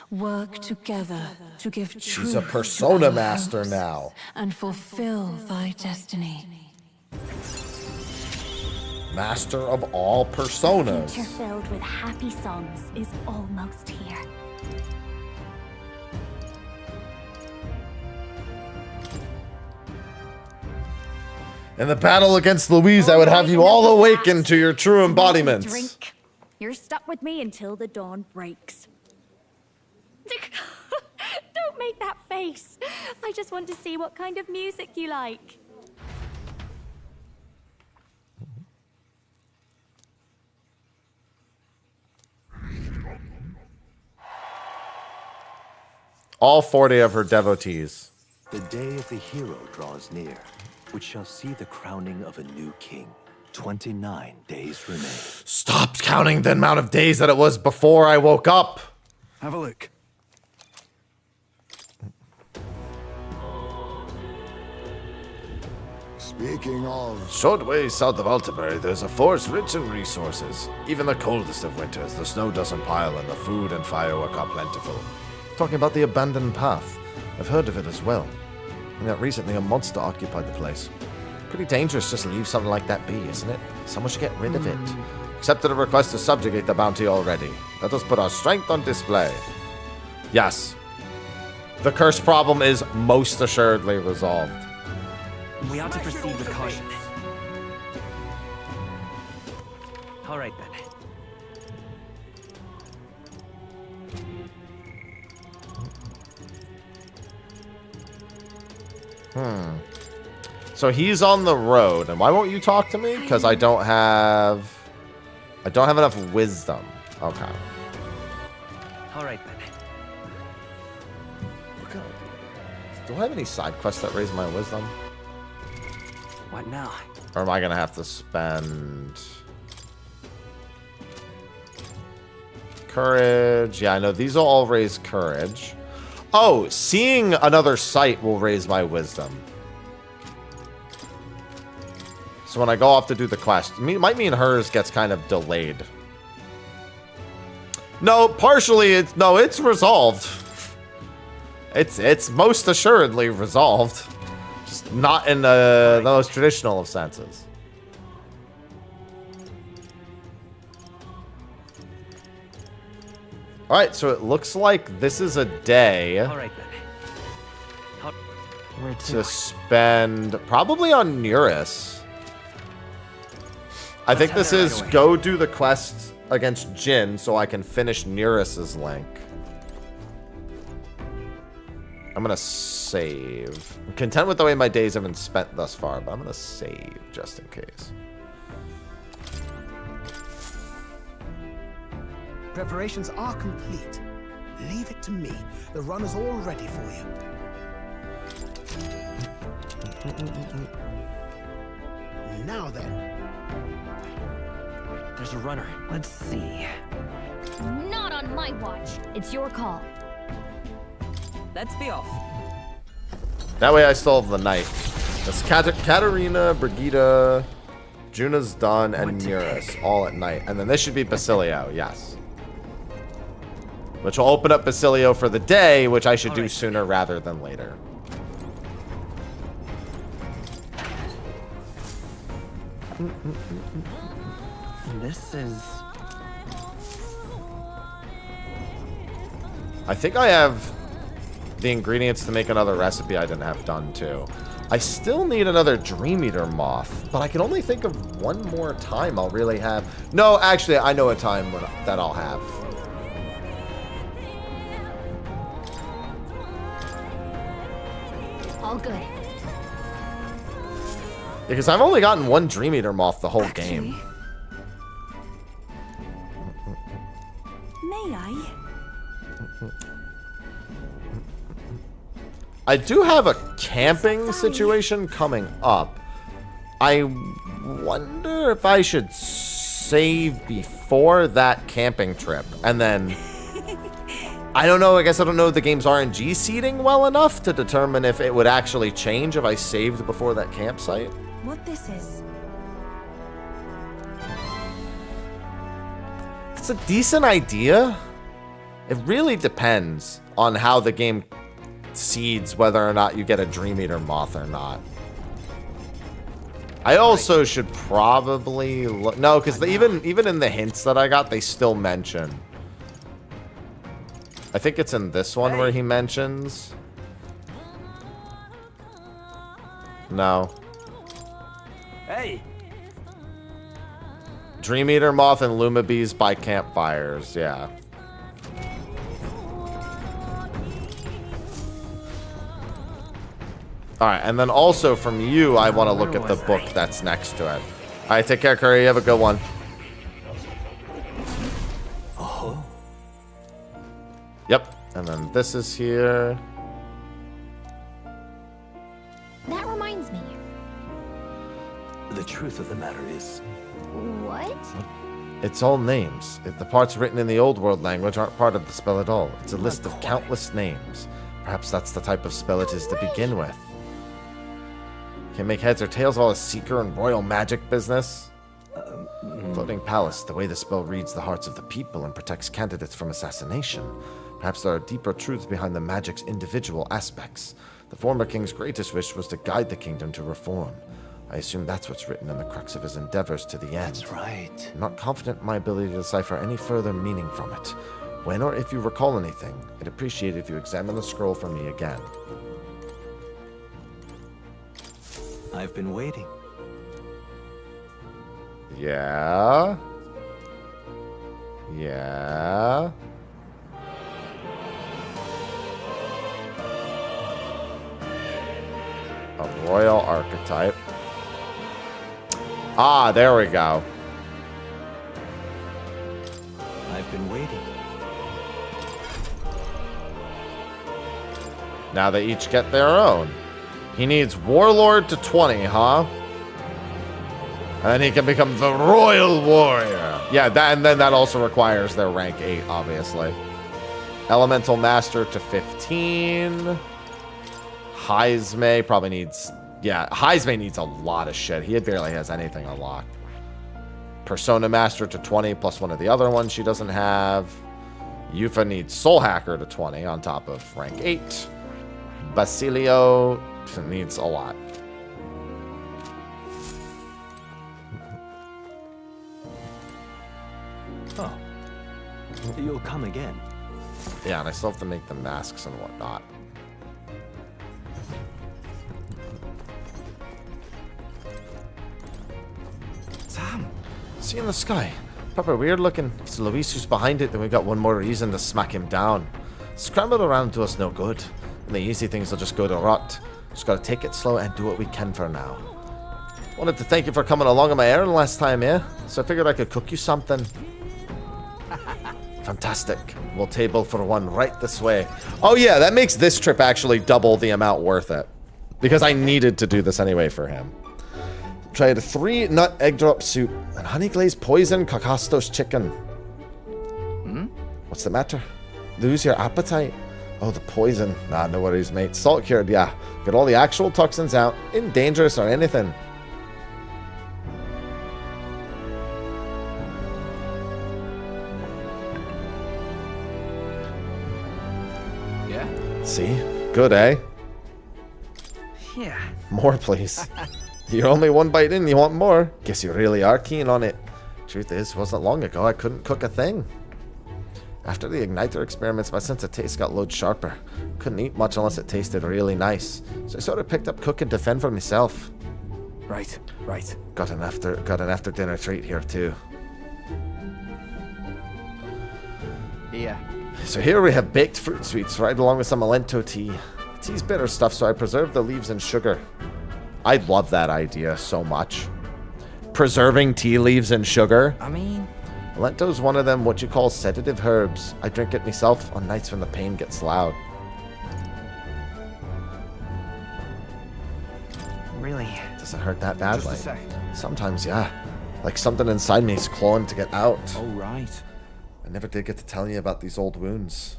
work together to give truth. She's a persona to our master hopes now. and fulfill thy destiny. Master of all personas. A future filled with happy songs is almost here. In the battle against Louise, I would have you all awaken to your true embodiments. Drink. You're stuck with me until the dawn breaks. Don't make that face. I just want to see what kind of music you like. All 40 of her devotees. The day of the hero draws near, which shall see the crowning of a new king. 29 days remain. Stop counting the amount of days that it was before I woke up. Have a look. Speaking of... Short way south of Altabury, there's a forest rich in resources. Even the coldest of winters, the snow doesn't pile and the food and firework are plentiful. Talking about the abandoned path. I've heard of it as well. And that recently a monster occupied the place. Pretty dangerous just to leave something like that be, isn't it? Someone should get rid of it. Accepted a request to subjugate the bounty already. Let us put our strength on display. Yes. The curse problem is most assuredly resolved. We ought to proceed with caution. All right, then. So he's on the road, and why won't you talk to me? Because I don't have enough wisdom. Okay. All right, then. Do I have any side quests that raise my wisdom? What now? Or am I gonna have to spend courage? Yeah, I know these will all raise courage. Oh, seeing another sight will raise my wisdom. So when I go off to do the quest, might mean hers gets kind of delayed. No, partially it's resolved. It's most assuredly resolved. Just not in the most traditional of senses. Alright, so it looks like this is a day. Alright then. Where to spend probably on Myrtus. I think this is go do the quest against Jin so I can finish Myrtus's link. I'm gonna save. I'm content with the way my days have been spent thus far, but I'm gonna save just in case. Preparations are complete. Leave it to me. The run is all ready for you. Now then. There's a runner. Let's see. Not on my watch. It's your call. Let's be off. That way I still have the night. That's Katarina, Brigitte, Juna's done, and Myrtus all at night. And then this should be Basilio, yes. Which will open up Basilio for the day, which I should do sooner rather than later. This is... I think I have the ingredients to make another recipe I didn't have done too. I still need another Dream Eater moth, but I can only think of one more time I'll really have. No, actually, I know a time that I'll have. All good. Because I've only gotten one Dream Eater moth the whole game. May I? I do have a camping situation coming up. I wonder if I should save before that camping trip. And then... I don't know, I guess I don't know the game's RNG seeding well enough to determine if it would actually change if I saved before that campsite. What this is? It's a decent idea. It really depends on how the game seeds whether or not you get a Dream Eater moth or not. I also should probably look... No, because even in the hints that I got, they still mention... I think it's in this one where he mentions. No. Hey. Dream Eater moth and Lumabees by campfires. Yeah. All right, and then also from you, I want to look at the book that's next to it. All right, take care, Curry. You have a good one. Yep, and then this is here. That reminds me. The truth of the matter is... What? It's all names. The parts written in the old world language aren't part of the spell at all. It's a list of countless names. Perhaps that's the type of spell it is to begin with. Can't make heads or tails of all the seeker and royal magic business. Floating Palace, the way the spell reads the hearts of the people and protects candidates from assassination. Perhaps there are deeper truths behind the magic's individual aspects. The former king's greatest wish was to guide the kingdom to reform. I assume that's what's written in the crux of his endeavors to the end. That's right. I'm not confident in my ability to decipher any further meaning from it. When or if you recall anything, I'd appreciate it if you examine the scroll for me again. I've been waiting. Yeah? Yeah? A royal archetype. Ah, there we go. I've been waiting. Now they each get their own. He needs Warlord to 20, huh? And then he can become the Royal Warrior. Yeah, and then that also requires their rank 8, obviously. Elemental Master to 15. Heisme probably needs Yeah, Heisman needs a lot of shit. He barely has anything unlocked. Persona Master to 20 plus one of the other ones she doesn't have. Yufa needs Soul Hacker to 20 on top of rank 8. Basilio needs a lot. Oh. You'll come again. Yeah, and I still have to make the masks and whatnot. Sam! See in the sky. Proper weird looking. It's Luis who's behind it, then we got one more reason to smack him down. Scramble around to us no good. And the easy things will just go to rot. Just gotta take it slow and do what we can for now. Wanted to thank you for coming along on my errand last time, yeah? So I figured I could cook you something. Fantastic. We'll table for one right this way. Oh yeah, that makes this trip actually double the amount worth it. Because I needed to do this anyway for him. Tried a 3-nut egg drop soup and honey glazed poison Kakastos chicken. What's the matter? Lose your appetite? Oh, the poison. Nah, no worries, mate. Salt cured, yeah. Get all the actual toxins out. Ain't dangerous or anything. Yeah? See? Good, eh? Yeah. More, please. You're only one bite in, you want more? Guess you really are keen on it. Truth is, wasn't long ago I couldn't cook a thing. After the igniter experiments, my sense of taste got loads sharper. Couldn't eat much unless it tasted really nice. So I sort of picked up cooking to fend for myself. Right, right. Got an after dinner treat here too. Yeah. So here we have baked fruit sweets right along with some Alento tea. The tea's bitter stuff, so I preserved the leaves in sugar. I love that idea so much. Preserving tea leaves in sugar. I mean... Alento's one of them what you call sedative herbs. I drink it myself on nights when the pain gets loud. Really? Does it hurt that badly? Just a sec. Sometimes, yeah. Like something inside me is clawing to get out. Oh, right. I never did get to tell you about these old wounds.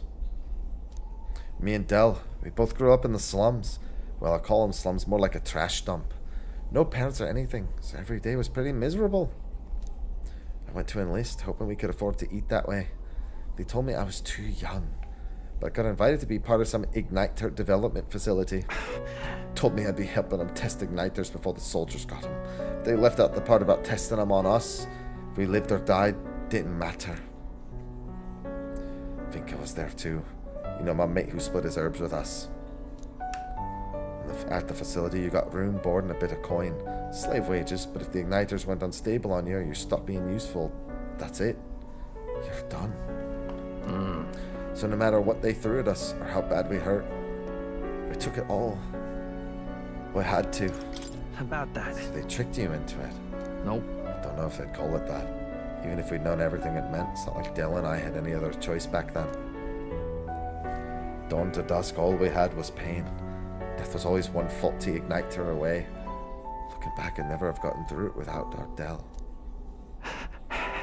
Me and Del, we both grew up in the slums. Well, I call them slums, more like a trash dump. No parents or anything, so every day was pretty miserable. I went to enlist, hoping we could afford to eat that way. They told me I was too young, but I got invited to be part of some igniter development facility. Told me I'd be helping them test igniters before the soldiers got them. They left out the part about testing them on us. If we lived or died, didn't matter. Vinka was there too. You know, my mate who split his herbs with us. At the facility, you got room, board, and a bit of coin. Slave wages, but if the igniters went unstable on you or you stopped being useful, that's it. You're done. So no matter what they threw at us or how bad we hurt, we took it all. We had to. How about that? They tricked you into it. Nope. Don't know if they'd call it that. Even if we'd known everything it meant, it's not like Del and I had any other choice back then. Dawn to dusk, all we had was pain. Death was always one faulty igniter away. Looking back, I'd never have gotten through it without our Del.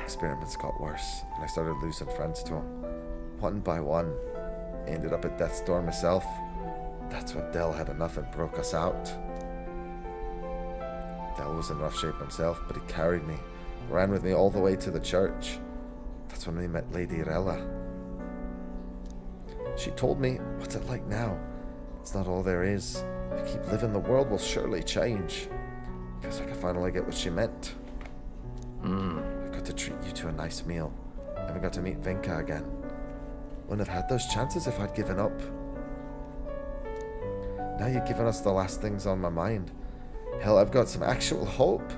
Experiments got worse, and I started losing friends to him. One by one. Ended up at death's door myself. That's when Del had enough and broke us out. Del was in rough shape himself, but he carried me. Ran with me all the way to the church. That's when we met Lady Rella. She told me, what's it like now? It's not all there is. If you keep living, the world will surely change. Guess I could finally get what she meant. I got to treat you to a nice meal. And we got to meet Vinka again. Wouldn't have had those chances if I'd given up. Now you've given us the last things on my mind. Hell, I've got some actual hope.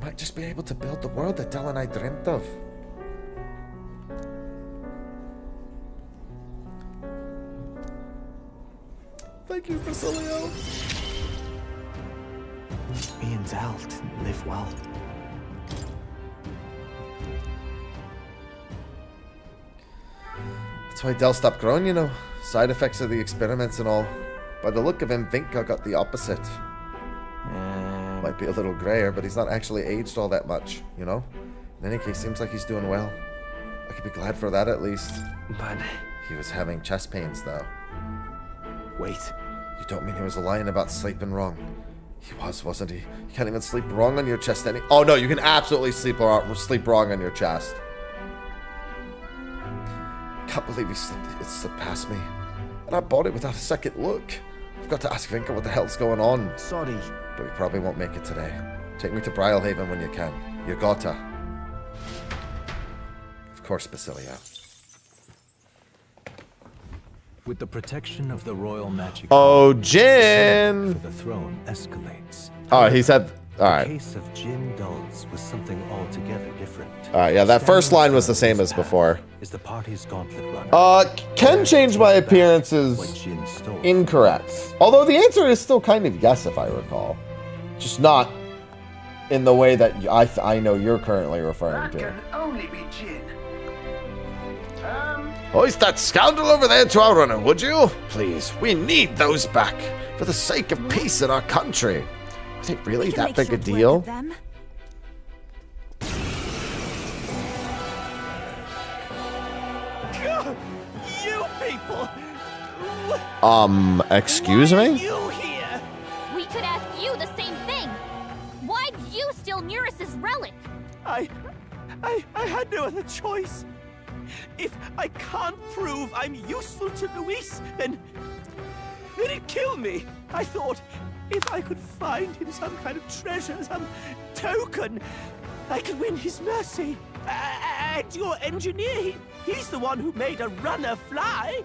Might just be able to build the world that Del and I dreamt of. Thank you, Basilio. Me and Del didn't live well. That's why Del stopped growing, you know. Side effects of the experiments and all. By the look of him, Vinka got the opposite. Might be a little grayer, but he's not actually aged all that much, you know? In any case, seems like he's doing well. I could be glad for that at least. But... he was having chest pains, though. Wait. You don't mean he was lying about sleeping wrong? He was, wasn't he? You can't even sleep wrong on your chest any— Oh no, you can absolutely sleep wrong on your chest. Can't believe he slipped past me. And I bought it without a second look. I've got to ask Vinka what the hell's going on. Sorry. But we probably won't make it today. Take me to Brial Haven when you can. You gotta. Of course, Basilia. With the protection of the royal magic. Oh, Jin! For the throne escalates. Oh, he said. All right. The case of Jin Dulz was something altogether different. All right, yeah, that first line was the same as before. Is the party's gauntlet runner. Can change my appearance is incorrect. Although the answer is still kind of yes, if I recall. Just not in the way that I know you're currently referring to. That can only be Jin. Hoist that scoundrel over there to our runner, would you? Please, we need those back for the sake of peace in our country. Is it really that big a deal? You people! Excuse me? You here? We could ask you the same thing. Why'd you steal Myrtus's relic? I had no other choice. If I can't prove I'm useful to Luis, then he'd kill me. I thought if I could find him some kind of treasure, some token, I could win his mercy. And your engineer, he's the one who made a runner fly.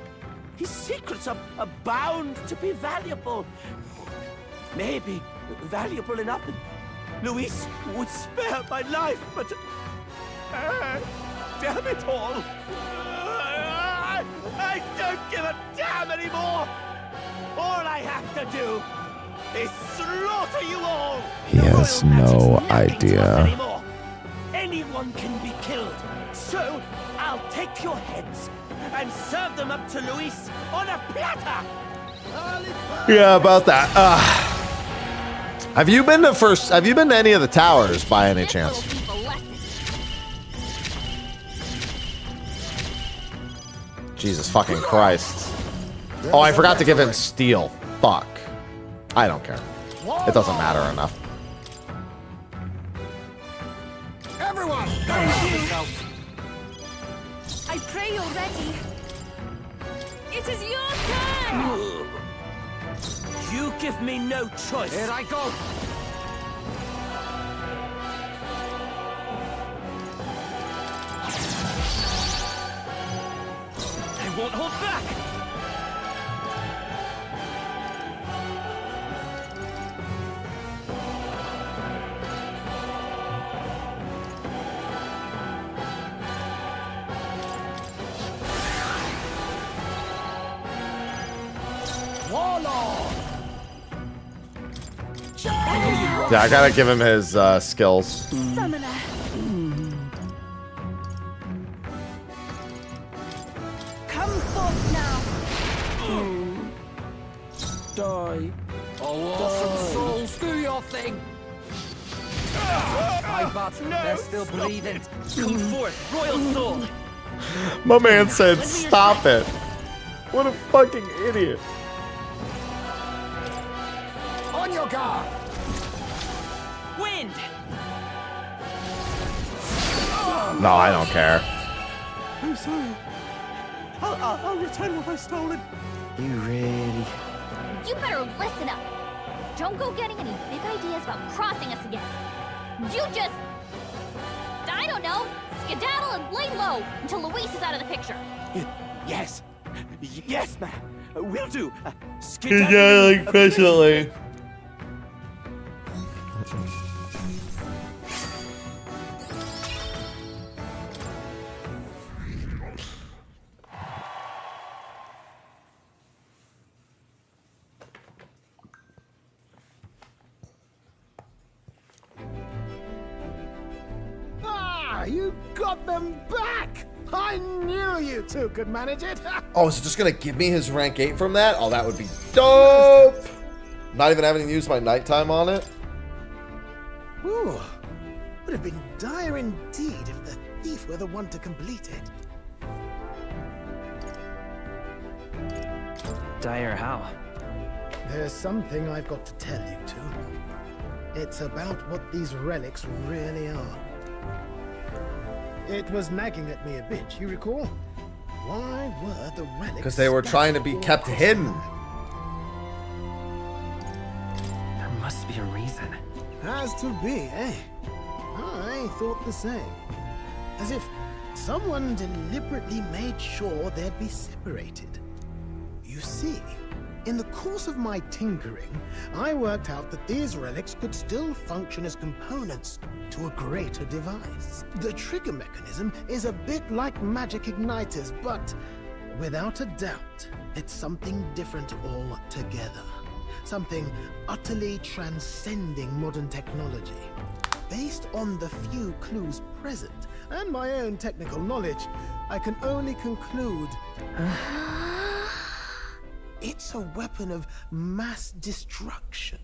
His secrets are bound to be valuable. Maybe valuable enough that Luis would spare my life, but damn it all! I don't give a damn anymore! All I have to do is slaughter you all! He has no idea. Anyone can be killed, so I'll take your heads and serve them up to Luis on a platter! Yeah, about that. Have you been to any of the towers by any chance? Jesus fucking Christ. Oh, I forgot to give him steel. Fuck. I don't care. It doesn't matter enough. Everyone! I pray you're ready. It is your turn! You give me no choice. Here I go. I won't hold back. Yeah, I gotta give him his skills. Summoner. Come forth now. Die. Oh, souls, do your thing. My butt, they're still breathing. Come forth, royal soul. My man said, "Stop it." What a fucking idiot. On your guard. Wind. No, I don't care. I'm sorry. I'll return what I've stolen. You really? You better listen up. Don't go getting any big ideas about crossing us again. You just, I don't know, skedaddle and lay low until Luis is out of the picture. Yes. Yes, ma'am. Will do. Skedaddling patiently. You got them back! I knew you two could manage it! Oh, is it just gonna give me his rank 8 from that? Oh, that would be dope! Not even having to use my nighttime on it? Ooh, would have been dire indeed if the thief were the one to complete it. Dire how? There's something I've got to tell you two. It's about what these relics really are. It was nagging at me a bit, you recall? Why were the relics... Because they were trying to be kept hidden. There must be a reason. Has to be, eh? I thought the same. As if someone deliberately made sure they'd be separated. You see, in the course of my tinkering, I worked out that these relics could still function as components to a greater device. The trigger mechanism is a bit like magic igniters, but without a doubt, it's something different altogether. Something utterly transcending modern technology. Based on the few clues present, and my own technical knowledge, I can only conclude... it's a weapon of mass destruction,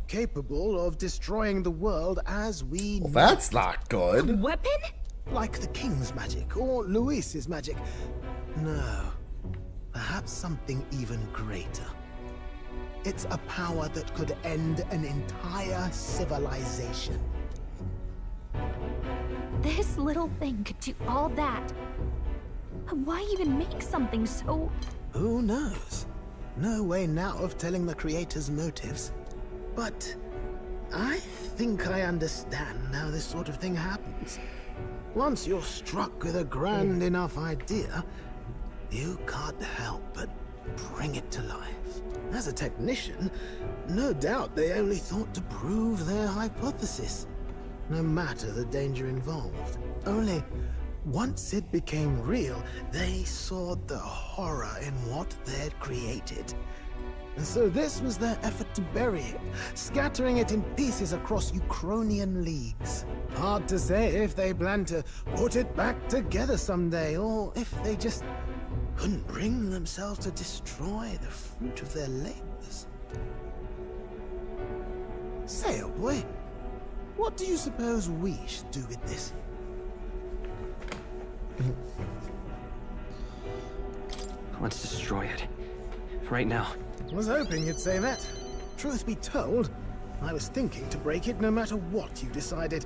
capable of destroying the world as we know. Well, that's not good. A weapon? Like the King's magic, or Luis's magic. No, perhaps something even greater. It's a power that could end an entire civilization. This little thing could do all that. Why even make something so... Who knows? No way now of telling the creator's motives. But I think I understand how this sort of thing happens. Once you're struck with a grand enough idea, you can't help but bring it to life. As a technician, no doubt they only thought to prove their hypothesis, no matter the danger involved. Only once it became real, they saw the horror in what they'd created. And so this was their effort to bury it, scattering it in pieces across Ukrainian leagues. Hard to say if they plan to put it back together someday, or if they just couldn't bring themselves to destroy the fruit of their labors. Say, old boy, what do you suppose we should do with this? Let's destroy it. Right now. Was hoping you'd say that. Truth be told, I was thinking to break it no matter what you decided.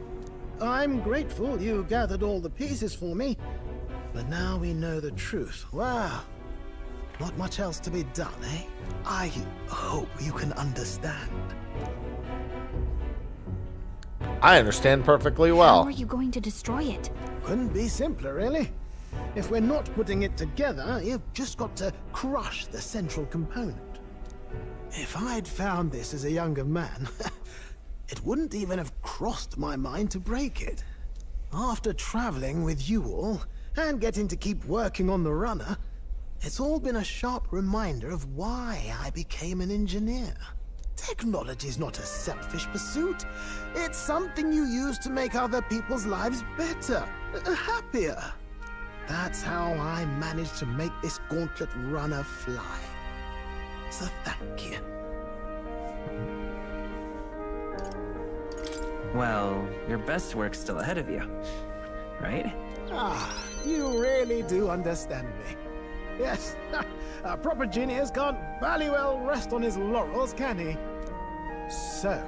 I'm grateful you gathered all the pieces for me, but now we know the truth. Wow. Not much else to be done, eh? I hope you can understand. I understand perfectly well. How are you going to destroy it? Couldn't be simpler, really. If we're not putting it together, you've just got to crush the central component. If I'd found this as a younger man, it wouldn't even have crossed my mind to break it. After traveling with you all, and getting to keep working on the runner, it's all been a sharp reminder of why I became an engineer. Technology's not a selfish pursuit. It's something you use to make other people's lives better, happier. That's how I managed to make this gauntlet runner fly. So thank you. Well, your best work's still ahead of you, right? Ah, you really do understand me. Yes, a proper genius can't very well rest on his laurels, can he? So,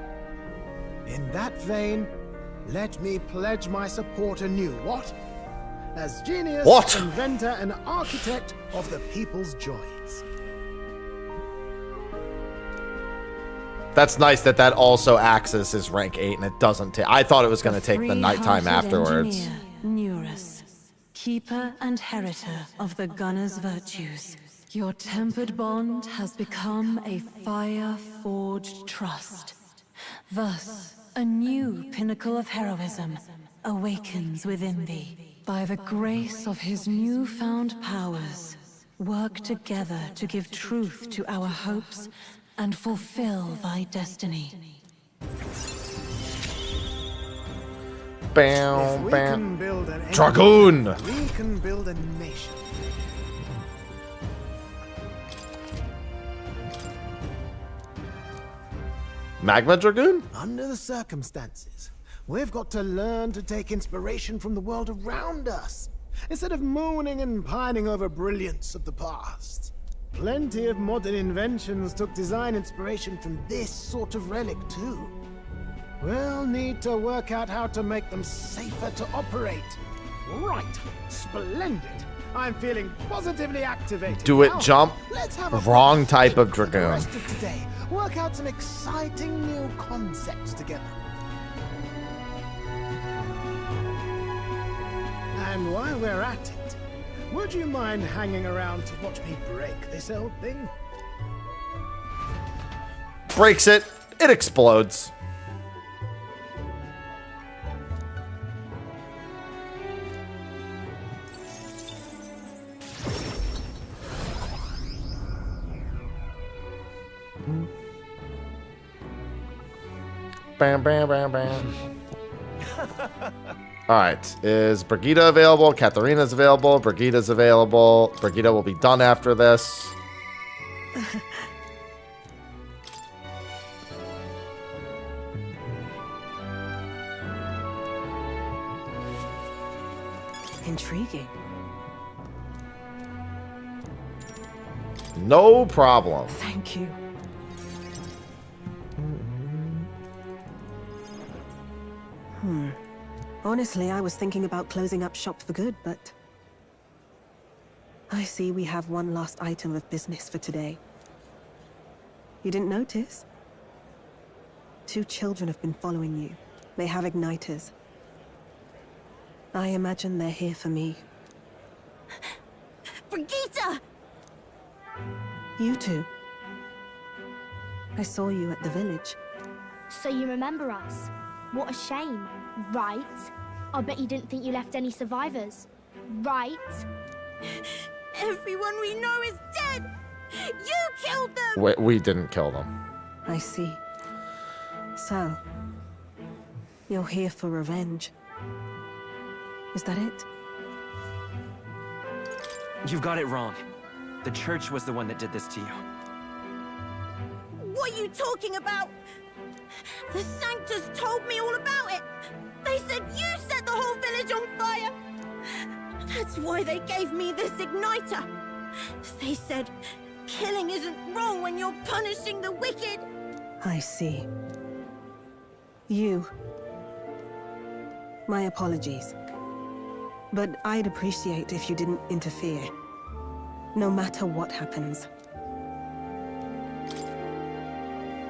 in that vein, let me pledge my support anew, what? As genius, inventor, and architect of the people's joys. That's nice that that also acts as his rank 8 and it doesn't take... I thought it was going to take the nighttime afterwards. Myrtus, keeper and heritor of the gunner's virtues. Your tempered bond has become a fire-forged trust. Thus, a new pinnacle of heroism awakens within thee. By the grace of his newfound powers, work together to give truth to our hopes and fulfill thy destiny. Bam, bam. Build an Dragoon! We can build a nation. Magma Dragoon? Under the circumstances, we've got to learn to take inspiration from the world around us, instead of mooning and pining over brilliance of the past. Plenty of modern inventions took design inspiration from this sort of relic too. We'll need to work out how to make them safer to operate. Right. Splendid. I'm feeling positively activated. Do it, Now, jump. let's have a Wrong type of for the dragoon. rest of today. Work out some exciting new concepts together. And while we're at it, would you mind hanging around to watch me break this old thing? Breaks it. It explodes. Bam, bam, bam, bam. All right. Is Brigitte available? Katharina's available. Brigitte's available. Brigitte will be done after this. Intriguing. No problem. Thank you. Honestly, I was thinking about closing up shop for good, but I see we have one last item of business for today. You didn't notice? 2 children have been following you. They have igniters. I imagine they're here for me. Brigitte! You two. I saw you at the village. So you remember us? What a shame, right? I bet you didn't think you left any survivors, right? Everyone we know is dead! You killed them! We didn't kill them. I see. So, you're here for revenge. Is that it? You've got it wrong. The church was the one that did this to you. What are you talking about? The Sanctus told me all about it. They said you set the whole village on fire. That's why they gave me this igniter. They said killing isn't wrong when you're punishing the wicked. I see. You. My apologies. But I'd appreciate if you didn't interfere. No matter what happens.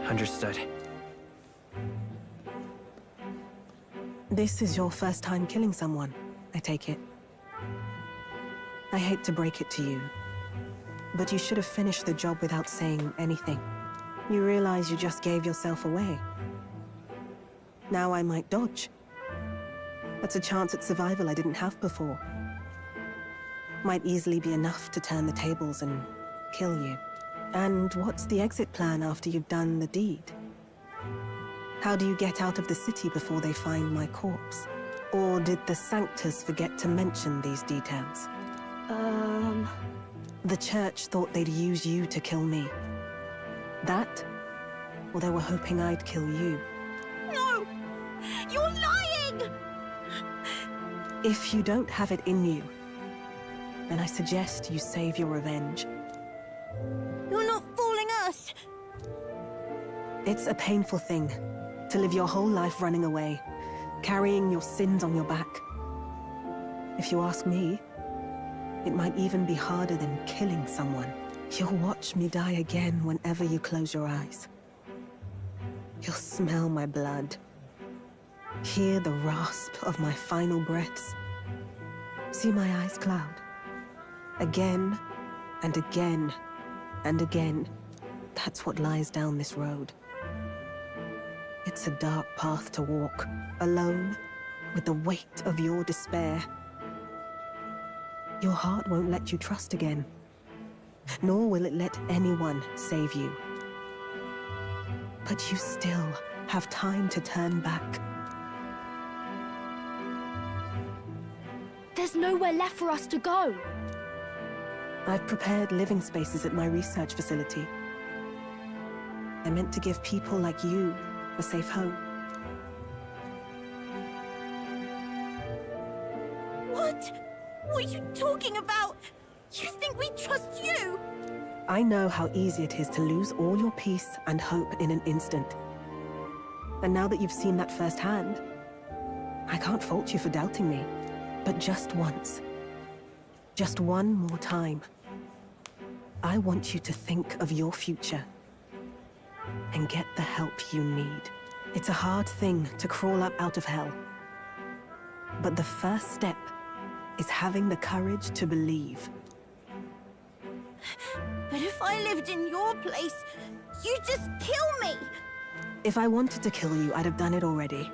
Understood. This is your first time killing someone, I take it. I hate to break it to you, but you should have finished the job without saying anything. You realize you just gave yourself away. Now I might dodge. That's a chance at survival I didn't have before. Might easily be enough to turn the tables and kill you. And what's the exit plan after you've done the deed? How do you get out of the city before they find my corpse? Or did the Sanctus forget to mention these details? The church thought they'd use you to kill me. That? Or they were hoping I'd kill you? No! You're lying! If you don't have it in you, then I suggest you save your revenge. You're not fooling us! It's a painful thing to live your whole life running away, carrying your sins on your back. If you ask me, it might even be harder than killing someone. You'll watch me die again whenever you close your eyes. You'll smell my blood, hear the rasp of my final breaths, see my eyes cloud. Again and again and again. That's what lies down this road. It's a dark path to walk, alone, with the weight of your despair. Your heart won't let you trust again, nor will it let anyone save you. But you still have time to turn back. There's nowhere left for us to go. I've prepared living spaces at my research facility. They're meant to give people like you a safe home. What? What are you talking about? You think we trust you? I know how easy it is to lose all your peace and hope in an instant. And now that you've seen that firsthand, I can't fault you for doubting me. But just once. Just one more time. I want you to think of your future. And get the help you need. It's a hard thing to crawl up out of hell. But the first step is having the courage to believe. But if I lived in your place, you'd just kill me! If I wanted to kill you, I'd have done it already.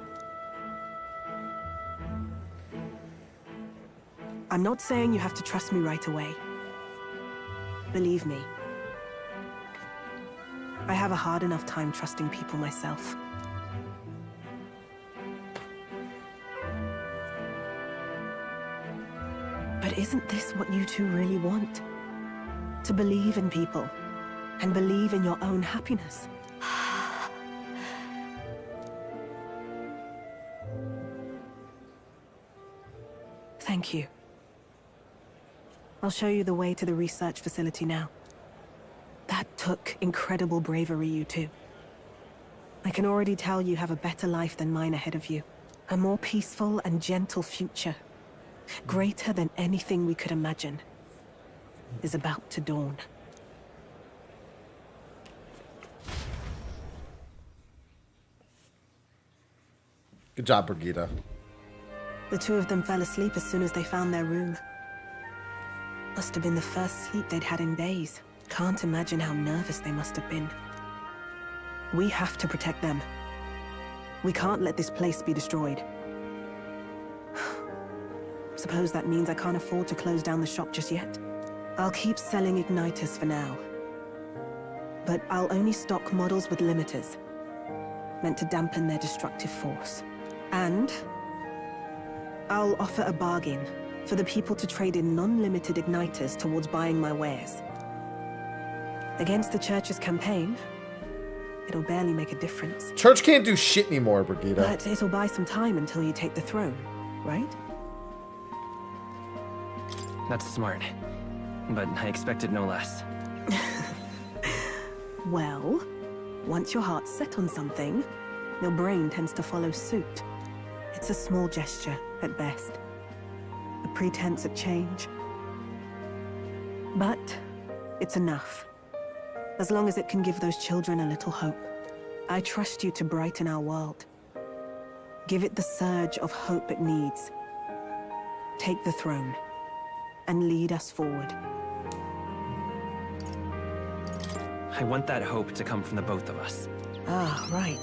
I'm not saying you have to trust me right away. Believe me. I have a hard enough time trusting people myself. But isn't this what you two really want? To believe in people, and believe in your own happiness. Thank you. I'll show you the way to the research facility now. That took incredible bravery, you two. I can already tell you have a better life than mine ahead of you. A more peaceful and gentle future, greater than anything we could imagine, is about to dawn. Good job, Brigitte. The two of them fell asleep as soon as they found their room. Must have been the first sleep they'd had in days. Can't imagine how nervous they must have been. We have to protect them. We can't let this place be destroyed. Suppose that means I can't afford to close down the shop just yet. I'll keep selling igniters for now. But I'll only stock models with limiters, meant to dampen their destructive force. And I'll offer a bargain for the people to trade in non-limited igniters towards buying my wares. Against the Church's campaign, it'll barely make a difference. Church can't do shit anymore, Brigitte. But it'll buy some time until you take the throne, right? That's smart. But I expected no less. Well, once your heart's set on something, your brain tends to follow suit. It's a small gesture, at best. A pretense at change. But it's enough. As long as it can give those children a little hope. I trust you to brighten our world. Give it the surge of hope it needs. Take the throne, and lead us forward. I want that hope to come from the both of us. Ah, right.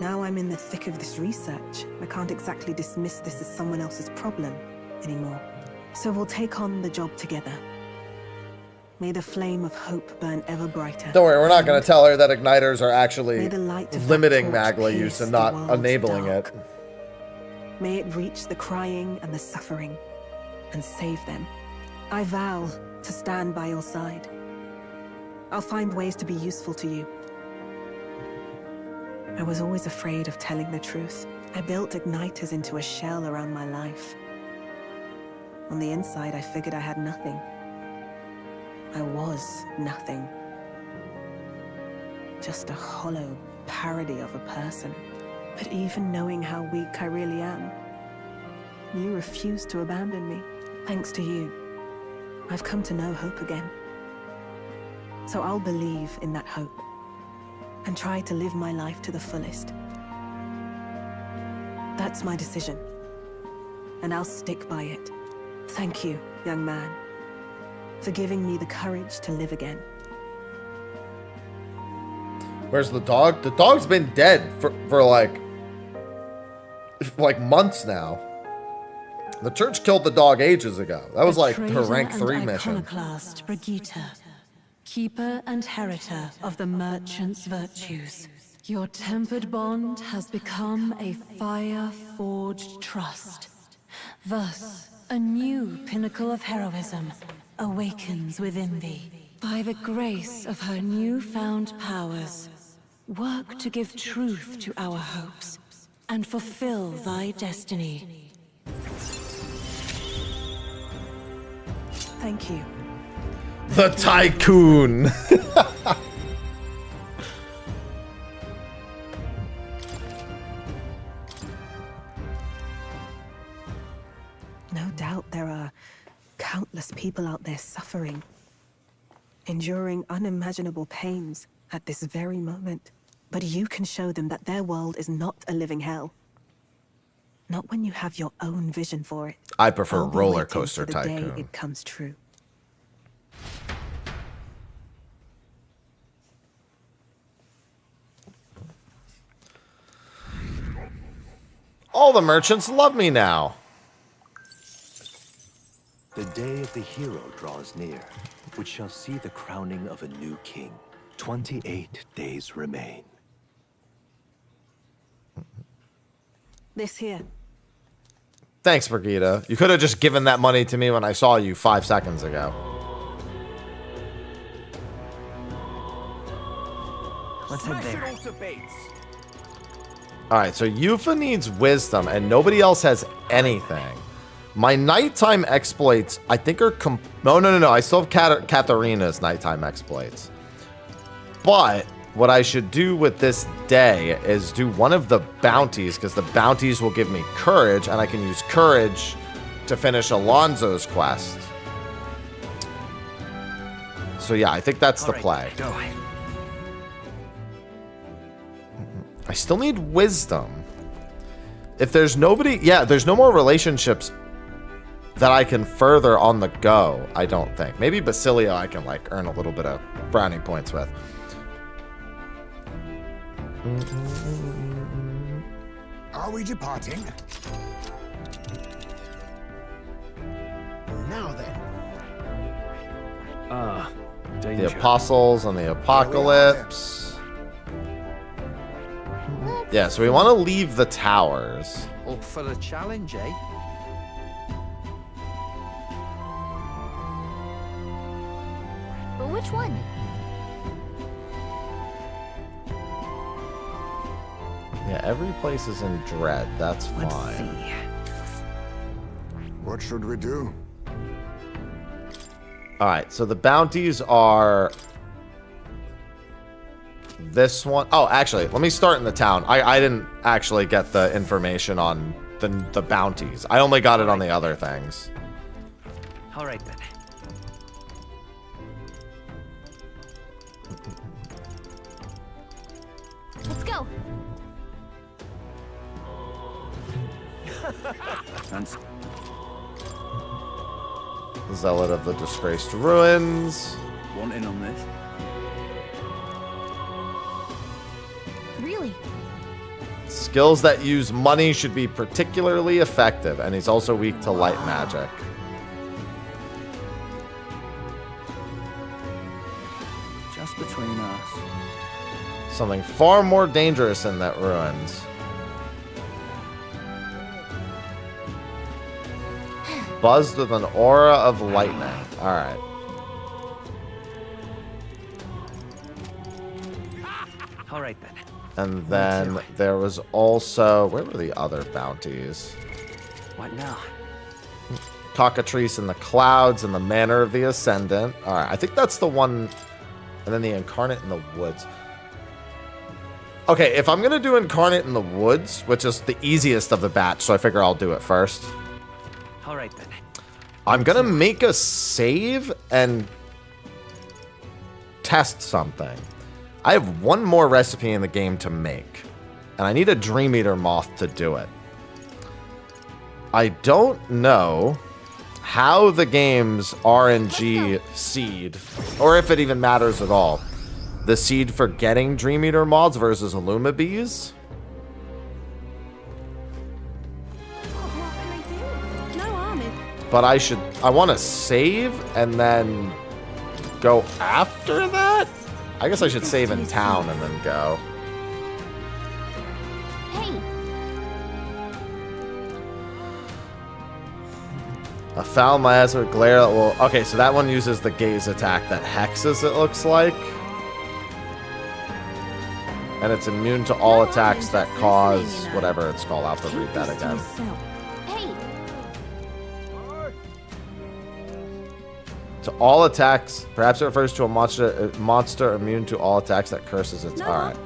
Now I'm in the thick of this research. I can't exactly dismiss this as someone else's problem anymore. So we'll take on the job together. May the flame of hope burn ever brighter. Don't worry, we're not going to tell her that igniters are actually limiting that Magla use and not enabling it. May it reach the crying and the suffering, and save them. I vow to stand by your side. I'll find ways to be useful to you. I was always afraid of telling the truth. I built igniters into a shell around my life. On the inside, I figured I had nothing. I was nothing. Just a hollow parody of a person. But even knowing how weak I really am, you refused to abandon me. Thanks to you, I've come to know hope again. So I'll believe in that hope, and try to live my life to the fullest. That's my decision, and I'll stick by it. Thank you, young man, for giving me the courage to live again. Where's the dog? The dog's been dead for like months now. The church killed the dog ages ago. That was like her rank 3 mission. Iconoclast Brigitte, keeper and heriter of the merchant's virtues. Your tempered bond has become a fire-forged trust. Thus, a new pinnacle of heroism awakens within thee. By the grace of her newfound powers, work to give truth to our hopes and fulfill thy destiny. Thank you. The Tycoon! doubt there are countless people out there suffering, enduring unimaginable pains at this very moment. But you can show them that their world is not a living hell. Not when you have your own vision for it. I prefer I'll be Roller waiting Coaster for the day Tycoon. it comes true. All the merchants love me now. The day of the hero draws near, which shall see the crowning of a new king. 28 days remain. This here. Thanks, Brigitte. You could have just given that money to me when I saw you 5 seconds ago. Let's head there. Alright, so Yufa needs wisdom, and nobody else has anything. My nighttime exploits, I think are No. I still have Katharina's nighttime exploits. But what I should do with this day is do one of the bounties, because the bounties will give me courage, and I can use courage to finish Alonzo's quest. So yeah, I think that's the play. Go. I still need wisdom. If there's nobody... Yeah, there's no more relationships that I can further on the go, I don't think. Maybe Basilio I can, like, earn a little bit of brownie points with. Are we departing? Now then. The Apostles and the Apocalypse. Yeah, so we want to leave the towers. Up for the challenge, eh? But which one? Yeah, every place is in dread. That's fine. Let's see. What should we do? Alright, so the bounties are... This one... Oh, actually, let me start in the town. I didn't actually get the information on the bounties. I only got it on the other things. Alright then. Let's go. Zealot of the Disgraced Ruins. Want in on this? Really? Skills that use money should be particularly effective, and he's also weak to light magic. Just between us. Something far more dangerous in that ruins. Buzzed with an aura of lightning. Alright. Alright then. And then there was also... Where were the other bounties? What now? Cockatrice in the Clouds and the Manor of the Ascendant. Alright, I think that's the one... And then the Incarnate in the Woods. Okay, if I'm going to do Incarnate in the Woods, which is the easiest of the batch, so I figure I'll do it first. Alright then. I'm going to make a save and test something. I have one more recipe in the game to make, and I need a Dream Eater Moth to do it. I don't know how the game's RNG seed, or if it even matters at all, the seed for getting Dream Eater Moths versus Illuma Bees. But I want to save and then go after that? I guess I should save in town and then go. Hey. A foul miasma glare. Well, okay, so that one uses the gaze attack that hexes, it looks like. And it's immune to all attacks that cause whatever it's called. I'll have to read that again. To all attacks, perhaps it refers to a monster immune to all attacks that curses its. Alright.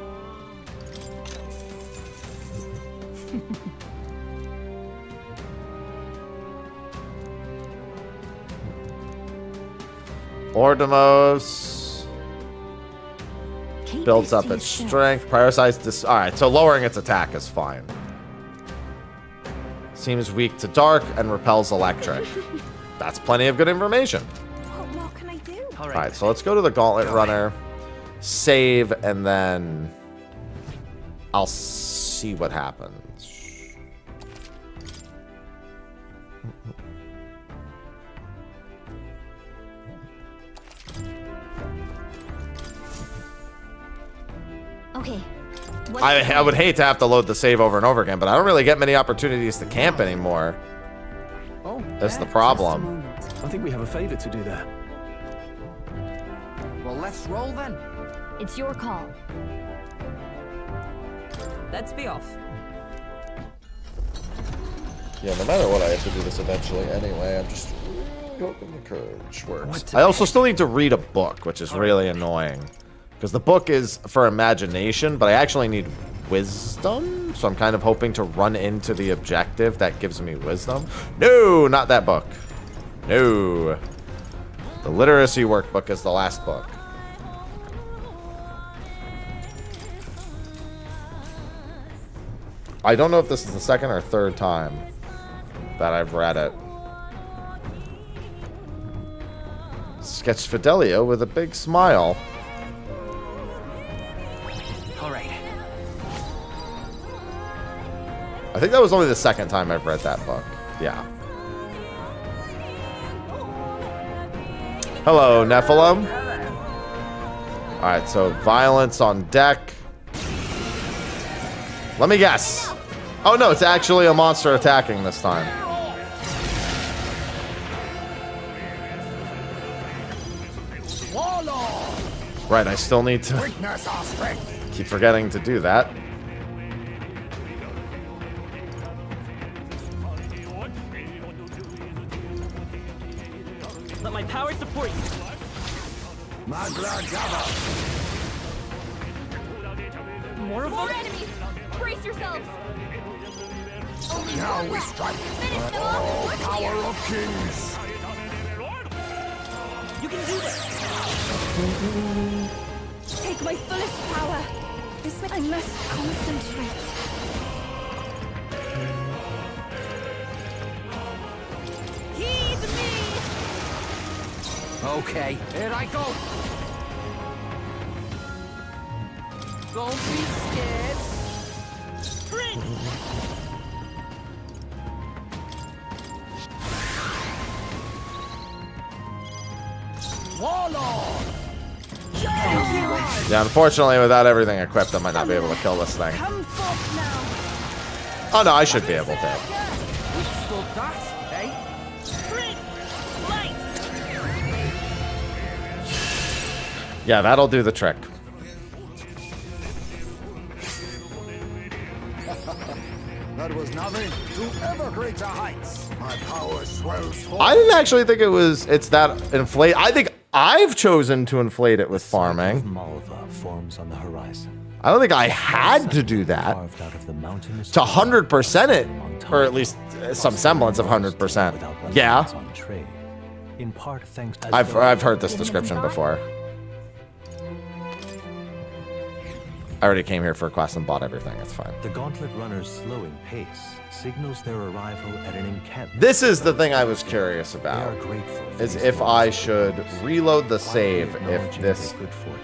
Ordemos builds up its strength. Prioritize this. All right, so lowering its attack is fine. Seems weak to dark and repels electric. That's plenty of good information. What more can I do? All right, so let's go to the Gauntlet Runner, save, and then I'll see what happens. Okay. I would hate to have to load the save over and over again, but I don't really get many opportunities to camp anymore. Oh, that's the problem. I think we have a favor to do there. Well, let's roll then. It's your call. Let's be off. Yeah, no matter what, I have to do this eventually anyway. I'm just really hoping the courage works. I also still need to read a book, which is really annoying. Because the book is for imagination, but I actually need wisdom. So I'm kind of hoping to run into the objective that gives me wisdom. No, not that book. No. The literacy workbook is the last book. I don't know if this is the second or third time that I've read it. Sketch Fidelio with a big smile. All right. I think that was only the second time I've read that book. Yeah. Hello, Nephilim. Alright, so violence on deck. Let me guess. Oh no, it's actually a monster attacking this time. Right, I still need to keep forgetting to do that. Let my power support you. More of them? Enemies! Brace yourselves! Now we strike. Oh, power of kings. You can do this. Take my fullest power. This way I must concentrate. Heed me. Okay, here I go. Don't be scared. Sprint. Warlord. Yeah, unfortunately, without everything equipped, I might not be able to kill this thing. Oh no, I should be able to. Withstood that, eh? Sprint. Light. Yeah, that'll do the trick. That was nothing to ever greater heights. My power swells forth. I didn't actually think it's that inflate. I think I've chosen to inflate it with farming. Malva forms on the horizon. I don't think I had to do that. To 100% it, or at least some semblance of 100%. Yeah. In part thanks to I've heard this description before. I already came here for a quest and bought everything. It's fine. The Gauntlet Runner's slowing pace signals their arrival at an encampment. This is the thing I was curious about. Is if I should reload the save if this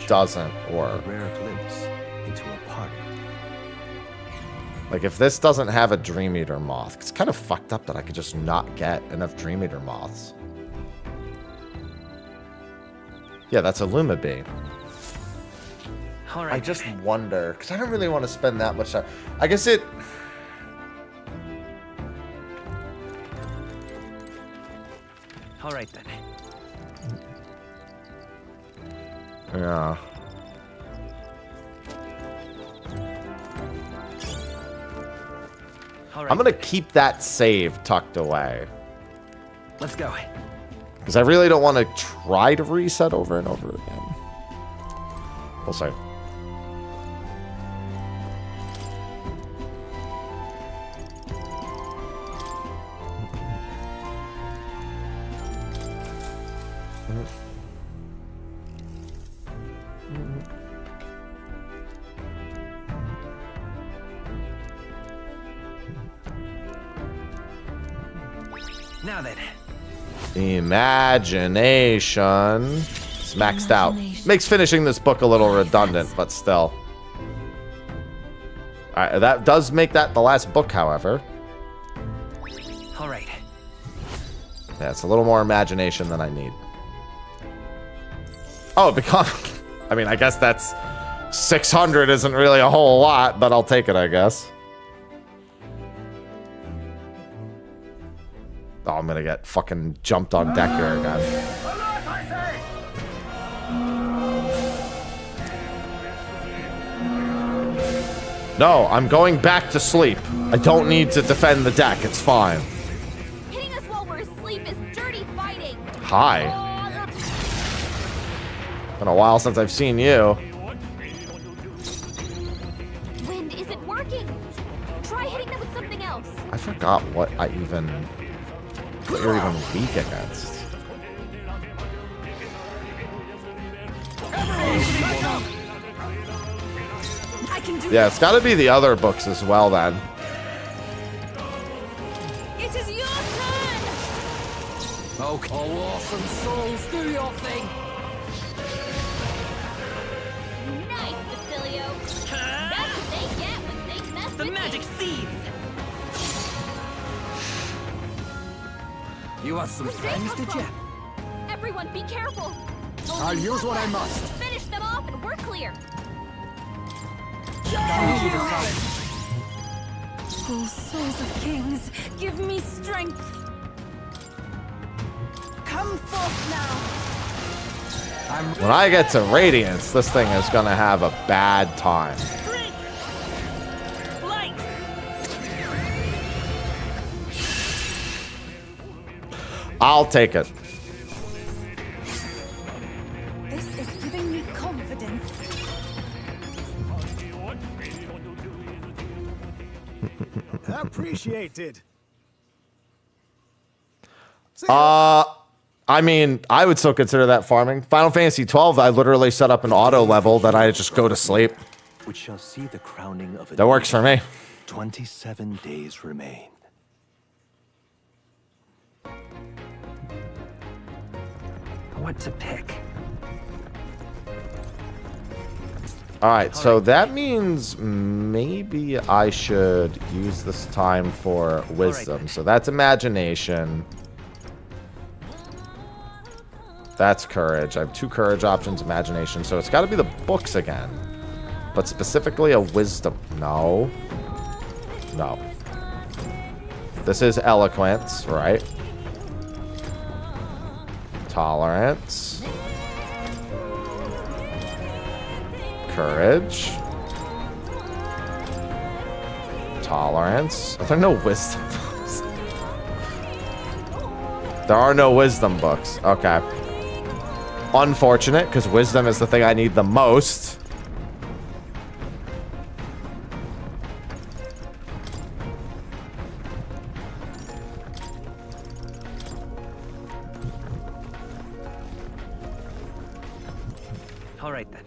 doesn't work. Like if this doesn't have a Dream Eater moth. It's kind of fucked up that I could just not get enough Dream Eater moths. Yeah, that's a Luma Bee. All right. I just wonder, because I don't really want to spend that much time. I guess it... All right then. Yeah. All right. I'm going to keep that save tucked away. Let's go. Because I really don't want to try to reset over and over again. We'll see. Now then. Imagination. It's maxed out. Makes finishing this book a little redundant, but still. Alright, that does make that the last book, however. Alright. Yeah, it's a little more imagination than I need. Oh, it becomes... I mean, I guess that's... 600 isn't really a whole lot, but I'll take it, I guess. Oh, I'm gonna get fucking jumped on deck here again. No, I'm going back to sleep. I don't need to defend the deck. It's fine. Hitting us while we're asleep is dirty fighting. Hi. Been a while since I've seen you. Wind isn't working. Try hitting them with something else. I forgot what you're even weak against. Yeah, it's got to be the other books as well then. It is your turn! Okay. Oh, awesome souls, do your thing! Nice, Basilio. That's what they get when they mess with magic seeds! You have some friends, did you? Everyone, be careful. I'll use what I must. Finish them off and we're clear. Oh, souls of kings, give me strength. Come forth now. When I get to Radiance, this thing is going to have a bad time. I'll take it. This is giving me confidence. Appreciated. I mean, I would still consider that farming. Final Fantasy 12, I literally set up an auto level that I just go to sleep. Which shall see the crowning of a That works for me. 27 days remain. What to pick? Alright, so that means maybe I should use this time for wisdom. So that's imagination. That's courage. I have 2 courage options, imagination. So it's got to be the books again. But specifically a wisdom. No. No. This is eloquence, right? Tolerance. Courage. Tolerance. Are there no wisdom books? There are no wisdom books. Okay. Unfortunate, because wisdom is the thing I need the most. All right then.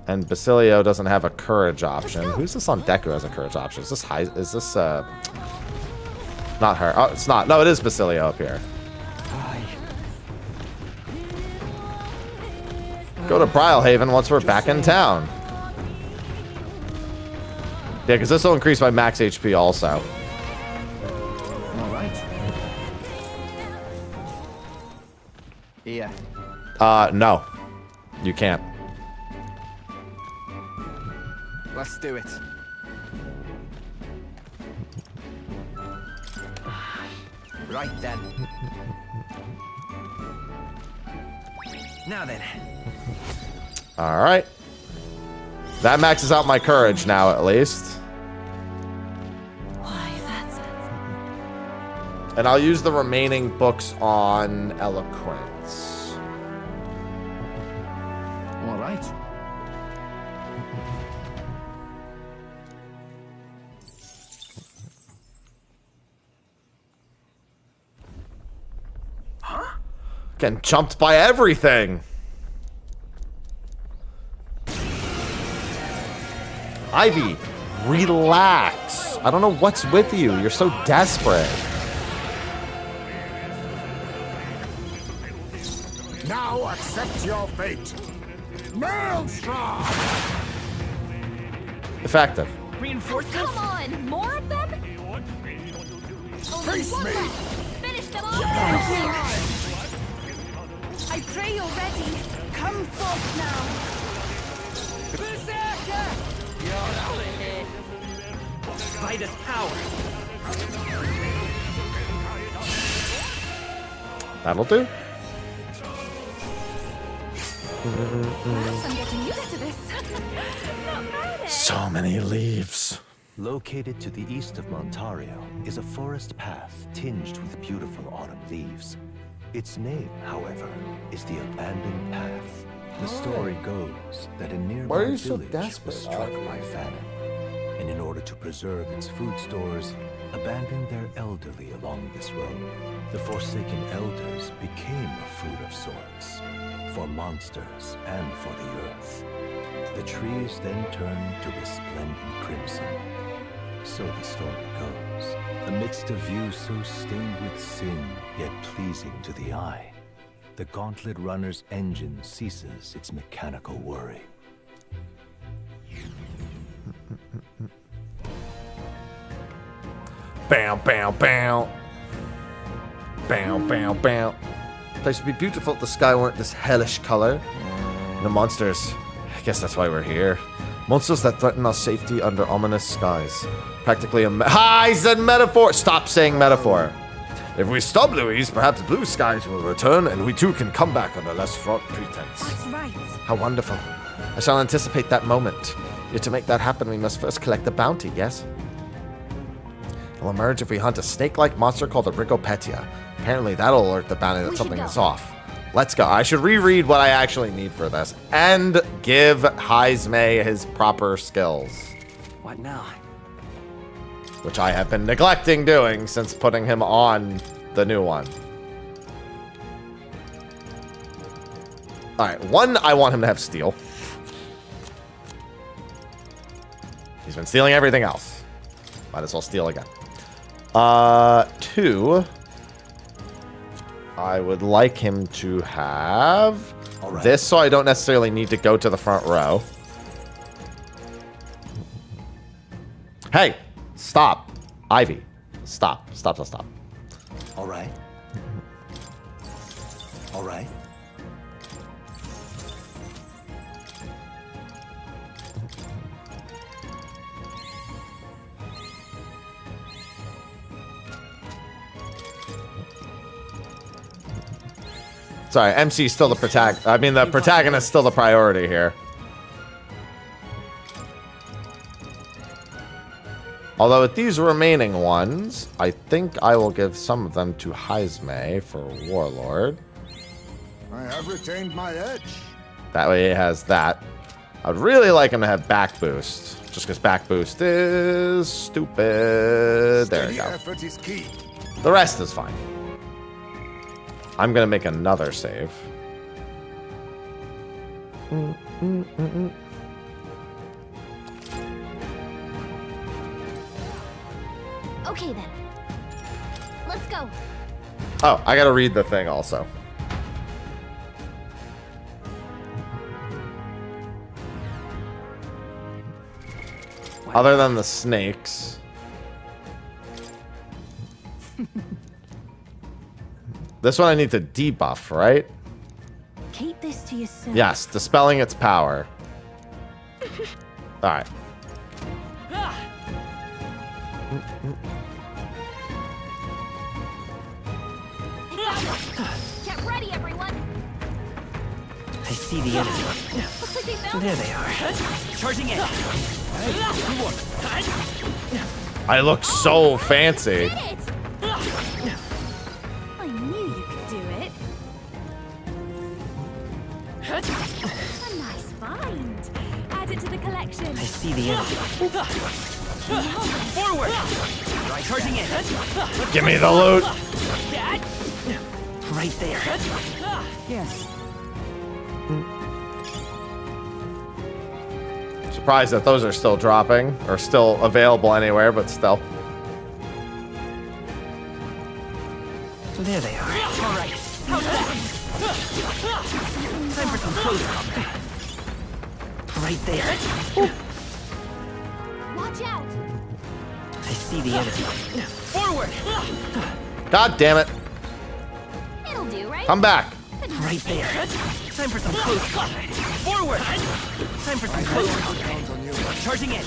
And Basilio doesn't have a courage option. Who's this on deck who has a courage option? Is this high? Is this not her? Oh, it's not. No, it is Basilio up here. Go to Brial Haven once we're back in town. Yeah, because this will increase my max HP also. All right. Yeah. No. You can't. Let's do it. Right then. Now then. Alright. That maxes out my courage now, at least. Why, that's... And I'll use the remaining books on eloquence. All right. Getting jumped by everything. Ivy. Relax. I don't know what's with you. You're so desperate. Now accept your fate. Maelstrom! Effective. Reinforcements? Come on, more of them? Face me! Finish them off! I pray you're ready. Come forth now. Berserker! You're out of here. Vitus power. That'll do. I'm getting used to this. Not bad. So many leaves. Located to the east of Montario is a forest path tinged with beautiful autumn leaves. Its name, however, is the Abandoned Path. The story goes that a nearby village was struck by famine, and in order to preserve its food stores, abandoned their elderly along this road. The forsaken elders became a food of sorts, for monsters and for the earth. The trees then turned to resplendent crimson. So the story goes. Amidst a view so stained with sin, yet pleasing to the eye, the Gauntlet Runner's engine ceases its mechanical whirring. Bow, bow, bow. Bow, bow, bow. Place would be beautiful if the sky weren't this hellish color. The monsters. I guess that's why we're here. Monsters that threaten our safety under ominous skies. Practically a I said metaphor! Stop saying metaphor. If we stop Louise, perhaps blue skies will return and we too can come back under less fraught pretense. That's right. How wonderful. I shall anticipate that moment. Yet to make that happen, we must first collect the bounty, yes? It will emerge if we hunt a snake-like monster called a Rigopetia. Apparently that'll alert the bounty that something is off. Let's go. I should reread what I actually need for this and give Heisme his proper skills. What now? Which I have been neglecting doing since putting him on the new one. Alright, one, I want him to have steal. He's been stealing everything else. Might as well steal again. Two, I would like him to have this so I don't necessarily need to go to the front row. Hey! Stop. Ivy. Stop. Stop, stop, stop. All right. All right. Sorry, MC is still the protagonist. I mean, the protagonist is still the priority here. Although with these remaining ones, I think I will give some of them to Heisme for Warlord. I have retained my edge. That way he has that. I'd really like him to have back boost. Just because back boost is stupid. There we go. Effort is key. The rest is fine. I'm going to make another save. Okay then. Let's go. Oh, I gotta read the thing also. Other than the snakes. This one I need to debuff, right? Keep this to yourself. Yes, dispelling its power. Alright. Get ready, everyone. I see the enemy. Looks like they found There they are. Charging in. I look so fancy. I knew you could do it. A nice find. Add it to the collection. I see the enemy. Forward! Charging in. Give me the loot. Right there. Yes. Surprised that those are still dropping, or still available anywhere, but still. There they are. All right. How's that? Time for some close combat. Right there. Watch out! I see the enemy. Forward! God damn it. It'll do, right? Come back. Right there. Time for some close combat. Forward! Time for some close combat. Charging in.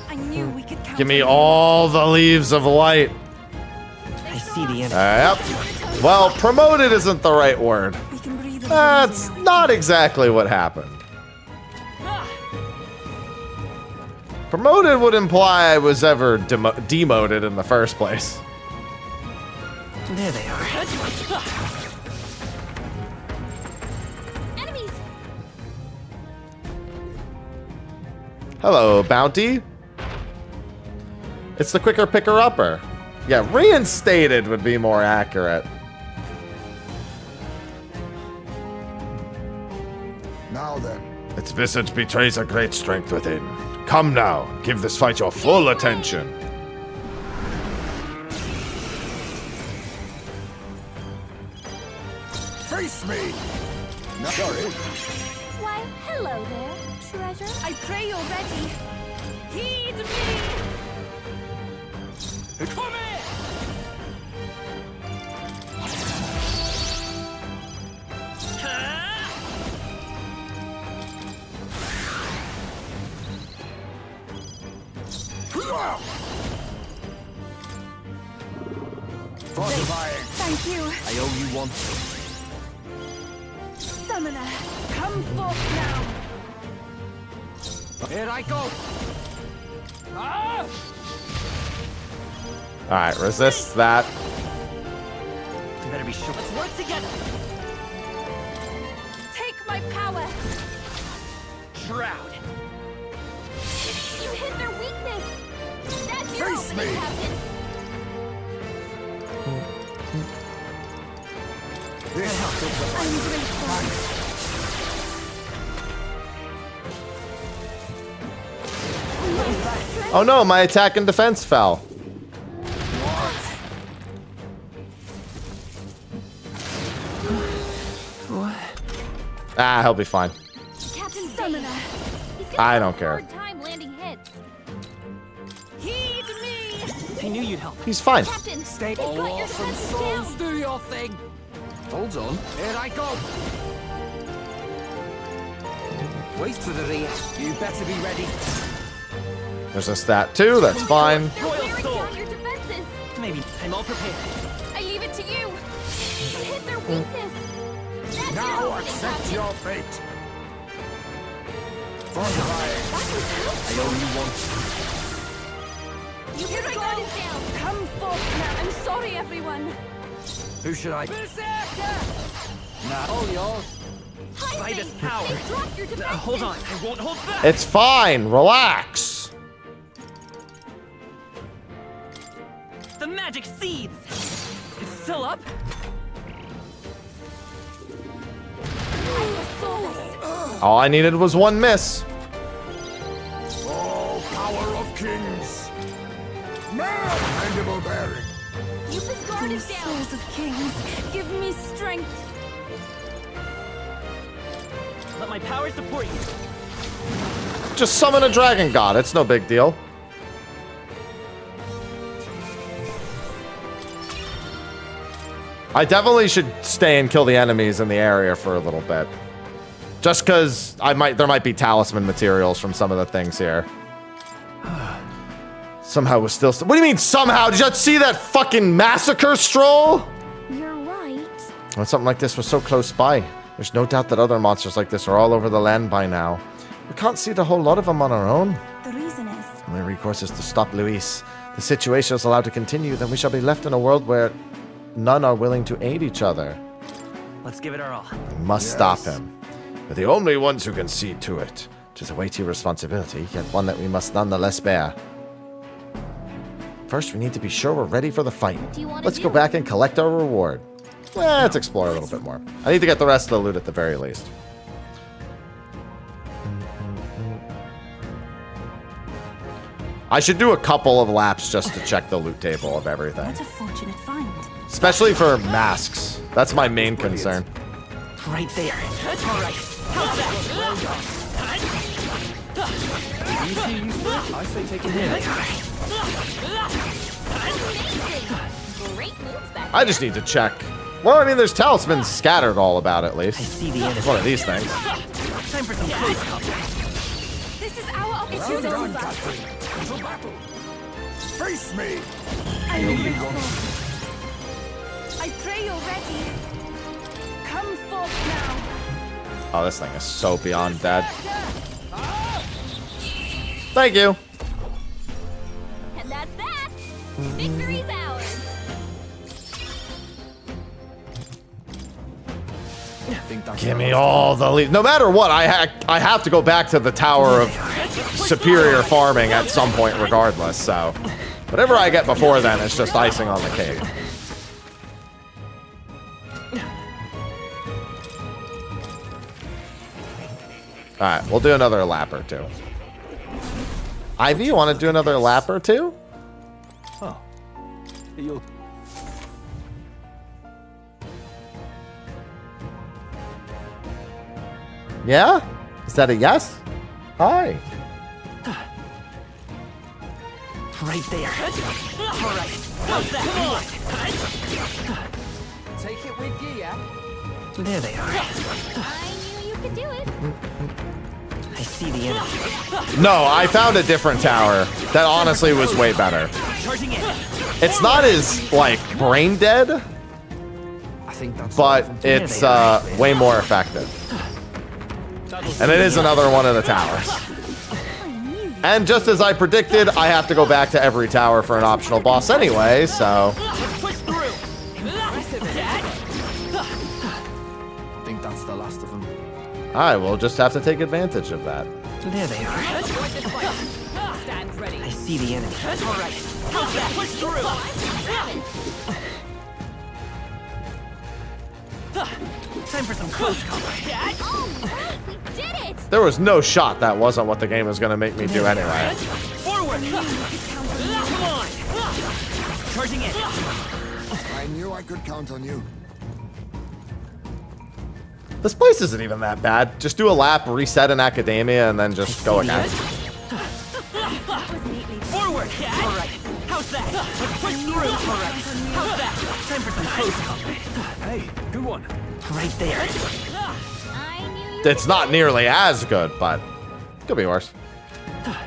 I knew we could count. Give me all the leaves of light. I see the enemy. Yep. Well, promoted isn't the right word. That's not exactly what happened. Promoted would imply I was ever demoted in the first place. There they are. Enemies! Hello, Bounty. It's the quicker picker-upper. Yeah, reinstated would be more accurate. Now then. Its visage betrays a great strength within. Come now, give this fight your full attention. Face me! No, sorry. Why, hello there, treasure. I pray you're ready. Heed me! Come here! Fortifying. Thank you. I owe you one. Summoner, come forth now. Here I go. Ah! Alright, resist that. You better be sure. Let's work together. Take my power. Shroud. You hit their weakness. That's your Face opening, me. Captain. This is I'm grateful. Oh no, my attack and defense fell. What? Ah, he'll be fine. Captain Summoner. I don't care. Hard time landing hits. Heed me. I knew you'd help. He's fine. Captain, Stay. they've got your Awesome defenses souls, down. do your thing. Hold on. Here I go. Wait for the rear. You better be ready. Resist that too, that's fine. They're Royal wearing Sword. down your defenses. Maybe I'm all prepared. I leave it to you. You hit their weakness. That's your now opening, accept Captain. your fate. Fortifying. I owe you one. You hit guard is down. Come forth now. I'm sorry, everyone. Who should I? Berserker! Nah, all yours. By this power. They dropped your defenses. Hold on. I won't hold back. It's fine, relax. The magic seeds. It's still up. All I needed was one miss. Oh, power of kings. Mandible bearing. Yuppa's guard is down. Souls of kings, give me strength. Let my power support you. Just summon a dragon god, it's no big deal. I definitely should stay and kill the enemies in the area for a little bit. Just because there might be talisman materials from some of the things here. Somehow we're still... What do you mean somehow? Did you just see that fucking massacre stroll? You're right. When something like this was so close by. There's no doubt that other monsters like this are all over the land by now. We can't see the whole lot of them on our own. The reason is... The only recourse is to stop Luis. If the situation is allowed to continue, then we shall be left in a world where none are willing to aid each other. Let's give it our all. We must stop him. We're the only ones who can see to it. It is a weighty responsibility, yet one that we must nonetheless bear. First, we need to be sure we're ready for the fight. Let's go back and collect our reward. Well, let's explore a little bit more. I need to get the rest of the loot at the very least. I should do a couple of laps just to check the loot table of everything. What a fortunate find. Especially for masks. That's my main concern. Right there. All right. How's that? I say take it There in. they are. Great moves back I just need to check. Well, I mean, there's talismans scattered all about at least. I see the enemy. It's one of these things. Time for some close combat. This is our opportunity. Well done, Captain. To battle. Face me. I pray you're ready. Come forth now. Oh, this thing is so beyond dead. Thank you. And that's that. Victory's ours. Give me all the lead. No matter what, I have to go back to the Tower of Superior Farming at some point regardless, so whatever I get before then is just icing on the cake. Alright, we'll do another lap or two. Ivy, you want to do another lap or two? Oh. You'll... Yeah? Is that a yes? Hi. Right there. All right. How's that? Come on. Take it with you, yeah? There they are. I knew you could do it. I see the enemy. No, I found a different tower that honestly was way better. Charging in. It's not as, like, brain dead, I think that's but it's way more effective. And it is another one of the towers. And just as I predicted, I have to go back to every tower for an optional boss anyway, so... Let's push through. Impressive, Dad. I think that's the last of them. I will just have to take advantage of that. There they are. Stand ready. I see the enemy. All right. How's that? Push through. Time for some close combat. Dad. All right, we did it. There was no shot that wasn't what the game was going to make me do anyway. Forward. Come on. Charging in. I knew I could count on you. This place isn't even that bad. Just do a lap, reset in Academia, and then just go again. Forward. Dad. All right. How's that? Let's push through. All right. How's that? Time for some close combat. Hey, good one. Right there. I knew you. It's not nearly as good, but could be worse. I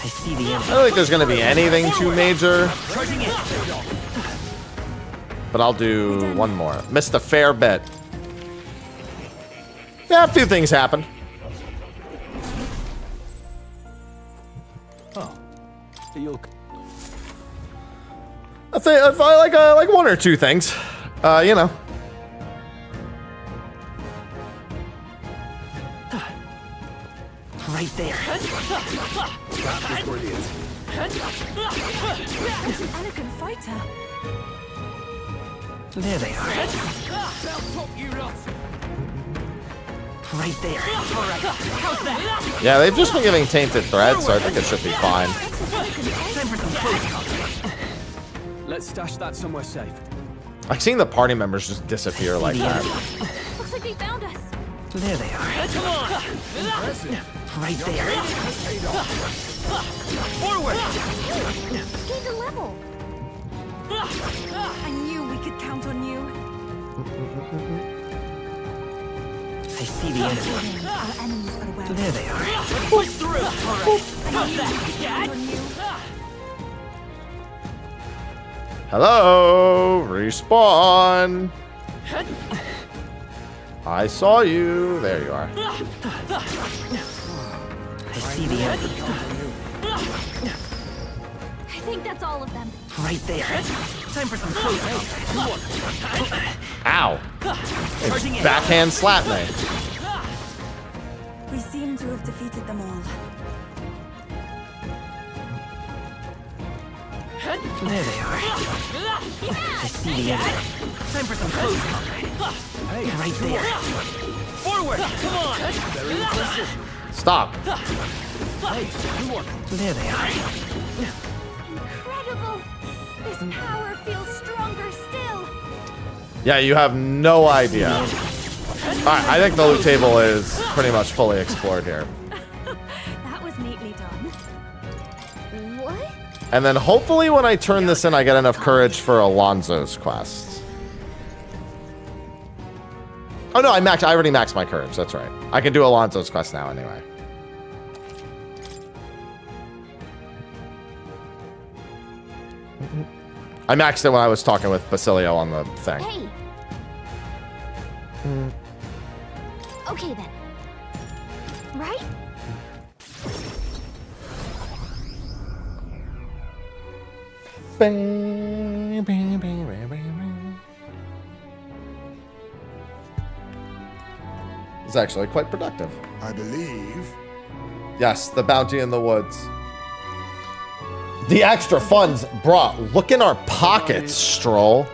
see the enemy. I don't think there's going to be anything too major, Charging in. but I'll do one more. Missed a fair bit. Yeah, a few things happened. Oh. You'll... I think I like one or two things. You know. Right there. That was brilliant. Such an elegant fighter. There they are. Right there. All right. How's that? Yeah, they've just been giving tainted thread, so I think it should be fine. Time for some close combat. Let's stash that somewhere safe. I've seen the party members just disappear like that. Looks like they found us. There they are. Come on. Right there. Forward. Gained a level. I knew we could count on you. I see the enemy. Our enemies are aware. There they are. Let's push through. All right. How's that? Dad? Hello, respawn. I saw you. There you are. I see the enemy. I think that's all of them. Right there. Time for some close combat. Ow. They backhand slap me. We seem to have defeated them all. There they are. I see the enemy. Time for some close combat. Hey, right there. Forward. Come on. Very impressive. Stop. There they are. Incredible! This power feels stronger still. Yeah, you have no idea. Alright, I think the loot table is pretty much fully explored here. That was neatly done. What? And then hopefully when I turn this in, I get enough courage for Alonzo's quest. Oh no, I already maxed my courage. That's right. I can do Alonzo's quest now anyway. I maxed it when I was talking with Basilio on the thing. Hey. Okay then. Right? It's actually quite productive. I believe. Yes, the bounty in the woods. The extra funds, bruh. Look in our pockets, Stroll.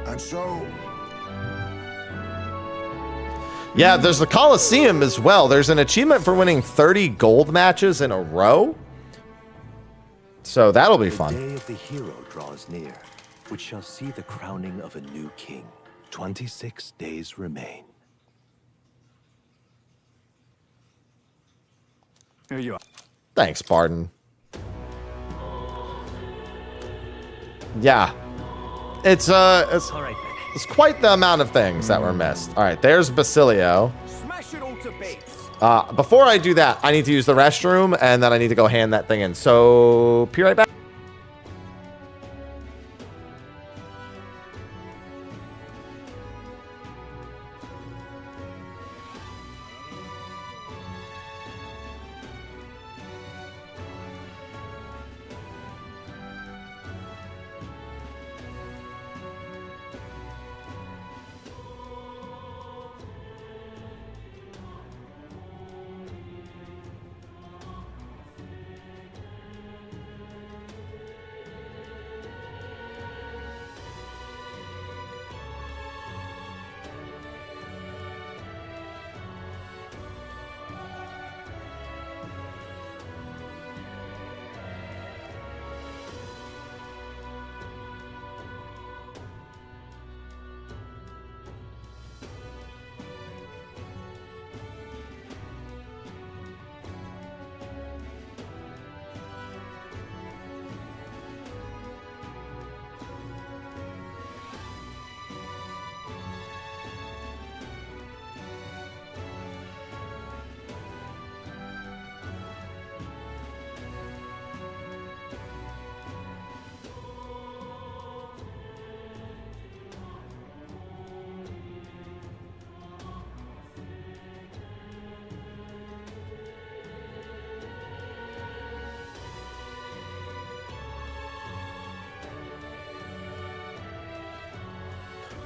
And so... Yeah, there's the Coliseum as well. There's an achievement for winning 30 gold matches in a row. So that'll be fun. The day of the hero draws near, which shall see the crowning of a new king. 26 days remain. Here you are. Thanks, Barton. Yeah. It's quite the amount of things that were missed. All right, there's Basilio. Smash it all to bits. Before I do that, I need to use the restroom, and then I need to go hand that thing in. So, be right back.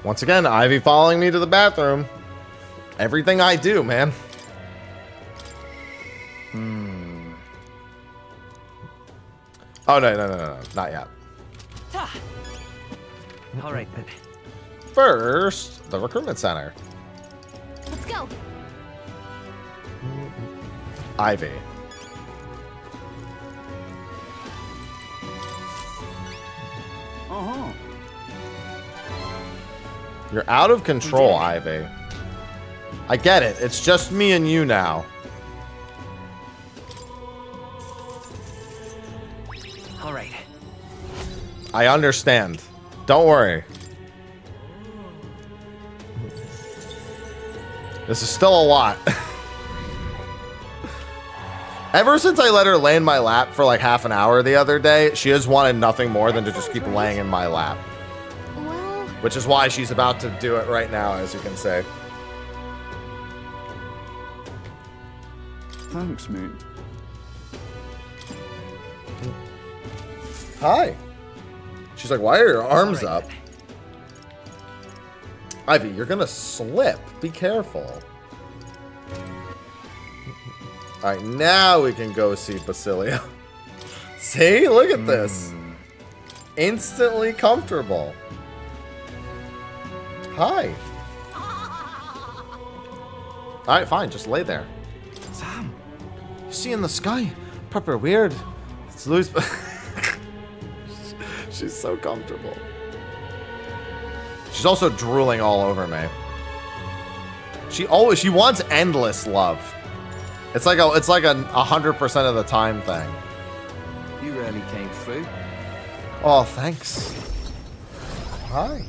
Once again, Ivy following me to the bathroom. Everything I do, man. Oh, no. Not yet. All right, then. First, the recruitment center. Let's go. Ivy. Uh-huh. You're out of control, Ivy. I get it. It's just me and you now. All right. I understand. Don't worry. This is still a lot. Ever since I let her lay in my lap for like half an hour the other day, she has wanted nothing more than to just keep laying in my lap. Well... Which is why she's about to do it right now, as you can say. Thanks, mate. Hi. She's like, why are your arms up? Ivy, you're gonna slip. Be careful. Alright, now we can go see Basilio. See? Look at this. Instantly comfortable. Hi. Alright, fine. Just lay there. Sam, you see in the sky? proper weird. It's loose, but she's so comfortable. She's also drooling all over me. She wants endless love. It's like a 100% of the time thing. You rarely came through. Oh, thanks. Hi.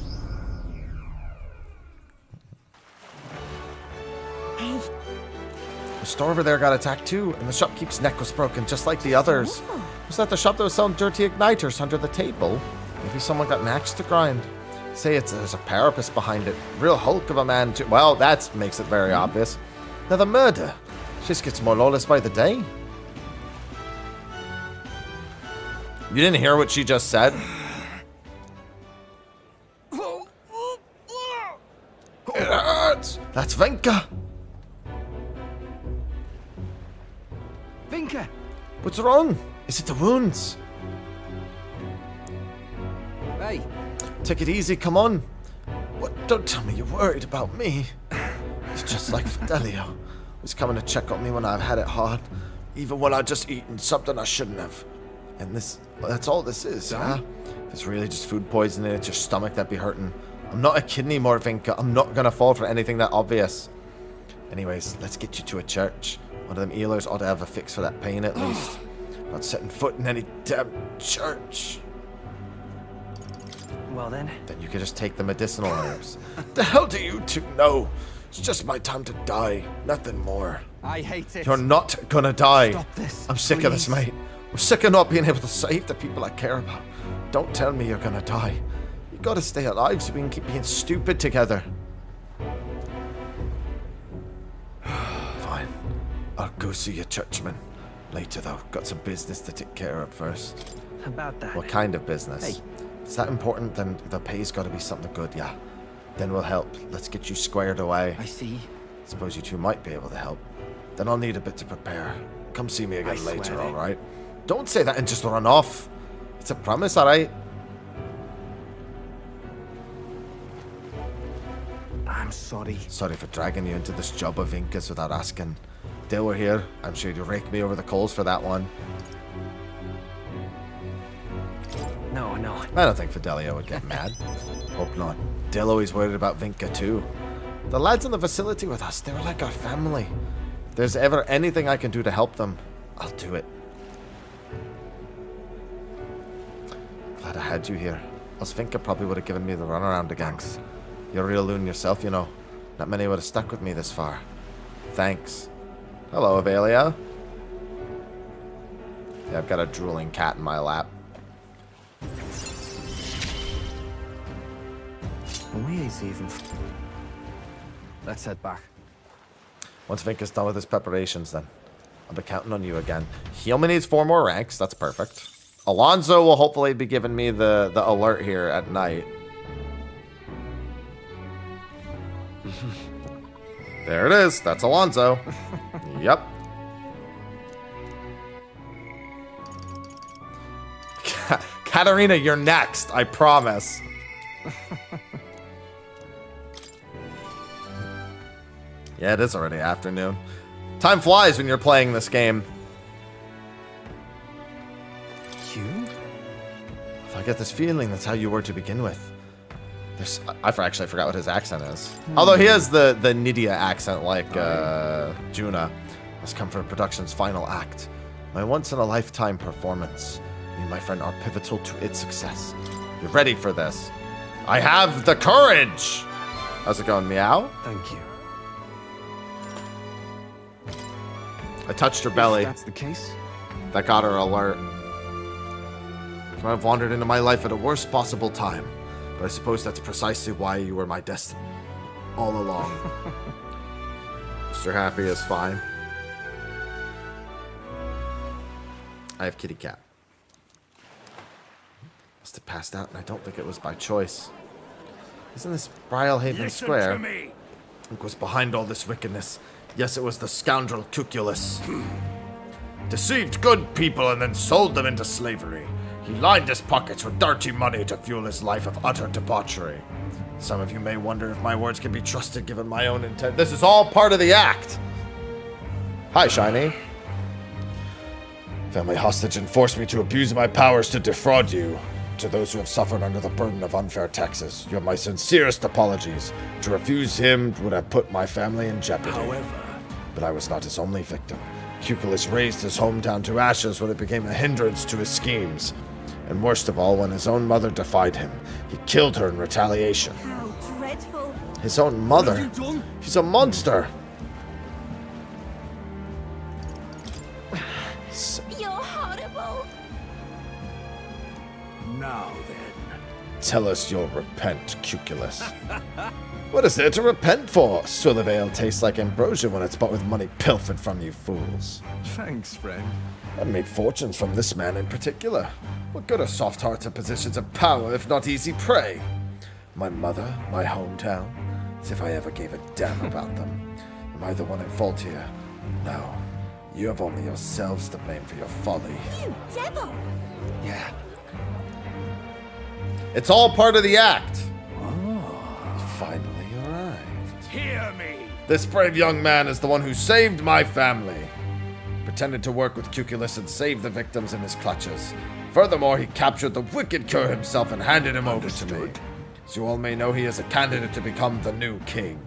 Hey. The store over there got attacked too, and the shopkeep's neck was broken just like the others. Was that the shop that was selling dirty igniters under the table? Maybe someone got an axe to grind. Say there's a parapet behind it. Real hulk of a man too. Well, that makes it very obvious. Now the murder. She just gets more lawless by the day. You didn't hear what she just said? It hurts. That's Vinka. Vinka! What's wrong? Is it the wounds? Hey. Take it easy, come on. What? Don't tell me you're worried about me. It's just like Fidelio. He's coming to check on me when I've had it hard. Even when I've just eaten something I shouldn't have. And that's all this is, yeah? If it's really just food poisoning, it's your stomach that'd be hurting. I'm not a kid anymore, Vinka. I'm not gonna fall for anything that obvious. Anyways, let's get you to a church. One of them healers ought to have a fix for that pain at least. Not setting foot in any damn church. Well then. Then you could just take the medicinal herbs. The hell do you two know? It's just my time to die. Nothing more. I hate it. You're not gonna die. Stop this, I'm sick of this, mate. We're sick of not being able to save the people I care about. Don't tell me you're gonna die. You gotta stay alive so we can keep being stupid together. Fine. I'll go see your churchman. Later though. Got some business to take care of first. About that. What kind of business? Hey. Is that important? Then the pay's gotta be something good, yeah. Then we'll help. Let's get you squared away. I see. Suppose you two might be able to help. Then I'll need a bit to prepare. Come see me again later, alright? Don't say that and just run off. It's a promise, alright? I'm sorry. Sorry for dragging you into this job of Incas without asking. They were here. I'm sure you'll rake me over the coals for that one. No. I don't think Fidelio would get mad. Hope not. They'll always worried about Vinka too. The lads in the facility with us, they were like our family. If there's ever anything I can do to help them, I'll do it. Glad I had you here. Else Vinka probably would have given me the runaround again. Thanks. You're a real loon yourself, you know. Not many would have stuck with me this far. Thanks. Hello, Avelia. Yeah, I've got a drooling cat in my lap. Let's head back. Once Vinka's done with his preparations, then I'll be counting on you again. He only needs 4 more ranks. That's perfect. Alonzo will hopefully be giving me the alert here at night. There it is. That's Alonzo. Yep. Katarina, you're next. I promise. Yeah, it is already afternoon. Time flies when you're playing this game. You? If I get this feeling, that's how you were to begin with. I actually forgot what his accent is. Although he has the Nydia accent like Juna. Has come for production's final act. My once-in-a-lifetime performance. You, my friend, are pivotal to its success. You're ready for this. I have the courage! How's it going, Meow? Thank you. I touched her belly. If that's the case. That got her alert. I've wandered into my life at the worst possible time. But I suppose that's precisely why you were my destiny. All along. Mr. Happy is fine. I have kitty cat. Must have passed out, and I don't think it was by choice. Isn't this Brial Haven Square? It was behind all this wickedness. Yes, it was the scoundrel Cuculus. Deceived good people and then sold them into slavery. He lined his pockets with dirty money to fuel his life of utter debauchery. Some of you may wonder if my words can be trusted given my own intent. This is all part of the act. Hi, Shiny. Family hostage and forced me to abuse my powers to defraud you. To those who have suffered under the burden of unfair taxes, you have my sincerest apologies. To refuse him would have put my family in jeopardy. However, but I was not his only victim. Cuculus razed his hometown to ashes when it became a hindrance to his schemes. And worst of all, when his own mother defied him, he killed her in retaliation. How dreadful. His own mother? What have you done? She's a monster. You're horrible. now then. Tell us you'll repent, Cuculus. What is there to repent for? Swill of ale tastes like ambrosia when it's bought with money pilfered from you fools. Thanks, friend. I've made fortunes from this man in particular. What good are soft hearts in positions of power if not easy prey? My mother, my hometown, as if I ever gave a damn about them. Am I the one at fault here? No. You have only yourselves to blame for your folly. You devil! Yeah. It's all part of the act. Oh. Finally arrived. Hear me! This brave young man is the one who saved my family. Pretended to work with Cuculus and saved the victims in his clutches. Furthermore, he captured the wicked cur himself and handed him over to me. As you all may know, he is a candidate to become the new king.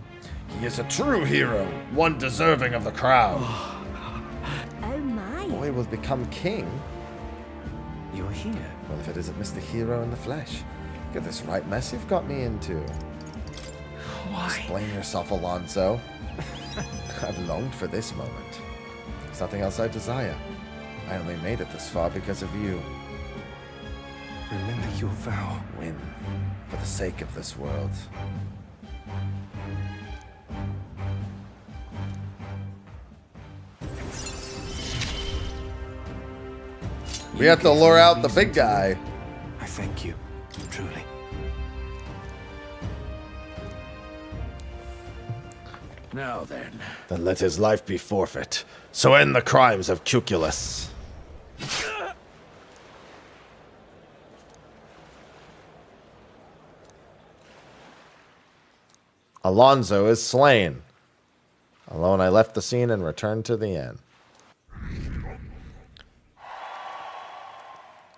He is a true hero, one deserving of the crown. Oh my. Boy will become king. You're here. Well, if it isn't Mr. Hero in the flesh. Look at this right mess you've got me into. Why? Explain yourself, Alonzo. I've longed for this moment. There's nothing else I desire. I only made it this far because of you. Remember your vow. Win. For the sake of this world. We have to lure out the big guy. I thank you, truly. Now then. Then let his life be forfeit. So end the crimes of Cuculus. Alonzo is slain. Alone, I left the scene and returned to the inn.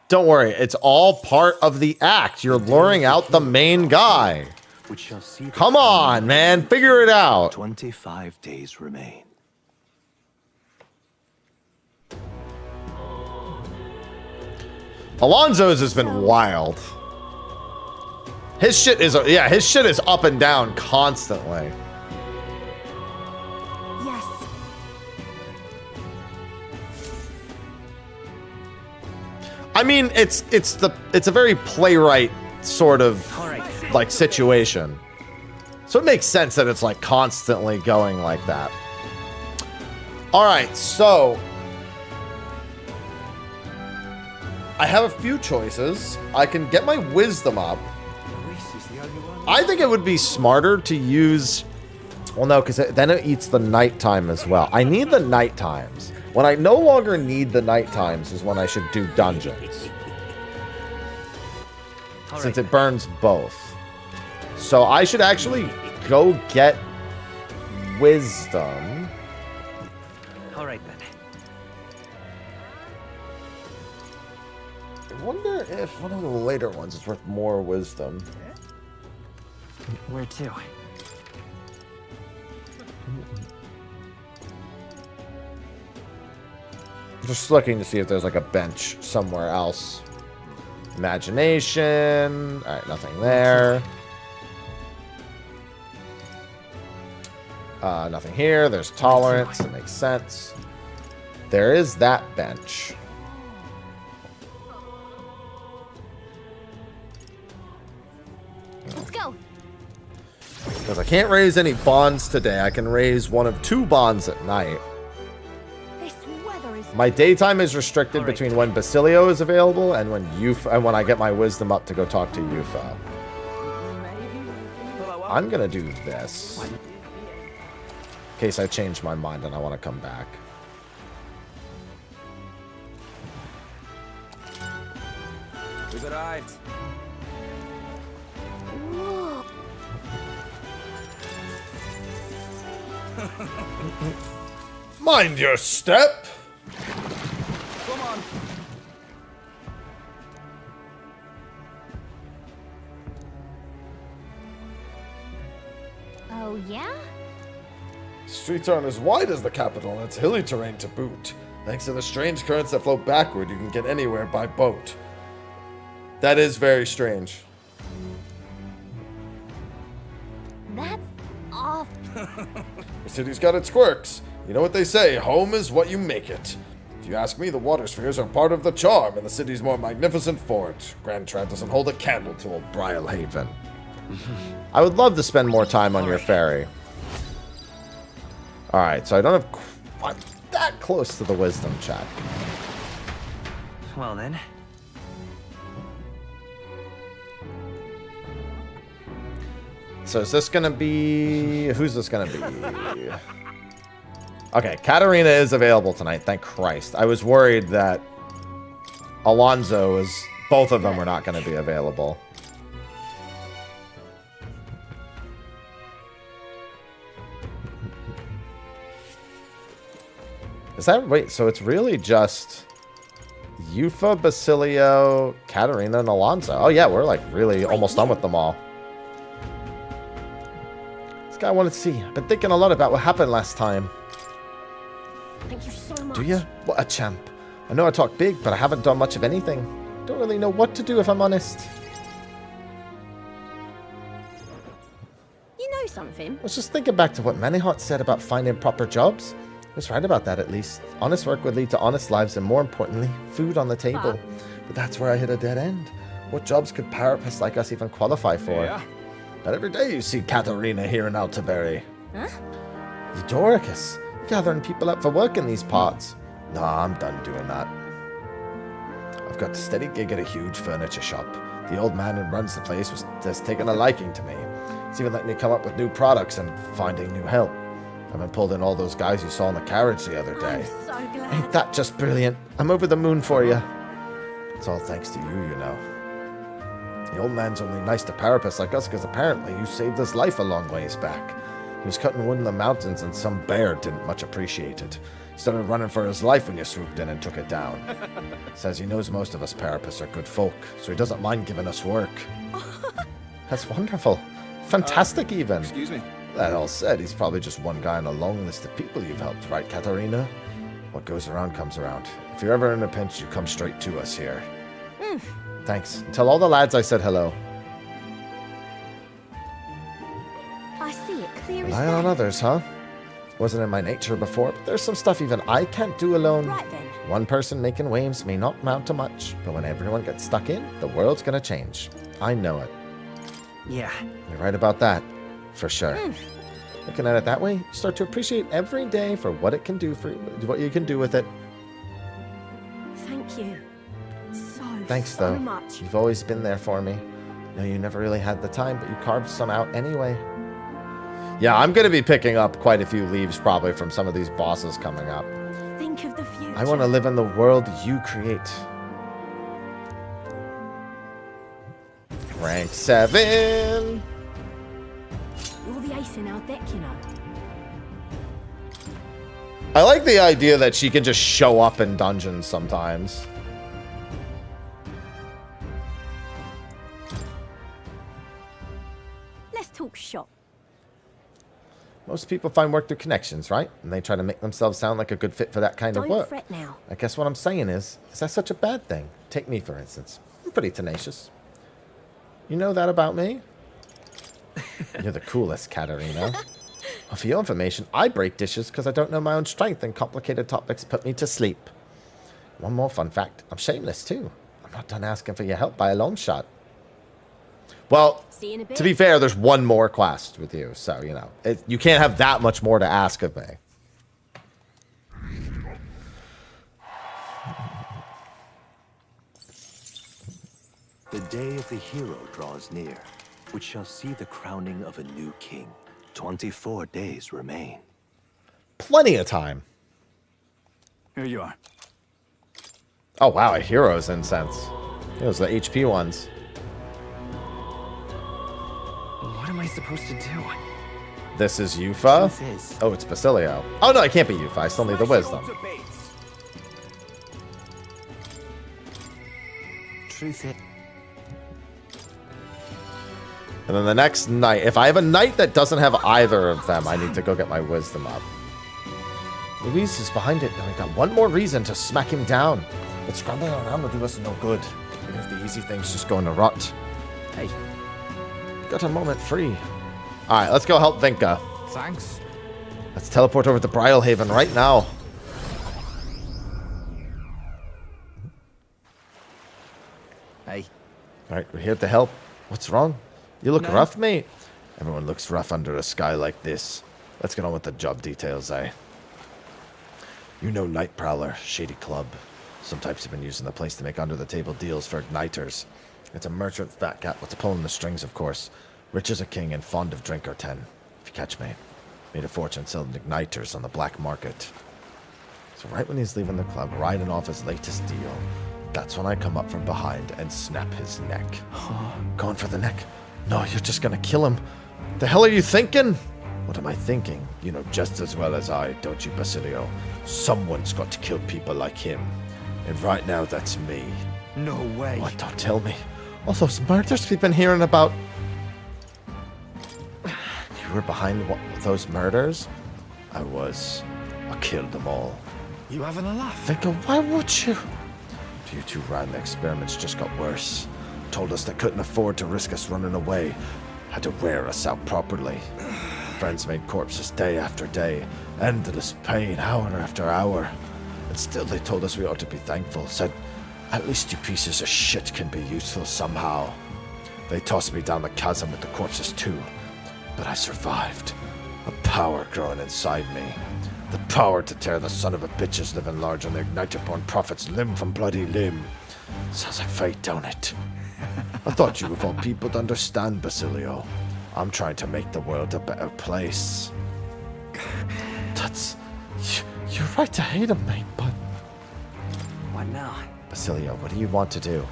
Don't worry, it's all part of the act. You're luring out the main guy. Which shall see Come on, man, figure it out. 25 days remain. Alonzo's has been wild. His shit is up and down constantly. Yes. I mean, it's a very playwright sort of like situation. So it makes sense that it's like constantly going like that. All right, so I have a few choices. I can get my wisdom up. I think it would be smarter to use... Well, no, because then it eats the nighttime as well. I need the night times. When I no longer need the night times is when I should do dungeons. Since it burns both. So I should actually go get wisdom. All right, then. I wonder if one of the later ones is worth more wisdom. Where to? Just looking to see if there's like a bench somewhere else. Imagination. All right, nothing there. Nothing here. There's tolerance. That makes sense. There is that bench. Let's go. Because I can't raise any bonds today. I can raise one of 2 bonds at night. This weather is... My daytime is restricted between when Basilio is available and when I get my wisdom up to go talk to Yufa. I'm gonna do this. In case I change my mind and I want to come back. We've arrived. Mind your step. Come on. Oh, yeah? Streets aren't as wide as the capital, and it's hilly terrain to boot. Thanks to the strange currents that flow backward, you can get anywhere by boat. That is very strange. That's awful. The city's got its quirks. You know what they say, home is what you make it. If you ask me, the water spheres are part of the charm, and the city's more magnificent for it. Grand Trad doesn't hold a candle to old Brial Haven. I would love to spend more time on your ferry. Alright, so I don't have quite that close to the wisdom check. Well then. So is this gonna be... Who's this gonna be? Okay, Katarina is available tonight, thank Christ. I was worried that Alonzo is... Both of them were not gonna be available. Is that... Wait, so it's really just... Yufa, Basilio, Katarina, and Alonzo. Oh yeah, we're like really almost done with them all. This guy I wanted to see. I've been thinking a lot about what happened last time. Thank you so much. Do you? What a champ. I know I talk big, but I haven't done much of anything. Don't really know what to do if I'm honest. You know something? I was just thinking back to what Manihot said about finding proper jobs. He was right about that, at least. Honest work would lead to honest lives and, more importantly, food on the table. But that's where I hit a dead end. What jobs could parapists like us even qualify for? Yeah. But every day you see Katarina here in Altaberry. Huh? Eudoricus, gathering people up for work in these parts. Nah, I'm done doing that. I've got a steady gig at a huge furniture shop. The old man who runs the place has taken a liking to me. He's even let me come up with new products and finding new help. I've been pulled in all those guys you saw in the carriage the other day. I'm so glad. Ain't that just brilliant? I'm over the moon for you. It's all thanks to you, you know. The old man's only nice to parapists like us because apparently you saved his life a long ways back. He was cutting wood in the mountains and some bear didn't much appreciate it. He started running for his life when you swooped in and took it down. Says he knows most of us parapists are good folk, so he doesn't mind giving us work. That's wonderful. Fantastic even. Excuse me. That all said, he's probably just one guy on a long list of people you've helped, right, Katarina? What goes around comes around. If you're ever in a pinch, you come straight to us here. Thanks. Tell all the lads I said hello. I see it clear as Rely on day. others, huh? Wasn't in my nature before, but there's some stuff even I can't do alone. Right then. One person making waves may not amount to much, but when everyone gets stuck in, the world's gonna change. I know it. Yeah. You're right about that. For sure. Looking at it that way, you start to appreciate every day for what it can do for you, what you can do with it. Thank you. Thanks, so though. much. You've always been there for me. No, you never really had the time, but you carved some out anyway. Yeah, I'm going to be picking up quite a few leaves probably from some of these bosses coming up. Think of the future. I want to live in the world you create. Rank 7. You're the ace in our deck, you know. I like the idea that she can just show up in dungeons sometimes. Let's talk shop. Most people find work through connections, right? And they try to make themselves sound like a good fit for that kind of Don't work. fret now. I guess what I'm saying is that such a bad thing? Take me, for instance. I'm pretty tenacious. You know that about me? You're the coolest, Katarina. Well, for your information, I break dishes because I don't know my own strength and complicated topics put me to sleep. One more fun fact. I'm shameless, too. I'm not done asking for your help by a long shot. Well, See you in a bit. to be fair, there's one more quest with you, so, you know, you can't have that much more to ask of me. The day of the hero draws near, which shall see the crowning of a new king. 24 days remain. Plenty of time. Here you are. Oh, wow, a hero's incense. Those are the HP ones. What am I supposed to do? This is Yufa? Oh, it's Basilio. Oh, no, it can't be Yufa. I still need the wisdom. Truth is... And then the next knight, if I have a knight that doesn't have either of them, I need to go get my wisdom up. Luis is behind it, and we've got one more reason to smack him down. But scrambling around will do us no good. Even if the easy things just go into rut. Hey, got a moment free. Alright, let's go help Vinka. Thanks. Let's teleport over to Brial Haven right now. Hey. Alright, we're here to help. What's wrong? You look No. rough, mate. Everyone looks rough under a sky like this. Let's get on with the job details, eh? You know Night Prowler, Shady Club. Some types have been using the place to make under-the-table deals for igniters. It's a merchant fat cat what's pulling the strings, of course. Rich as a king and fond of drink or 10, if you catch me. Made a fortune selling igniters on the black market. So right when he's leaving the club, riding off his latest deal, that's when I come up from behind and snap his neck. Going for the neck? No, you're just gonna kill him. The hell are you thinking? What am I thinking? You know just as well as I, don't you, Basilio? Someone's got to kill people like him. And right now, that's me. No way. What? Don't tell me. All those murders we've been hearing about. You were behind those murders? I was. I killed them all. You having a laugh? Vinka, why would you? You two ran the experiments just got worse. Told us they couldn't afford to risk us running away. Had to wear us out properly. Friends made corpses day after day. Endless pain, hour after hour. And still they told us we ought to be thankful. Said, at least you pieces of shit can be useful somehow. They tossed me down the chasm with the corpses too. But I survived. A power growing inside me. The power to tear the son of a bitches living large on the igniter-born prophets limb from bloody limb. Sounds like fate, don't it? I thought you of all people would understand, Basilio. I'm trying to make the world a better place. That's... You're right to hate him, mate, but... What now? Basilio, what do you want to do?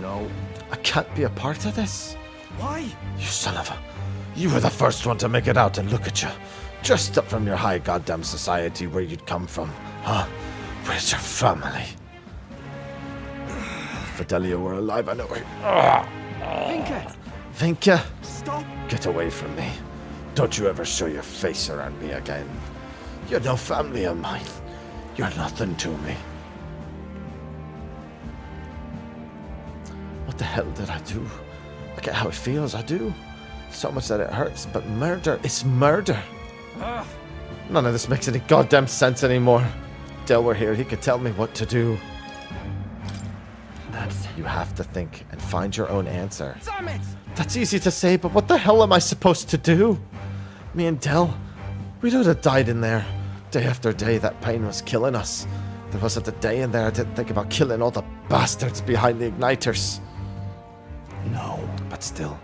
No. I can't be a part of this. Why? You son of a... You were the first one to make it out, and look at you. Dressed up from your high goddamn society where you'd come from. Huh? Where's your family? If Fidelio were alive, I know where... Vinka! Vinka! Stop! Get away from me. Don't you ever show your face around me again. You're no family of mine. You're nothing to me. What the hell did I do? Look at how it feels, I do. So much that it hurts, but murder is murder. None of this makes any goddamn sense anymore. If Del were here, he could tell me what to do. You have to think and find your own answer. Damn it! That's easy to say, but what the hell am I supposed to do? Me and Del, we would have died in there. Day after day, that pain was killing us. There wasn't a day in there I didn't think about killing all the bastards behind the igniters. No. But still,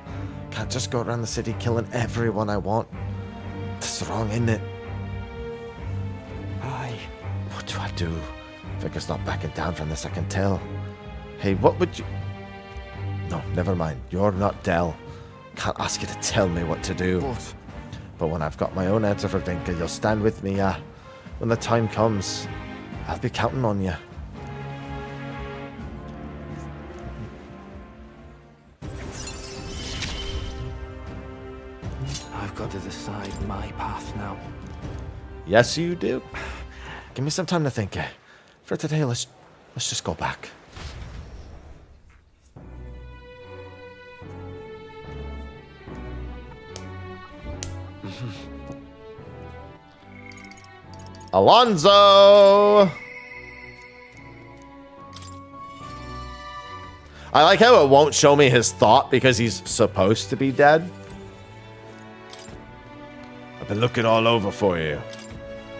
can't just go around the city killing everyone I want. That's wrong, isn't it? Aye. What do I do? Vicker's not backing down from this, I can tell. Hey, what would you... No, never mind. You're not Del. Can't ask you to tell me what to do. What? But when I've got my own answer for Vinka, you'll stand with me, when the time comes. I'll be counting on you. I've got to decide my path now. Yes, you do. Give me some time to think. For today, let's just go back. Alonzo! I like how it won't show me his thought because he's supposed to be dead. I've been looking all over for you.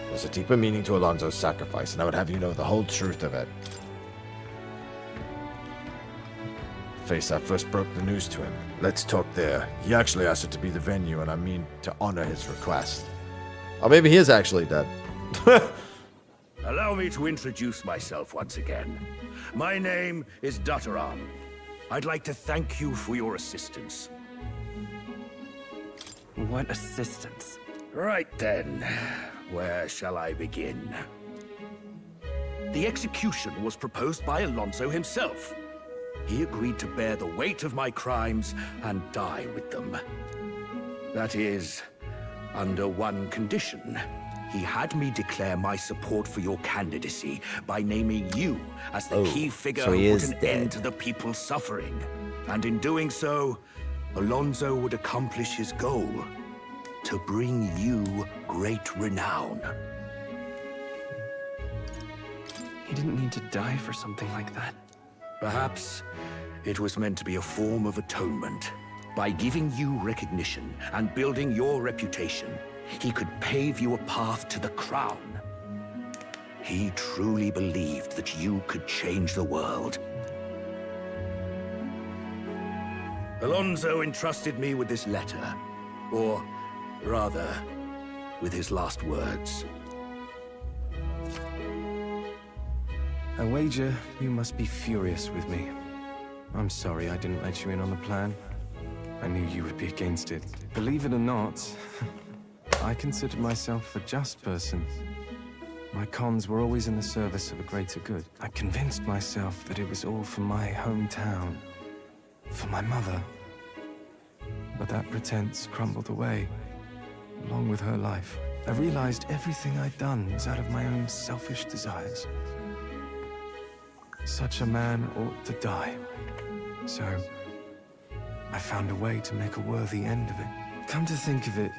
There's a deeper meaning to Alonzo's sacrifice, and I would have you know the whole truth of it. Face, I first broke the news to him. Let's talk there. He actually asked it to be the venue, and I mean to honor his request. Or maybe he is actually dead. Allow me to introduce myself once again. My name is Dutteran. I'd like to thank you for your assistance. What assistance? Right then, where shall I begin? The execution was proposed by Alonzo himself. he agreed to bear the weight of my crimes and die with them. That is, under one condition. He had me declare my support for your candidacy by naming you as the key figure so he who put is an dead. end to the people's suffering. And in doing so, Alonzo would accomplish his goal, to bring you great renown. He didn't need to die for something like that. Perhaps it was meant to be a form of atonement. By giving you recognition and building your reputation, he could pave you a path to the crown. He truly believed that you could change the world. Alonzo entrusted me with this letter, or rather, with his last words. I wager you must be furious with me. I'm sorry I didn't let you in on the plan. I knew you would be against it. Believe it or not, I consider myself a just person. My cons were always in the service of a greater good. I convinced myself that it was all for my hometown, for my mother. But that pretense crumbled away, along with her life. I realized everything I'd done was out of my own selfish desires. Such a man ought to die. So, I found a way to make a worthy end of it. Come to think of it,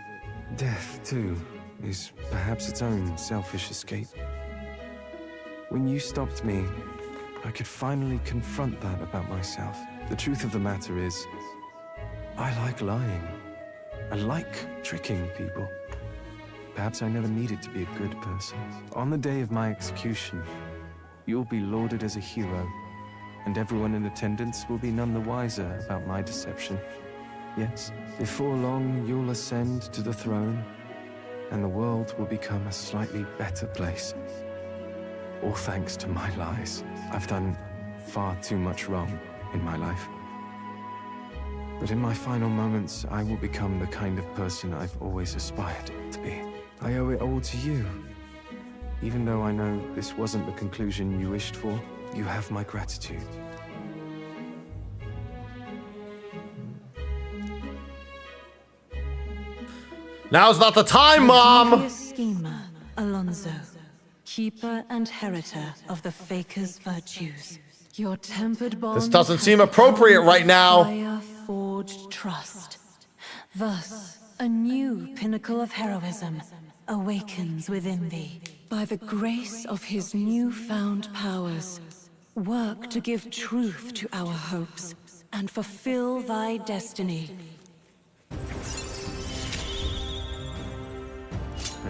death, too, is perhaps its own selfish escape. When you stopped me, I could finally confront that about myself. The truth of the matter is, I like lying. I like tricking people. Perhaps I never needed to be a good person. On the day of my execution, you'll be lauded as a hero, and everyone in attendance will be none the wiser about my deception. Yes, before long you'll ascend to the throne, and the world will become a slightly better place. All thanks to my lies. I've done far too much wrong in my life. But in my final moments, I will become the kind of person I've always aspired to be. I owe it all to you. Even though I know this wasn't the conclusion you wished for, you have my gratitude. Now's not the time, Mom! Devious schemer, Alonzo, keeper and heritor of the Faker's virtues. Your tempered bond. This doesn't seem appropriate right now. Fire-forged trust. Thus, a new pinnacle of heroism awakens within thee. By the grace of his newfound powers, work to give truth to our hopes and fulfill thy destiny.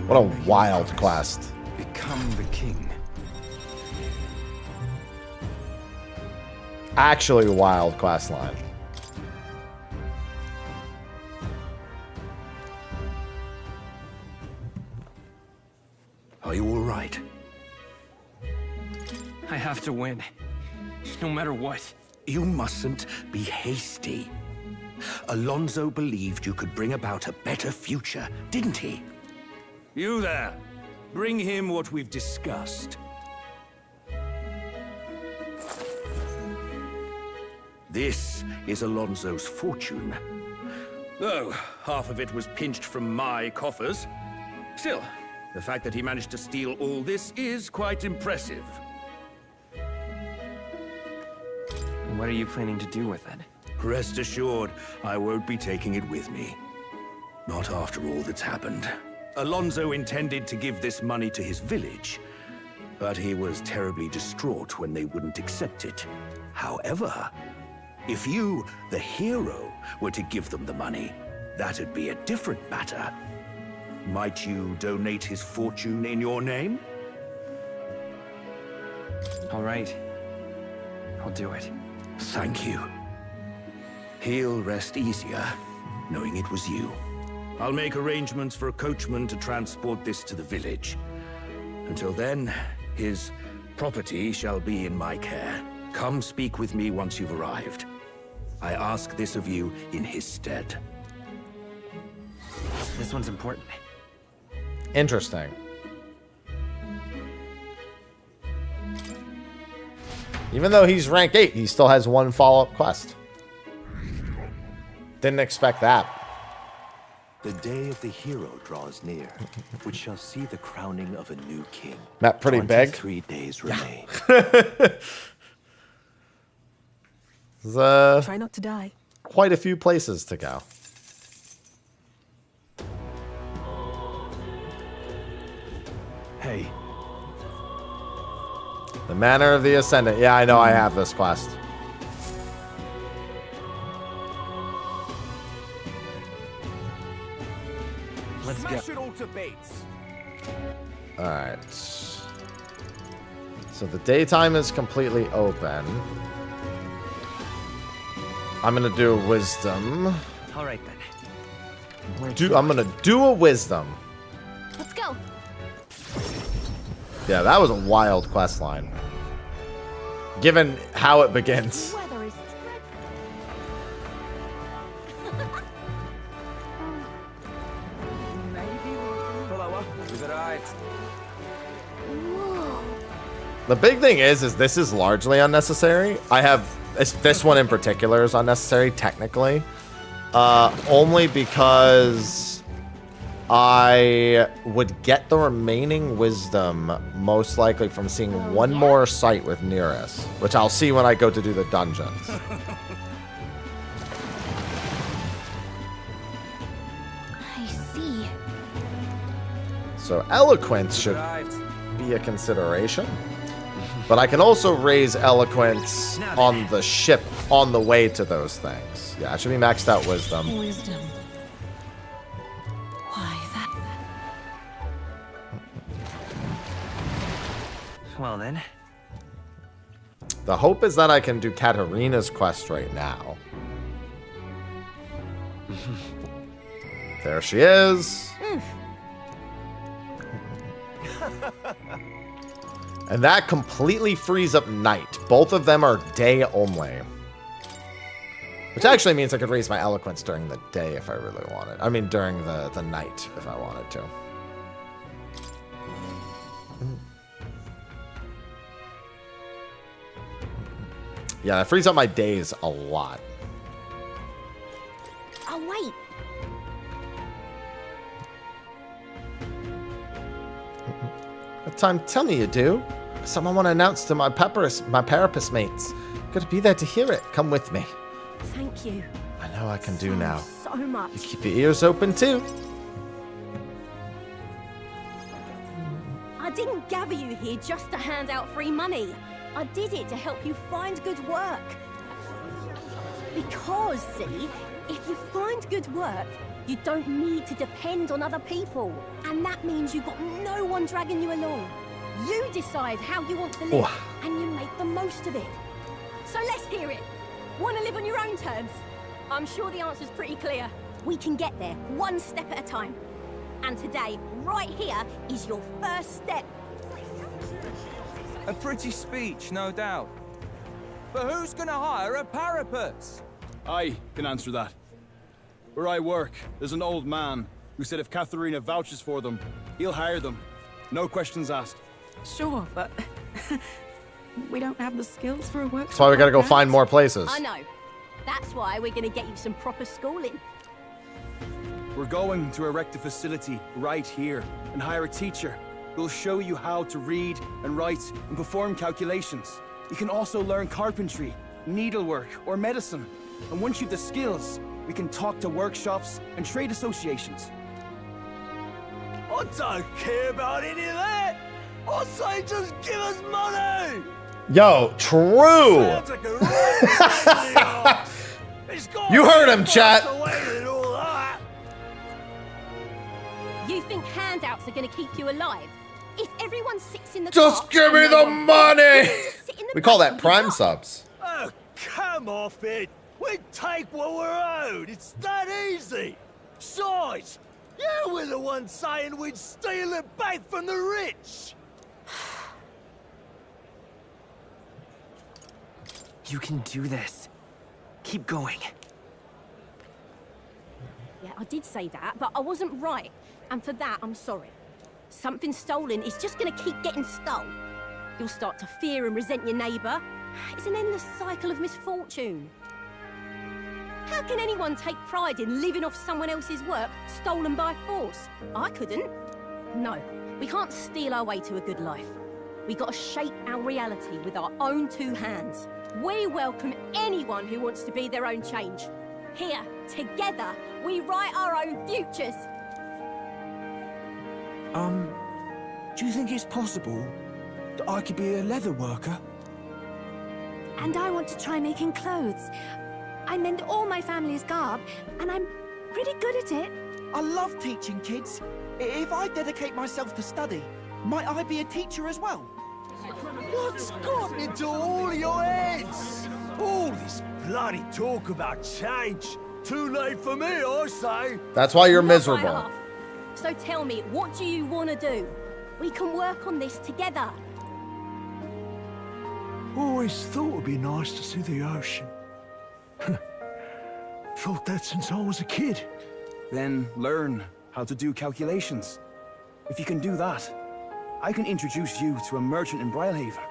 What a wild quest. Become the king. Actually a wild quest line. Are you all right? I have to win, no matter what. You mustn't be hasty. Alonzo believed you could bring about a better future, didn't he? You there, bring him what we've discussed. This is Alonzo's fortune. Though half of it was pinched from my coffers. Still, the fact that he managed to steal all this is quite impressive. What are you planning to do with it? Rest assured, I won't be taking it with me. Not after all that's happened. Alonzo intended to give this money to his village, but he was terribly distraught when they wouldn't accept it. However, if you, the hero, were to give them the money, that'd be a different matter. Might you donate his fortune in your name? All right. I'll do it. Thank you. He'll rest easier, knowing it was you. I'll make arrangements for a coachman to transport this to the village. Until then, his property shall be in my care. Come speak with me once you've arrived. I ask this of you in his stead. This one's important. Interesting. Even though he's rank 8, he still has one follow-up quest. Didn't expect that. The day of the hero draws near, which shall see the crowning of a new king. Map pretty big. 3 days remain. There's, Try not to die. quite a few places to go. Hey. The Manor of the Ascendant. Yeah, I know I have this quest. Let's Smash it all to bits. Alright. So the daytime is completely open. I'm gonna do a wisdom. All right then. I'm gonna do a wisdom. Let's go. Yeah, that was a wild quest line. Given how it begins. Weather is The big thing is this is largely unnecessary. This one in particular is unnecessary, technically. Only because I would get the remaining wisdom most likely from seeing one more site with Myrtus, which I'll see when I go to do the dungeons. I see. So eloquence should be a consideration. But I can also raise eloquence on the ship on the way to those things. Yeah, it should be maxed out wisdom. Wisdom. Why that? Well then. The hope is that I can do Katarina's quest right now. There she is. And that completely frees up night. Both of them are day only. Which actually means I could raise my eloquence during the day if I really wanted. I mean, during the night if I wanted to. Yeah, that frees up my days a lot. Oh, wait. What time? Tell me you do. Someone want to announce to my parapus mates. Gotta be there to hear it. Come with me. Thank you. I know I can do now. So much. You keep your ears open too. I didn't gather you here just to hand out free money. I did it to help you find good work. Because, see, if you find good work, you don't need to depend on other people. And that means you've got no one dragging you along. You decide how you want to live, and you make the most of it. So let's hear it. Want to live on your own terms? I'm sure the answer's pretty clear. We can get there, one step at a time. And today, right here, is your first step. A pretty speech, no doubt. But who's gonna hire a parapet? I can answer that. Where I work, there's an old man who said if Katharina vouches for them, he'll hire them. No questions asked. Sure, but we don't have the skills for a workshop. That's why we gotta go find more places. I know. That's why we're gonna get you some proper schooling. We're going to erect a facility right here and hire a teacher who'll show you how to read and write and perform calculations. You can also learn carpentry, needlework, or medicine. And once you've the skills, we can talk to workshops and trade associations. I don't care about any of that. I say just give us money. Yo, true. Sounds like a right It's got You heard him, chat. You think handouts are gonna keep you alive? If everyone sits in the Just give me the money. We call that prime subs. Oh, come off it. We take what we're owed. It's that easy. Besides, you were the one saying we'd steal it back from the rich. You can do this. Keep going. Yeah, I did say that, but I wasn't right. And for that, I'm sorry. Something stolen is just gonna keep getting stole. You'll start to fear and resent your neighbour, It's an endless cycle of misfortune. How can anyone take pride in living off someone else's work stolen by force? I couldn't. No, we can't steal our way to a good life. We gotta shape our reality with our own two hands. We welcome anyone who wants to be their own change. Here, together, we write our own futures. Do you think it's possible that I could be a leather worker? And I want to try making clothes. I mend all my family's garb, and I'm pretty good at it. I love teaching kids. If I dedicate myself to study, might I be a teacher as well? What's gotten into all your heads? All this bloody talk about change. Too late for me, I say. That's why you're Not by miserable. half. So tell me, what do you want to do? We can work on this together. Always thought it'd be nice to see the ocean. Thought that since I was a kid. Then learn how to do calculations. If you can do that, I can introduce you to a merchant in Brial Haven.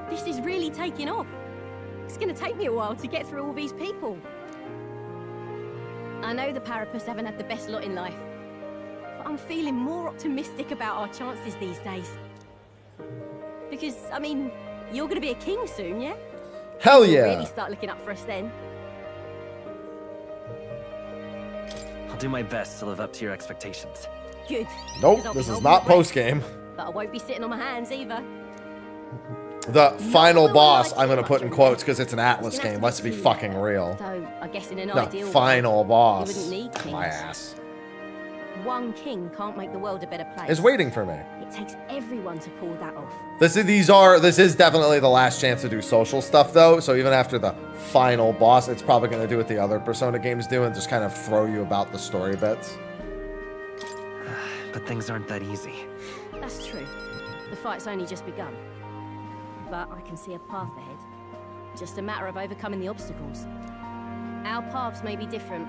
This is really taking off. It's gonna take me a while to get through all these people. I know the Parapus haven't had the best lot in life, but I'm feeling more optimistic about our chances these days. Because, I mean, you're gonna be a king soon, yeah? Hell You'll yeah. really start looking up for us then. I'll do my best to live up to your expectations. Good. Nope, 'Cause I'll be this is holding not my breath. post-game. But I won't be sitting on my hands either. The final boss, I'm going to put in quotes because it's an Atlas game. Let's be fucking real. So, I guess in an The ideal final world, boss. you wouldn't need kings. My ass. One king can't make the world a better place. Is waiting for me. It takes everyone to pull that off. This is definitely the last chance to do social stuff though. So even after the final boss, it's probably going to do what the other Persona games do and just kind of throw you about the story bits. But things aren't that easy. That's true. The fight's only just begun. But I can see a path ahead. Just a matter of overcoming the obstacles. Our paths may be different,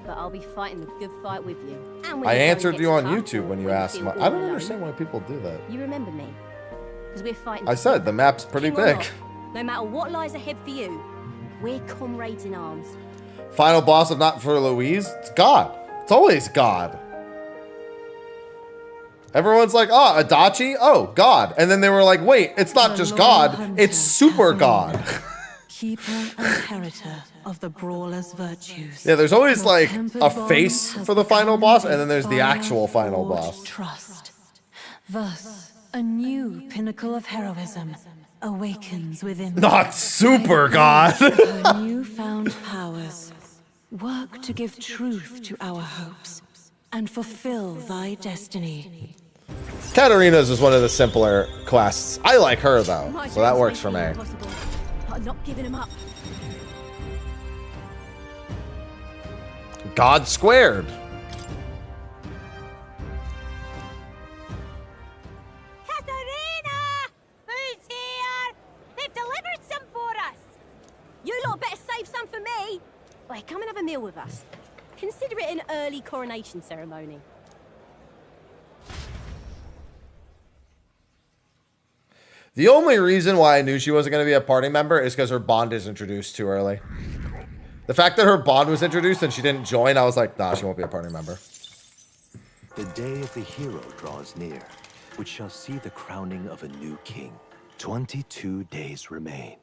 but I'll be fighting the good fight with you. And when I the going answered gets you on tough, YouTube when you or asked. feel I all don't alone, understand why people do that. You remember me. Because we're fighting I said the map's pretty king or big. not, no matter what lies ahead for you, we're comrades in arms. Final boss of Not for Louise? It's God. It's always God. Everyone's like, oh, Adachi? Oh, God. And then they were like, wait, it's not just God, it's super God. Keeper and inheritor of the brawler's virtues. Yeah, there's always like a face for the final boss, and then there's the actual final boss. Trust. Thus, a new pinnacle of heroism awakens within me. Not super God. Her newfound powers. Work to give truth to our hopes and fulfill thy destiny. Katarina's is one of the simpler quests. I like her though, so that works for me. But I'm not giving him up. God squared. Katarina! Who's here? They've delivered some for us. You lot better save some for me. Wait, come and have a meal with us. Consider it an early coronation ceremony. The only reason why I knew she wasn't going to be a party member is because her bond is introduced too early. The fact that her bond was introduced and she didn't join, I was like, nah, she won't be a party member. The day of the hero draws near, which shall see the crowning of a new king. 22 days remain.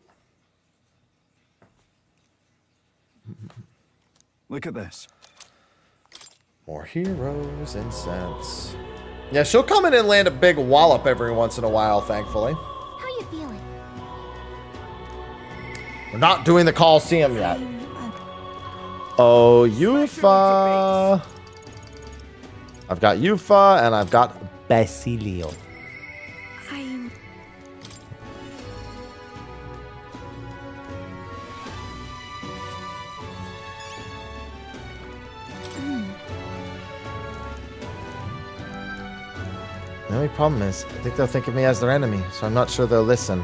Look at this. More heroes, incense. Yeah, she'll come in and land a big wallop every once in a while, thankfully. How you feeling? We're not doing the Coliseum yet. Oh, Yufa. I've got Yufa and I've got Basilio. The only problem is, I think they'll think of me as their enemy, so I'm not sure they'll listen.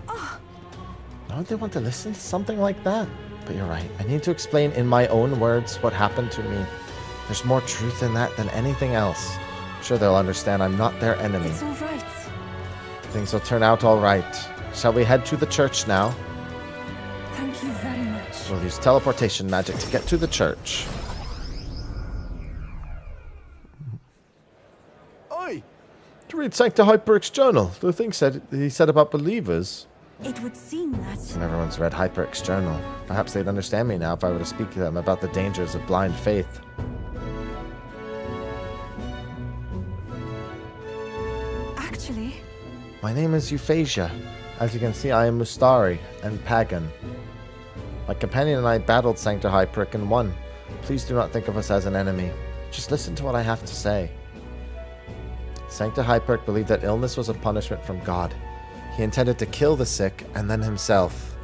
Why would they want to listen to something like that? But you're right. I need to explain in my own words what happened to me. There's more truth in that than anything else. I'm sure they'll understand I'm not their enemy. It's all right. Things will turn out all right. Shall we head to the church now? Thank you very much. We'll use teleportation magic to get to the church. Oi! To read Sancta Hyperic's journal. The thing he said about believers. It would seem that... And everyone's read Hyperic's journal. Perhaps they'd understand me now if I were to speak to them about the dangers of blind faith. Actually... My name is Euphrasia. As you can see, I am Mustari and Pagan. My companion and I battled Sancta Hyperic and won. Please do not think of us as an enemy. Just listen to what I have to say. Sancta Hyperic believed that illness was a punishment from God. He intended to kill the sick and then himself.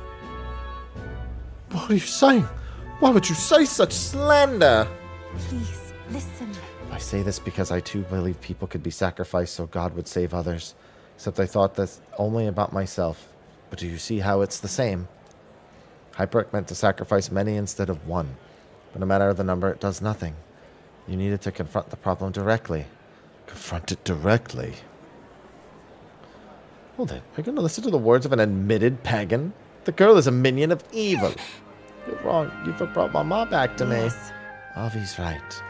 What are you saying? Why would you say such slander? Please, listen. I say this because I too believe people could be sacrificed so God would save others. Except I thought this only about myself. But do you see how it's the same? Hyperic meant to sacrifice many instead of one. But no matter the number, it does nothing. You needed to confront the problem directly. Confront it directly? Hold it. Are you going to listen to the words of an admitted pagan? The girl is a minion of evil. You're wrong. You've brought Mama back to me. Avi's right.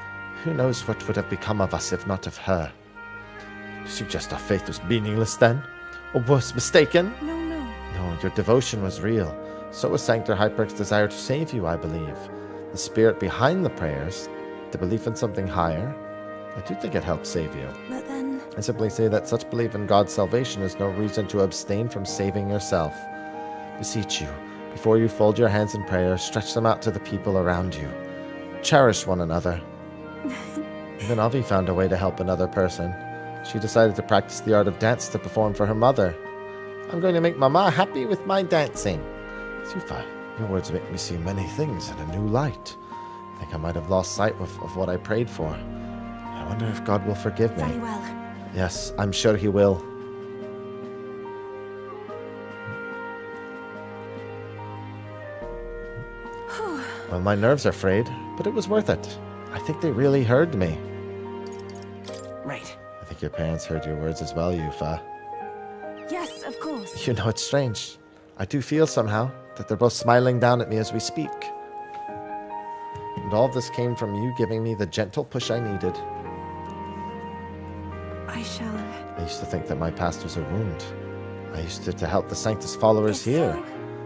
Who knows what would have become of us if not of her? You suggest our faith was meaningless then? Or worse, mistaken? No. No, your devotion was real. So was Sancta Hyperic's desire to save you, I believe. The spirit behind the prayers, the belief in something higher, I do think it helped save you. But then... I simply say that such belief in God's salvation is no reason to abstain from saving yourself. Beseech you, before you fold your hands in prayer, stretch them out to the people around you. Cherish one another. Even Avi found a way to help another person. She decided to practice the art of dance to perform for her mother. I'm going to make Mama happy with my dancing. Sufa, your words make me see many things in a new light. I think I might have lost sight of what I prayed for. I wonder if God will forgive me. Very well. Yes, I'm sure he will. Well, my nerves are frayed, but it was worth it. I think they really heard me. Right. I think your parents heard your words as well, Yufa. Yes, of course. You know, it's strange. I do feel somehow that they're both smiling down at me as we speak. And all of this came from you giving me the gentle push I needed. I shall... I used to think that my past was a wound. I used to help the Sanctus followers here.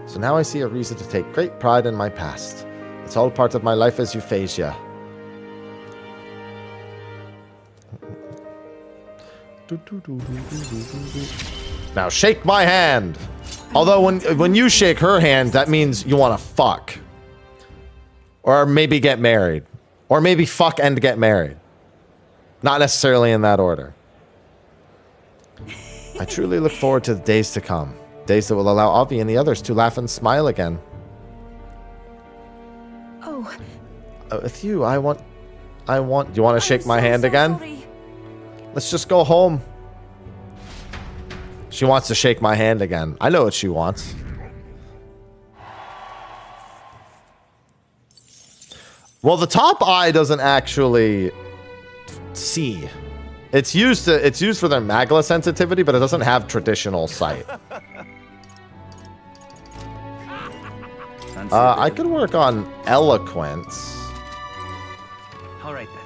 So now I see a reason to take great pride in my past. It's all part of my life as Euphrasia. Now shake my hand! Although when you shake her hand, that means you want to fuck. Or maybe get married. Or maybe fuck and get married. Not necessarily in that order. I truly look forward to the days to come. Days that will allow Avi and the others to laugh and smile again. Oh. With you, do you want to shake my hand again? Sorry. Let's just go home. She wants to shake my hand again. I know what she wants. Well, the top eye doesn't actually see. It's used for their magla sensitivity, but it doesn't have traditional sight. I could work on eloquence. All right then.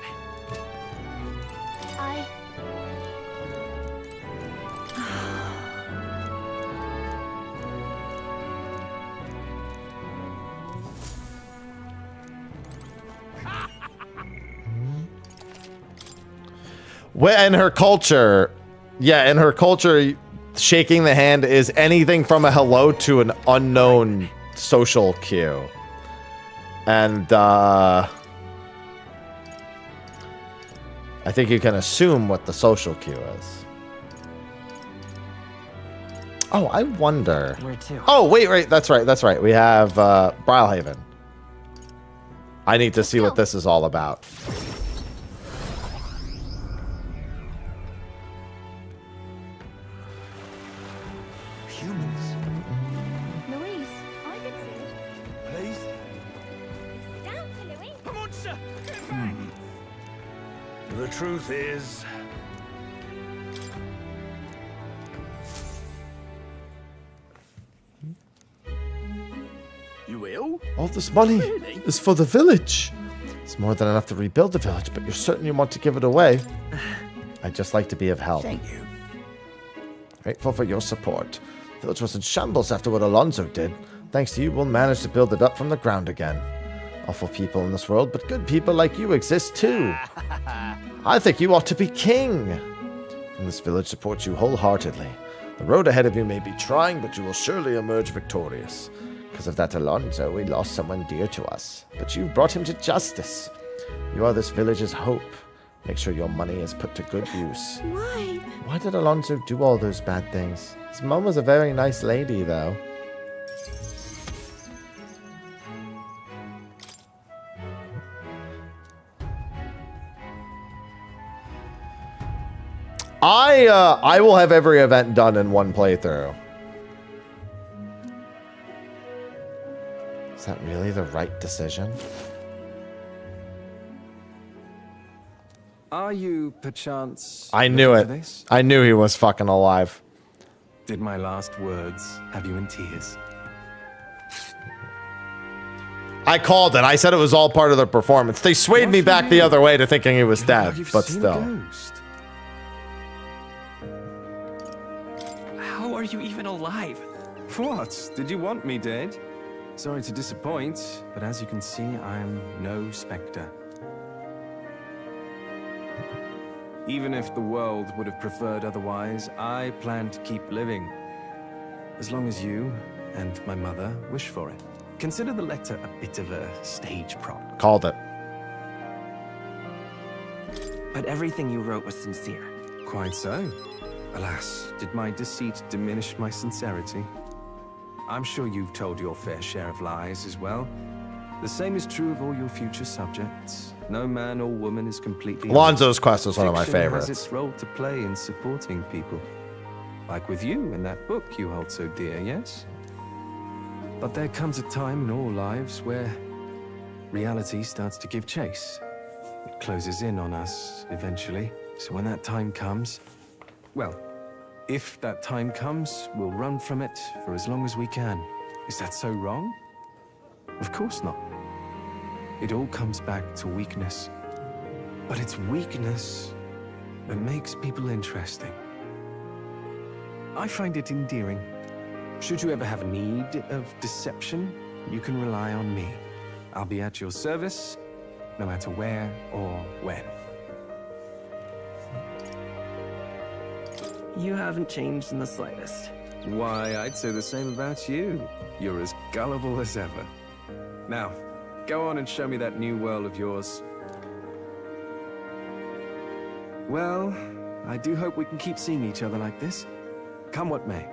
Well, in her culture, shaking the hand is anything from a hello to an unknown social cue. And, I think you can assume what the social cue is. Oh, I wonder. Where to? Oh, wait, that's right. We have, Brial Haven. I need to see what this is all about. The truth is... You ill? All this money Really? is for the village. It's more than enough to rebuild the village, but you're certain you want to give it away. I'd just like to be of help. Thank you. Grateful for your support. The village was in shambles after what Alonzo did. Thanks to you, we'll manage to build it up from the ground again. Awful people in this world, but good people like you exist too. I think you ought to be king. And this village supports you wholeheartedly. The road ahead of you may be trying, but you will surely emerge victorious. Because of that Alonzo, we lost someone dear to us. But you've brought him to justice. You are this village's hope. Make sure your money is put to good use. Why? Why did Alonzo do all those bad things? His mom was a very nice lady, though. I will have every event done in one playthrough. Is that really the right decision? Are you, perchance... I knew ready for it. this? I knew he was fucking alive. Did my last words have you in tears? I called it. I said it was all part of the performance. They swayed me back the other way to thinking he was dead, but still. How are you even alive? What? Did you want me dead? Sorry to disappoint, but as you can see, I'm no spectre. Even if the world would have preferred otherwise, I plan to keep living. As long as you and my mother wish for it. Consider the letter a bit of a stage prop. Called it. But everything you wrote was sincere. Quite so. Alas, did my deceit diminish my sincerity? I'm sure you've told your fair share of lies as well. The same is true of all your future subjects. No man or woman is completely... Alonzo's quest was one of my Fiction favorites. has its role to play in supporting people. Like with you in that book you hold so dear, yes? But there comes a time in all lives where reality starts to give chase. It closes in on us eventually. So when that time comes, well, if that time comes, we'll run from it for as long as we can. Is that so wrong? Of course not. It all comes back to weakness. But it's weakness that makes people interesting. I find it endearing. Should you ever have need of deception, you can rely on me. I'll be at your service, no matter where or when. You haven't changed in the slightest. Why, I'd say the same about you. You're as gullible as ever. Now, go on and show me that new world of yours. Well, I do hope we can keep seeing each other like this. Come what may.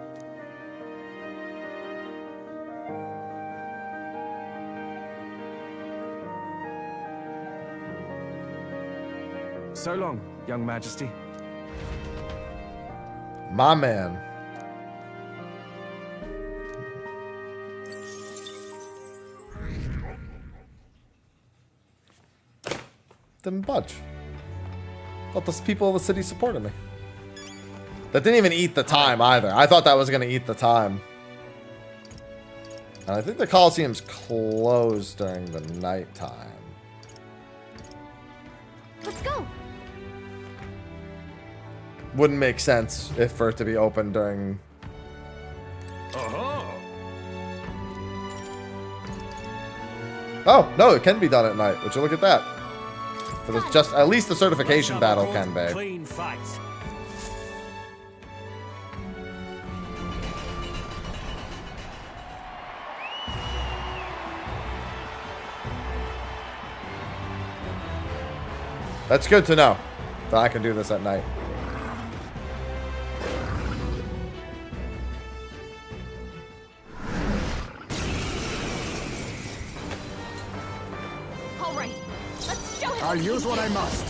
So long, young majesty. My man. Didn't budge. Thought those people in the city supported me. That didn't even eat the time either. I thought that was gonna eat the time. And I think the Coliseum's closed during the nighttime. Let's go. Wouldn't make sense if for it to be open during... Oh, no, it can be done at night. Would you look at that? So there's just at least the certification battle can be. Clean fight. That's good to know that I can do this at night. All right, let's show him. I'll use what I must.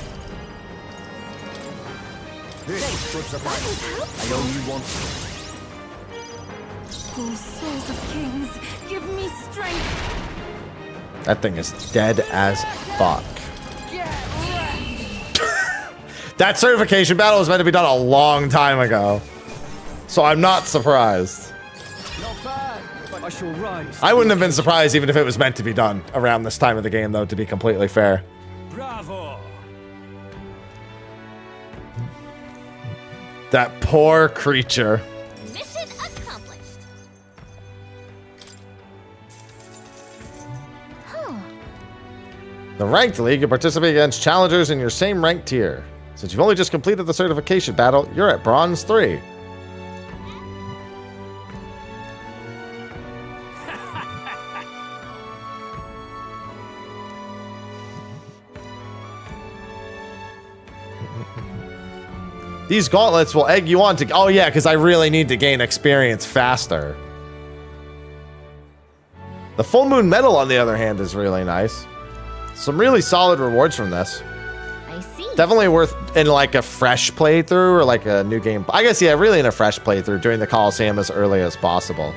This should suffice. I only want... Oh, souls of kings, give me strength. That thing is dead as fuck. Get wrecked. That certification battle was meant to be done a long time ago. So I'm not surprised. Not bad. I shall rise. I wouldn't have been surprised even if it was meant to be done around this time of the game, though, to be completely fair. Bravo. That poor creature. Mission accomplished. The ranked league, you participate against challengers in your same rank tier. Since you've only just completed the certification battle, you're at Bronze 3. These gauntlets will egg you on to... Oh yeah, because I really need to gain experience faster. The Full Moon Medal, on the other hand, is really nice. Some really solid rewards from this. I see. Definitely worth in like a fresh playthrough or like a new game. I guess, yeah, really in a fresh playthrough during the Coliseum as early as possible.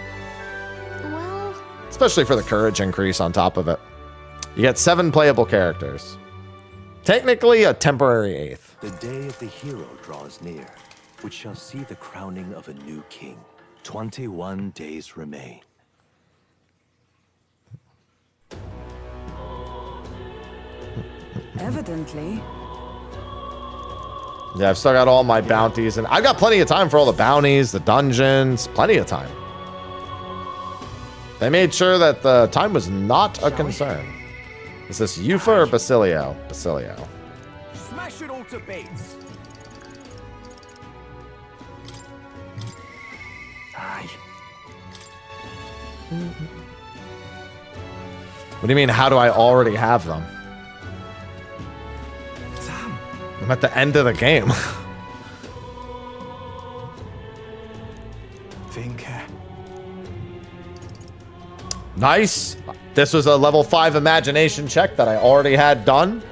Well... Especially for the courage increase on top of it. You get 7 playable characters. Technically a temporary 8th. The day of the hero draws near, which shall see the crowning of a new king. 21 days remain. Evidently. Yeah, I've still got all my bounties, and I've got plenty of time for all the bounties, the dungeons, plenty of time. They made sure that the time was not a concern. Is this Yufa or Basilio? Basilio. Smash it all to bits. Aye. What do you mean, how do I already have them? Damn. I'm at the end of the game. Vinker. Nice. This was a level 5 imagination check that I already had done.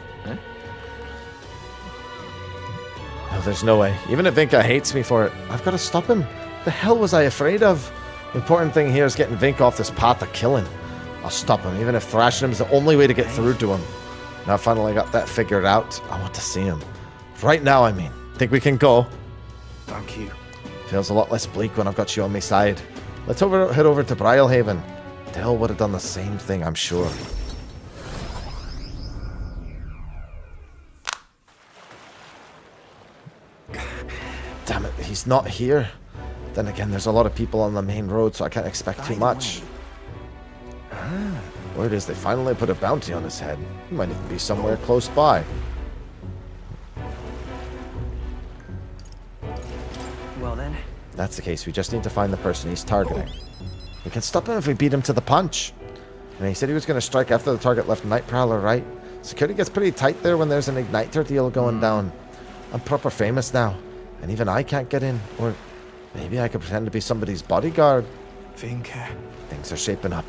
No, there's no way. Even if Vinka hates me for it, I've got to stop him. The hell was I afraid of? The important thing here is getting Vinka off this path of killing. I'll stop him, even if thrashing him is the only way to get through to him. Now I finally got that figured out. I want to see him. Right now, I mean. Think we can go? Thank you. Feels a lot less bleak when I've got you on my side. Let's head over to Brial Haven. Dale would have done the same thing, I'm sure. Damn it, he's not here. Then again, there's a lot of people on the main road, so I can't expect too much. Word is they finally put a bounty on his head. He might even be somewhere close by. Well then. If that's the case, we just need to find the person he's targeting. We can stop him if we beat him to the punch. And he said he was going to strike after the target left Night Prowler, right? Security gets pretty tight there when there's an igniter deal going down. I'm proper famous now, and even I can't get in. Or maybe I could pretend to be somebody's bodyguard. Vinker. Things are shaping up.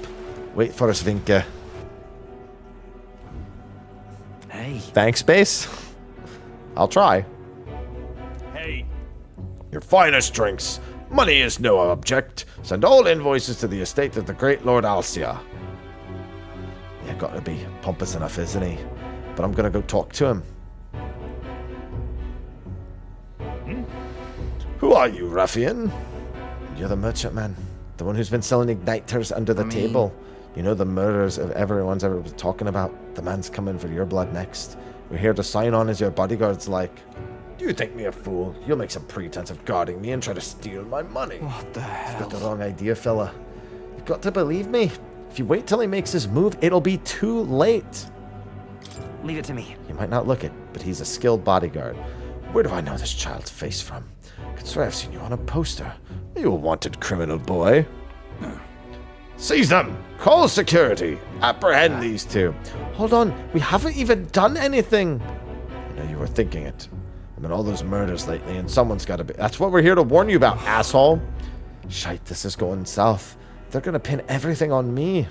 Wait for us, Vinke. Hey. Thanks, Base. I'll try. Hey. Your finest drinks. Money is no object. Send all invoices to the estate of the great Lord Alcia. Yeah, gotta be pompous enough, isn't he? But I'm gonna go talk to him. Who are you, ruffian? You're the merchantman. The one who's been selling igniters under the table. You know the murders of everyone's ever been talking about. The man's coming for your blood next. We're here to sign on as your bodyguards, like. Do you think me a fool? You'll make some pretense of guarding me and try to steal my money. What the hell? You've got the wrong idea, fella. You've got to believe me. If you wait till he makes his move, it'll be too late. Leave it to me. You might not look it, but he's a skilled bodyguard. Where do I know this child's face from? I could swear I've seen you on a poster. Are you a wanted criminal, boy? Seize them! Call security! Apprehend these two! Hold on, we haven't even done anything! I know you were thinking it. I mean, all those murders lately, and someone's gotta be... That's what we're here to warn you about, asshole! Shite, this is going south. They're gonna pin everything on me.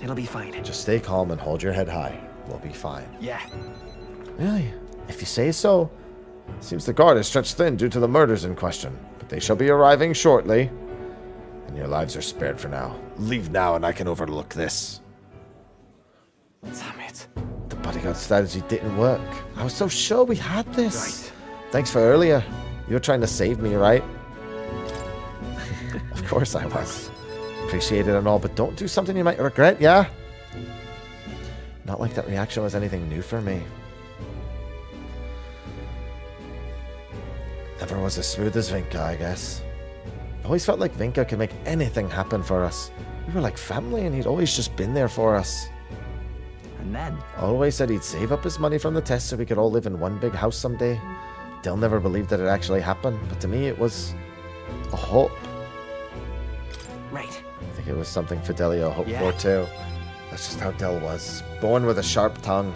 It'll be fine. Just stay calm and hold your head high. We'll be fine. Yeah. Really? If you say so. Seems the guard is stretched thin due to the murders in question, but they shall be arriving shortly. And your lives are spared for now. Leave now and I can overlook this. Damn it. The bodyguard strategy didn't work. I was so sure we had this. Thanks for earlier. You were trying to save me, right? Of course I was. Appreciate it and all, but don't do something you might regret, yeah? Not like that reaction was anything new for me. Never was as smooth as Vinka, I guess. Always felt like Vinka could make anything happen for us. We were like family and he'd always just been there for us. And then? Always said he'd save up his money from the test so we could all live in one big house someday. Del never believed that it actually happened, but to me it was a hope. Right. I think it was something Fidelio hoped for too. That's just how Del was. Born with a sharp tongue.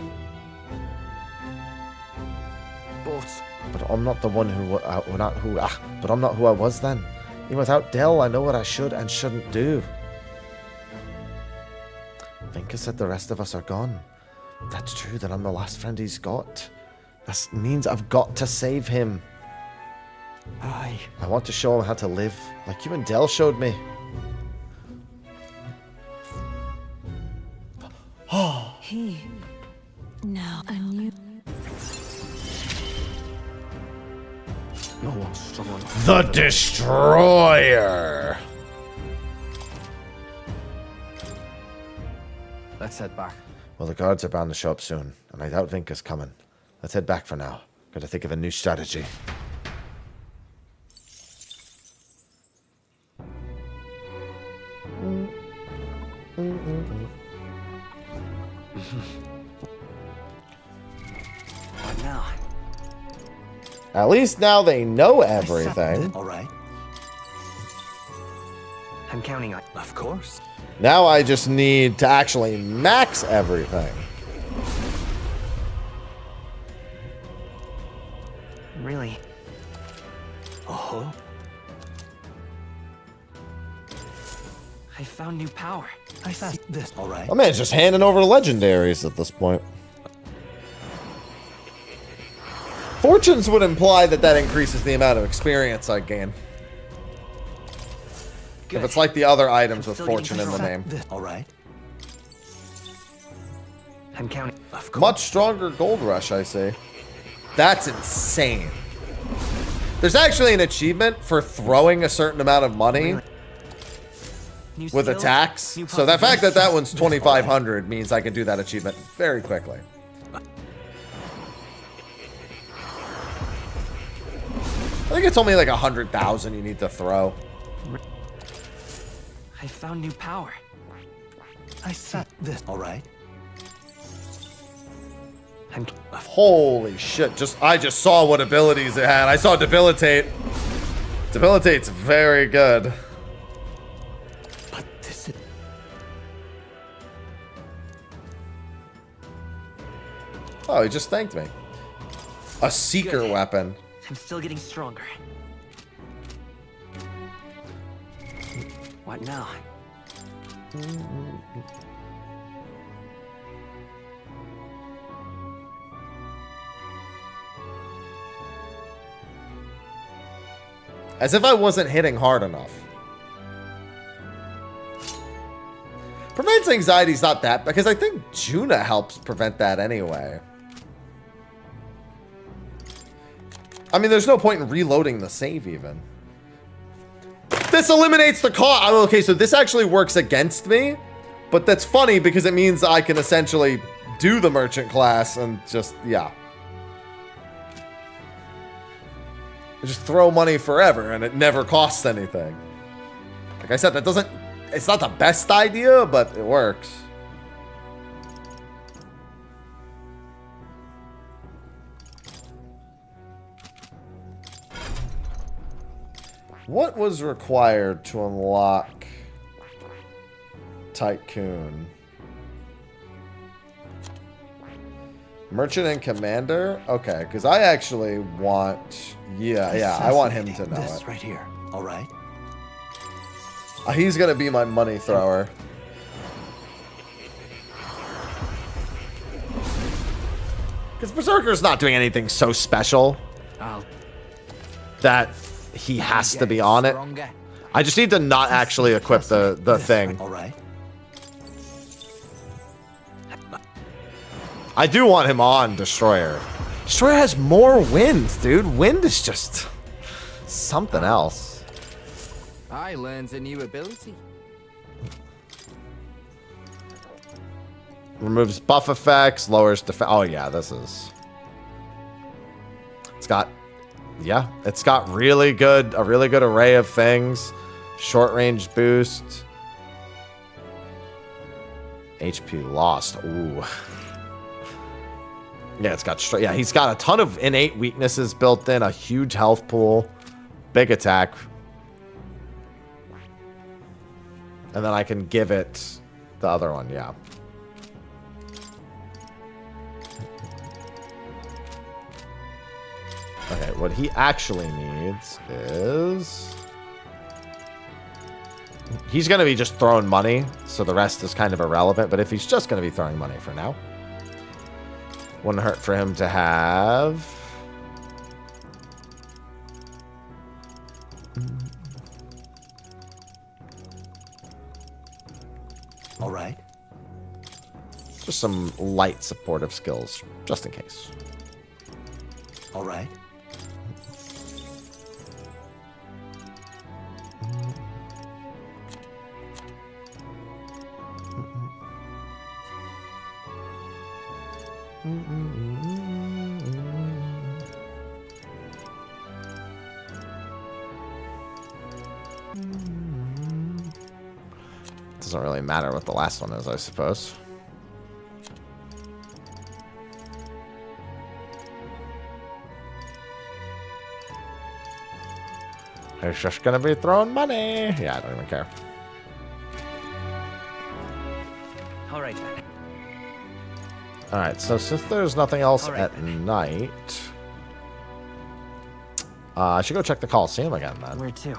But I'm not the one but I'm not who I was then. Even without Del, I know what I should and shouldn't do. Vinka said the rest of us are gone. If that's true, then I'm the last friend he's got. That means I've got to save him. I want to show him how to live, like you and Del showed me. He now a new. No one's strong enough. The Destroyer. Let's head back. Well, the guards are bound to show up soon, and I doubt Vinka's coming. Let's head back for now. Gotta think of a new strategy. What now? At least now they know everything. All right. I'm counting on. Of course. Now I just need to actually max everything. Really? I found new power. I see this. All right. My man's just handing over legendaries at this point. Fortunes would imply that that increases the amount of experience I gain. Good. If it's like the other items with fortune in the name. All right. I'm counting. Much stronger gold rush, I see. That's insane. There's actually an achievement for throwing a certain amount of money with attacks. So the fact that that one's 2,500 means I can do that achievement very quickly. I think it's only like 100,000 you need to throw. I found new power. I set this. All right. Holy shit, I just saw what abilities it had. I saw Debilitate. Debilitate's very good. But this is... Oh, he just thanked me. A Seeker weapon. I'm still getting stronger. What now? As if I wasn't hitting hard enough. Prevents anxiety's not that, because I think Juna helps prevent that anyway. I mean, there's no point in reloading the save even. This eliminates the cost. Okay, so this actually works against me, but that's funny because it means I can essentially do the merchant class and just, yeah. Just throw money forever and it never costs anything. Like I said, that doesn't, it's not the best idea, but it works. What was required to unlock Tycoon? Merchant and Commander? Okay, because I actually want... Yeah, I want him to know this it. Right here. All right. He's going to be my money thrower. Because Berserker's not doing anything so special that he has to be on it. I just need to not actually equip the thing. All right. I do want him on Destroyer. Destroyer has more wind, dude. Wind is just something else. I learned a new ability. Removes buff effects, lowers defense. Oh yeah, this is. It's got a really good array of things. Short range boost. HP lost. Ooh. Yeah, it's got straight. Yeah, he's got a ton of innate weaknesses built in, a huge health pool, big attack. And then I can give it the other one, yeah. Okay, what he actually needs is... He's going to be just throwing money, so the rest is kind of irrelevant. But if he's just going to be throwing money for now, wouldn't hurt for him to have... All right. Just some light supportive skills, just in case. All right. Doesn't really matter what the last one is, I suppose. He's just gonna be throwing money. Yeah, I don't even care. All right, then. All right, so since there's nothing else at night, I should go check the Coliseum again then. Where to?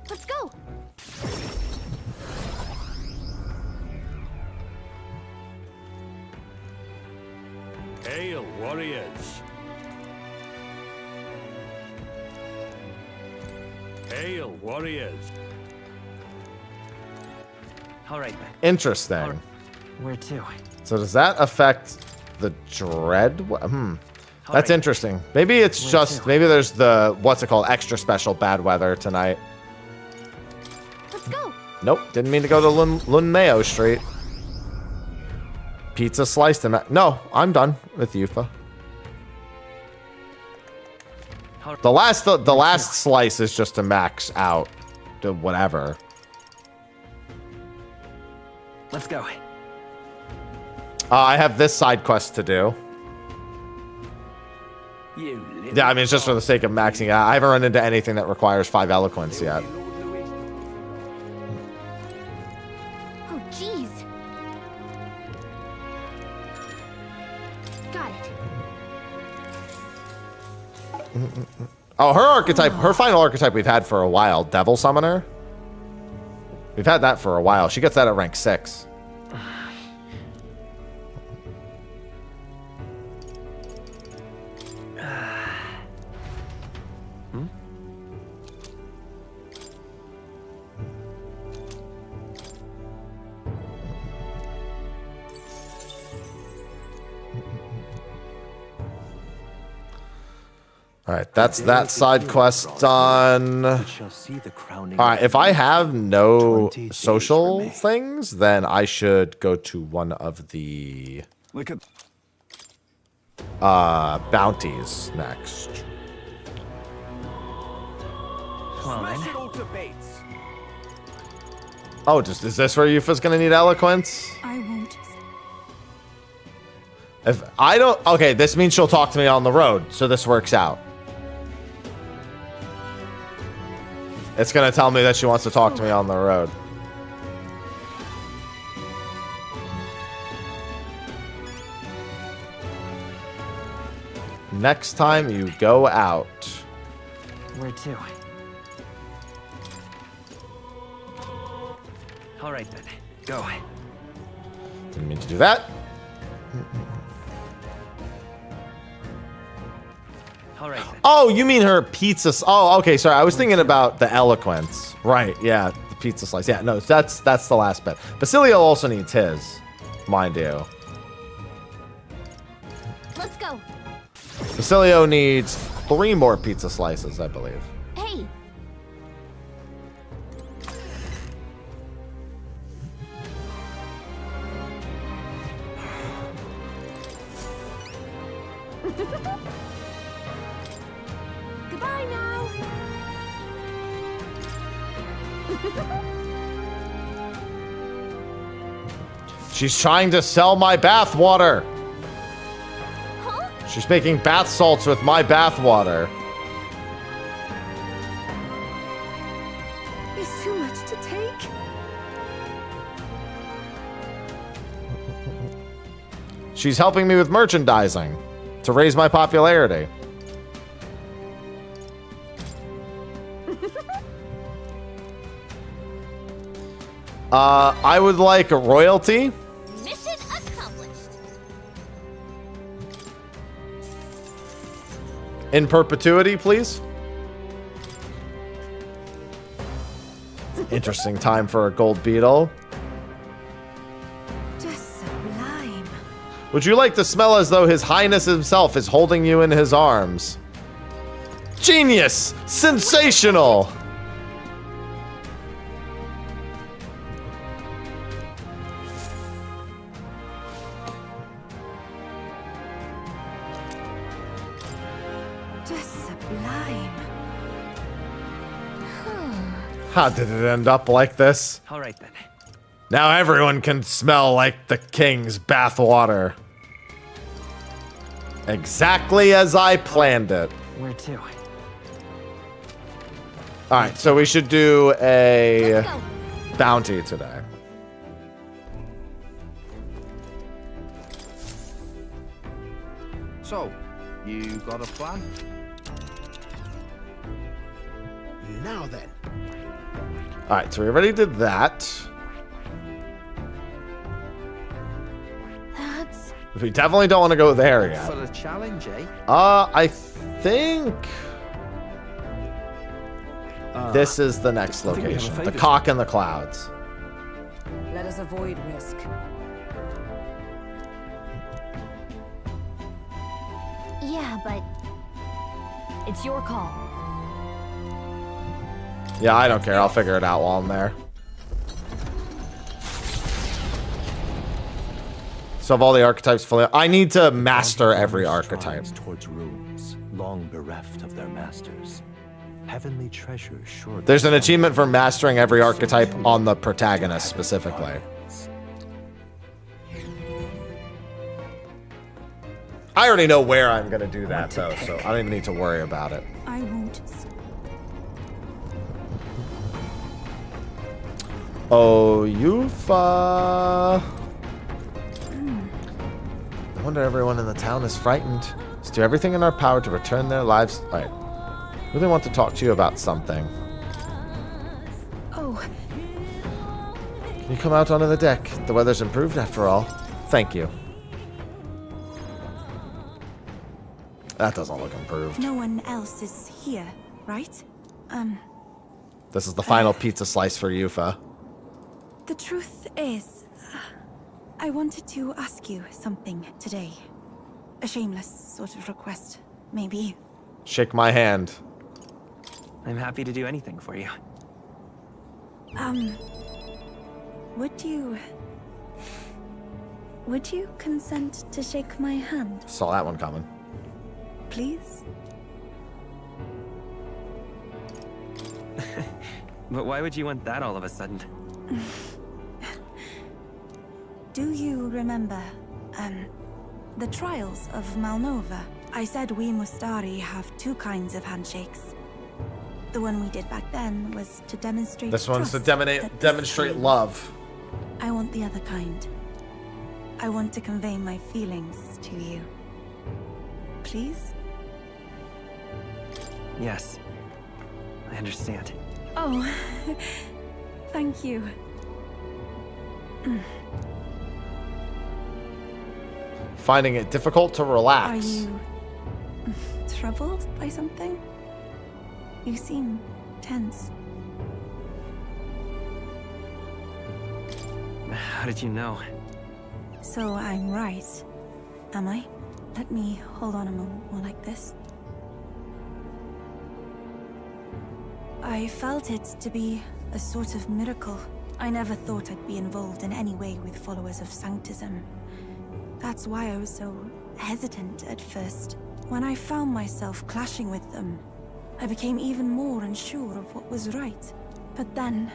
Let's go. Hail, warriors! Hail, warriors! All right, then. Interesting. Where to? So does that affect the dread? That's interesting. Maybe it's just, maybe there's the, what's it called, extra special bad weather tonight. Let's go. Nope, didn't mean to go to Lun Mayo Street. Pizza sliced him. No, I'm done with Yufa. The last slice is just to max out to whatever. Let's go. I have this side quest to do. Yeah, I mean, it's just for the sake of maxing out. I haven't run into anything that requires 5 eloquence yet. Oh, jeez. Got it. Oh, her archetype, her final archetype we've had for a while, Devil Summoner. We've had that for a while. She gets that at rank 6. All right, that's that side quest done. All right, if I have no social things, then I should go to one of the bounties next. Oh, is this where Yufa's gonna need eloquence? I won't. If I don't, okay, this means she'll talk to me on the road, so this works out. It's gonna tell me that she wants to talk to me on the road. Next time you go out. Where to? All right, then. Go. Didn't mean to do that. All right, then. Oh, you mean her pizza? Oh, okay. Sorry, I was thinking about the eloquence. Right? Yeah, the pizza slice. Yeah, no, that's the last bit. Basilio also needs his, mind you. Let's go. Basilio needs 3 more pizza slices, I believe. Hey. Goodbye now. She's trying to sell my bath water. She's making bath salts with my bath water. It's too much to take. She's helping me with merchandising to raise my popularity. I would like a royalty. Mission accomplished. In perpetuity, please. Interesting time for a gold beetle. Just sublime. Would you like to smell as though His Highness himself is holding you in his arms? Genius! Sensational! Just sublime. How did it end up like this? All right then. Now everyone can smell like the king's bathwater. Exactly as I planned it. Where to? Alright, so we should do a bounty today. So, you got a plan? Now then. Alright, so we already did that. That's... We definitely don't want to go there yet. For the challenge, eh? I think this is the next I think we have a location. The favor. cock in the clouds. Let us avoid risk. Yeah, but... It's your call. Yeah, I don't care. I'll figure it out while I'm there. So of all the archetypes fully, I need to master every archetype. Towards ruins, long bereft of their masters. Heavenly treasures sure. There's an achievement for mastering every archetype on the protagonist specifically. I already know where I'm gonna do that though, so I don't even need to worry about it. I won't. Oh, Yufa. No wonder everyone in the town is frightened. Let's do everything in our power to return their lives. All right. I really want to talk to you about something. Oh. Can you come out onto the deck? The weather's improved after all. Thank you. That doesn't look improved. No one else is here, right? This is the final pizza slice for Yufa. The truth is, I wanted to ask you something today. A shameless sort of request, maybe. Shake my hand. I'm happy to do anything for you. Would you consent to shake my hand, Saw that one coming. please? But why would you want that all of a sudden? Do you remember, the trials of Malnova? I said we Mustari have 2 kinds of handshakes. The one we did back then was to demonstrate This one's to trust that demonstrate love. I want the other kind. I want to convey my feelings to you. Please? Yes. I understand. Oh, thank you. Finding it difficult to relax. Are you troubled by something? You seem tense. How did you know? So I'm right, am I? Let me hold on a moment more like this. I felt it to be a sort of miracle. I never thought I'd be involved in any way with followers of Sanctism. That's why I was so hesitant at first. When I found myself clashing with them, I became even more unsure of what was right. But then,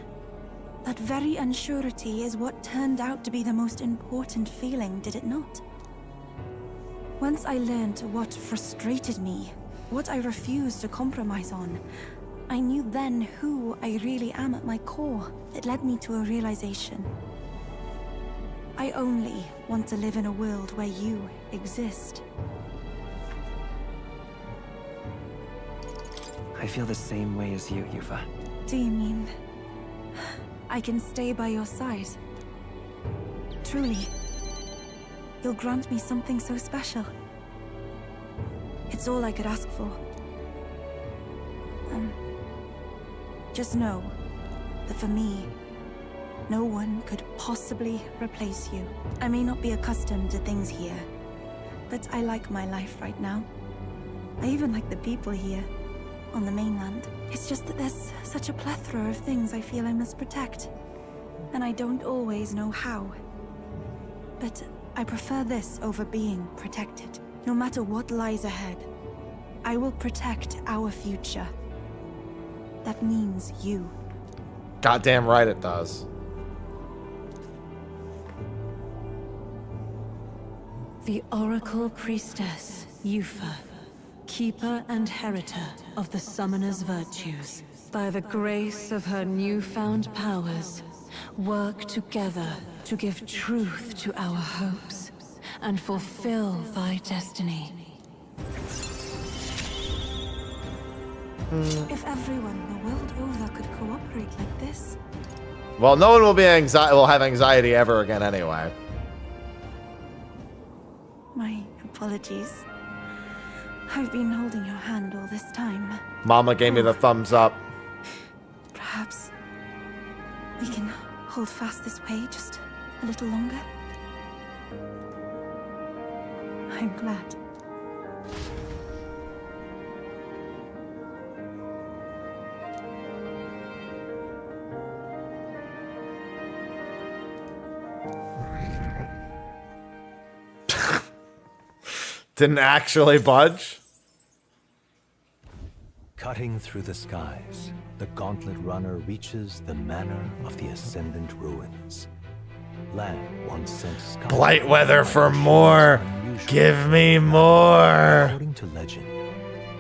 that very unsurety is what turned out to be the most important feeling, did it not? Once I learned what frustrated me, what I refused to compromise on, I knew then who I really am at my core. It led me to a realization. I only want to live in a world where you exist. I feel the same way as you, Yufa. Do you mean I can stay by your side? Truly, you'll grant me something so special. It's all I could ask for. Just know that for me, no one could possibly replace you. I may not be accustomed to things here, but I like my life right now. I even like the people here, on the mainland. It's just that there's such a plethora of things I feel I must protect, and I don't always know how. But I prefer this over being protected. No matter what lies ahead, I will protect our future. That means you. Goddamn right it does. The Oracle Priestess, Yufa, keeper and heriter of the Summoner's virtues. By the grace of her newfound powers, work together to give truth to our hopes and fulfill thy destiny. If everyone the world over could cooperate like this. Well, no one will have anxiety ever again anyway. My apologies. I've been holding your hand all this time. Mama gave me the thumbs up. Perhaps we can hold fast this way just a little longer. I'm glad. Didn't actually budge. Cutting through the skies, the Gauntlet Runner reaches the manor of the Ascendant Ruins. Land once sent sky. Blight weather for more. Give me more. According to legend,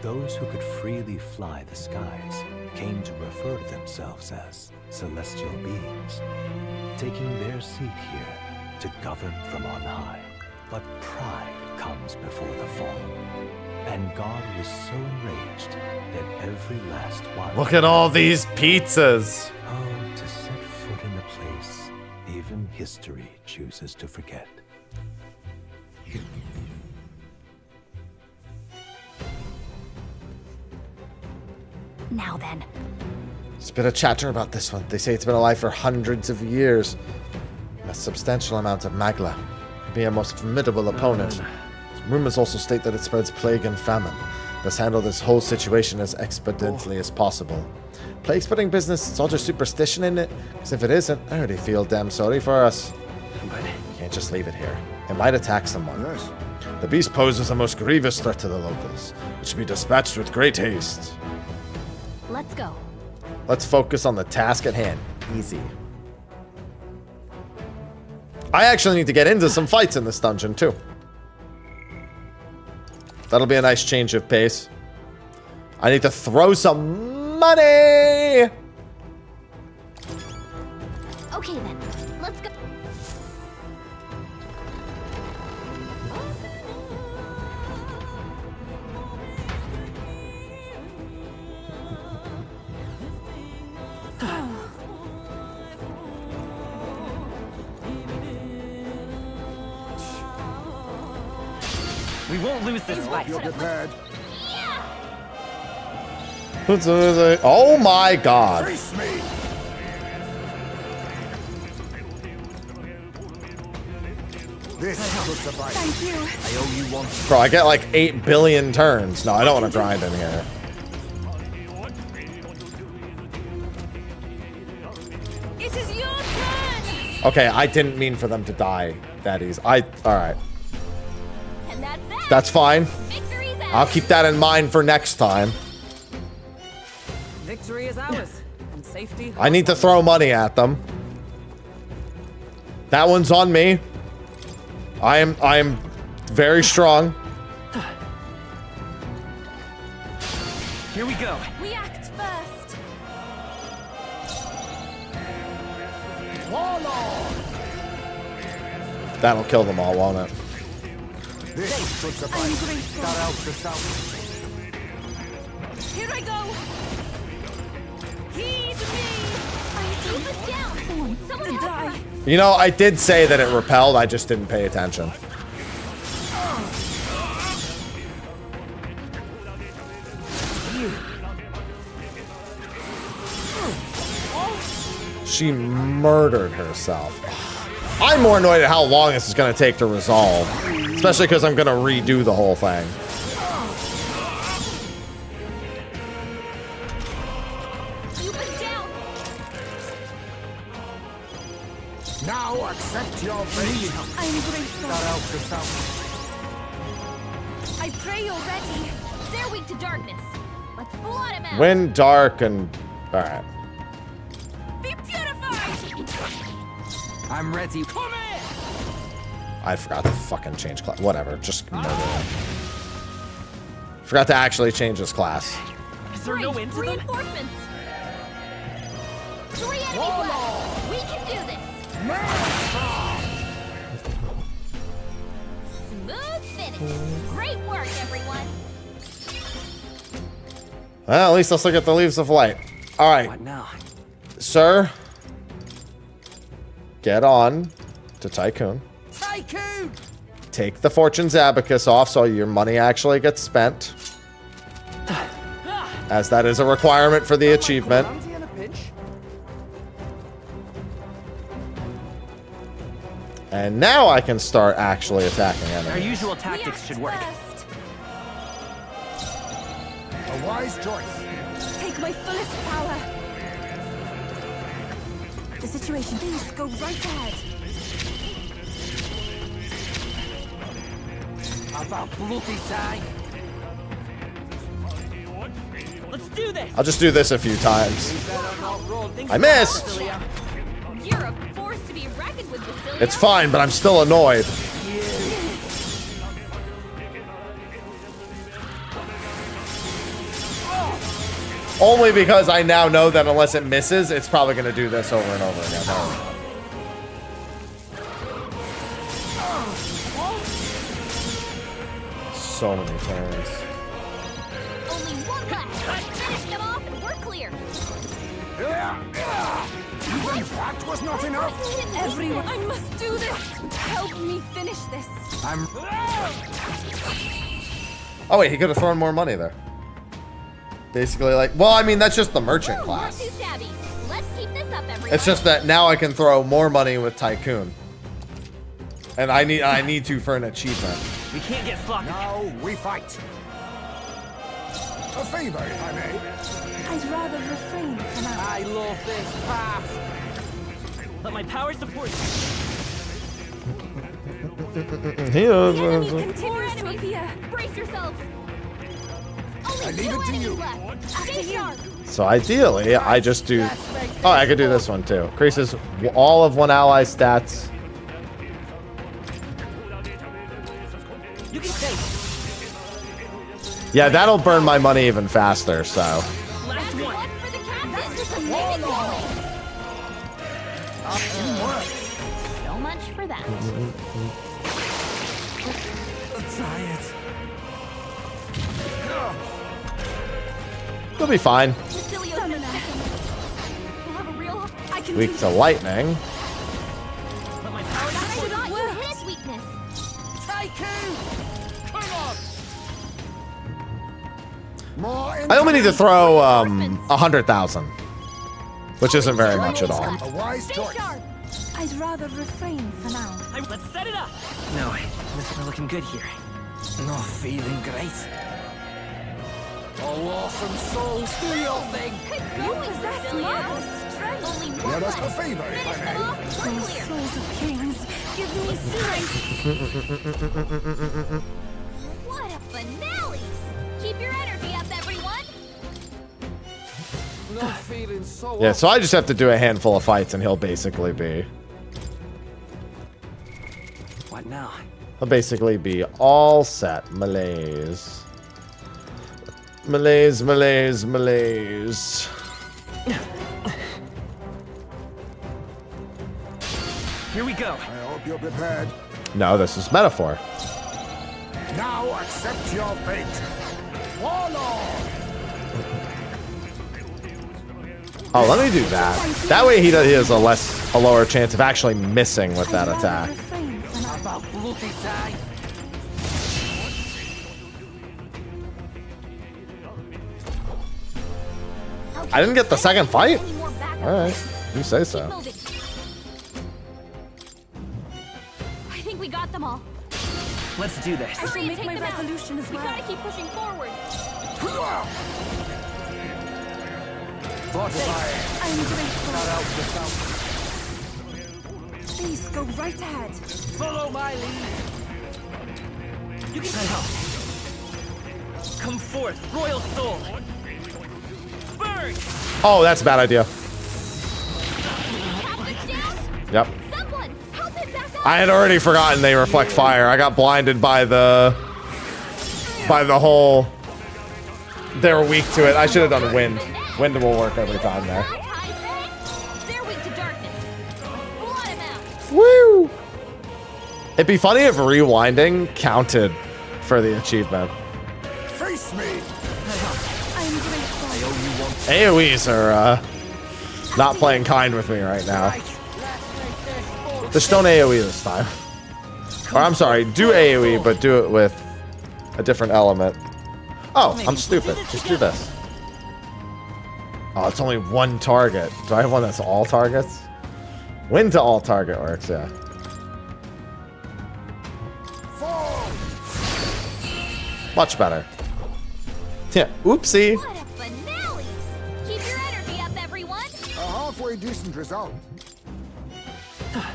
those who could freely fly the skies came to refer to themselves as celestial beings, taking their seat here to govern from on high. But pride comes before the fall, and God was so enraged that every last one... Look at all these pizzas! Oh, to set foot in a place even history chooses to forget. Now then. There's a bit of chatter about this one. They say it's been alive for hundreds of years. A substantial amount of magla. Be a most formidable opponent. Rumors also state that it spreads plague and famine. Let's handle this whole situation as expediently as possible. Plague spreading business, it's all just superstition in it? Because if it isn't, I already feel damn sorry for us. But you can't just leave it here. It might attack someone. Yes. The beast poses a most grievous threat to the locals. It should be dispatched with great haste. Let's go. Let's focus on the task at hand. Easy. I actually need to get into some fights in this dungeon, too. That'll be a nice change of pace. I need to throw some money! Okay then, let's go. We won't lose this fight. You're prepared. Oh my god. Face me. This should suffice. Thank you. I owe you one. Bro, I get like 8 billion turns. No, I don't want to grind in here. It is your turn. Okay, I didn't mean for them to die that easy. Alright. And that's that. That's fine. Victory's I'll keep that in mind for next time. Victory is ours, and safety. I need to throw money at them. That one's on me. I am very strong. Here we go. We act first. Warlord! That'll kill them all, won't it? This should suffice. Start out the south. Here I go. Heed me. Keep us down. Someone To help die. her. You know, I did say that it repelled. I just didn't pay attention. She murdered herself. I'm more annoyed at how long this is going to take to resolve. Especially because I'm going to redo the whole thing. Now accept your fate. I'm grateful. Start out the south. I pray you're ready. They're weak to darkness. Let's blot him out. When dark and... Alright. Be purified. I'm ready. Come in. I forgot to fucking change class. Whatever, just murder him. Forgot to actually change his class. Is there no end to them? Reinforcements. 3 enemies left. We can do this. Smooth finish. Great work, everyone. Well, at least I'll still get the Leaves of Light. Alright. What now? Sir. Get on to Tycoon. Tycoon! Take the Fortune's Abacus off so your money actually gets spent. As that is a requirement for the achievement. And now I can start actually attacking enemies. Our usual tactics should work. A wise choice. Take my fullest power. The situation. Please go right ahead. About bloody time. Let's do this. I'll just do this a few times. I missed! You're a force to be reckoned with, Basilia. It's fine, but I'm still annoyed. Only because I now know that unless it misses, it's probably going to do this over and over again. So many turns. Only one left. Finish them off and we're clear. Even that was not enough. Everyone, I must do this. Help me finish this. Oh wait, he could have thrown more money there. Basically, like, well, I mean, that's just the merchant class. Too shabby. Let's keep this up, everyone. It's just that now I can throw more money with Tycoon. And I need to for an achievement. We can't get sloppy. Now we fight. A favor, if I may. I'd rather refrain for now. I love this path. Let my power support. Enemy continues to appear. Brace yourselves. I Only leave 2 it to enemies you. left. Stay sharp. So ideally, I just do... Oh, I could do this one too. Increases all of one ally's stats. You can stay. Yeah, that'll burn my money even faster, so... Last one. For the captain. This is amazing. So much for that. I'm tired. You'll be fine. Weak to lightning. Let my power support. Not your his weakness. Tycoon! Come on! I only need to throw 100,000, which isn't very much at all. A wise choice. I'd rather refrain for now. Let's set it up! No, this is looking good here. Not feeling great. Oh, awesome souls, do your thing! You possess marvelous strength. Only one Let us life. the favor, if I Finish them may. off. We're Those clear. souls of kings give me strength. What a finale! Keep your energy up, everyone! Not feeling so Yeah, so I just have to do a handful of fights and he'll basically be... What now? He'll basically be all set. Malaise. Malaise, malaise, malaise. Here we go. I hope you're prepared. No, this is metaphor. Now accept your fate. Warlord! Oh, let me do that. That way he has a lower chance of actually missing with that attack. About bloody time. I didn't get the second fight? Alright, you say so. Moving. I think we got them all. Let's do this. I shall make my Take them out. resolution as We well. gotta keep pushing forward. I'm grateful. Cut out the sound. Please go right ahead. Follow my lead. You can help. Come forth, royal soul. Burn! Oh, that's a bad idea. Captain's down. Yep. Someone, help him back up. I had already forgotten they reflect fire. I got blinded by the whole... They're weak to it. I should have done wind. Wind will work every time there. They're weak to darkness. Blot him out. Woo! It'd be funny if rewinding counted for the achievement. Face me! I'm grateful. AoEs are not playing kind with me right now. Just don't AoE this time. Or I'm sorry, do AoE, but do it with a different element. Oh, I'm stupid. Just do this. Oh, it's only one target. Do I have one that's all targets? Win to all target works, yeah. Much better. Yeah, oopsie. What a finale! Keep your energy up, everyone. A halfway decent result.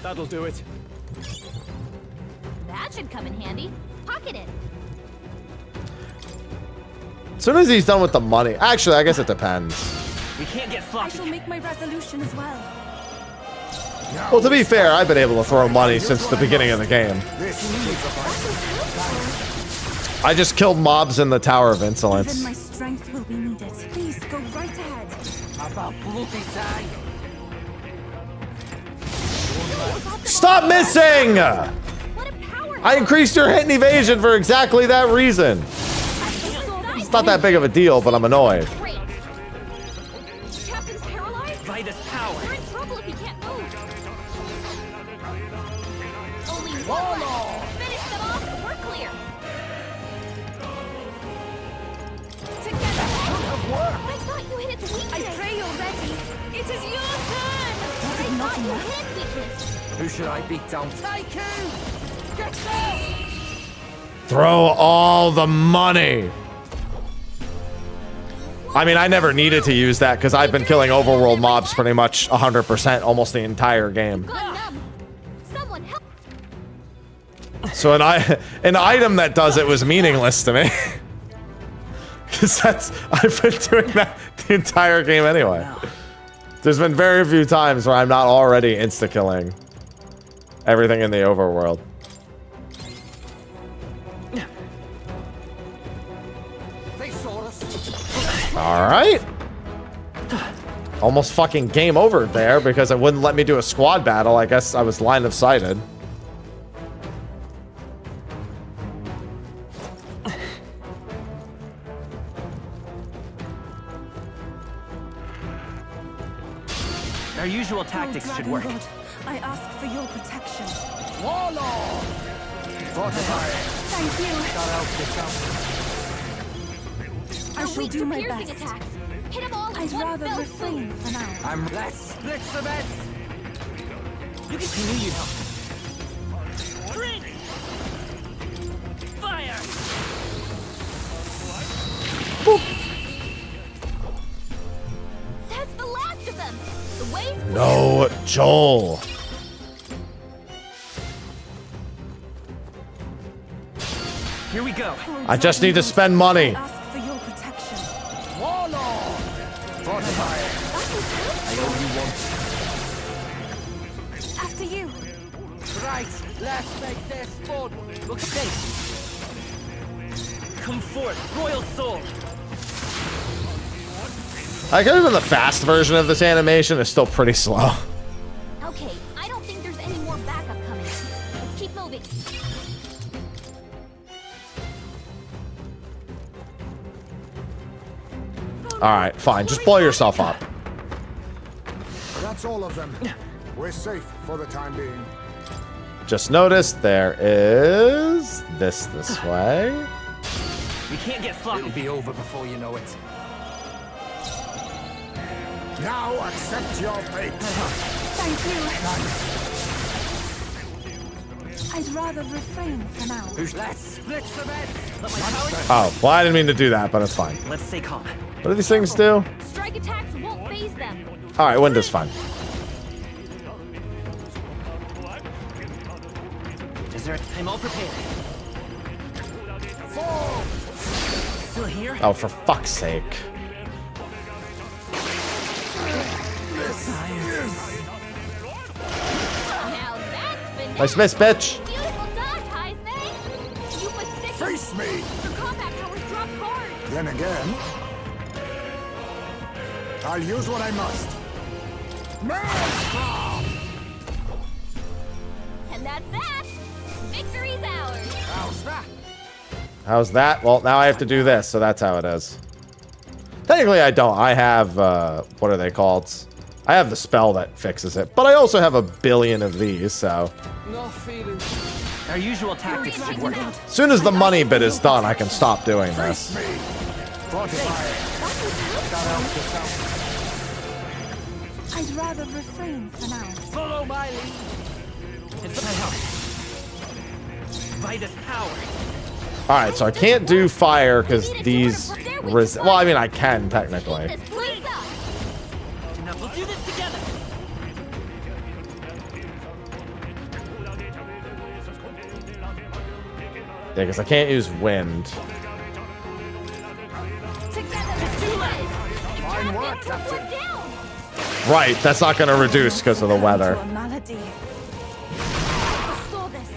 That'll do it. That should come in handy. Pocket it. As soon as he's done with the money. Actually, I guess it depends. We can't get I sloppy. shall make my resolution as well. Well, to be fair, I've been able to throw money since the beginning of the game. I just killed mobs in the Tower of Insolence. Even my strength will be needed. Please go right ahead. About bloody time. Stop missing! I increased your hit and evasion for exactly that reason. It's not that big of a deal, but I'm annoyed. Great. Captain's paralyzed? Vitus power. We're in trouble if he can't move. Only one left. Finish them off and we're clear. Together. I thought you hit its weakness. I pray you're ready. It is your turn. I thought you hit weakness. Who should I beat down? Tycoon! Get out! Throw all the money. I mean, I never needed to use that because I've been killing overworld mobs pretty much 100% almost the entire game. Someone help. So an item that does it was meaningless to me. Because I've been doing that the entire game anyway. There's been very few times where I'm not already insta-killing everything in the overworld. They saw us. Alright. Almost fucking game over there because it wouldn't let me do a squad battle. I guess I was line of sighted. Our usual tactics should work. God, I ask for your protection. Warlord! Fortify. Thank you. Cut out the sound. I shall do my piercing best. attacks. Hit them all in I'd one rather fell refrain swoop. for now. Let's split the bed. You continue, you know. Rinse! Fire! That's the last of them. The way's clear. No, Joel. Here we go. I just need to spend money. Ask for your protection. Warlord! Fortify it. I owe you one. After you. Right, let's make this fun. Look safe. Come forth, royal soul. I guess even the fast version of this animation is still pretty slow. Okay, I don't think there's any more backup coming. Let's keep moving. Alright, fine. Just blow yourself up. That's all of them. We're safe for the time being. Just notice there is this way. We can't get sloppy. It'll be over before you know it. Now accept your fate. Thank you. I'd rather refrain for now. Let's split the bed. Let my power. Oh, well, I didn't mean to do that, but it's fine. Let's stay calm. What do these things do? Strike attacks won't phase them. Alright, window's fine. Is there? I'm all prepared. Still here? Oh, for fuck's sake. Now that's been Nice miss, bitch. beautiful dodge, Heisman. You put six. Face me! The combat powers drop hard. Then again, I'll use what I must. And that's that. Victory's ours. How's that? How's that? Well, now I have to do this, so that's how it is. Technically, I don't. I have, what are they called? I have the spell that fixes it, but I also have a billion of these, so. No feeling. Our usual tactics should work. As soon as the money bit is done, I can stop doing this. I'd rather refrain for now. Follow my lead. It's my help. Vitus power. Alright, so I can't do fire because these well, I mean, I can technically. Now we'll do this together. Yeah, because I can't use wind. Fine work, Captain. Right, that's not going to reduce because of the weather. A malady. Saw this.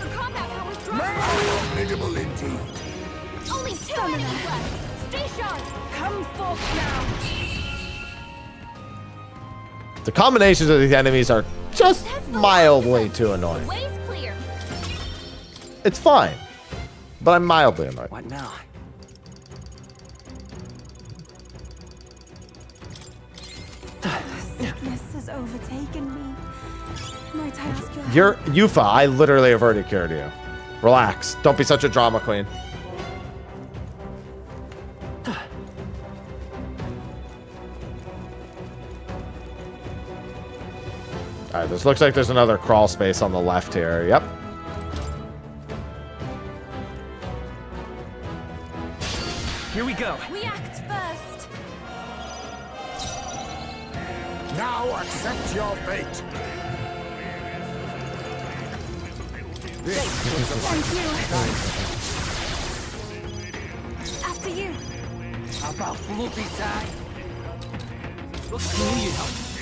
The combat powers drop hard. Formidable indeed. Only 2 enemies left. Stay sharp. Come forth now. The combinations of these enemies are just mildly too annoying. Way's clear. It's fine, but I'm mildly annoyed. What now? Sickness has overtaken me. Might I ask your You're Yufa. I literally have already cured you. Relax. Don't be such a drama queen. Alright, this looks like there's another crawl space on the left here. Yep. Here we go. We act first. Now accept your fate. Thank you. After you. How about floopy side? Look through you.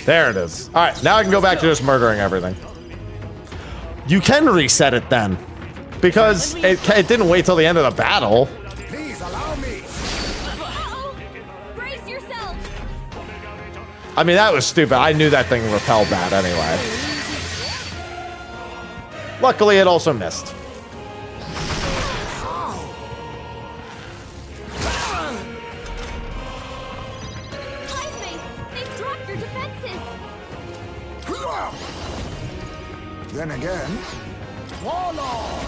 There it is. Alright, now I can go back to just murdering everything. You can reset it then. Because it didn't wait till the end of the battle. Please allow me. Uh-oh. Brace yourself. I mean, that was stupid. I knew that thing repelled that anyway. Luckily, it also missed. They've dropped your defenses. Then again, Warlord.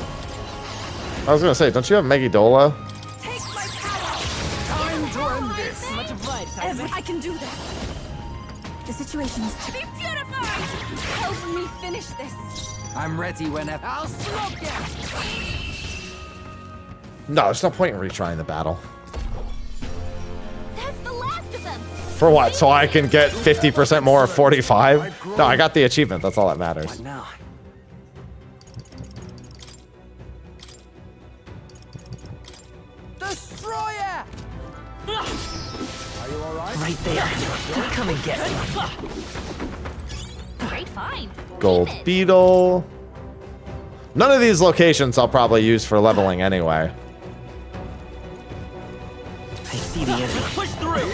I was gonna say, don't you have Megidolo? Take my power. Time to end this. Much I can do this. The situation is too... Be purified! Help me finish this. I'm ready whenever. I'll smoke you! No, there's no point in retrying the battle. That's the last of them. For what? So I can get 50% more of 45? No, I got the achievement. That's all that matters. What now? Destroyer! Are you alright? Right there. Don't come and get me. Great find. Gold beetle. None of these locations I'll probably use for leveling anyway. I see the enemy. Push through.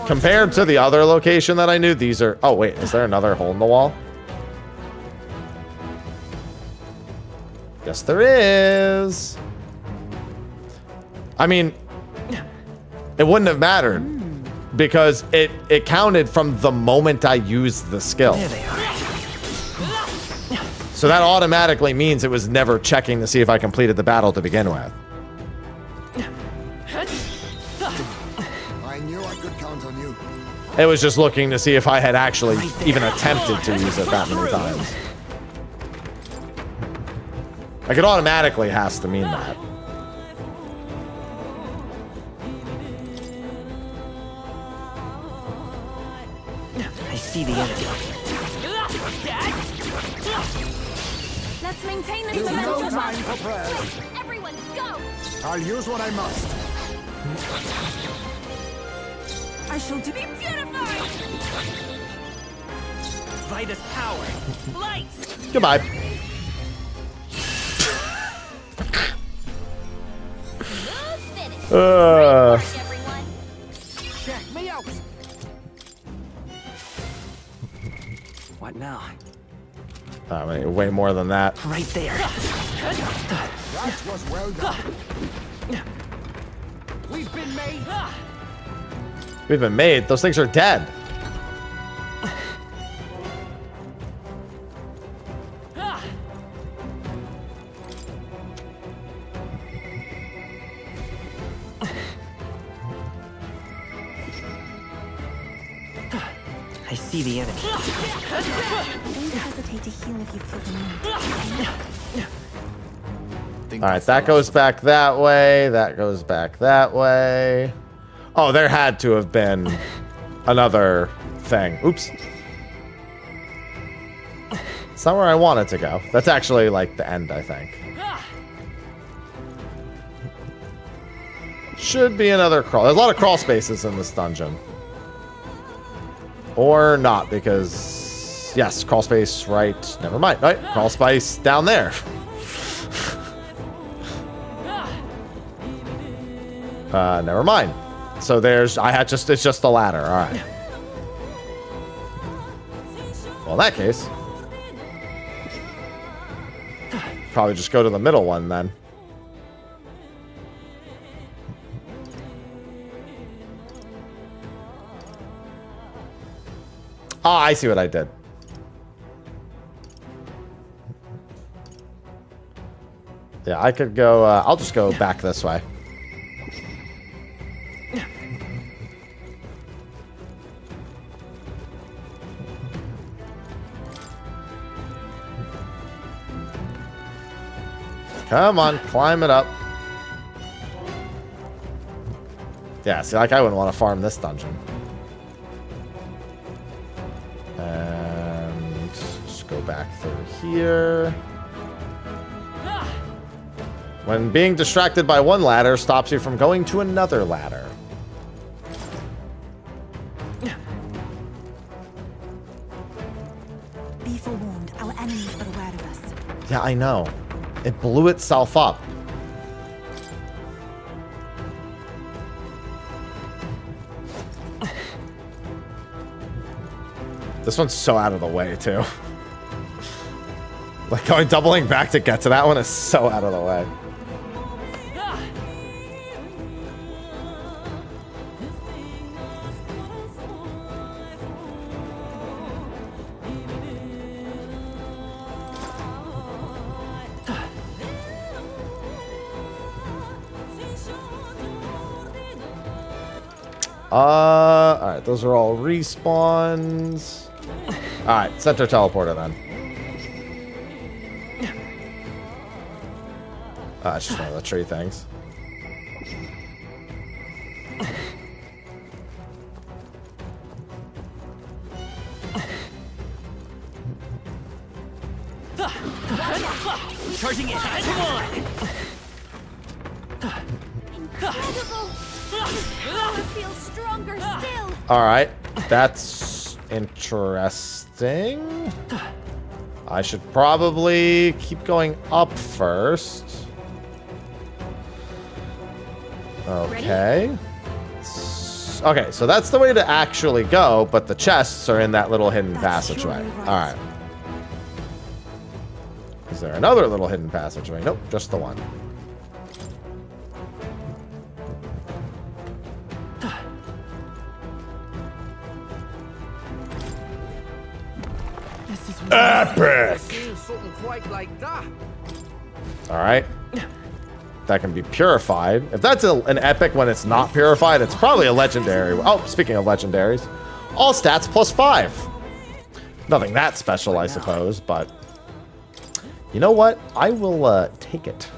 Compared to the other location that I knew, these are... Oh, wait. Is there another hole in the wall? Yes, there is. I mean, it wouldn't have mattered because it counted from the moment I used the skill. There they are. So that automatically means it was never checking to see if I completed the battle to begin with. I knew I could count on you. It was just looking to see if I had actually even attempted to use it that many times. Like, it automatically has to mean that. I see the enemy. Let's maintain this There's no momentum. time for prayers. Everyone, go! I'll use what I must. I shall be purified. Vitus power. Lights. Goodbye. Check me out. What now? I mean, way more than that. Right there. That was well done. We've been made. We've been made. Those things are dead. I see the enemy. Don't hesitate to heal if you feel the need. All right, that goes back that way. That goes back that way. Oh, there had to have been another thing. Oops. It's not where I wanted to go. That's actually like the end, I think. Should be another crawl. There's a lot of crawl spaces in this dungeon. Or not, because... Yes, crawl space right... Never mind. Right, crawl space down there. Never mind. So there's... It's just the ladder. Alright. Well, in that case... Probably just go to the middle one, then. Oh, I see what I did. Yeah, I could go... I'll just go back this way. Come on, climb it up. Yeah, see, like I wouldn't want to farm this dungeon. And just go back through here. When being distracted by one ladder stops you from going to another ladder. Be forewarned, our enemies are aware of us. Yeah, I know. It blew itself up. This one's so out of the way, too. Like, doubling back to get to that one is so out of the way. Alright, those are all respawns. Alright, center teleporter then. It's just one of the tree things. Charging in. Come on. Incredible! His power feels stronger still. Alright, that's interesting. I should probably keep going up first. Okay. Okay, so that's the way to actually go, but the chests are in that little hidden passageway. Alright. Is there another little hidden passageway? Nope, just the one. Epic! Something quite like that. Alright. That can be purified. If that's an epic when it's not purified, it's probably a legendary. Oh, speaking of legendaries. All stats +5. Nothing that special, I suppose, but... You know what? I will take it.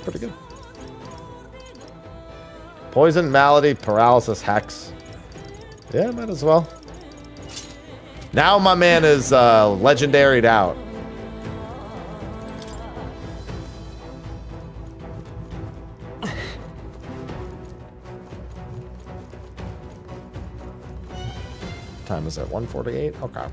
Pretty good. Poison, malady, paralysis, hex. Yeah, might as well. Now my man is legendaried out. Time is at 1:48. Okay.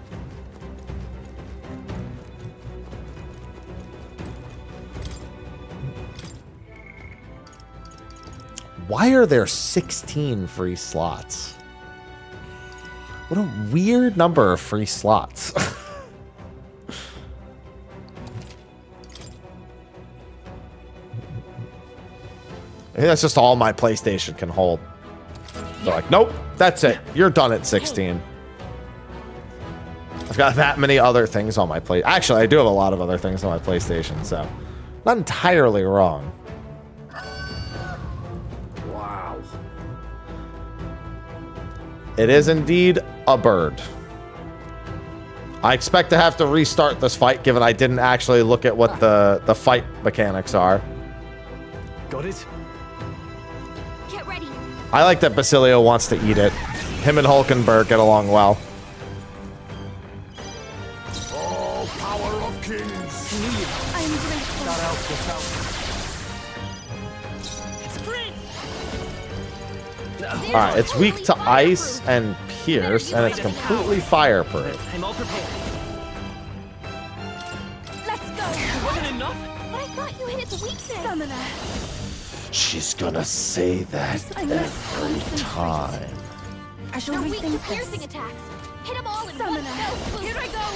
Why are there 16 free slots? What a weird number of free slots. I think that's just all my PlayStation can hold. They're like, nope, that's it. You're done at 16. I've got that many other things on my plate. Actually, I do have a lot of other things on my PlayStation, so not entirely wrong. Wow. It is indeed a bird. I expect to have to restart this fight, given I didn't actually look at what the fight mechanics are. Got it? Get ready. I like that Basilio wants to eat it. Him and Hulkenberg get along well. Oh, power of kings. I am grateful. Got out without. Alright, it's weak to ice and pierce, and it's completely fireproof. I'm all prepared. Let's go. Wasn't enough? But I thought you hit its weakness. Summoner. She's gonna say that every time. I shall rethink this. Piercing attacks. Hit them all in one fell swoop. Here I go.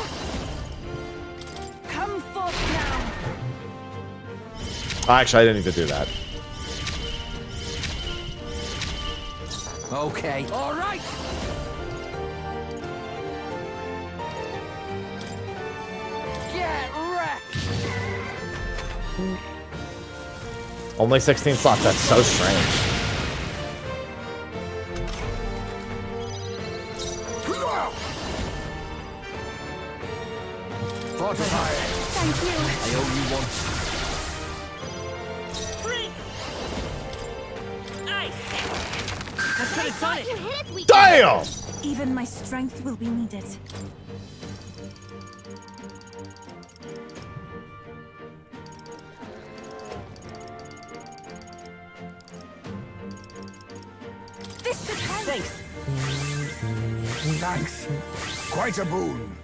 Come forth now. Actually, I didn't need to do that. Okay. All right. Get wrecked. Only 16 slots, that's so strange. Fortify. Thank you. I owe you one. That could have done it. You hit its weakness. Damn! Even my strength will be needed. This should help. Thanks. Thanks. Quite a boon.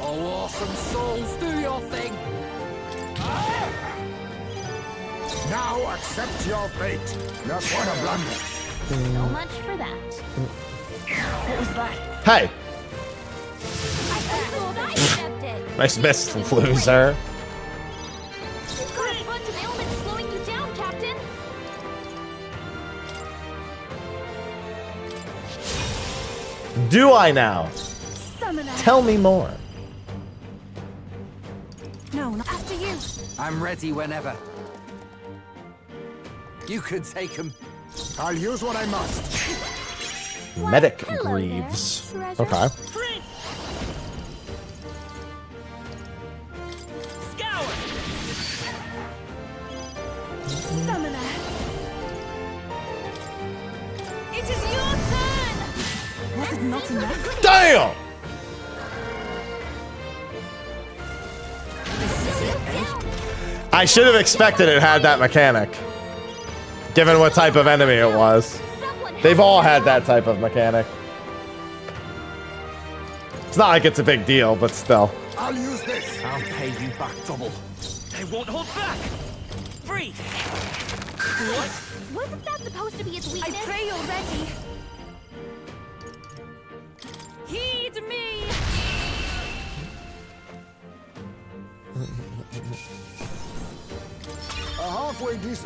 Oh, awesome souls, do your thing. Now accept your fate. That's what a blunder. So much for that. What was that? Hey, I stepped it. nice miss, loser. You've got a bunch of ailments slowing you down, Captain. Do I now? Summoner. Tell me more. No, not after you. I'm ready whenever. You can take him. I'll use what I must. Medic Greaves. Okay. Scour! Summoner. It is your turn! Was it not enough? Damn! I should have expected it had that mechanic. Given what type of enemy it was. They've all had that type of mechanic. It's not like it's a big deal, but still. I'll use this. I'll pay you back double. I won't hold back! Free! What? Wasn't that supposed to be its weakness? I pray you're ready. Heed me!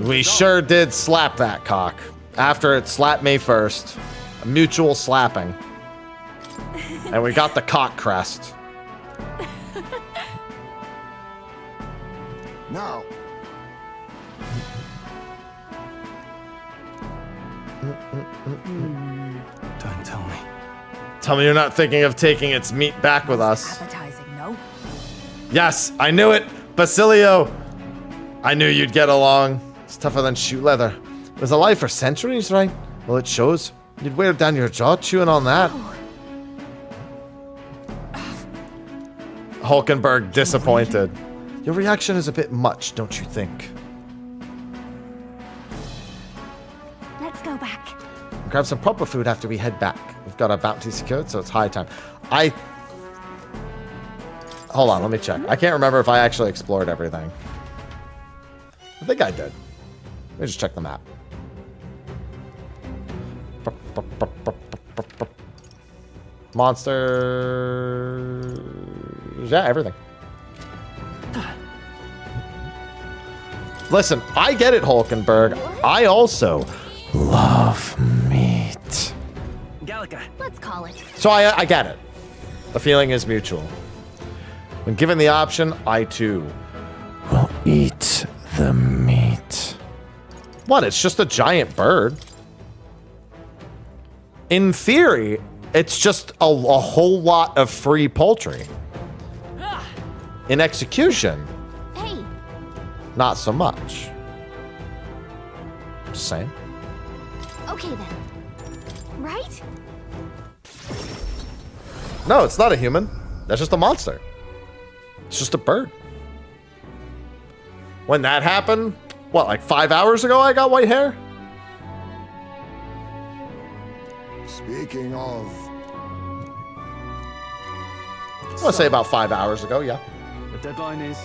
We sure did slap that cock. After it slapped me first. A mutual slapping. And we got the cock crest. Now. Don't tell me. Tell me you're not thinking of taking its meat back with us. Appetizing, no? Yes, I knew it. Basilio. I knew you'd get along. It's tougher than shoe leather. It was alive for centuries, right? Well, it shows. You'd wear down your jaw chewing on that. Hulkenberg disappointed. Your reaction is a bit much, don't you think? Let's go back. Grab some proper food after we head back. We've got our bounty secured, so it's high time. Hold on, let me check. I can't remember if I actually explored everything. I think I did. Let me just check the map. Monsters. Yeah, everything. Listen, I get it, Hulkenberg. I also love meat. Gallica. Let's call it. So I get it. The feeling is mutual. When given the option, I too will eat the meat. What? It's just a giant bird. In theory, it's just a whole lot of free poultry. In execution, Hey. not so much. Just saying. Okay then. Right? No, it's not a human. That's just a monster. It's just a bird. When that happened, what, like 5 hours ago I got white hair? Speaking of... I want to say about 5 hours ago, yeah. The deadline is...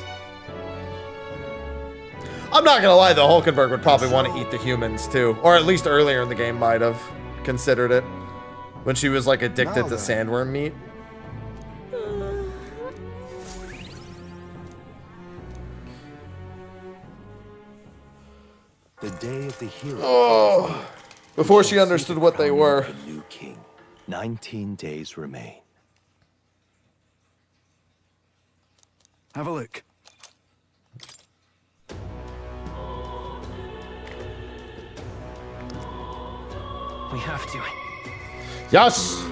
I'm not gonna lie though, Hulkenberg would probably want to eat the humans too. Or at least earlier in the game might have considered it. When she was like addicted to sandworm meat. The day of the hero. Oh, before she understood what they were. The new king. 19 days remain. Have a look. We have to. Yes!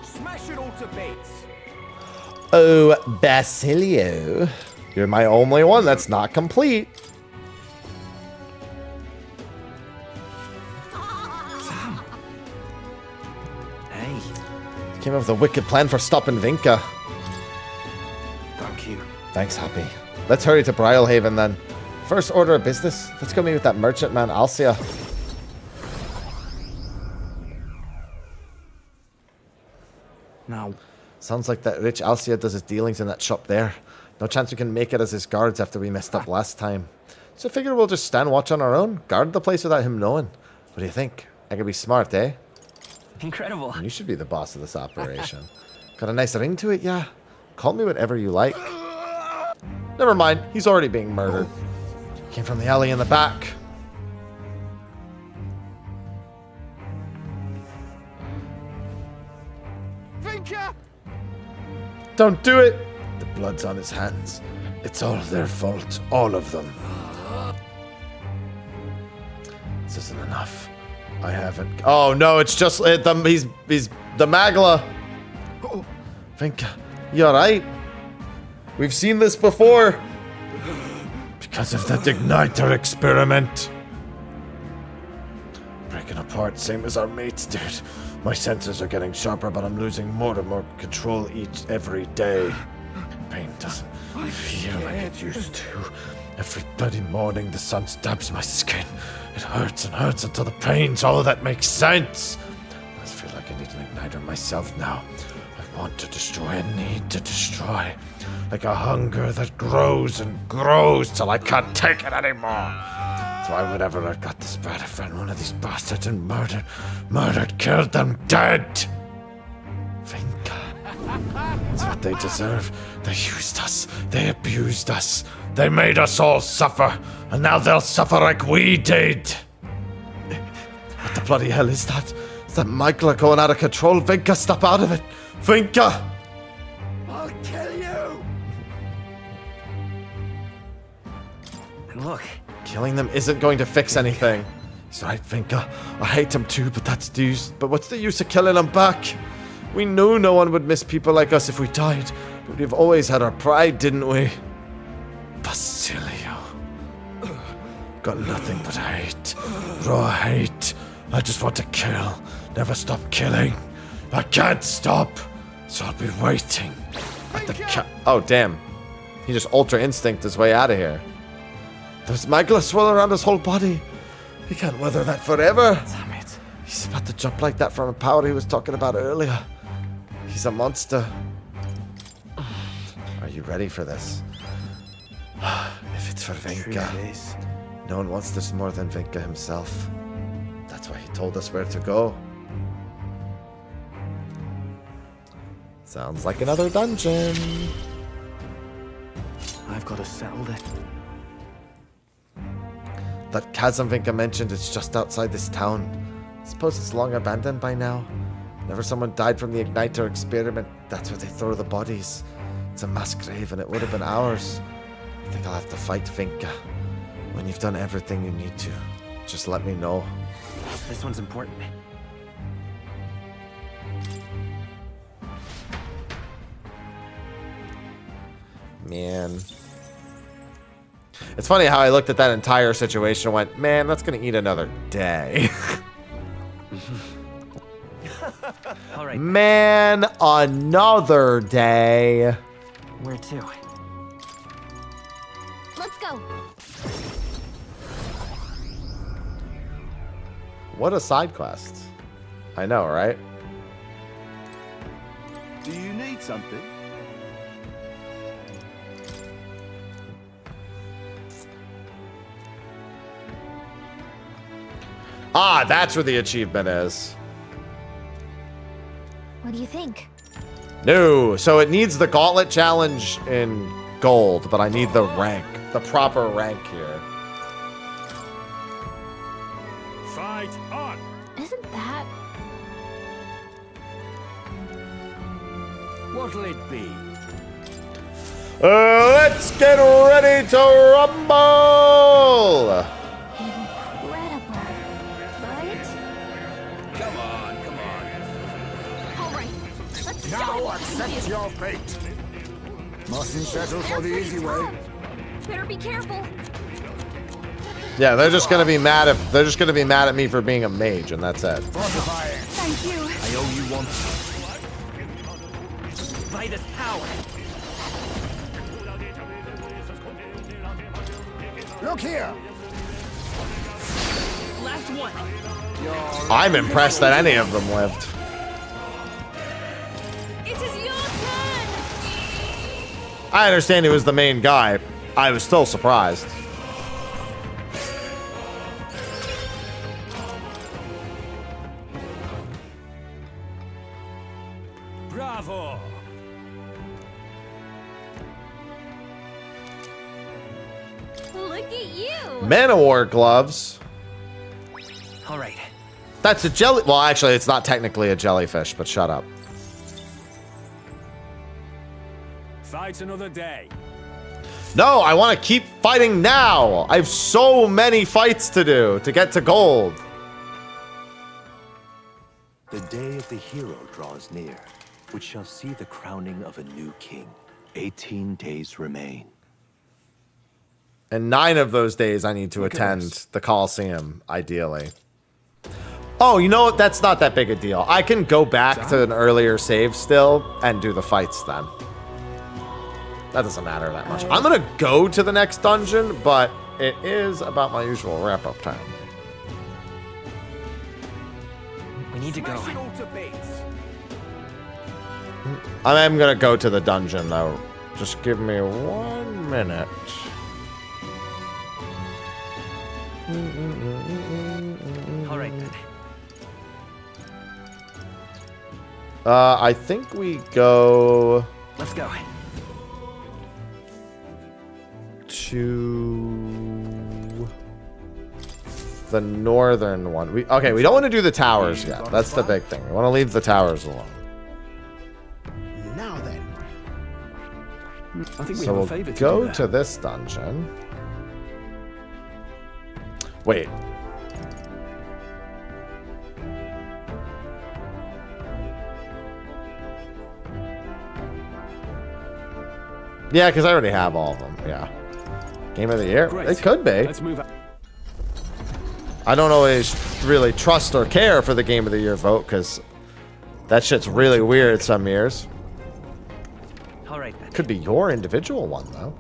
Smash it all to bits. Oh, Basilio. You're my only one that's not complete. Hey. Came up with a wicked plan for stopping Vinka. Thank you. Thanks, Happy. Let's hurry to Brial Haven then. First order of business. Let's go meet with that merchant man, Alcia. Now. Sounds like that rich Alcia does his dealings in that shop there. No chance we can make it as his guards after we messed up last time. So I figure we'll just stand watch on our own, guard the place without him knowing. What do you think? I could be smart, eh? Incredible. You should be the boss of this operation. Got a nice ring to it, yeah? Call me whatever you like. Never mind, he's already being murdered. Came from the alley in the back. Vinka! Don't do it! Blood's on his hands. It's all their fault. All of them. This isn't enough. I haven't... Oh, no, it's just... he's the Magla. Vinka, you alright? We've seen this before. Because of that igniter experiment. Breaking apart, same as our mates did. My senses are getting sharper, but I'm losing more and more control every day. Pain doesn't feel like it used to. Every bloody morning the sun stabs my skin. It hurts and hurts until the pain's all that makes sense. I feel like I need an igniter myself now. I want to destroy, I need to destroy. Like a hunger that grows and grows till I can't take it anymore. So why would ever I got this bad friend one of these bastards and murdered, killed them dead. That's what they deserve. They used us. They abused us. They made us all suffer. And now they'll suffer like we did. What the bloody hell is that? Is that Michael going out of control? Vinka, step out of it. Vinka! I'll kill you! And look. Killing them isn't going to fix anything. He's right, Vinka. I hate him too, but that's the use. But what's the use of killing him back? We knew no one would miss people like us if we died, but we've always had our pride, didn't we? Basilio. Got nothing but hate. Raw hate. I just want to kill. Never stop killing. I can't stop. So I'll be waiting at the Oh, damn. He just Ultra Instinct his way out of here. There's magla swirling around his whole body. He can't weather that forever. Damn it. He's about to jump like that from a power he was talking about earlier. He's a monster. Are you ready for this? If it's for Vinka. No one wants this more than Vinka himself. That's why he told us where to go. Sounds like another dungeon. I've got to settle it. That chasm Vinka mentioned is just outside this town. I suppose it's long abandoned by now. Whenever someone died from the igniter experiment, that's where they throw the bodies. It's a mass grave and it would have been ours. I think I'll have to fight Vinka. When you've done everything you need to, just let me know. This one's important. Man. It's funny how I looked at that entire situation and went, man, that's going to eat another day. All right. Man, another day. Where to? Let's go. What a side quest. I know, right? Do you need something? Ah, that's where the achievement is. What do you think? No, so it needs the gauntlet challenge in gold, but I need the rank, the proper rank here. Fight on! Isn't that... What'll it be? Let's get ready to rumble! incredible, right? Come on, come on. All right, let's Now accept your fate. Mustn't settle for the easy way. Better be careful. Yeah, they're just gonna be mad at me for being a mage, and that's it. Thank you. I owe you one. By this power. Look here. Last one. I'm impressed that any of them lived. It is your turn. I understand he was the main guy. I was still surprised. Bravo! Look at you. Man-o-war gloves. All right. That's a jelly. Well, actually, it's not technically a jellyfish, but shut up. Fight another day. No, I want to keep fighting now. I have so many fights to do to get to gold. The day of the hero draws near, which shall see the crowning of a new king. 18 days remain. And 9 of those days I need to attend the Colosseum, ideally. Oh, you know what? That's not that big a deal. I can go back to an earlier save still and do the fights then. That doesn't matter that much. I'm going to go to the next dungeon, but it is about my usual wrap-up time. We need to go. I am going to go to the dungeon, though. Just give me 1 minute. All right, then. I think we go... Let's go. To the northern one. We don't want to do the towers yet. That's the big thing. We want to leave the towers alone. Now then. I think we So have a we'll favor to go do to this dungeon. Wait. Yeah, because I already have all of them. Yeah. Game of the year? Great. It could be. Let's move on. I don't always really trust or care for the Game of the Year vote, because that shit's really weird some years. All right, then. Could be your individual one, though.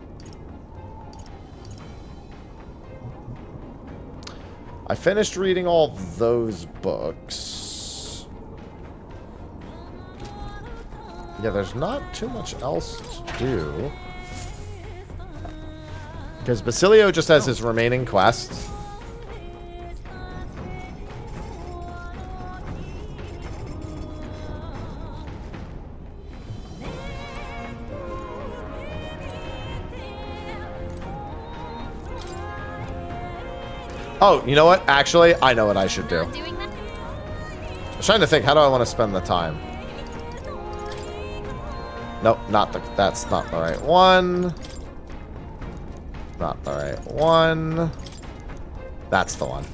I finished reading all those books. Yeah, there's not too much else to do. Because Basilio just has his remaining quests. Oh, you know what? Actually, I know what I should do. I was trying to think, how do I want to spend the time? Nope, that's not the right one. Not the right one. That's the one.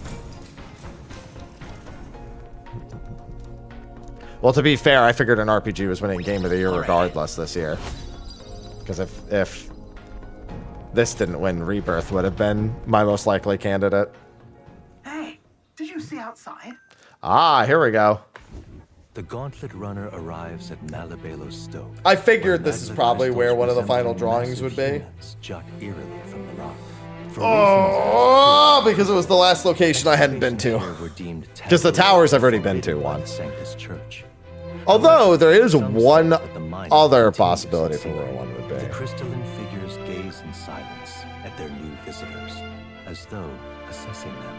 Well, to be fair, I figured an RPG was winning Game of the Year regardless this year. Because if this didn't win, Rebirth would have been my most likely candidate. Hey, did you see outside? Ah, here we go. The Gauntlet Runner arrives at Malabelo's Stoke. I figured this is probably where one of the final drawings would be. Jut eerily from the rock. Oh, because it was the last location I hadn't been to. Because the towers I've already been to once. Although there is one other possibility for where one would The be. crystalline figures gaze in silence at their new visitors, as though assessing them.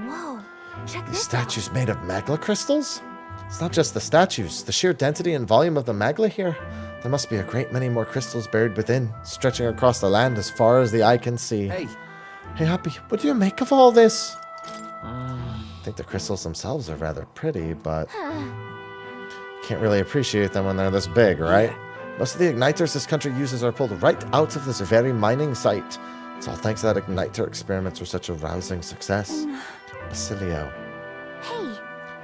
Whoa, check These this statues made of magla crystals? It's not just the statues, the sheer density and volume of the magla here. There must be a great many more crystals buried within, stretching across the land as far as the eye can see. Hey. Hey, Happy, what do you make of all this? I think the crystals themselves are rather pretty, but can't really appreciate them when they're this big, right? Most of the igniters this country uses are pulled right out of this very mining site. It's all thanks to that igniter experiments were such a rousing success. Basilio. Hey.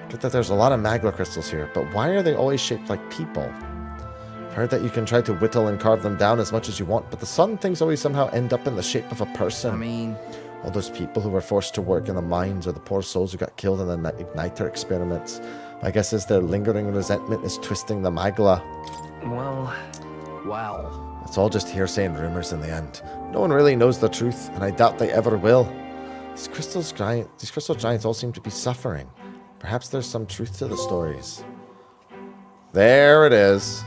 Get that there's a lot of magla crystals here, but why are they always shaped like people? I've heard that you can try to whittle and carve them down as much as you want, but the sun things always somehow end up in the shape of a person. I mean... all those people who were forced to work in the mines, or the poor souls who got killed in the igniter experiments. My guess is their lingering resentment is twisting the magla. Well, It's all just hearsay and rumors in the end. No one really knows the truth, and I doubt they ever will. These crystal giants all seem to be suffering. Perhaps there's some truth to the stories. There it is.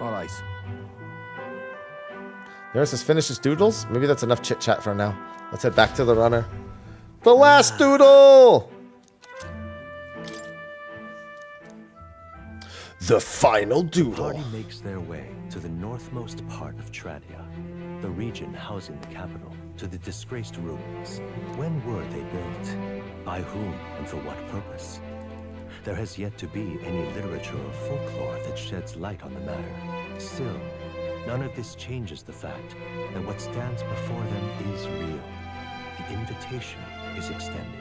All right. Yours has finished his doodles? Maybe that's enough chit-chat for now. Let's head back to the runner. The last doodle! The final The doodle. party makes their way to the northmost part of Tradia. the region housing the capital, to the disgraced ruins. When were they built? By whom and for what purpose? There has yet to be any literature or folklore that sheds light on the matter. Still, none of this changes the fact that what stands before them is real. The invitation is extended.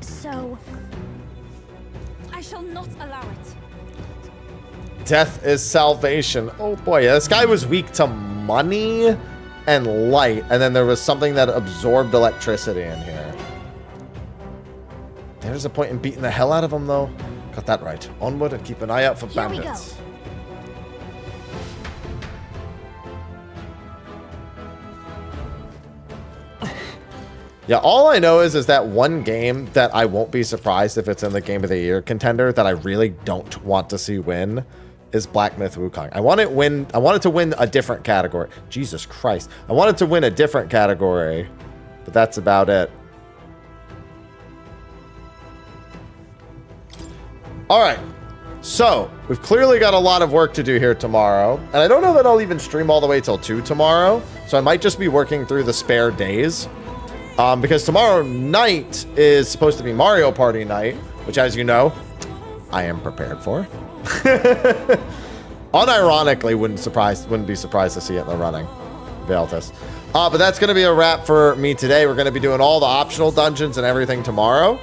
So, I shall not allow it. Death is salvation. Oh boy, yeah, this guy was weak to money and light, and then there was something that absorbed electricity in here. There's a point in beating the hell out of him, though. Got that right. Onward and keep an eye out for bandits. Yeah, all I know is that one game that I won't be surprised if it's in the Game of the Year contender that I really don't want to see win is Black Myth Wukong. I want it to win a different category. Jesus Christ. I want it to win a different category, but that's about it. All right. So, we've clearly got a lot of work to do here tomorrow, and I don't know that I'll even stream all the way till 2 tomorrow, so I might just be working through the spare days. Because tomorrow night is supposed to be Mario Party night, which, as you know, I am prepared for. Unironically, wouldn't be surprised to see it in the running. Veltus. But that's going to be a wrap for me today. We're going to be doing all the optional dungeons and everything tomorrow.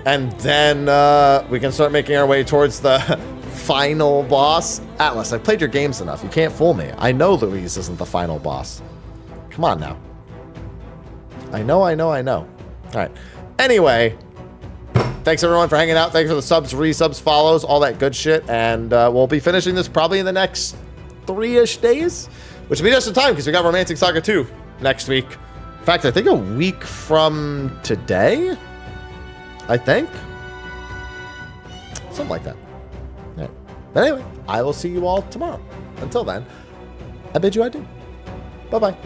And then we can start making our way towards the final boss. Atlas, I've played your games enough. You can't fool me. I know Louise isn't the final boss. Come on now. I know. All right. Anyway, thanks everyone for hanging out. Thanks for the subs, resubs, follows, all that good shit. And we'll be finishing this probably in the next 3-ish days, which will be just in time because we got Romantic Saga 2 next week. In fact, I think a week from today. I think. Something like that. Yeah. But anyway, I will see you all tomorrow. Until then, I bid you adieu. Bye-bye.